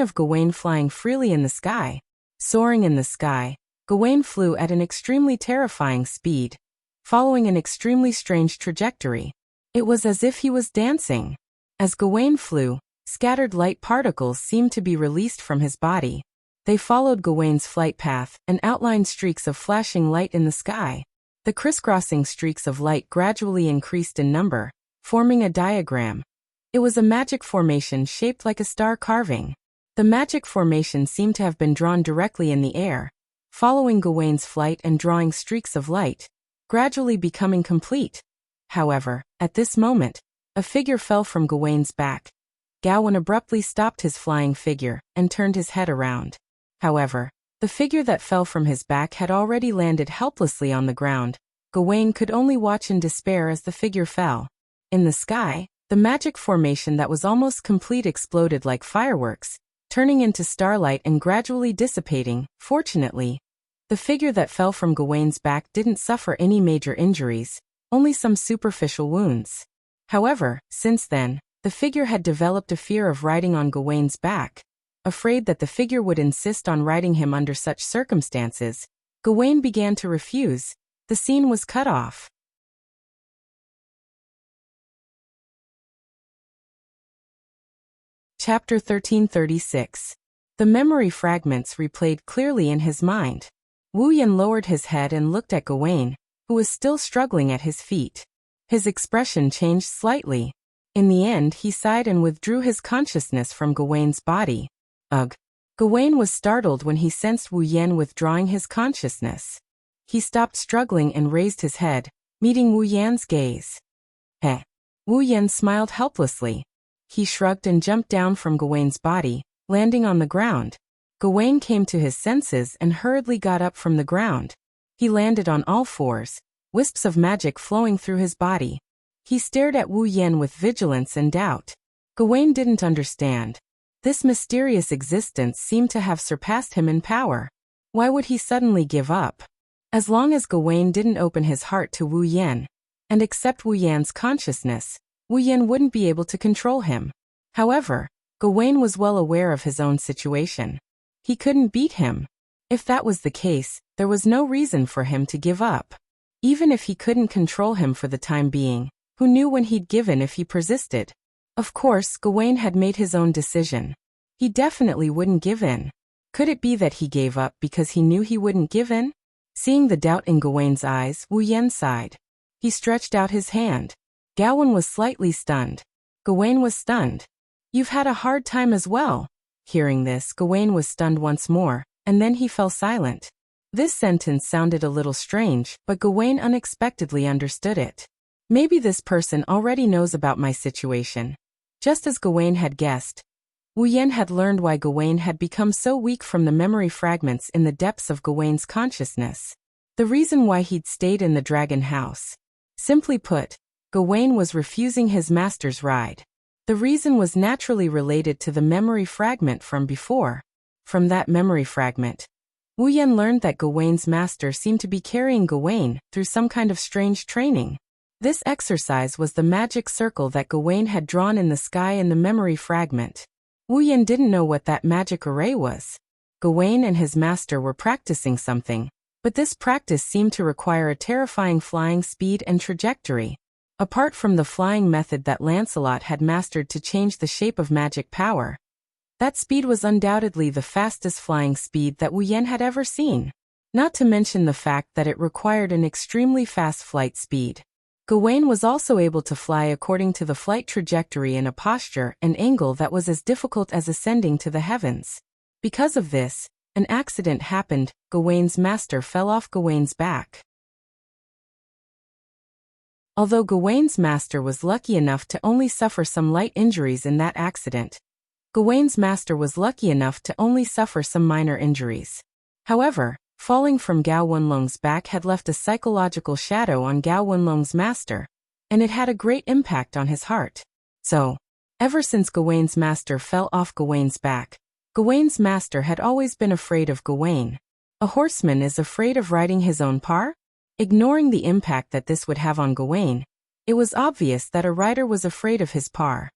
of Gawain flying freely in the sky. Soaring in the sky, Gawain flew at an extremely terrifying speed, following an extremely strange trajectory. It was as if he was dancing. As Gawain flew, scattered light particles seemed to be released from his body. They followed Gawain's flight path and outlined streaks of flashing light in the sky. The crisscrossing streaks of light gradually increased in number, forming a diagram. It was a magic formation shaped like a star carving. The magic formation seemed to have been drawn directly in the air, following Gawain's flight and drawing streaks of light, gradually becoming complete. However, at this moment, a figure fell from Gawain's back. Gawain abruptly stopped his flying figure and turned his head around. However, the figure that fell from his back had already landed helplessly on the ground. Gawain could only watch in despair as the figure fell. In the sky, the magic formation that was almost complete exploded like fireworks, turning into starlight and gradually dissipating. Fortunately, the figure that fell from Gawain's back didn't suffer any major injuries, only some superficial wounds. However, since then, the figure had developed a fear of riding on Gawain's back. Afraid that the figure would insist on riding him under such circumstances, Gawain began to refuse. The scene was cut off. Chapter 1336. The memory fragments replayed clearly in his mind. Wu Yan lowered his head and looked at Gawain, who was still struggling at his feet. His expression changed slightly. In the end, he sighed and withdrew his consciousness from Gawain's body. Ugh. Gawain was startled when he sensed Wu Yan withdrawing his consciousness. He stopped struggling and raised his head, meeting Wu Yan's gaze. Heh. Wu Yan smiled helplessly. He shrugged and jumped down from Gawain's body, landing on the ground. Gawain came to his senses and hurriedly got up from the ground. He landed on all fours, wisps of magic flowing through his body. He stared at Wu Yan with vigilance and doubt. Gawain didn't understand. This mysterious existence seemed to have surpassed him in power. Why would he suddenly give up? As long as Gawain didn't open his heart to Wu Yan and accept Wu Yan's consciousness, Wu Yan wouldn't be able to control him. However, Gawain was well aware of his own situation. He couldn't beat him. If that was the case, there was no reason for him to give up. Even if he couldn't control him for the time being, who knew when he'd given if he persisted? Of course, Gawain had made his own decision. He definitely wouldn't give in. Could it be that he gave up because he knew he wouldn't give in? Seeing the doubt in Gawain's eyes, Wu Yan sighed. He stretched out his hand. Gawain was slightly stunned. Gawain was stunned. You've had a hard time as well. Hearing this, Gawain was stunned once more, and then he fell silent. This sentence sounded a little strange, but Gawain unexpectedly understood it. Maybe this person already knows about my situation. Just as Gawain had guessed, Wu Yan had learned why Gawain had become so weak from the memory fragments in the depths of Gawain's consciousness. The reason why he'd stayed in the dragon house. Simply put, Gawain was refusing his master's ride. The reason was naturally related to the memory fragment from before. From that memory fragment, Wu Yan learned that Gawain's master seemed to be carrying Gawain through some kind of strange training. This exercise was the magic circle that Gawain had drawn in the sky in the memory fragment. Wu Yan didn't know what that magic array was. Gawain and his master were practicing something, but this practice seemed to require a terrifying flying speed and trajectory. Apart from the flying method that Lancelot had mastered to change the shape of magic power, that speed was undoubtedly the fastest flying speed that Wu Yan had ever seen. Not to mention the fact that it required an extremely fast flight speed. Gawain was also able to fly according to the flight trajectory in a posture and angle that was as difficult as ascending to the heavens. Because of this, an accident happened. Gawain's master fell off Gawain's back. Although Gawain's master was lucky enough to only suffer some light injuries in that accident, Gawain's master was lucky enough to only suffer some minor injuries. However, falling from Gao Wenlong's back had left a psychological shadow on Gao Wenlong's master, and it had a great impact on his heart. So, ever since Gawain's master fell off Gawain's back, Gawain's master had always been afraid of Gawain. A horseman is afraid of riding his own par? Ignoring the impact that this would have on Gawain, it was obvious that a rider was afraid of his par.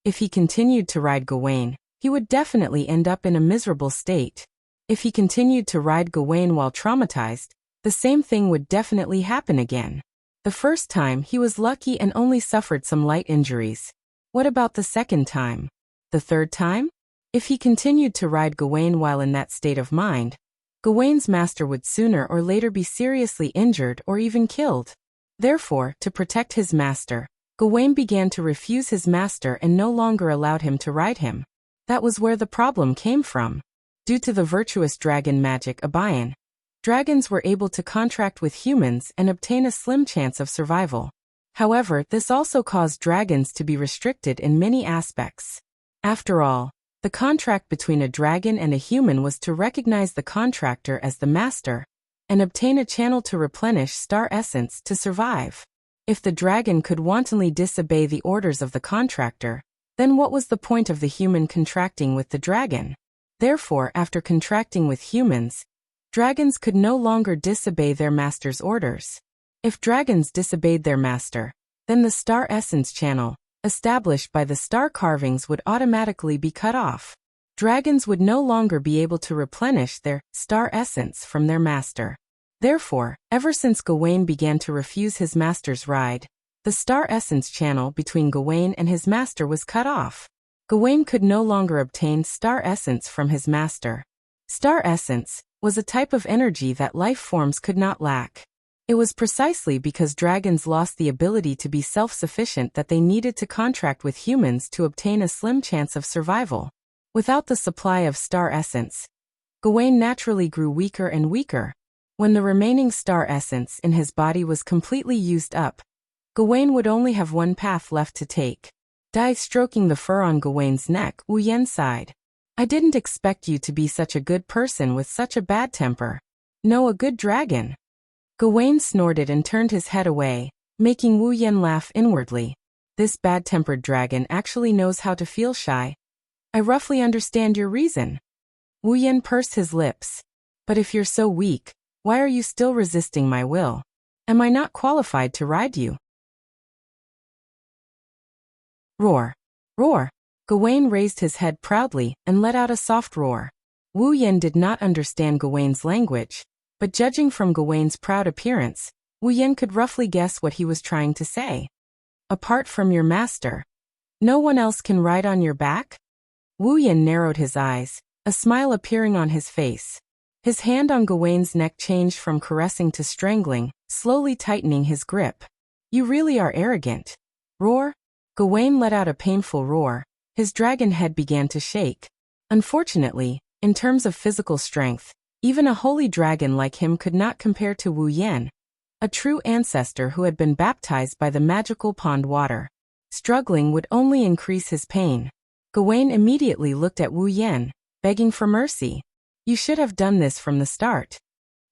If he continued to ride Gawain, he would definitely end up in a miserable state. If he continued to ride Gawain while traumatized, the same thing would definitely happen again. The first time he was lucky and only suffered some light injuries. What about the second time? The third time? If he continued to ride Gawain while in that state of mind, Gawain's master would sooner or later be seriously injured or even killed. Therefore, to protect his master, Gawain began to refuse his master and no longer allowed him to ride him. That was where the problem came from. Due to the virtuous dragon magic Abayan, dragons were able to contract with humans and obtain a slim chance of survival. However, this also caused dragons to be restricted in many aspects. After all, the contract between a dragon and a human was to recognize the contractor as the master and obtain a channel to replenish star essence to survive. If the dragon could wantonly disobey the orders of the contractor, then what was the point of the human contracting with the dragon? Therefore, after contracting with humans, dragons could no longer disobey their master's orders. If dragons disobeyed their master, then the star essence channel, established by the star carvings, would automatically be cut off. Dragons would no longer be able to replenish their star essence from their master. Therefore, ever since Gawain began to refuse his master's ride, the star essence channel between Gawain and his master was cut off. Gawain could no longer obtain star essence from his master. Star essence was a type of energy that life forms could not lack. It was precisely because dragons lost the ability to be self-sufficient that they needed to contract with humans to obtain a slim chance of survival. Without the supply of star essence, Gawain naturally grew weaker and weaker. When the remaining star essence in his body was completely used up, Gawain would only have one path left to take. Die. Stroking the fur on Gawain's neck, Wu Yan sighed. I didn't expect you to be such a good person with such a bad temper. No, a good dragon. Gawain snorted and turned his head away, making Wu Yan laugh inwardly. This bad-tempered dragon actually knows how to feel shy. I roughly understand your reason. Wu Yan pursed his lips. But if you're so weak, why are you still resisting my will? Am I not qualified to ride you? Roar. Roar. Gawain raised his head proudly and let out a soft roar. Wu Yan did not understand Gawain's language, but judging from Gawain's proud appearance, Wu Yan could roughly guess what he was trying to say. Apart from your master, no one else can ride on your back? Wu Yan narrowed his eyes, a smile appearing on his face. His hand on Gawain's neck changed from caressing to strangling, slowly tightening his grip. You really are arrogant. Roar. Gawain let out a painful roar. His dragon head began to shake. Unfortunately, in terms of physical strength, even a holy dragon like him could not compare to Wu Yan, a true ancestor who had been baptized by the magical pond water. Struggling would only increase his pain. Gawain immediately looked at Wu Yan, begging for mercy. You should have done this from the start.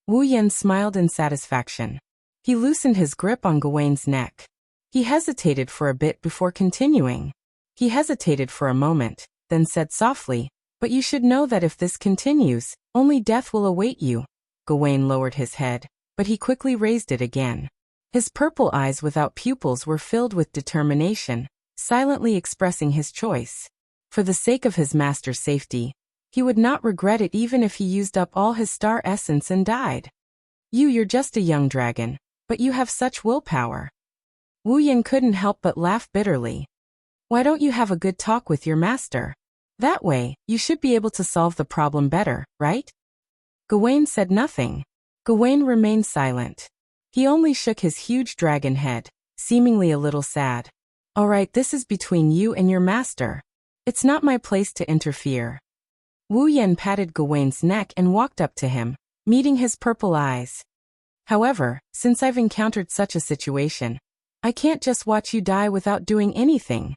Wu Yan smiled in satisfaction. He loosened his grip on Gawain's neck. He hesitated for a bit before continuing. He hesitated for a moment, then said softly, "But you should know that if this continues, only death will await you." Gawain lowered his head, but he quickly raised it again. His purple eyes without pupils were filled with determination, silently expressing his choice. For the sake of his master's safety, he would not regret it even if he used up all his star essence and died. You're just a young dragon, but you have such willpower." Wu Yan couldn't help but laugh bitterly. "Why don't you have a good talk with your master? That way, you should be able to solve the problem better, right?" Gawain said nothing. Gawain remained silent. He only shook his huge dragon head, seemingly a little sad. "All right, this is between you and your master. It's not my place to interfere." Wu Yan patted Gawain's neck and walked up to him, meeting his purple eyes. "However, since I've encountered such a situation, I can't just watch you die without doing anything."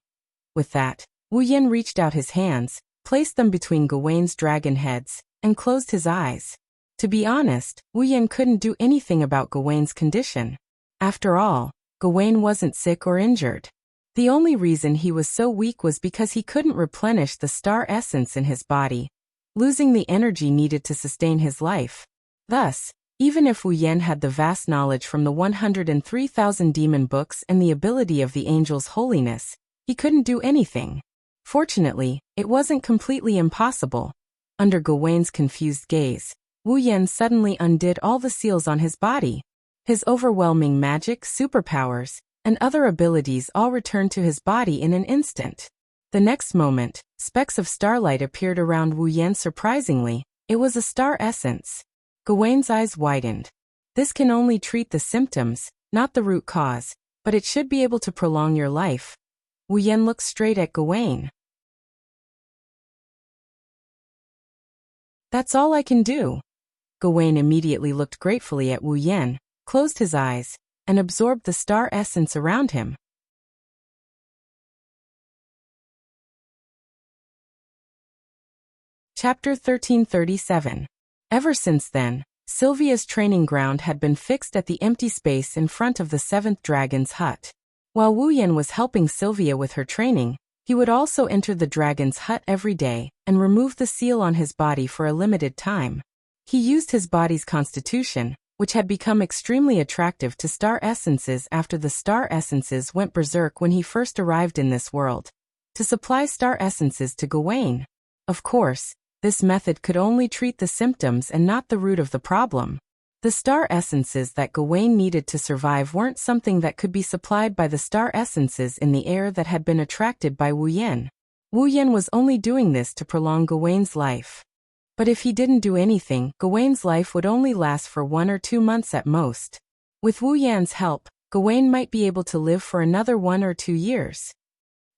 With that, Wu Yan reached out his hands, placed them between Gawain's dragon heads, and closed his eyes. To be honest, Wu Yan couldn't do anything about Gawain's condition. After all, Gawain wasn't sick or injured. The only reason he was so weak was because he couldn't replenish the star essence in his body, losing the energy needed to sustain his life. Thus, even if Wu Yan had the vast knowledge from the 103,000 demon books and the ability of the angel's holiness, he couldn't do anything. Fortunately, it wasn't completely impossible. Under Gawain's confused gaze, Wu Yan suddenly undid all the seals on his body. His overwhelming magic, superpowers, and other abilities all returned to his body in an instant. The next moment, specks of starlight appeared around Wu Yan surprisingly. It was a star essence. Gawain's eyes widened. This can only treat the symptoms, not the root cause, but it should be able to prolong your life. Wu Yan looked straight at Gawain. "That's all I can do." Gawain immediately looked gratefully at Wu Yan, closed his eyes, and absorbed the star essence around him. Chapter 1337. Ever since then, Sylvia's training ground had been fixed at the empty space in front of the seventh dragon's hut. While Wu Yan was helping Sylvia with her training, he would also enter the dragon's hut every day and remove the seal on his body for a limited time. He used his body's constitution, which had become extremely attractive to star essences after the star essences went berserk when he first arrived in this world, to supply star essences to Gawain. Of course, this method could only treat the symptoms and not the root of the problem. The star essences that Gawain needed to survive weren't something that could be supplied by the star essences in the air that had been attracted by Wu Yan. Wu Yan was only doing this to prolong Gawain's life. But if he didn't do anything, Gawain's life would only last for 1 or 2 months at most. With Wu Yan's help, Gawain might be able to live for another 1 or 2 years.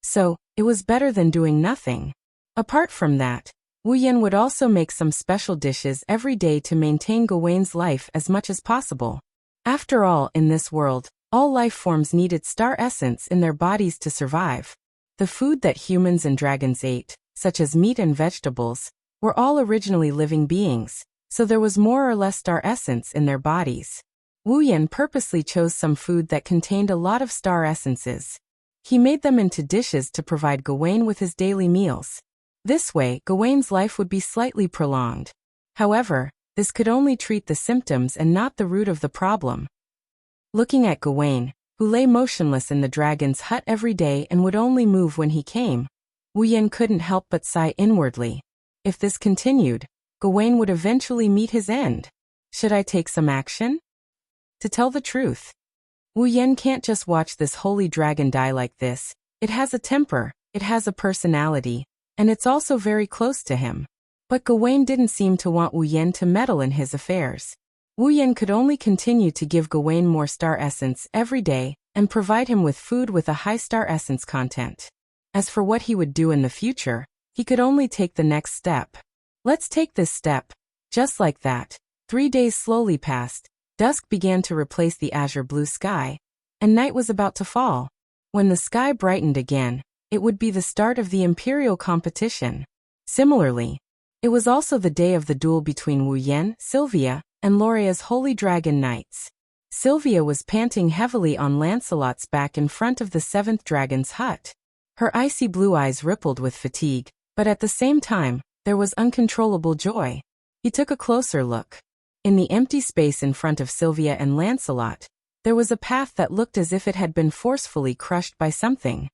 So, it was better than doing nothing. Apart from that, Wu Yan would also make some special dishes every day to maintain Gawain's life as much as possible. After all, in this world, all life forms needed star essence in their bodies to survive. The food that humans and dragons ate, such as meat and vegetables, were all originally living beings, so there was more or less star essence in their bodies. Wu Yan purposely chose some food that contained a lot of star essences. He made them into dishes to provide Gawain with his daily meals. This way, Gawain's life would be slightly prolonged. However, this could only treat the symptoms and not the root of the problem. Looking at Gawain, who lay motionless in the dragon's hut every day and would only move when he came, Wu Yan couldn't help but sigh inwardly. If this continued, Gawain would eventually meet his end. Should I take some action? To tell the truth, Wu Yan can't just watch this holy dragon die like this. It has a temper, it has a personality, and it's also very close to him. But Gawain didn't seem to want Wu Yan to meddle in his affairs. Wu Yan could only continue to give Gawain more star essence every day and provide him with food with a high star essence content. As for what he would do in the future, he could only take the next step. Let's take this step. Just like that. 3 days slowly passed, dusk began to replace the azure blue sky, and night was about to fall. When the sky brightened again, it would be the start of the imperial competition. Similarly, it was also the day of the duel between Wu Yan, Sylvia, and Loria's Holy Dragon Knights. Sylvia was panting heavily on Lancelot's back in front of the seventh dragon's hut. Her icy blue eyes rippled with fatigue, but at the same time, there was uncontrollable joy. He took a closer look. In the empty space in front of Sylvia and Lancelot, there was a path that looked as if it had been forcefully crushed by something.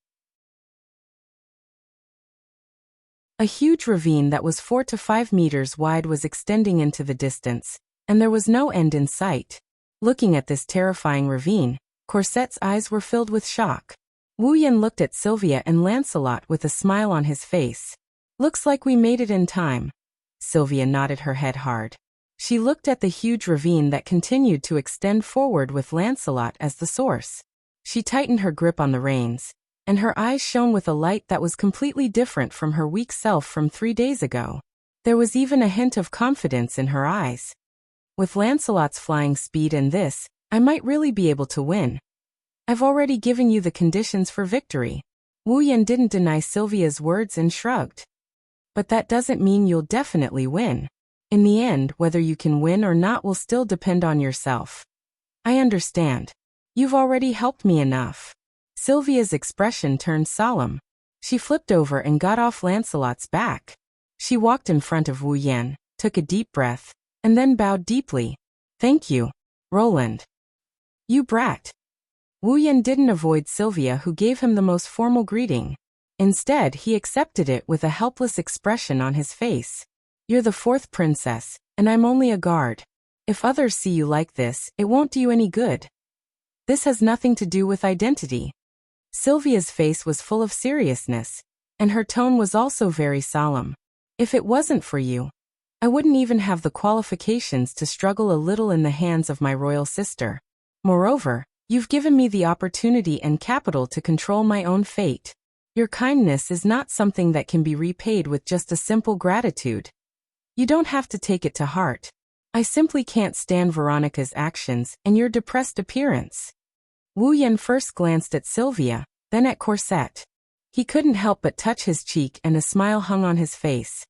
A huge ravine that was 4 to 5 meters wide was extending into the distance, and there was no end in sight. Looking at this terrifying ravine, Corset's eyes were filled with shock. Wu Yan looked at Sylvia and Lancelot with a smile on his face. Looks like we made it in time. Sylvia nodded her head hard. She looked at the huge ravine that continued to extend forward with Lancelot as the source. She tightened her grip on the reins, and her eyes shone with a light that was completely different from her weak self from 3 days ago. There was even a hint of confidence in her eyes. With Lancelot's flying speed and this, I might really be able to win. I've already given you the conditions for victory. Wu Yan didn't deny Sylvia's words and shrugged. But that doesn't mean you'll definitely win. In the end, whether you can win or not will still depend on yourself. I understand. You've already helped me enough. Sylvia's expression turned solemn. She flipped over and got off Lancelot's back. She walked in front of Wu Yan, took a deep breath, and then bowed deeply. Thank you, Roland. You brat. Wu Yan didn't avoid Sylvia, who gave him the most formal greeting. Instead, he accepted it with a helpless expression on his face. You're the 4th princess, and I'm only a guard. If others see you like this, it won't do you any good. This has nothing to do with identity. Sylvia's face was full of seriousness, and her tone was also very solemn. If it wasn't for you, I wouldn't even have the qualifications to struggle a little in the hands of my royal sister. Moreover, you've given me the opportunity and capital to control my own fate. Your kindness is not something that can be repaid with just a simple gratitude. You don't have to take it to heart. I simply can't stand Veronica's actions and your depressed appearance. Wu Yan first glanced at Sylvia, then at Corset. He couldn't help but touch his cheek, and a smile hung on his face.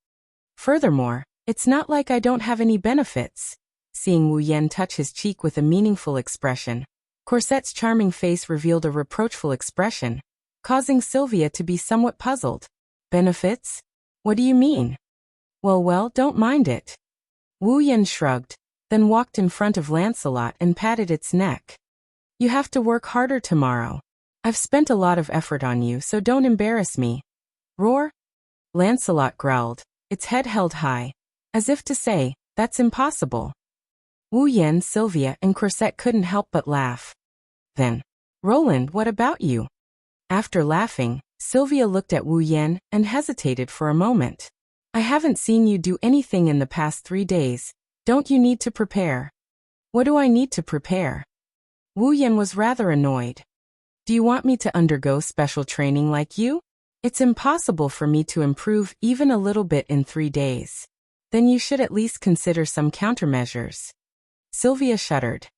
Furthermore, it's not like I don't have any benefits. Seeing Wu Yan touch his cheek with a meaningful expression, Corset's charming face revealed a reproachful expression, causing Sylvia to be somewhat puzzled. Benefits? What do you mean? Well, don't mind it. Wu Yan shrugged, then walked in front of Lancelot and patted its neck. You have to work harder tomorrow. I've spent a lot of effort on you, so don't embarrass me. Roar? Lancelot growled, its head held high, as if to say, that's impossible. Wu Yan, Sylvia, and Corset couldn't help but laugh. Then, Roland, what about you? After laughing, Sylvia looked at Wu Yan and hesitated for a moment. I haven't seen you do anything in the past 3 days. Don't you need to prepare? What do I need to prepare? Wu Yan was rather annoyed. Do you want me to undergo special training like you? It's impossible for me to improve even a little bit in 3 days. Then you should at least consider some countermeasures. Sylvia shuddered.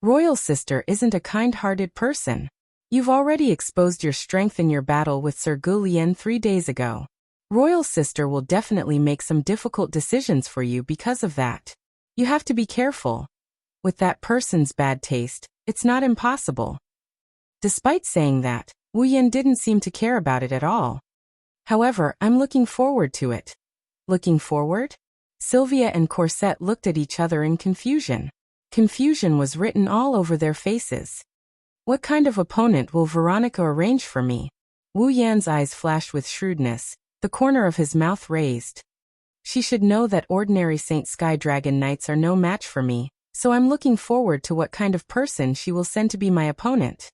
Royal sister isn't a kind-hearted person. You've already exposed your strength in your battle with Sir Gulian 3 days ago. Royal sister will definitely make some difficult decisions for you because of that. You have to be careful. With that person's bad taste, it's not impossible. Despite saying that, Wu Yan didn't seem to care about it at all. However, I'm looking forward to it. Looking forward? Sylvia and Corset looked at each other in confusion. Confusion was written all over their faces. What kind of opponent will Veronica arrange for me? Wu Yan's eyes flashed with shrewdness, the corner of his mouth raised. She should know that ordinary Saint Sky Dragon Knights are no match for me, so I'm looking forward to what kind of person she will send to be my opponent.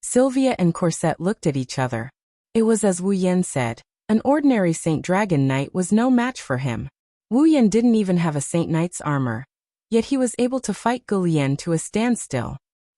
Sylvia and Corset looked at each other. It was as Wu Yan said, an ordinary Saint Dragon Knight was no match for him. Wu Yan didn't even have a Saint Knight's armor, yet he was able to fight Gulian to a standstill.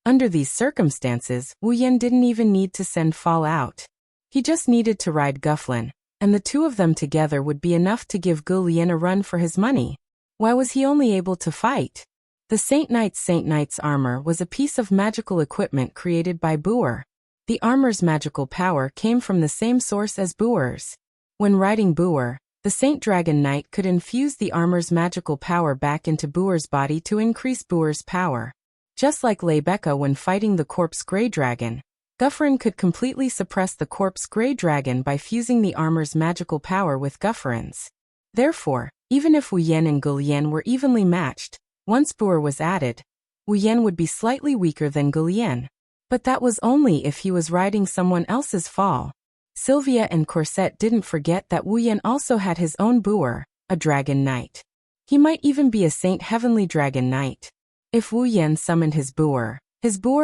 Under these circumstances, Wu Yan didn't even need to send Fall out. He just needed to ride Gufflin, and the two of them together would be enough to give Gu Lian a run for his money. Why was he only able to fight? The Saint Knight's armor was a piece of magical equipment created by Boer. The armor's magical power came from the same source as Boer's. When riding Boer, the Saint Dragon Knight could infuse the armor's magical power back into Boer's body to increase Boer's power. Just like Lebeka when fighting the Corpse Grey Dragon, Guffrin could completely suppress the Corpse Grey Dragon by fusing the armor's magical power with Guffrin's. Therefore, even if Wu Yan and Gu Lian were evenly matched, once Boer was added, Wu Yan would be slightly weaker than Gu Lian. But that was only if he was riding someone else's Fall. Sylvia and Corset didn't forget that Wu Yan also had his own Boer, a Dragon Knight. He might even be a Saint Heavenly Dragon Knight. If Wu Yan summoned his Boer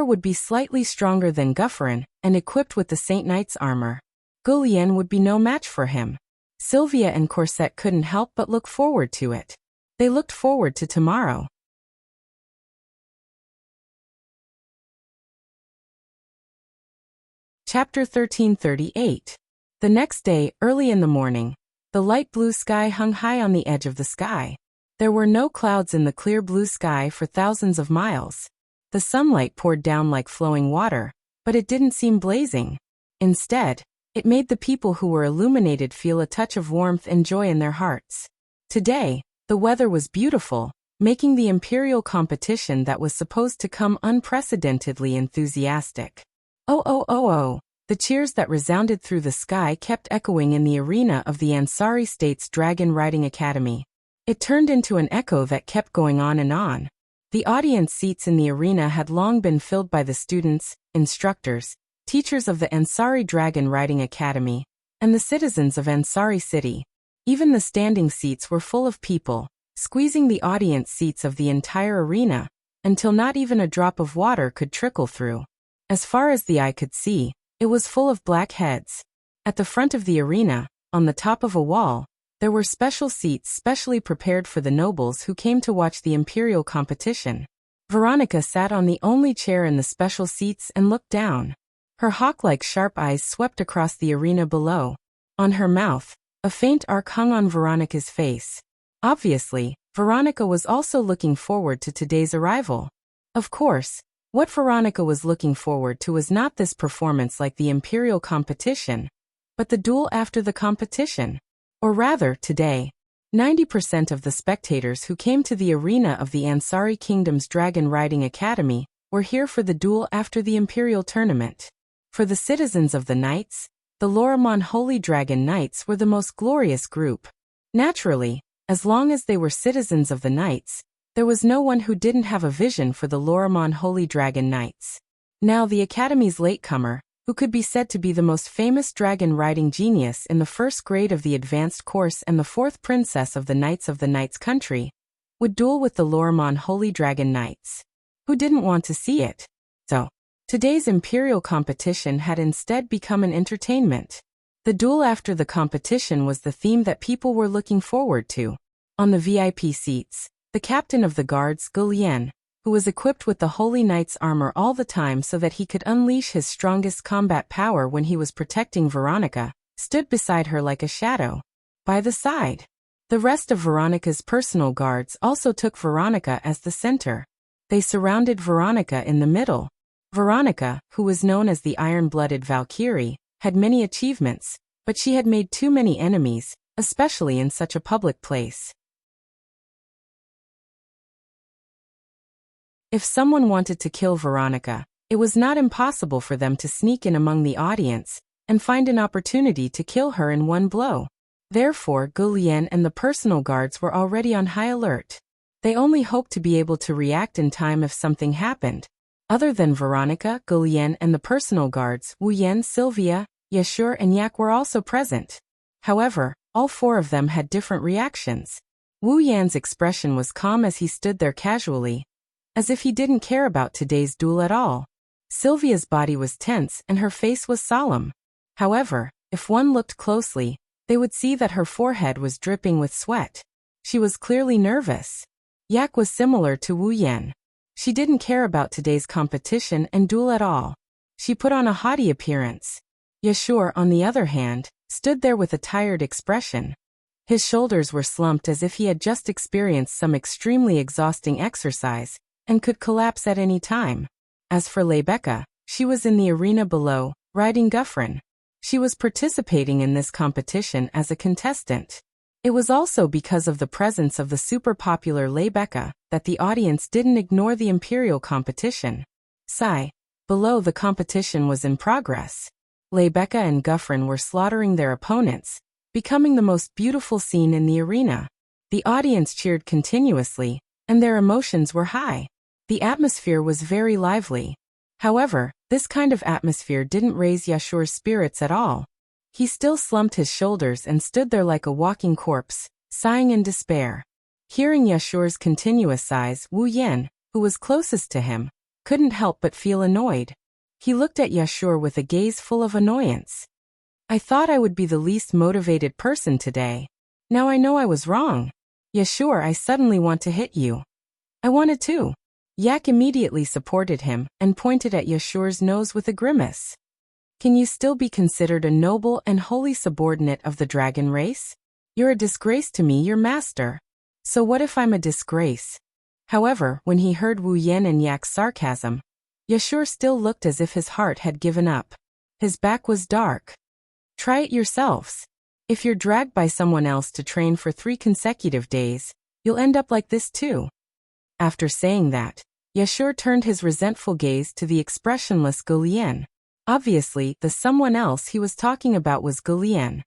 would be slightly stronger than Guffrin and equipped with the Saint Knight's armor. Gu Lian would be no match for him. Sylvia and Corset couldn't help but look forward to it. They looked forward to tomorrow. Chapter 1338. The next day, early in the morning, the light blue sky hung high on the edge of the sky. There were no clouds in the clear blue sky for thousands of miles. The sunlight poured down like flowing water, but it didn't seem blazing. Instead, it made the people who were illuminated feel a touch of warmth and joy in their hearts. Today, the weather was beautiful, making the imperial competition that was supposed to come unprecedentedly enthusiastic. Oh, oh, oh, oh. The cheers that resounded through the sky kept echoing in the arena of the Ansari State's Dragon Riding Academy. It turned into an echo that kept going on and on. The audience seats in the arena had long been filled by the students, instructors, teachers of the Ansari Dragon Riding Academy, and the citizens of Ansari City. Even the standing seats were full of people, squeezing the audience seats of the entire arena, until not even a drop of water could trickle through. As far as the eye could see, it was full of black heads. At the front of the arena, on the top of a wall, there were special seats specially prepared for the nobles who came to watch the imperial competition. Veronica sat on the only chair in the special seats and looked down. Her hawk-like sharp eyes swept across the arena below. On her mouth, a faint arc hung on Veronica's face. Obviously, Veronica was also looking forward to today's arrival. Of course, what Veronica was looking forward to was not this performance like the imperial competition, but the duel after the competition. Or rather, today, 90% of the spectators who came to the arena of the Ansari Kingdom's Dragon Riding Academy were here for the duel after the imperial tournament. For the citizens of the Knights, the Lorimon Holy Dragon Knights were the most glorious group. Naturally, as long as they were citizens of the Knights, there was no one who didn't have a vision for the Lorimon Holy Dragon Knights. Now the Academy's latecomer, who could be said to be the most famous dragon-riding genius in the first grade of the advanced course and the fourth princess of the Knights country, would duel with the Lorimon Holy Dragon Knights. Who didn't want to see it? So, today's imperial competition had instead become an entertainment. The duel after the competition was the theme that people were looking forward to. On the VIP seats, the captain of the guards, Gu Lian, who was equipped with the Holy Knight's armor all the time so that he could unleash his strongest combat power when he was protecting Veronica, stood beside her like a shadow. By the side, the rest of Veronica's personal guards also took Veronica as the center. They surrounded Veronica in the middle. Veronica, who was known as the Iron-Blooded Valkyrie, had many achievements, but she had made too many enemies, especially in such a public place. If someone wanted to kill Veronica, it was not impossible for them to sneak in among the audience and find an opportunity to kill her in one blow. Therefore, Gu Lian and the personal guards were already on high alert. They only hoped to be able to react in time if something happened. Other than Veronica, Gu Lian and the personal guards, Wu Yan, Sylvia, Yashur and Yak were also present. However, all four of them had different reactions. Wu Yan's expression was calm as he stood there casually, as if he didn't care about today's duel at all. Sylvia's body was tense and her face was solemn. However, if one looked closely, they would see that her forehead was dripping with sweat. She was clearly nervous. Yak was similar to Wu Yan. She didn't care about today's competition and duel at all. She put on a haughty appearance. Yashur, on the other hand, stood there with a tired expression. His shoulders were slumped as if he had just experienced some extremely exhausting exercise and could collapse at any time. As for Rebecca, she was in the arena below, riding Guffrin. She was participating in this competition as a contestant. It was also because of the presence of the super-popular Rebecca that the audience didn't ignore the imperial competition. Below, the competition was in progress. Rebecca and Guffrin were slaughtering their opponents, becoming the most beautiful scene in the arena. The audience cheered continuously, and their emotions were high. The atmosphere was very lively. However, this kind of atmosphere didn't raise Yashur's spirits at all. He still slumped his shoulders and stood there like a walking corpse, sighing in despair. Hearing Yashur's continuous sighs, Wu Yan, who was closest to him, couldn't help but feel annoyed. He looked at Yashur with a gaze full of annoyance. I thought I would be the least motivated person today. Now I know I was wrong. Yashur, I suddenly want to hit you. I wanted to. Yak immediately supported him and pointed at Yashur's nose with a grimace. Can you still be considered a noble and holy subordinate of the dragon race? You're a disgrace to me, your master. So what if I'm a disgrace? However, when he heard Wu Yan and Yak's sarcasm, Yashur still looked as if his heart had given up. His back was dark. Try it yourselves. If you're dragged by someone else to train for 3 consecutive days, you'll end up like this too. After saying that, Yashur turned his resentful gaze to the expressionless Gulian. Obviously, the someone else he was talking about was Gulian.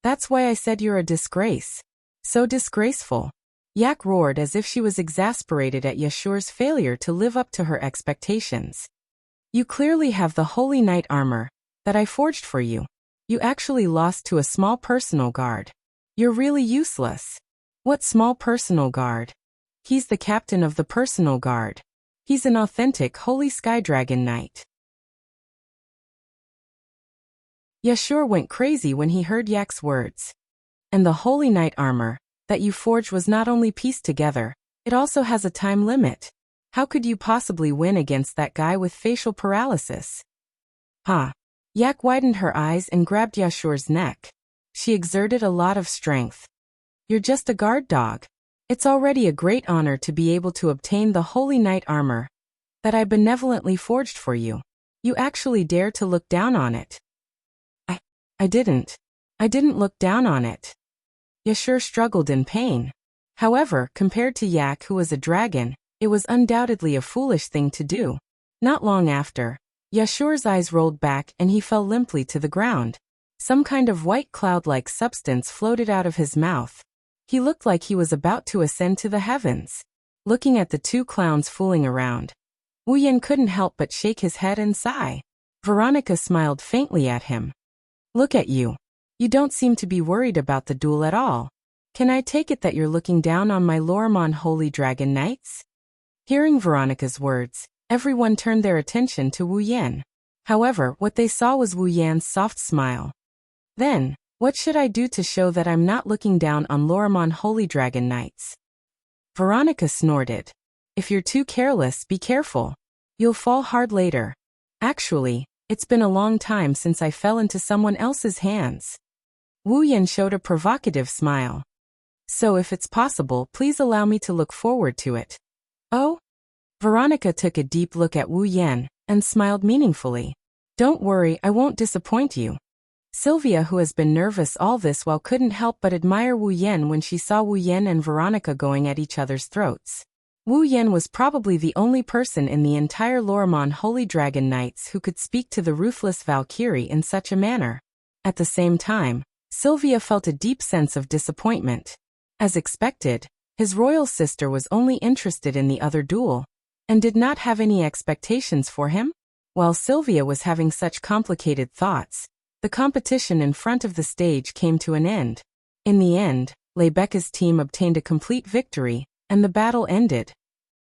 That's why I said you're a disgrace. So disgraceful. Yak roared as if she was exasperated at Yashur's failure to live up to her expectations. You clearly have the holy knight armor that I forged for you. You actually lost to a small personal guard. You're really useless. What small personal guard? He's the captain of the personal guard. He's an authentic holy sky dragon knight. Yashur went crazy when he heard Yak's words. And the holy knight armor that you forged was not only pieced together, it also has a time limit. How could you possibly win against that guy with facial paralysis? Yak widened her eyes and grabbed Yashur's neck. She exerted a lot of strength. You're just a guard dog. It's already a great honor to be able to obtain the holy knight armor that I benevolently forged for you. You actually dare to look down on it. I didn't look down on it. Yashur struggled in pain. However, compared to Yak, who was a dragon, it was undoubtedly a foolish thing to do. Not long after, Yashur's eyes rolled back and he fell limply to the ground. Some kind of white cloud-like substance floated out of his mouth. He looked like he was about to ascend to the heavens. Looking at the 2 clowns fooling around, Wu Yan couldn't help but shake his head and sigh. Veronica smiled faintly at him. Look at you. You don't seem to be worried about the duel at all. Can I take it that you're looking down on my Lorimon holy dragon knights? Hearing Veronica's words, everyone turned their attention to Wu Yan. However, what they saw was Wu Yan's soft smile. Then, what should I do to show that I'm not looking down on Lorimon holy dragon knights? Veronica snorted. If you're too careless, be careful. You'll fall hard later. Actually, it's been a long time since I fell into someone else's hands. Wu Yan showed a provocative smile. So if it's possible, please allow me to look forward to it. Oh? Veronica took a deep look at Wu Yan and smiled meaningfully. Don't worry, I won't disappoint you. Sylvia, who has been nervous all this while, couldn't help but admire Wu Yan when she saw Wu Yan and Veronica going at each other's throats. Wu Yan was probably the only person in the entire Lorimon Holy Dragon Knights who could speak to the ruthless Valkyrie in such a manner. At the same time, Sylvia felt a deep sense of disappointment. As expected, his royal sister was only interested in the other duel, and did not have any expectations for him. While Sylvia was having such complicated thoughts, the competition in front of the stage came to an end. In the end, Rebecca's team obtained a complete victory, and the battle ended.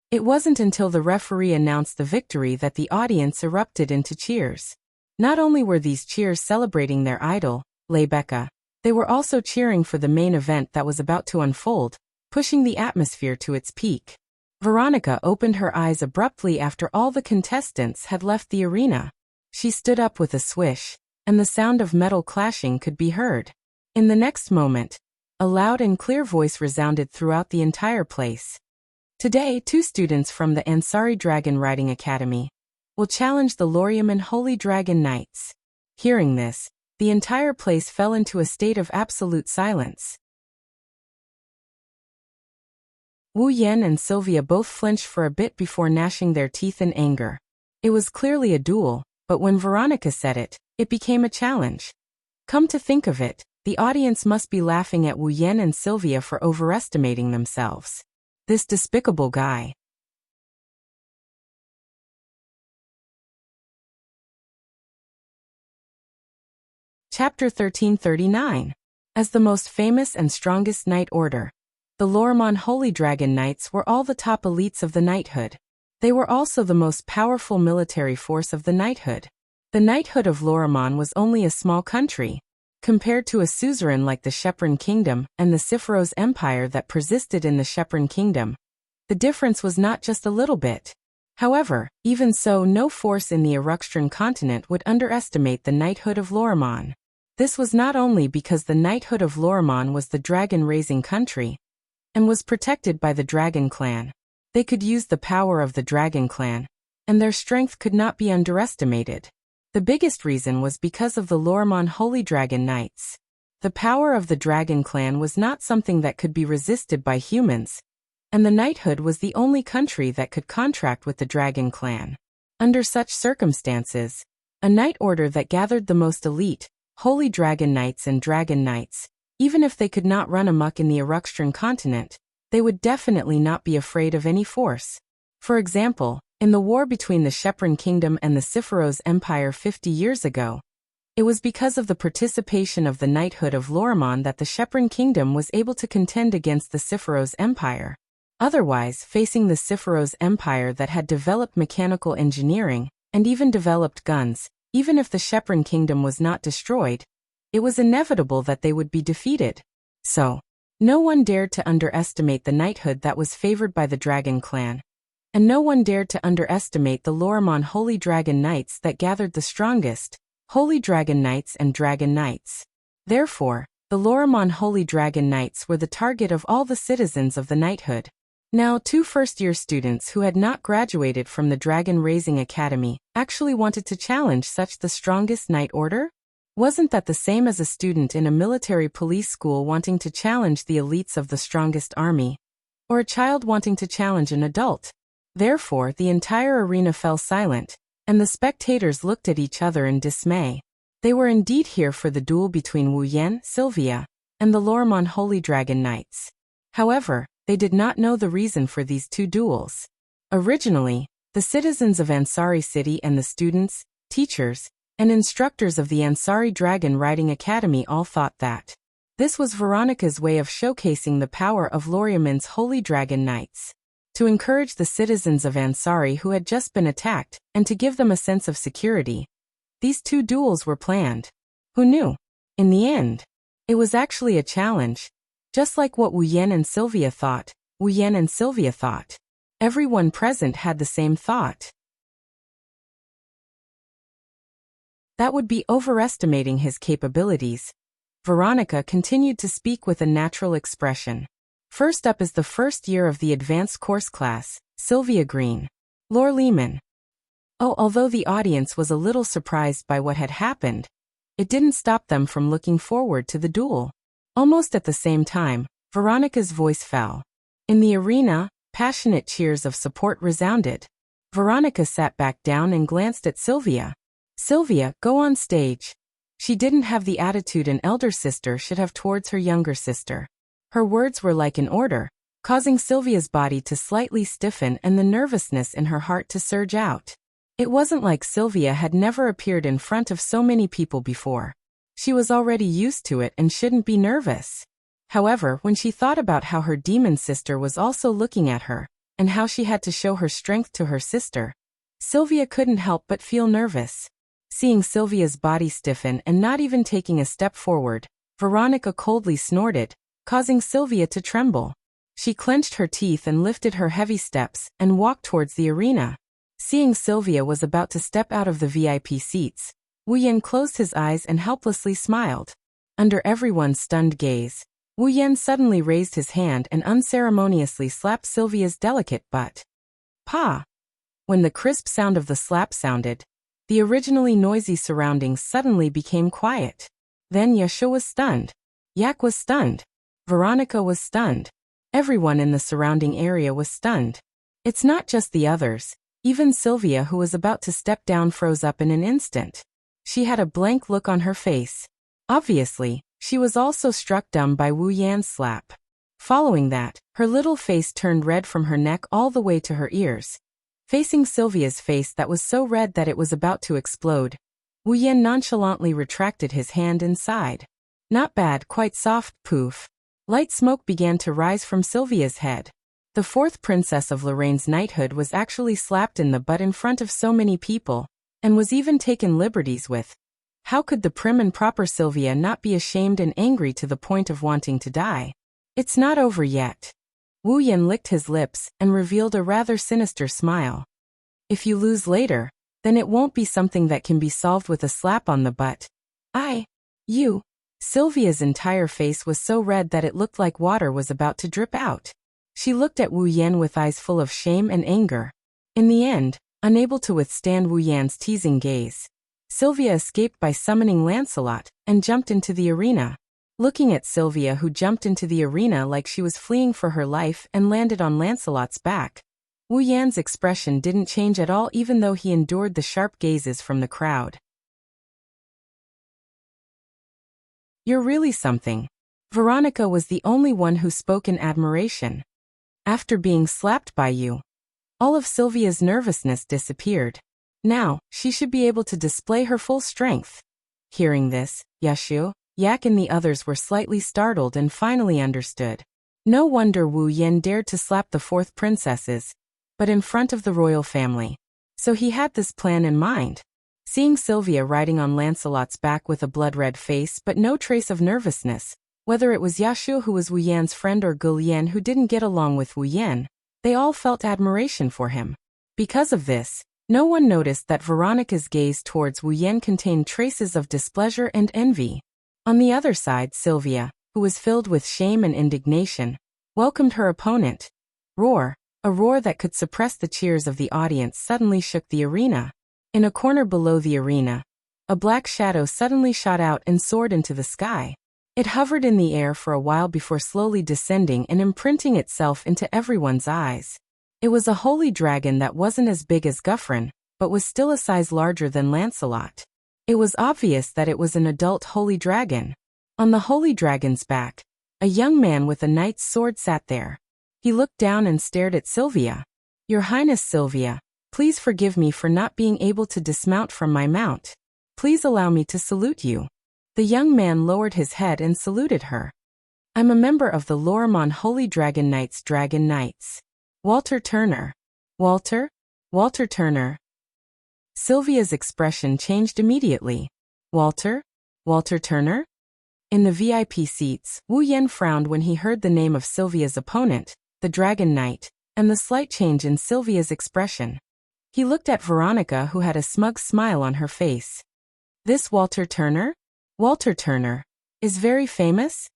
It wasn't until the referee announced the victory that the audience erupted into cheers. Not only were these cheers celebrating their idol, Rebecca, they were also cheering for the main event that was about to unfold, pushing the atmosphere to its peak. Veronica opened her eyes abruptly after all the contestants had left the arena. She stood up with a swish, and the sound of metal clashing could be heard. In the next moment, a loud and clear voice resounded throughout the entire place. Today, 2 students from the Ansari Dragon Riding Academy will challenge the Lorium and Holy Dragon Knights. Hearing this, the entire place fell into a state of absolute silence. Wu Yan and Sylvia both flinched for a bit before gnashing their teeth in anger. It was clearly a duel, but when Veronica said it, it became a challenge. Come to think of it, the audience must be laughing at Wu Yan and Sylvia for overestimating themselves. This despicable guy. Chapter 1339. As the most famous and strongest knight order, the Lorimon Holy Dragon Knights were all the top elites of the knighthood. They were also the most powerful military force of the knighthood. The knighthood of Lorimon was only a small country, compared to a suzerain like the Shepron Kingdom and the Siphoros Empire that persisted in the Shepron Kingdom. The difference was not just a little bit. However, even so, no force in the Eruxtran continent would underestimate the knighthood of Lorimon. This was not only because the knighthood of Lorimon was the dragon-raising country, and was protected by the Dragon Clan. They could use the power of the Dragon Clan, and their strength could not be underestimated. The biggest reason was because of the Lorimon Holy Dragon Knights. The power of the Dragon Clan was not something that could be resisted by humans, and the knighthood was the only country that could contract with the Dragon Clan. Under such circumstances, a knight order that gathered the most elite, Holy Dragon Knights and Dragon Knights, even if they could not run amok in the Eruxtran continent, they would definitely not be afraid of any force. For example, in the war between the Shepron Kingdom and the Siphoros Empire 50 years ago, it was because of the participation of the knighthood of Lorimon that the Shepron Kingdom was able to contend against the Siphoros Empire. Otherwise, facing the Siphoros Empire that had developed mechanical engineering, and even developed guns, even if the Shepron Kingdom was not destroyed, it was inevitable that they would be defeated. So, no one dared to underestimate the knighthood that was favored by the Dragon Clan, and no one dared to underestimate the Lorimon Holy Dragon Knights that gathered the strongest, Holy Dragon Knights and Dragon Knights. Therefore, the Lorimon Holy Dragon Knights were the target of all the citizens of the knighthood. Now, 2 first-year students who had not graduated from the Dragon Raising Academy actually wanted to challenge such the strongest knight order? Wasn't that the same as a student in a military police school wanting to challenge the elites of the strongest army? Or a child wanting to challenge an adult? Therefore, the entire arena fell silent, and the spectators looked at each other in dismay. They were indeed here for the duel between Wu Yan, Sylvia, and the Lorimon Holy Dragon Knights. However, they did not know the reason for these 2 duels. Originally, the citizens of Ansari City and the students, teachers, and instructors of the Ansari Dragon Riding Academy all thought that this was Veronica's way of showcasing the power of Lorimon's Holy Dragon Knights. To encourage the citizens of Ansari who had just been attacked, and to give them a sense of security, these 2 duels were planned. Who knew? In the end, it was actually a challenge. Just like what Wu Yan and Sylvia thought, Wu Yan and Sylvia thought. Everyone present had the same thought. That would be overestimating his capabilities. Veronica continued to speak with a natural expression. First up is the first year of the advanced course class, Sylvia Green. Lord Lehman. Oh, although the audience was a little surprised by what had happened, it didn't stop them from looking forward to the duel. Almost at the same time, Veronica's voice fell. In the arena, passionate cheers of support resounded. Veronica sat back down and glanced at Sylvia. Sylvia, go on stage. She didn't have the attitude an elder sister should have towards her younger sister. Her words were like an order, causing Sylvia's body to slightly stiffen and the nervousness in her heart to surge out. It wasn't like Sylvia had never appeared in front of so many people before. She was already used to it and shouldn't be nervous. However, when she thought about how her demon sister was also looking at her, and how she had to show her strength to her sister, Sylvia couldn't help but feel nervous. Seeing Sylvia's body stiffen and not even taking a step forward, Veronica coldly snorted, causing Sylvia to tremble. She clenched her teeth and lifted her heavy steps and walked towards the arena. Seeing Sylvia was about to step out of the VIP seats, Wu Yan closed his eyes and helplessly smiled. Under everyone's stunned gaze, Wu Yan suddenly raised his hand and unceremoniously slapped Sylvia's delicate butt. Pa! When the crisp sound of the slap sounded, the originally noisy surroundings suddenly became quiet. Then Yasha was stunned. Yak was stunned. Veronica was stunned. Everyone in the surrounding area was stunned. It's not just the others. Even Sylvia, who was about to step down, froze up in an instant. She had a blank look on her face. Obviously, she was also struck dumb by Wu Yan's slap. Following that, her little face turned red from her neck all the way to her ears. Facing Sylvia's face that was so red that it was about to explode, Wu Yan nonchalantly retracted his hand and sighed. Not bad, quite soft, poof. Light smoke began to rise from Sylvia's head. The fourth princess of Lorraine's knighthood was actually slapped in the butt in front of so many people, and was even taken liberties with. How could the prim and proper Sylvia not be ashamed and angry to the point of wanting to die? It's not over yet. Wu Yan licked his lips and revealed a rather sinister smile. If you lose later, then it won't be something that can be solved with a slap on the butt. You. Sylvia's entire face was so red that it looked like water was about to drip out. She looked at Wu Yan with eyes full of shame and anger. In the end, unable to withstand Wu Yan's teasing gaze, Sylvia escaped by summoning Lancelot and jumped into the arena. Looking at Sylvia, who jumped into the arena like she was fleeing for her life and landed on Lancelot's back, Wu Yan's expression didn't change at all, even though he endured the sharp gazes from the crowd. You're really something. Veronica was the only one who spoke in admiration. After being slapped by you, all of Sylvia's nervousness disappeared. Now, she should be able to display her full strength. Hearing this, Yashu, Yak and the others were slightly startled and finally understood. No wonder Wu Yan dared to slap the fourth princesses, but in front of the royal family. So he had this plan in mind. Seeing Sylvia riding on Lancelot's back with a blood-red face but no trace of nervousness, whether it was Yashu, who was Wu Yan's friend, or Gulian, who didn't get along with Wu Yan, they all felt admiration for him. Because of this, no one noticed that Veronica's gaze towards Wu Yan contained traces of displeasure and envy. On the other side, Sylvia, who was filled with shame and indignation, welcomed her opponent. Roar! A roar that could suppress the cheers of the audience suddenly shook the arena. In a corner below the arena, a black shadow suddenly shot out and soared into the sky. It hovered in the air for a while before slowly descending and imprinting itself into everyone's eyes. It was a holy dragon that wasn't as big as Guffrin, but was still a size larger than Lancelot. It was obvious that it was an adult holy dragon. On the holy dragon's back, a young man with a knight's sword sat there. He looked down and stared at Sylvia. Your Highness Sylvia, please forgive me for not being able to dismount from my mount. Please allow me to salute you. The young man lowered his head and saluted her. I'm a member of the Lorimon Holy Dragon Knights, Dragon Knights. Walter Turner. Walter? Walter Turner. Sylvia's expression changed immediately. Walter? Walter Turner? In the VIP seats, Wu Yan frowned when he heard the name of Sylvia's opponent, the Dragon Knight, and the slight change in Sylvia's expression. He looked at Veronica, who had a smug smile on her face. This Walter Turner? Walter Turner is very famous?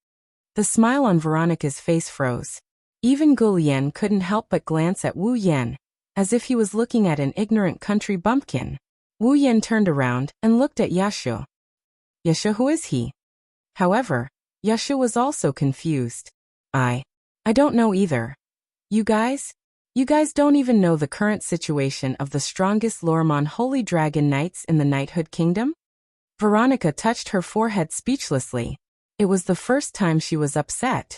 The smile on Veronica's face froze. Even Gulian couldn't help but glance at Wu Yan, as if he was looking at an ignorant country bumpkin. Wu Yan turned around and looked at Yashu. Yashu, who is he? However, Yashu was also confused. I don't know either. You guys don't even know the current situation of the strongest Lorimon Holy Dragon Knights in the Knighthood Kingdom? Veronica touched her forehead speechlessly. It was the first time she was upset.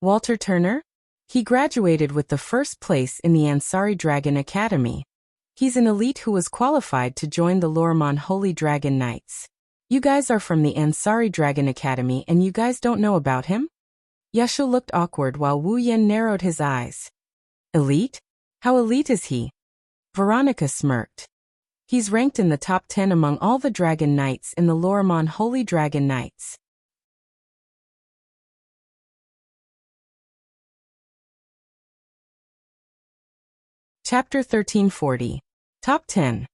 Walter Turner? He graduated with the first place in the Ansari Dragon Academy. He's an elite who was qualified to join the Lorimon Holy Dragon Knights. You guys are from the Ansari Dragon Academy and you guys don't know about him? Yashu looked awkward while Wu Yan narrowed his eyes. Elite? How elite is he? Veronica smirked. He's ranked in the top 10 among all the Dragon Knights in the Lorimon Holy Dragon Knights. Chapter 1340. Top 10.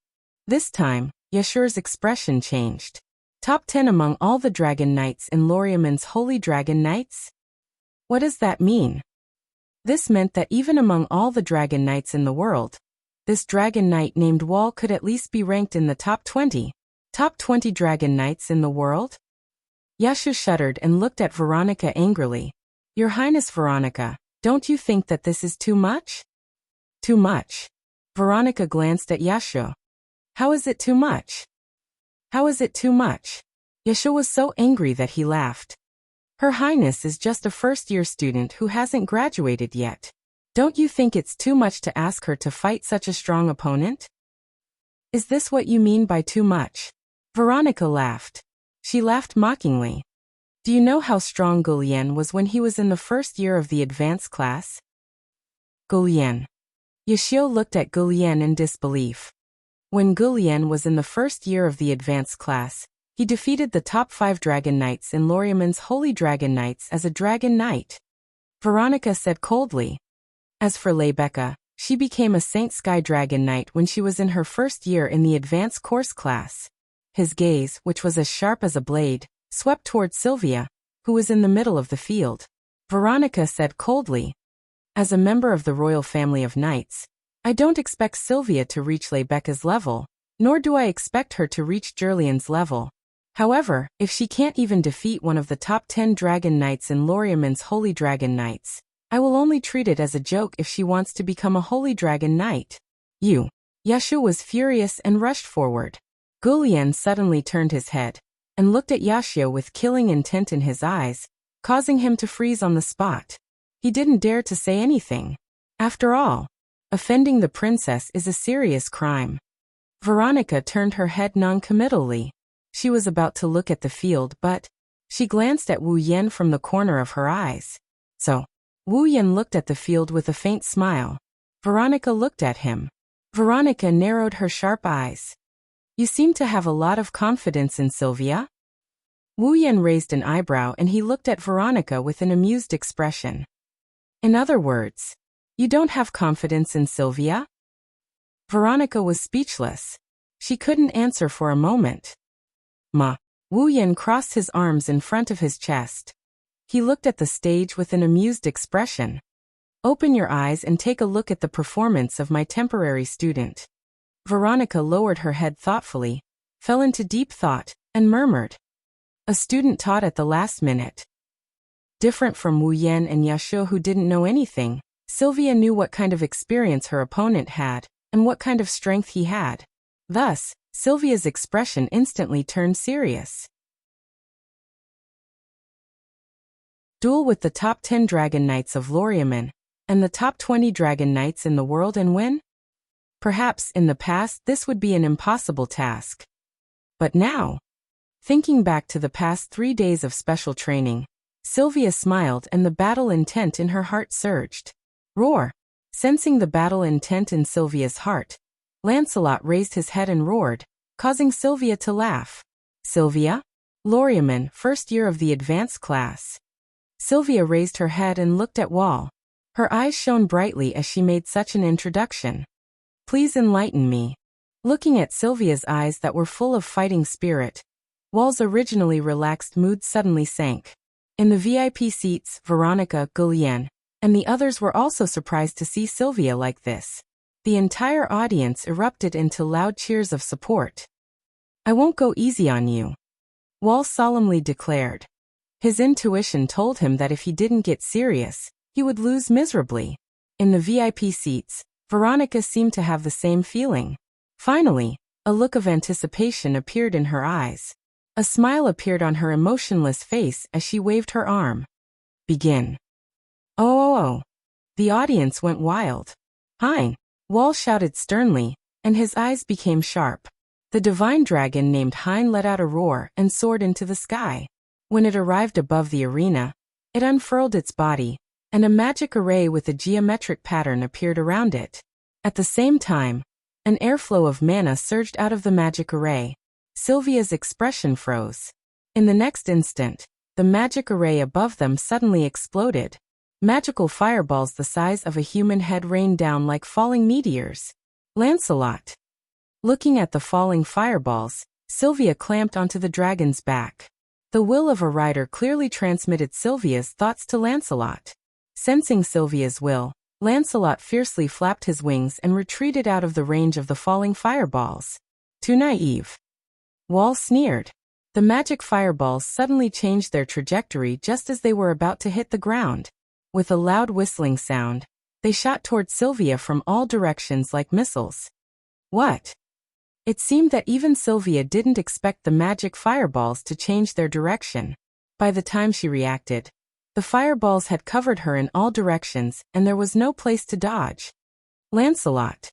This time, Yashur's expression changed. Top 10 among all the dragon knights in Loriaman's holy dragon knights? What does that mean? This meant that even among all the dragon knights in the world, this dragon knight named Wall could at least be ranked in the top 20. Top 20 dragon knights in the world? Yashu shuddered and looked at Veronica angrily. Your Highness Veronica, don't you think that this is too much? Too much. Veronica glanced at Yashu. How is it too much? How is it too much? Yashu was so angry that he laughed. Her Highness is just a first-year student who hasn't graduated yet. Don't you think it's too much to ask her to fight such a strong opponent? Is this what you mean by too much? Veronica laughed. She laughed mockingly. Do you know how strong Gulian was when he was in the first year of the advanced class? Gulian. Yashio looked at Gulian in disbelief. When Gulian was in the first year of the advanced class, he defeated the top 5 dragon knights in Loriaman's holy dragon knights as a dragon knight. Veronica said coldly. As for Lebecca, she became a Saint Sky Dragon Knight when she was in her first year in the advanced course class. His gaze, which was as sharp as a blade, swept toward Sylvia, who was in the middle of the field. Veronica said coldly. As a member of the royal family of knights, I don't expect Sylvia to reach Lebecca's level, nor do I expect her to reach Jerlian's level. However, if she can't even defeat one of the top 10 dragon knights in Loriaman's holy dragon knights, I will only treat it as a joke if she wants to become a holy dragon knight. You. Yashu was furious and rushed forward. Gulian suddenly turned his head and looked at Yashio with killing intent in his eyes, causing him to freeze on the spot. He didn't dare to say anything. After all, offending the princess is a serious crime. Veronica turned her head non-committally. She was about to look at the field, but she glanced at Wu Yan from the corner of her eyes. So, Wu Yan looked at the field with a faint smile. Veronica looked at him. Veronica narrowed her sharp eyes. You seem to have a lot of confidence in Sylvia? Wu Yan raised an eyebrow and he looked at Veronica with an amused expression. In other words, you don't have confidence in Sylvia? Veronica was speechless. She couldn't answer for a moment. Ma. Wu Yan crossed his arms in front of his chest. He looked at the stage with an amused expression. Open your eyes and take a look at the performance of my temporary student. Veronica lowered her head thoughtfully, fell into deep thought, and murmured. A student taught at the last minute. Different from Wu Yan and Yashio who didn't know anything, Sylvia knew what kind of experience her opponent had, and what kind of strength he had. Thus, Sylvia's expression instantly turned serious. Duel with the top 10 dragon knights of Loriaman, and the top 20 dragon knights in the world and win? Perhaps in the past this would be an impossible task. But now, thinking back to the past 3 days of special training, Sylvia smiled and the battle intent in her heart surged. Roar! Sensing the battle intent in Sylvia's heart, Lancelot raised his head and roared, causing Sylvia to laugh. Sylvia? Loriaman, first year of the advanced class. Sylvia raised her head and looked at Wall. Her eyes shone brightly as she made such an introduction. Please enlighten me. Looking at Sylvia's eyes that were full of fighting spirit, Wall's originally relaxed mood suddenly sank. In the VIP seats, Veronica, Gulian, and the others were also surprised to see Sylvia like this. The entire audience erupted into loud cheers of support. I won't go easy on you, Wall solemnly declared. His intuition told him that if he didn't get serious, he would lose miserably. In the VIP seats, Veronica seemed to have the same feeling. Finally, a look of anticipation appeared in her eyes. A smile appeared on her emotionless face as she waved her arm. Begin. Oh. The audience went wild. Hein! Wall shouted sternly, and his eyes became sharp. The divine dragon named Hein let out a roar and soared into the sky. When it arrived above the arena, it unfurled its body, and a magic array with a geometric pattern appeared around it. At the same time, an airflow of mana surged out of the magic array. Sylvia's expression froze. In the next instant, the magic array above them suddenly exploded. Magical fireballs the size of a human head rained down like falling meteors. Lancelot. Looking at the falling fireballs, Sylvia clamped onto the dragon's back. The will of a rider clearly transmitted Sylvia's thoughts to Lancelot. Sensing Sylvia's will, Lancelot fiercely flapped his wings and retreated out of the range of the falling fireballs. Too naive. Wall sneered. The magic fireballs suddenly changed their trajectory just as they were about to hit the ground. With a loud whistling sound, they shot toward Sylvia from all directions like missiles. What? It seemed that even Sylvia didn't expect the magic fireballs to change their direction. By the time she reacted, the fireballs had covered her in all directions and there was no place to dodge. Lancelot.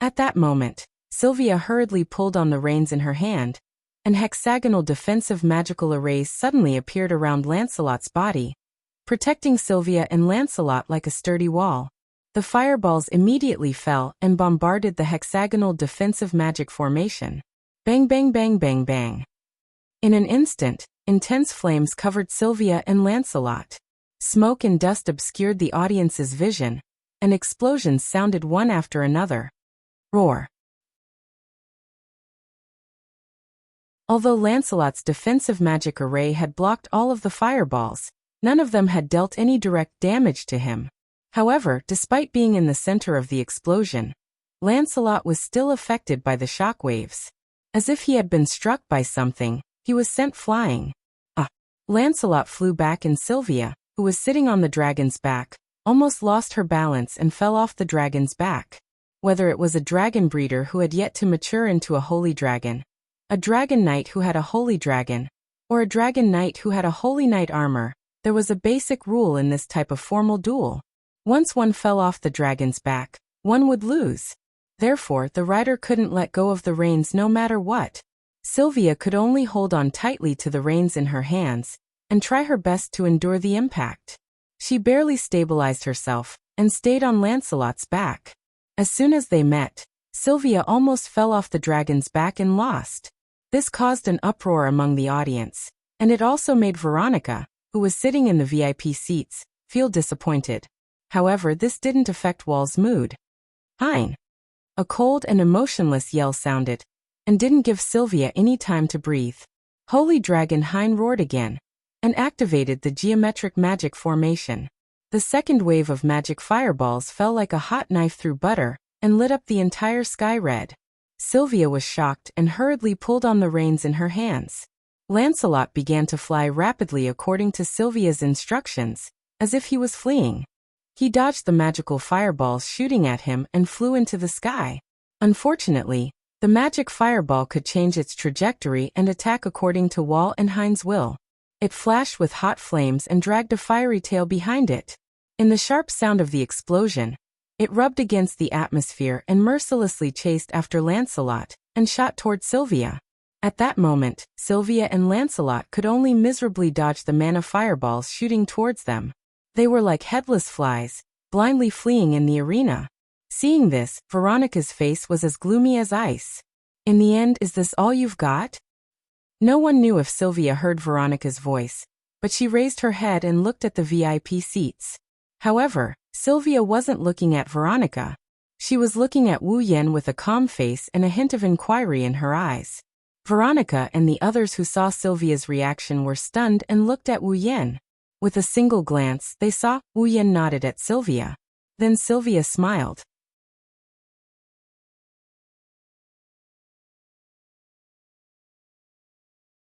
At that moment, Sylvia hurriedly pulled on the reins in her hand, and hexagonal defensive magical arrays suddenly appeared around Lancelot's body, protecting Sylvia and Lancelot like a sturdy wall. The fireballs immediately fell and bombarded the hexagonal defensive magic formation. Bang bang bang bang bang. In an instant, intense flames covered Sylvia and Lancelot. Smoke and dust obscured the audience's vision, and explosions sounded one after another. Roar. Although Lancelot's defensive magic array had blocked all of the fireballs, none of them had dealt any direct damage to him. However, despite being in the center of the explosion, Lancelot was still affected by the shockwaves. As if he had been struck by something, he was sent flying. Lancelot flew back and Sylvia, who was sitting on the dragon's back, almost lost her balance and fell off the dragon's back. Whether it was a dragon breeder who had yet to mature into a holy dragon, a dragon knight who had a holy dragon, or a dragon knight who had a holy knight armor, there was a basic rule in this type of formal duel. Once one fell off the dragon's back, one would lose. Therefore, the rider couldn't let go of the reins no matter what. Sylvia could only hold on tightly to the reins in her hands and try her best to endure the impact. She barely stabilized herself and stayed on Lancelot's back. As soon as they met, Sylvia almost fell off the dragon's back and lost. This caused an uproar among the audience, and it also made Veronica, who was sitting in the VIP seats, feel disappointed. However, this didn't affect Wall's mood. Hein! A cold and emotionless yell sounded, and didn't give Sylvia any time to breathe. Holy Dragon Hein roared again, and activated the geometric magic formation. The second wave of magic fireballs fell like a hot knife through butter, and lit up the entire sky red. Sylvia was shocked and hurriedly pulled on the reins in her hands. Lancelot began to fly rapidly according to Sylvia's instructions, as if he was fleeing. He dodged the magical fireballs shooting at him and flew into the sky. Unfortunately, the magic fireball could change its trajectory and attack according to Wall and Hein's will. It flashed with hot flames and dragged a fiery tail behind it. In the sharp sound of the explosion, it rubbed against the atmosphere and mercilessly chased after Lancelot and shot toward Sylvia. At that moment, Sylvia and Lancelot could only miserably dodge the mana fireballs shooting towards them. They were like headless flies, blindly fleeing in the arena. Seeing this, Veronica's face was as gloomy as ice. In the end, is this all you've got? No one knew if Sylvia heard Veronica's voice, but she raised her head and looked at the VIP seats. However, Sylvia wasn't looking at Veronica. She was looking at Wu Yen with a calm face and a hint of inquiry in her eyes. Veronica and the others who saw Sylvia's reaction were stunned and looked at Wu Yen. With a single glance, they saw Wu Yen nodded at Sylvia. Then Sylvia smiled.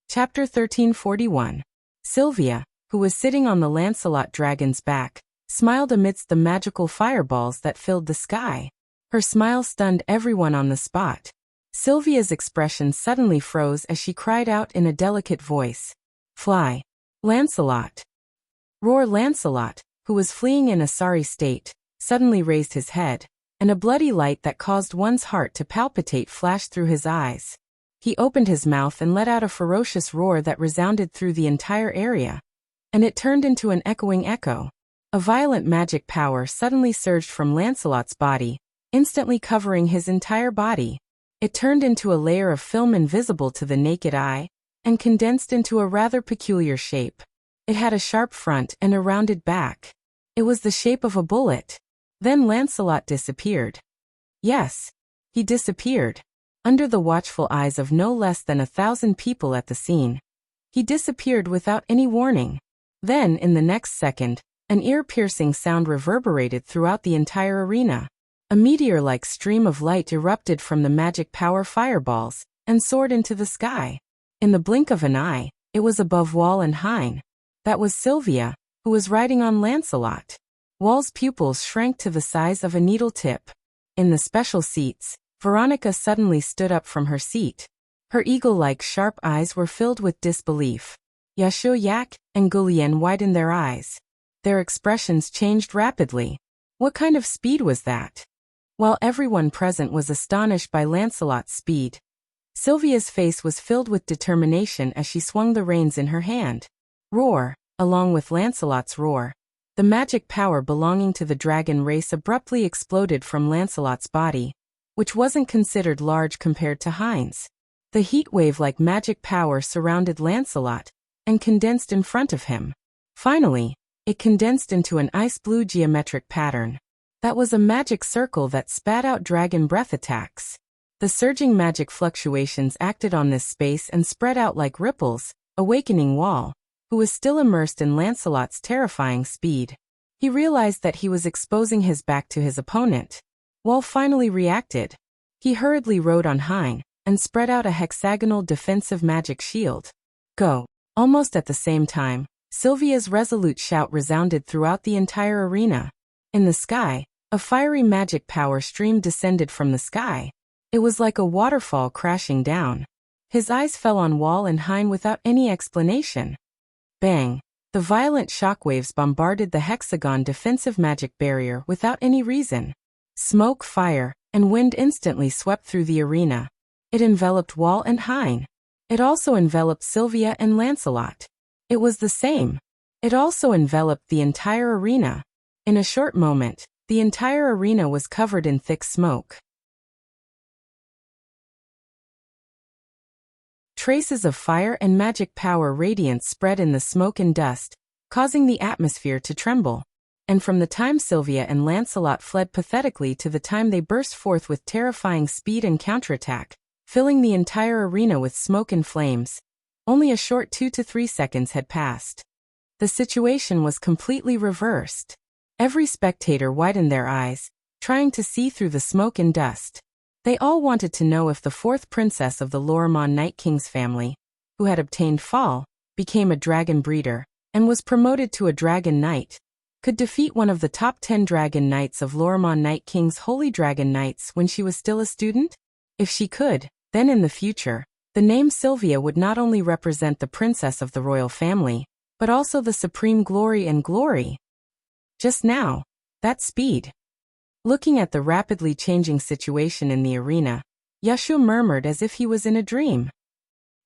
Chapter 1341. Sylvia, who was sitting on the Lancelot dragon's back, smiled amidst the magical fireballs that filled the sky. Her smile stunned everyone on the spot. Sylvia's expression suddenly froze as she cried out in a delicate voice. Fly, Lancelot! Roar! Lancelot, who was fleeing in a sorry state, suddenly raised his head, and a bloody light that caused one's heart to palpitate flashed through his eyes. He opened his mouth and let out a ferocious roar that resounded through the entire area, and it turned into an echoing echo. A violent magic power suddenly surged from Lancelot's body, instantly covering his entire body. It turned into a layer of film invisible to the naked eye, and condensed into a rather peculiar shape. It had a sharp front and a rounded back. It was the shape of a bullet. Then Lancelot disappeared. Yes, he disappeared. Under the watchful eyes of no less than 1,000 people at the scene. He disappeared without any warning. Then, in the next second, an ear-piercing sound reverberated throughout the entire arena. A meteor-like stream of light erupted from the magic power fireballs and soared into the sky. In the blink of an eye, it was above Wall and Hein. That was Sylvia, who was riding on Lancelot. Wall's pupils shrank to the size of a needle tip. In the special seats, Veronica suddenly stood up from her seat. Her eagle-like sharp eyes were filled with disbelief. Yashu Yak and Gullian widened their eyes. Their expressions changed rapidly. What kind of speed was that? While everyone present was astonished by Lancelot's speed, Sylvia's face was filled with determination as she swung the reins in her hand. Roar, along with Lancelot's roar. The magic power belonging to the dragon race abruptly exploded from Lancelot's body, which wasn't considered large compared to Hein's. The heat wave-like magic power surrounded Lancelot and condensed in front of him. Finally, it condensed into an ice-blue geometric pattern. That was a magic circle that spat out dragon breath attacks. The surging magic fluctuations acted on this space and spread out like ripples, awakening Wall, who was still immersed in Lancelot's terrifying speed. He realized that he was exposing his back to his opponent. Wall finally reacted. He hurriedly rode on Hein and spread out a hexagonal defensive magic shield. Go! Almost at the same time, Sylvia's resolute shout resounded throughout the entire arena. In the sky, a fiery magic power stream descended from the sky. It was like a waterfall crashing down. His eyes fell on Wall and Hein without any explanation. Bang! The violent shockwaves bombarded the hexagon defensive magic barrier without any reason. Smoke, fire, and wind instantly swept through the arena. It enveloped Wall and Hein. It also enveloped Sylvia and Lancelot. It was the same. It also enveloped the entire arena. In a short moment, the entire arena was covered in thick smoke. Traces of fire and magic power radiance spread in the smoke and dust, causing the atmosphere to tremble. And from the time Sylvia and Lancelot fled pathetically to the time they burst forth with terrifying speed and counterattack, filling the entire arena with smoke and flames, only a short 2 to 3 seconds had passed. The situation was completely reversed. Every spectator widened their eyes, trying to see through the smoke and dust. They all wanted to know if the fourth princess of the Lorimon Night King's family, who had obtained Fall, became a dragon breeder, and was promoted to a dragon knight, could defeat one of the top 10 dragon knights of Lorimon Night King's Holy Dragon Knights when she was still a student? If she could, then in the future, the name Sylvia would not only represent the princess of the royal family, but also the supreme glory and glory. Just now, that speed. Looking at the rapidly changing situation in the arena, Yashu murmured as if he was in a dream.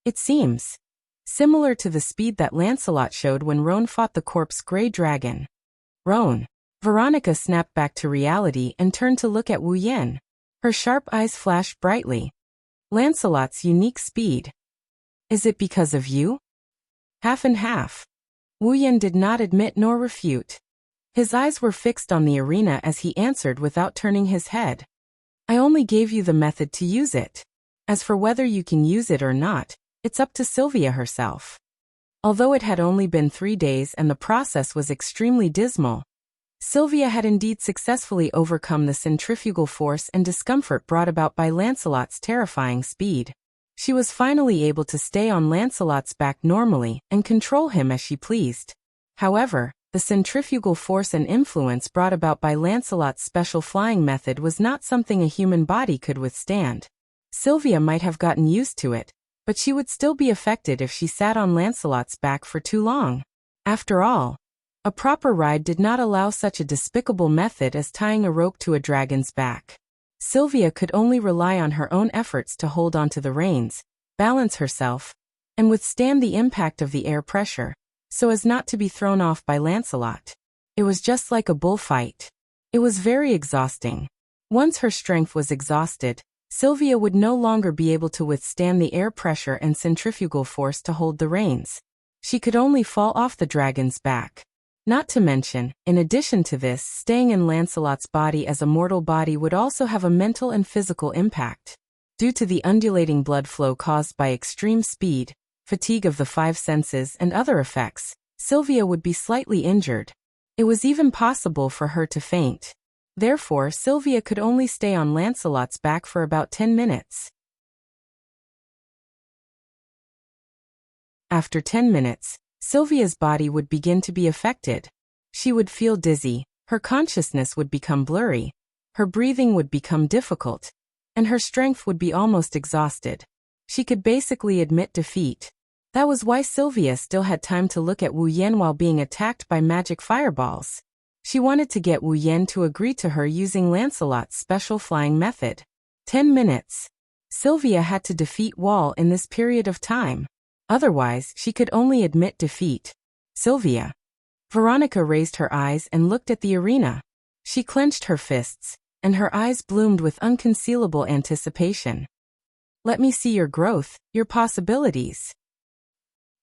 It seems similar to the speed that Lancelot showed when Roan fought the corpse Grey Dragon. Roan. Veronica snapped back to reality and turned to look at Wu Yen. Her sharp eyes flashed brightly. Lancelot's unique speed. Is it because of you? Half and half. Wu Yen did not admit nor refute. His eyes were fixed on the arena as he answered without turning his head. I only gave you the method to use it. As for whether you can use it or not, it's up to Sylvia herself. Although it had only been 3 days and the process was extremely dismal, Sylvia had indeed successfully overcome the centrifugal force and discomfort brought about by Lancelot's terrifying speed. She was finally able to stay on Lancelot's back normally and control him as she pleased. However, the centrifugal force and influence brought about by Lancelot's special flying method was not something a human body could withstand. Sylvia might have gotten used to it, but she would still be affected if she sat on Lancelot's back for too long. After all, a proper ride did not allow such a despicable method as tying a rope to a dragon's back. Sylvia could only rely on her own efforts to hold onto the reins, balance herself, and withstand the impact of the air pressure, so as not to be thrown off by Lancelot. It was just like a bullfight. It was very exhausting. Once her strength was exhausted, Sylvia would no longer be able to withstand the air pressure and centrifugal force to hold the reins. She could only fall off the dragon's back. Not to mention, in addition to this, staying in Lancelot's body as a mortal body would also have a mental and physical impact. Due to the undulating blood flow caused by extreme speed, fatigue of the five senses and other effects, Sylvia would be slightly injured. It was even possible for her to faint. Therefore, Sylvia could only stay on Lancelot's back for about 10 minutes. After 10 minutes, Sylvia's body would begin to be affected. She would feel dizzy, her consciousness would become blurry, her breathing would become difficult, and her strength would be almost exhausted. She could basically admit defeat. That was why Sylvia still had time to look at Wu Yan while being attacked by magic fireballs. She wanted to get Wu Yan to agree to her using Lancelot's special flying method. 10 minutes. Sylvia had to defeat Wall in this period of time. Otherwise, she could only admit defeat. Sylvia. Veronica raised her eyes and looked at the arena. She clenched her fists, and her eyes bloomed with unconcealable anticipation. Let me see your growth, your possibilities.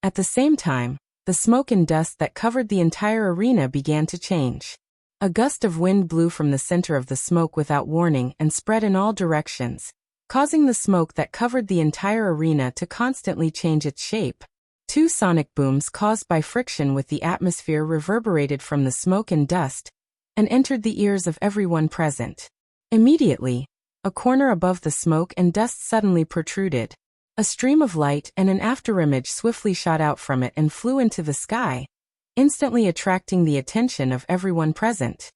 At the same time, the smoke and dust that covered the entire arena began to change. A gust of wind blew from the center of the smoke without warning and spread in all directions, causing the smoke that covered the entire arena to constantly change its shape. Two sonic booms caused by friction with the atmosphere reverberated from the smoke and dust and entered the ears of everyone present. Immediately, a corner above the smoke and dust suddenly protruded. A stream of light and an afterimage swiftly shot out from it and flew into the sky, instantly attracting the attention of everyone present.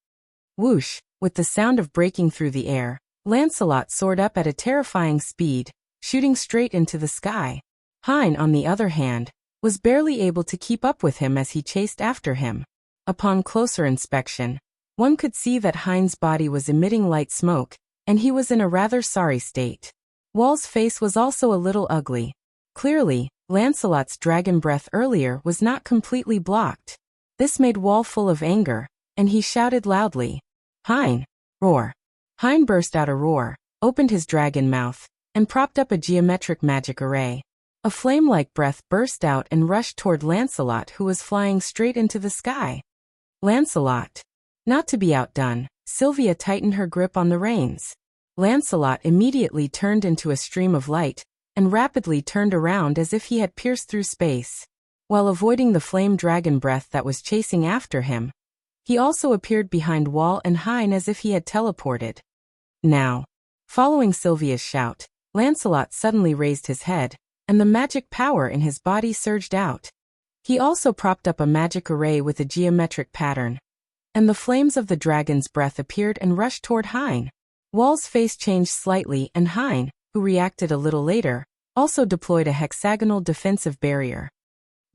Whoosh, with the sound of breaking through the air, Lancelot soared up at a terrifying speed, shooting straight into the sky. Hein, on the other hand, was barely able to keep up with him as he chased after him. Upon closer inspection, one could see that Hein's body was emitting light smoke, and he was in a rather sorry state. Wall's face was also a little ugly. Clearly, Lancelot's dragon breath earlier was not completely blocked. This made Wall full of anger, and he shouted loudly, "Hein! Roar!" Hein burst out a roar, opened his dragon mouth, and propped up a geometric magic array. A flame-like breath burst out and rushed toward Lancelot, who was flying straight into the sky. Lancelot. Not to be outdone, Sylvia tightened her grip on the reins. Lancelot immediately turned into a stream of light, and rapidly turned around as if he had pierced through space. While avoiding the flame dragon breath that was chasing after him, he also appeared behind Wall and Hein as if he had teleported. Now, following Sylvia's shout, Lancelot suddenly raised his head, and the magic power in his body surged out. He also propped up a magic array with a geometric pattern, and the flames of the dragon's breath appeared and rushed toward Hein. Wall's face changed slightly, and Hein, who reacted a little later, also deployed a hexagonal defensive barrier.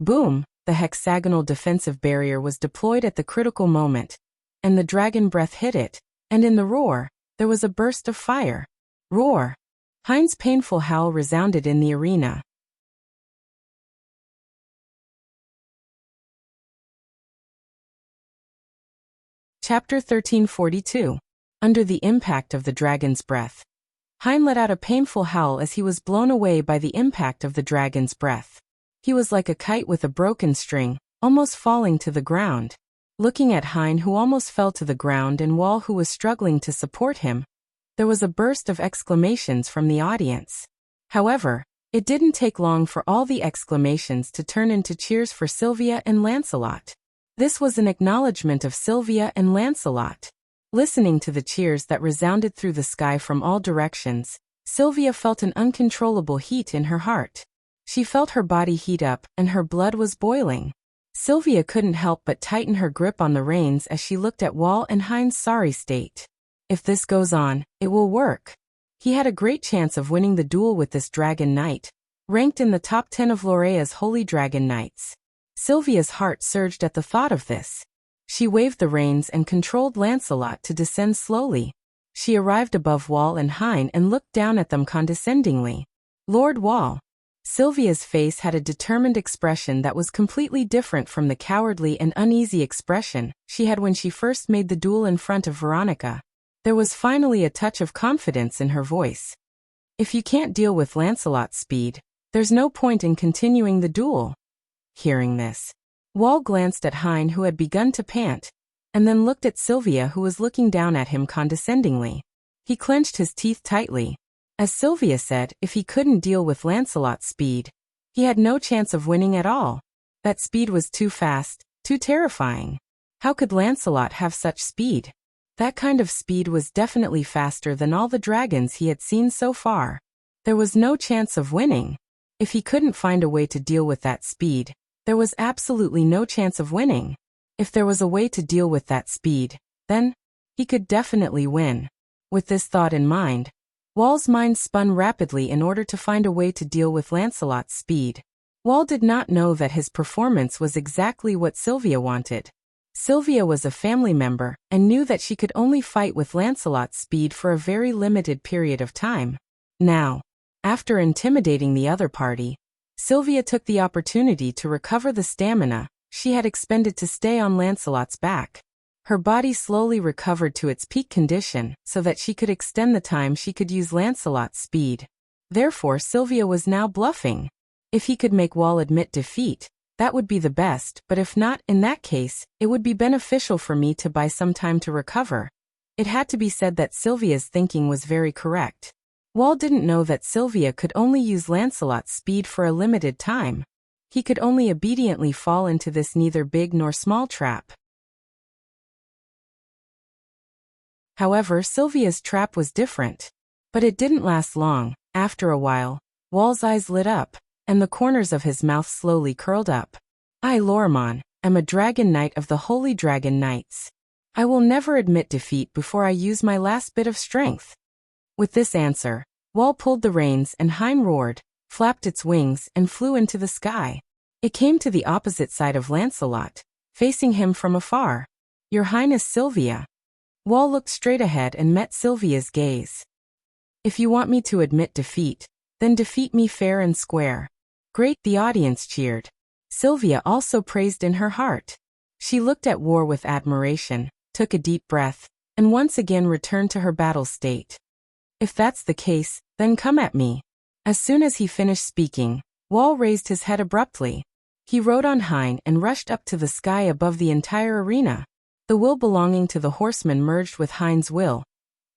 Boom! The hexagonal defensive barrier was deployed at the critical moment, and the dragon breath hit it, and in the roar, there was a burst of fire. Roar! Hein's painful howl resounded in the arena. Chapter 1342. Under the impact of the dragon's breath. Hein let out a painful howl as he was blown away by the impact of the dragon's breath. He was like a kite with a broken string, almost falling to the ground. Looking at Hein, who almost fell to the ground, and Wall, who was struggling to support him, there was a burst of exclamations from the audience. However, it didn't take long for all the exclamations to turn into cheers for Sylvia and Lancelot. This was an acknowledgement of Sylvia and Lancelot. Listening to the cheers that resounded through the sky from all directions, Sylvia felt an uncontrollable heat in her heart. She felt her body heat up, and her blood was boiling. Sylvia couldn't help but tighten her grip on the reins as she looked at Wall and Hein's sorry state. If this goes on, it will work. He had a great chance of winning the duel with this dragon knight, ranked in the top 10 of Lorea's holy dragon knights. Sylvia's heart surged at the thought of this. She waved the reins and controlled Lancelot to descend slowly. She arrived above Wall and Hein and looked down at them condescendingly. "Lord Wall." Sylvia's face had a determined expression that was completely different from the cowardly and uneasy expression she had when she first made the duel in front of Veronica. There was finally a touch of confidence in her voice. "If you can't deal with Lancelot's speed, there's no point in continuing the duel." Hearing this, Wall glanced at Hein, who had begun to pant, and then looked at Sylvia, who was looking down at him condescendingly. He clenched his teeth tightly. As Sylvia said, if he couldn't deal with Lancelot's speed, he had no chance of winning at all. That speed was too fast, too terrifying. How could Lancelot have such speed? That kind of speed was definitely faster than all the dragons he had seen so far. There was no chance of winning. If he couldn't find a way to deal with that speed, there was absolutely no chance of winning. If there was a way to deal with that speed, then he could definitely win. With this thought in mind, Wall's mind spun rapidly in order to find a way to deal with Lancelot's speed. Wall did not know that his performance was exactly what Sylvia wanted. Sylvia was a family member and knew that she could only fight with Lancelot's speed for a very limited period of time. Now, after intimidating the other party, Sylvia took the opportunity to recover the stamina she had expended to stay on Lancelot's back. Her body slowly recovered to its peak condition so that she could extend the time she could use Lancelot's speed. Therefore, Sylvia was now bluffing. If he could make Wall admit defeat, that would be the best, but if not, in that case, it would be beneficial for me to buy some time to recover. It had to be said that Sylvia's thinking was very correct. Wall didn't know that Sylvia could only use Lancelot's speed for a limited time. He could only obediently fall into this neither big nor small trap. However, Sylvia's trap was different. But it didn't last long. After a while, Wall's eyes lit up, and the corners of his mouth slowly curled up. I, Lorimon, am a dragon knight of the Holy Dragon Knights. I will never admit defeat before I use my last bit of strength. With this answer, Wall pulled the reins and Hein roared, flapped its wings, and flew into the sky. It came to the opposite side of Lancelot, facing him from afar. Your Highness Sylvia. Wall looked straight ahead and met Sylvia's gaze. If you want me to admit defeat, then defeat me fair and square. Great, the audience cheered. Sylvia also praised in her heart. She looked at War with admiration, took a deep breath, and once again returned to her battle state. If that's the case, then come at me. As soon as he finished speaking, Wall raised his head abruptly. He rode on Hein and rushed up to the sky above the entire arena. The will belonging to the horseman merged with Hein's will,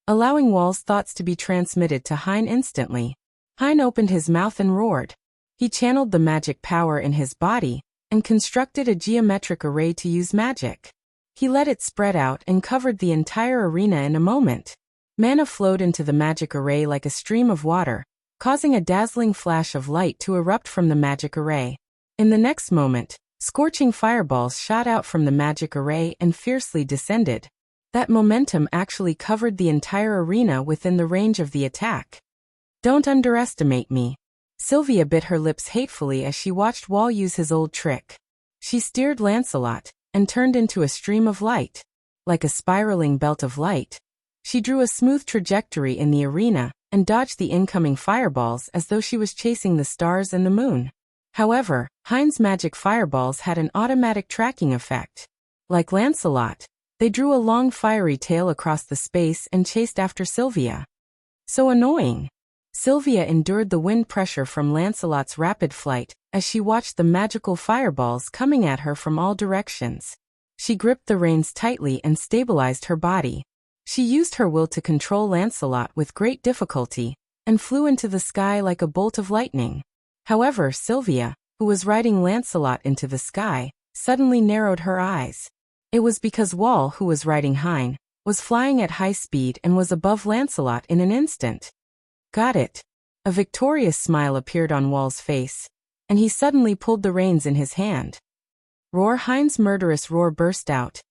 allowing Wall's thoughts to be transmitted to Hein instantly. Hein opened his mouth and roared. He channeled the magic power in his body and constructed a geometric array to use magic. He let it spread out and covered the entire arena in a moment. Mana flowed into the magic array like a stream of water, causing a dazzling flash of light to erupt from the magic array. In the next moment, scorching fireballs shot out from the magic array and fiercely descended. That momentum actually covered the entire arena within the range of the attack. Don't underestimate me. Sylvia bit her lips hatefully as she watched Wall use his old trick. She steered Lancelot and turned into a stream of light. Like a spiraling belt of light, she drew a smooth trajectory in the arena and dodged the incoming fireballs as though she was chasing the stars and the moon. However, Hein's magic fireballs had an automatic tracking effect. Like Lancelot, they drew a long fiery tail across the space and chased after Sylvia. So annoying. Sylvia endured the wind pressure from Lancelot's rapid flight as she watched the magical fireballs coming at her from all directions. She gripped the reins tightly and stabilized her body. She used her will to control Lancelot with great difficulty and flew into the sky like a bolt of lightning. However, Sylvia, who was riding Lancelot into the sky, suddenly narrowed her eyes. It was because Wall, who was riding Hein, was flying at high speed and was above Lancelot in an instant. Got it. A victorious smile appeared on Wall's face, and he suddenly pulled the reins in his hand. Roar! Hein's murderous roar burst out,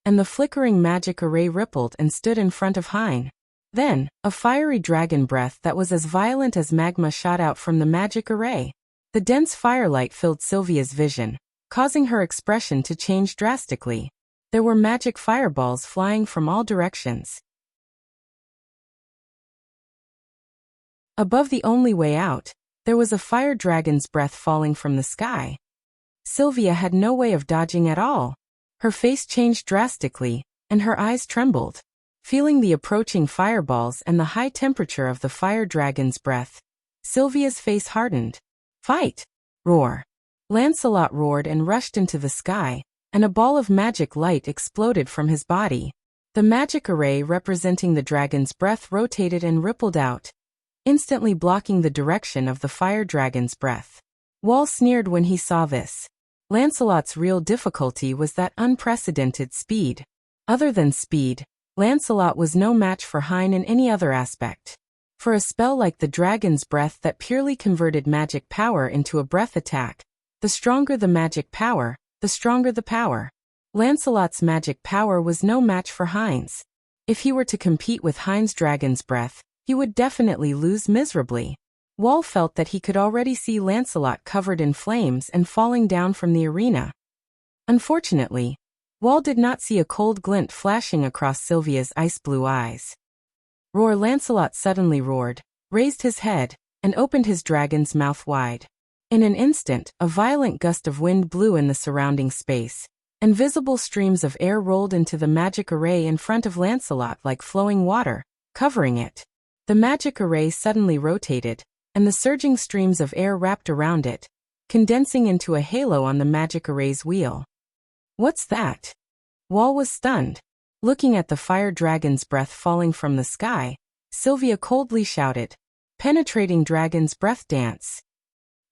and the flickering magic array rippled and stood in front of Hein. Then, a fiery dragon breath that was as violent as magma shot out from the magic array. The dense firelight filled Sylvia's vision, causing her expression to change drastically. There were magic fireballs flying from all directions. Above the only way out, there was a fire dragon's breath falling from the sky. Sylvia had no way of dodging at all. Her face changed drastically, and her eyes trembled. Feeling the approaching fireballs and the high temperature of the fire dragon's breath, Sylvia's face hardened. Fight! Roar! Lancelot roared and rushed into the sky, and a ball of magic light exploded from his body. The magic array representing the dragon's breath rotated and rippled out, instantly blocking the direction of the fire dragon's breath. Wall sneered when he saw this. Lancelot's real difficulty was that unprecedented speed. Other than speed, Lancelot was no match for Hein in any other aspect. For a spell like the dragon's breath that purely converted magic power into a breath attack, the stronger the magic power, the stronger the power. Lancelot's magic power was no match for Hein's. If he were to compete with Hein's dragon's breath, he would definitely lose miserably. Wall felt that he could already see Lancelot covered in flames and falling down from the arena. Unfortunately, Wall did not see a cold glint flashing across Sylvia's ice-blue eyes. Roar! Lancelot suddenly roared, raised his head, and opened his dragon's mouth wide. In an instant, a violent gust of wind blew in the surrounding space, and visible streams of air rolled into the magic array in front of Lancelot like flowing water, covering it. The magic array suddenly rotated, and the surging streams of air wrapped around it, condensing into a halo on the magic array's wheel. What's that? Wall was stunned. Looking at the fire dragon's breath falling from the sky, Sylvia coldly shouted, "Penetrating dragon's breath dance."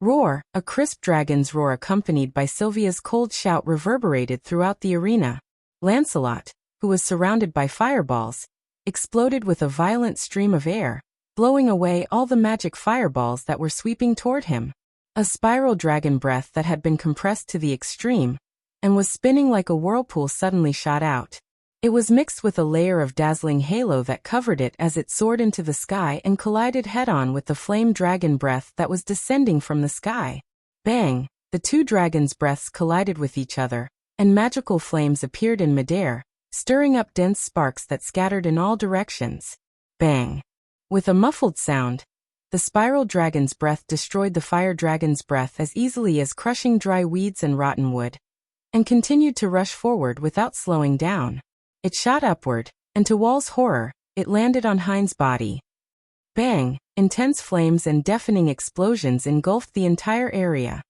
Roar! A crisp dragon's roar accompanied by Sylvia's cold shout reverberated throughout the arena. Lancelot, who was surrounded by fireballs, exploded with a violent stream of air, blowing away all the magic fireballs that were sweeping toward him. A spiral dragon breath that had been compressed to the extreme and was spinning like a whirlpool suddenly shot out. It was mixed with a layer of dazzling halo that covered it as it soared into the sky and collided head-on with the flame dragon breath that was descending from the sky. Bang! The two dragons' breaths collided with each other, and magical flames appeared in midair, stirring up dense sparks that scattered in all directions. Bang! With a muffled sound, the spiral dragon's breath destroyed the fire dragon's breath as easily as crushing dry weeds and rotten wood, and continued to rush forward without slowing down. It shot upward, and to Wall's horror, it landed on Hein's body. Bang! Intense flames and deafening explosions engulfed the entire area.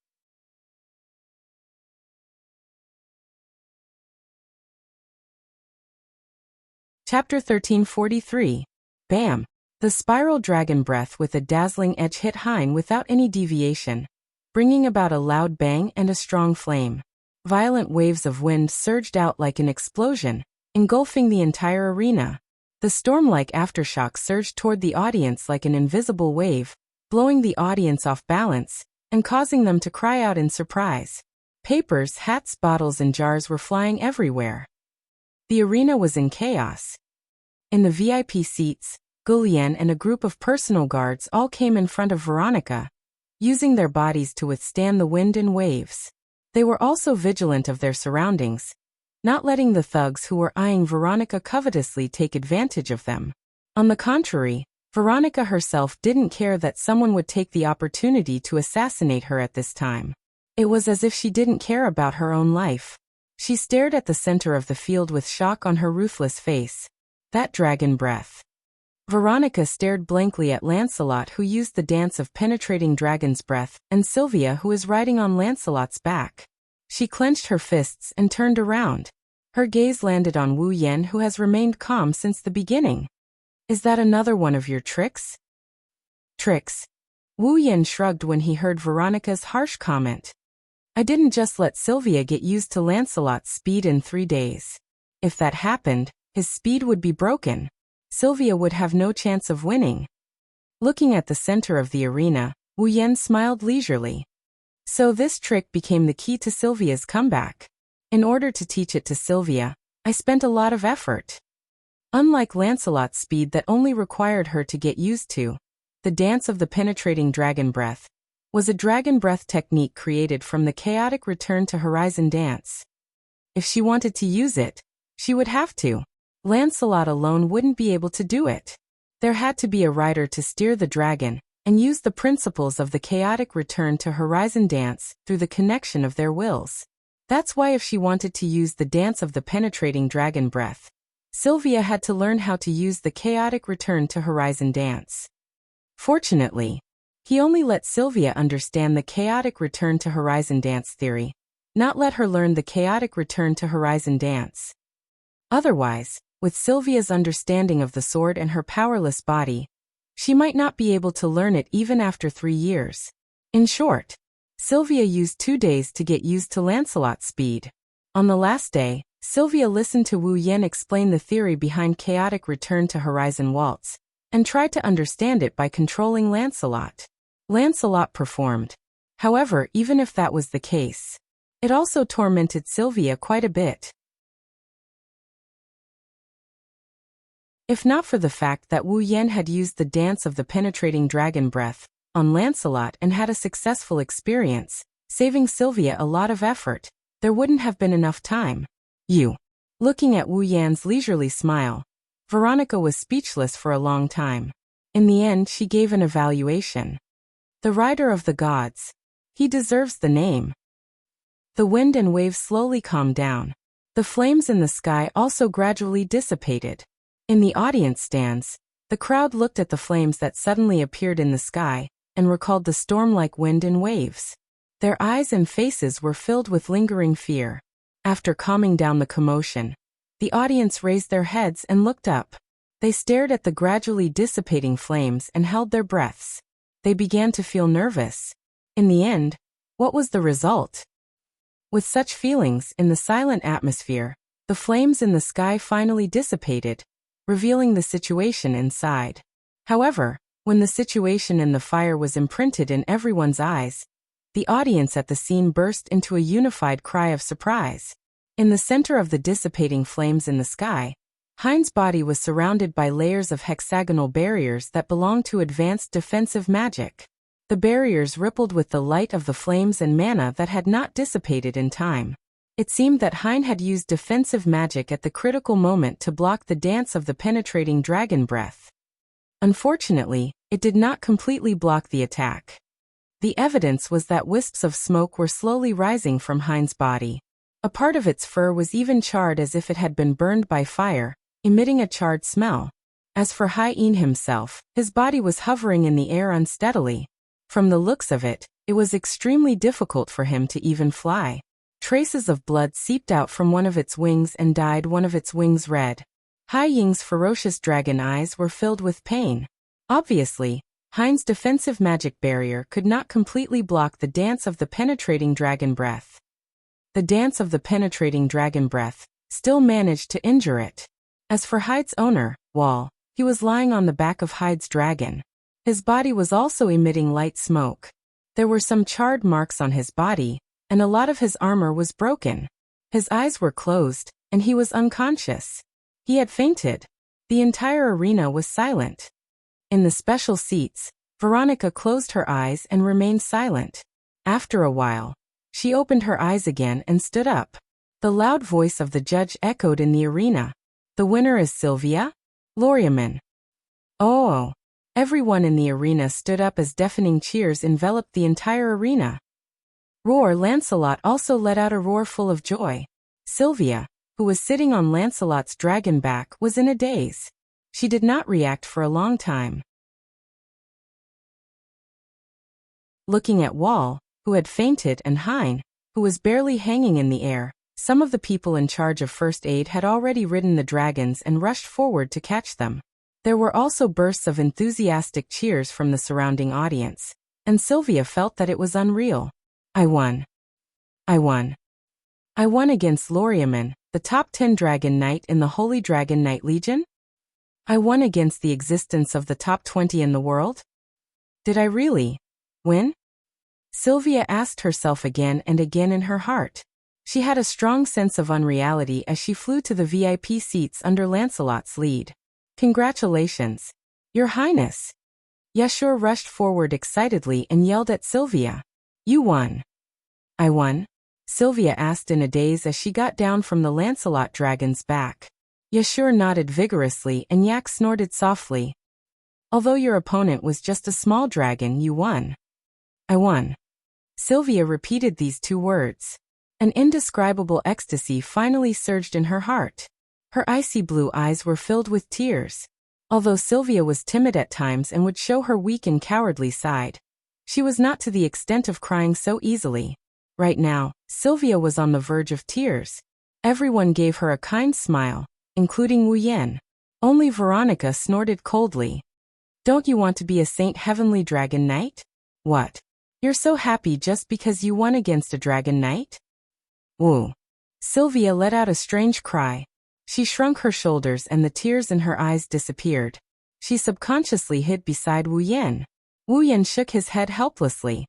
Chapter 1343. Bam! The spiral dragon breath with a dazzling edge hit Hein without any deviation, bringing about a loud bang and a strong flame. Violent waves of wind surged out like an explosion, engulfing the entire arena. The storm-like aftershock surged toward the audience like an invisible wave, blowing the audience off balance and causing them to cry out in surprise. Papers, hats, bottles, and jars were flying everywhere. The arena was in chaos. In the VIP seats, Gulian and a group of personal guards all came in front of Veronica, using their bodies to withstand the wind and waves. They were also vigilant of their surroundings, not letting the thugs who were eyeing Veronica covetously take advantage of them. On the contrary, Veronica herself didn't care that someone would take the opportunity to assassinate her at this time. It was as if she didn't care about her own life. She stared at the center of the field with shock on her ruthless face. That dragon breath. Veronica stared blankly at Lancelot, who used the dance of penetrating dragon's breath, and Sylvia, who is riding on Lancelot's back. She clenched her fists and turned around. Her gaze landed on Wu Yan, who has remained calm since the beginning. "Is that another one of your tricks?" "Tricks?" Wu Yan shrugged when he heard Veronica's harsh comment. "I didn't just let Sylvia get used to Lancelot's speed in 3 days. If that happened, his speed would be broken. Sylvia would have no chance of winning." Looking at the center of the arena, Wu Yan smiled leisurely. "So this trick became the key to Sylvia's comeback. In order to teach it to Sylvia, I spent a lot of effort." Unlike Lancelot's speed that only required her to get used to, the dance of the penetrating dragon breath was a dragon breath technique created from the chaotic return to horizon dance. If she wanted to use it, she would have to. Lancelot alone wouldn't be able to do it. There had to be a rider to steer the dragon and use the principles of the chaotic return to horizon dance through the connection of their wills. That's why if she wanted to use the dance of the penetrating dragon breath, Sylvia had to learn how to use the chaotic return to horizon dance. Fortunately, He only let Sylvia understand the chaotic return to horizon dance theory, not let her learn the chaotic return to horizon dance. Otherwise, with Sylvia's understanding of the sword and her powerless body, she might not be able to learn it even after 3 years. In short, Sylvia used 2 days to get used to Lancelot's speed. On the last day, Sylvia listened to Wu Yan explain the theory behind chaotic return to horizon waltz, and tried to understand it by controlling Lancelot. Lancelot performed. However, even if that was the case, it also tormented Sylvia quite a bit. If not for the fact that Wu Yan had used the dance of the penetrating dragon breath on Lancelot and had a successful experience, saving Sylvia a lot of effort, there wouldn't have been enough time. Looking at Wu Yan's leisurely smile, Veronica was speechless for a long time. In the end, she gave an evaluation. The rider of the gods. He deserves the name. The wind and waves slowly calmed down. The flames in the sky also gradually dissipated. In the audience stands, the crowd looked at the flames that suddenly appeared in the sky and recalled the storm-like wind and waves. Their eyes and faces were filled with lingering fear. After calming down the commotion, the audience raised their heads and looked up. They stared at the gradually dissipating flames and held their breaths. They began to feel nervous. In the end, what was the result? With such feelings in the silent atmosphere, the flames in the sky finally dissipated, revealing the situation inside. However, when the situation in the fire was imprinted in everyone's eyes, the audience at the scene burst into a unified cry of surprise. In the center of the dissipating flames in the sky, Hein's body was surrounded by layers of hexagonal barriers that belonged to advanced defensive magic. The barriers rippled with the light of the flames and mana that had not dissipated in time. It seemed that Hein had used defensive magic at the critical moment to block the dance of the penetrating dragon breath. Unfortunately, it did not completely block the attack. The evidence was that wisps of smoke were slowly rising from Hein's body. A part of its fur was even charred as if it had been burned by fire, emitting a charred smell. As for Hein himself, his body was hovering in the air unsteadily. From the looks of it, it was extremely difficult for him to even fly. Traces of blood seeped out from one of its wings and dyed one of its wings red. Hai Ying's ferocious dragon eyes were filled with pain. Obviously, Hein's defensive magic barrier could not completely block the dance of the penetrating dragon breath. The dance of the penetrating dragon breath still managed to injure it. As for Hyde's owner, Wall, he was lying on the back of Hyde's dragon. His body was also emitting light smoke. There were some charred marks on his body, and a lot of his armor was broken. His eyes were closed, and he was unconscious. He had fainted. The entire arena was silent. In the special seats, Veronica closed her eyes and remained silent. After a while, she opened her eyes again and stood up. The loud voice of the judge echoed in the arena. The winner is Sylvia? Loriaman. Oh! Everyone in the arena stood up as deafening cheers enveloped the entire arena. Roar Lancelot also let out a roar full of joy. Sylvia, who was sitting on Lancelot's dragon back, was in a daze. She did not react for a long time. Looking at Wall, who had fainted, and Hein, who was barely hanging in the air, some of the people in charge of first aid had already ridden the dragons and rushed forward to catch them. There were also bursts of enthusiastic cheers from the surrounding audience, and Sylvia felt that it was unreal. I won. I won. I won against Loriaman, the top 10 Dragon Knight in the Holy Dragon Knight Legion? I won against the existence of the top 20 in the world? Did I really win? Sylvia asked herself again and again in her heart. She had a strong sense of unreality as she flew to the VIP seats under Lancelot's lead. Congratulations, Your Highness! Yashur rushed forward excitedly and yelled at Sylvia. You won. I won? Sylvia asked in a daze as she got down from the Lancelot dragon's back. Yashur nodded vigorously and Yak snorted softly. Although your opponent was just a small dragon, you won. I won. Sylvia repeated these 2 words. An indescribable ecstasy finally surged in her heart. Her icy blue eyes were filled with tears. Although Sylvia was timid at times and would show her weak and cowardly side, She was not to the extent of crying so easily. Right now, Sylvia was on the verge of tears. Everyone gave her a kind smile, including Wu Yan. Only Veronica snorted coldly. Don't you want to be a Saint Heavenly Dragon Knight? What? You're so happy just because you won against a Dragon Knight? Woo. Sylvia let out a strange cry. She shrunk her shoulders and the tears in her eyes disappeared. She subconsciously hid beside Wu Yan. Wu Yan shook his head helplessly.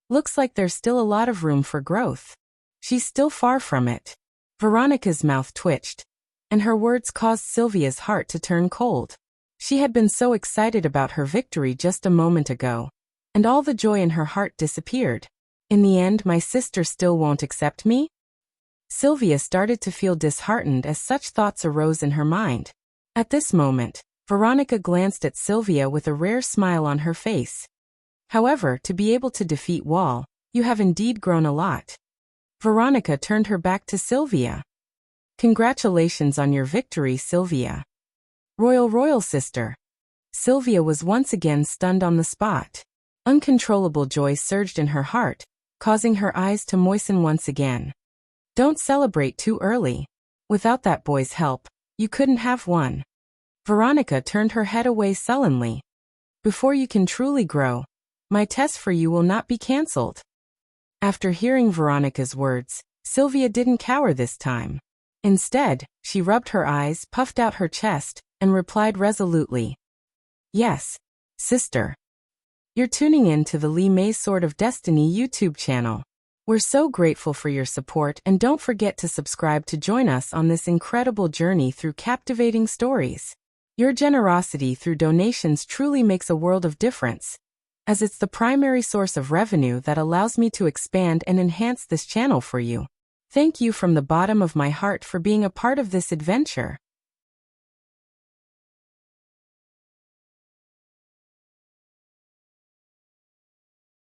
Looks like there's still a lot of room for growth. She's still far from it. Veronica's mouth twitched, and her words caused Sylvia's heart to turn cold. She had been so excited about her victory just a moment ago, and all the joy in her heart disappeared. In the end, my sister still won't accept me? Sylvia started to feel disheartened as such thoughts arose in her mind. At this moment, Veronica glanced at Sylvia with a rare smile on her face. However, to be able to defeat Wall, you have indeed grown a lot. Veronica turned her back to Sylvia. Congratulations on your victory, Sylvia. Royal sister. Sylvia was once again stunned on the spot. Uncontrollable joy surged in her heart, causing her eyes to moisten once again. Don't celebrate too early. Without that boy's help, you couldn't have won. Veronica turned her head away sullenly. Before you can truly grow, my test for you will not be cancelled. After hearing Veronica's words, Sylvia didn't cower this time. Instead, she rubbed her eyes, puffed out her chest, and replied resolutely. Yes, sister. You're tuning in to the Li Mei Sword of Destiny YouTube channel. We're so grateful for your support, and don't forget to subscribe to join us on this incredible journey through captivating stories. Your generosity through donations truly makes a world of difference, as it's the primary source of revenue that allows me to expand and enhance this channel for you. Thank you from the bottom of my heart for being a part of this adventure.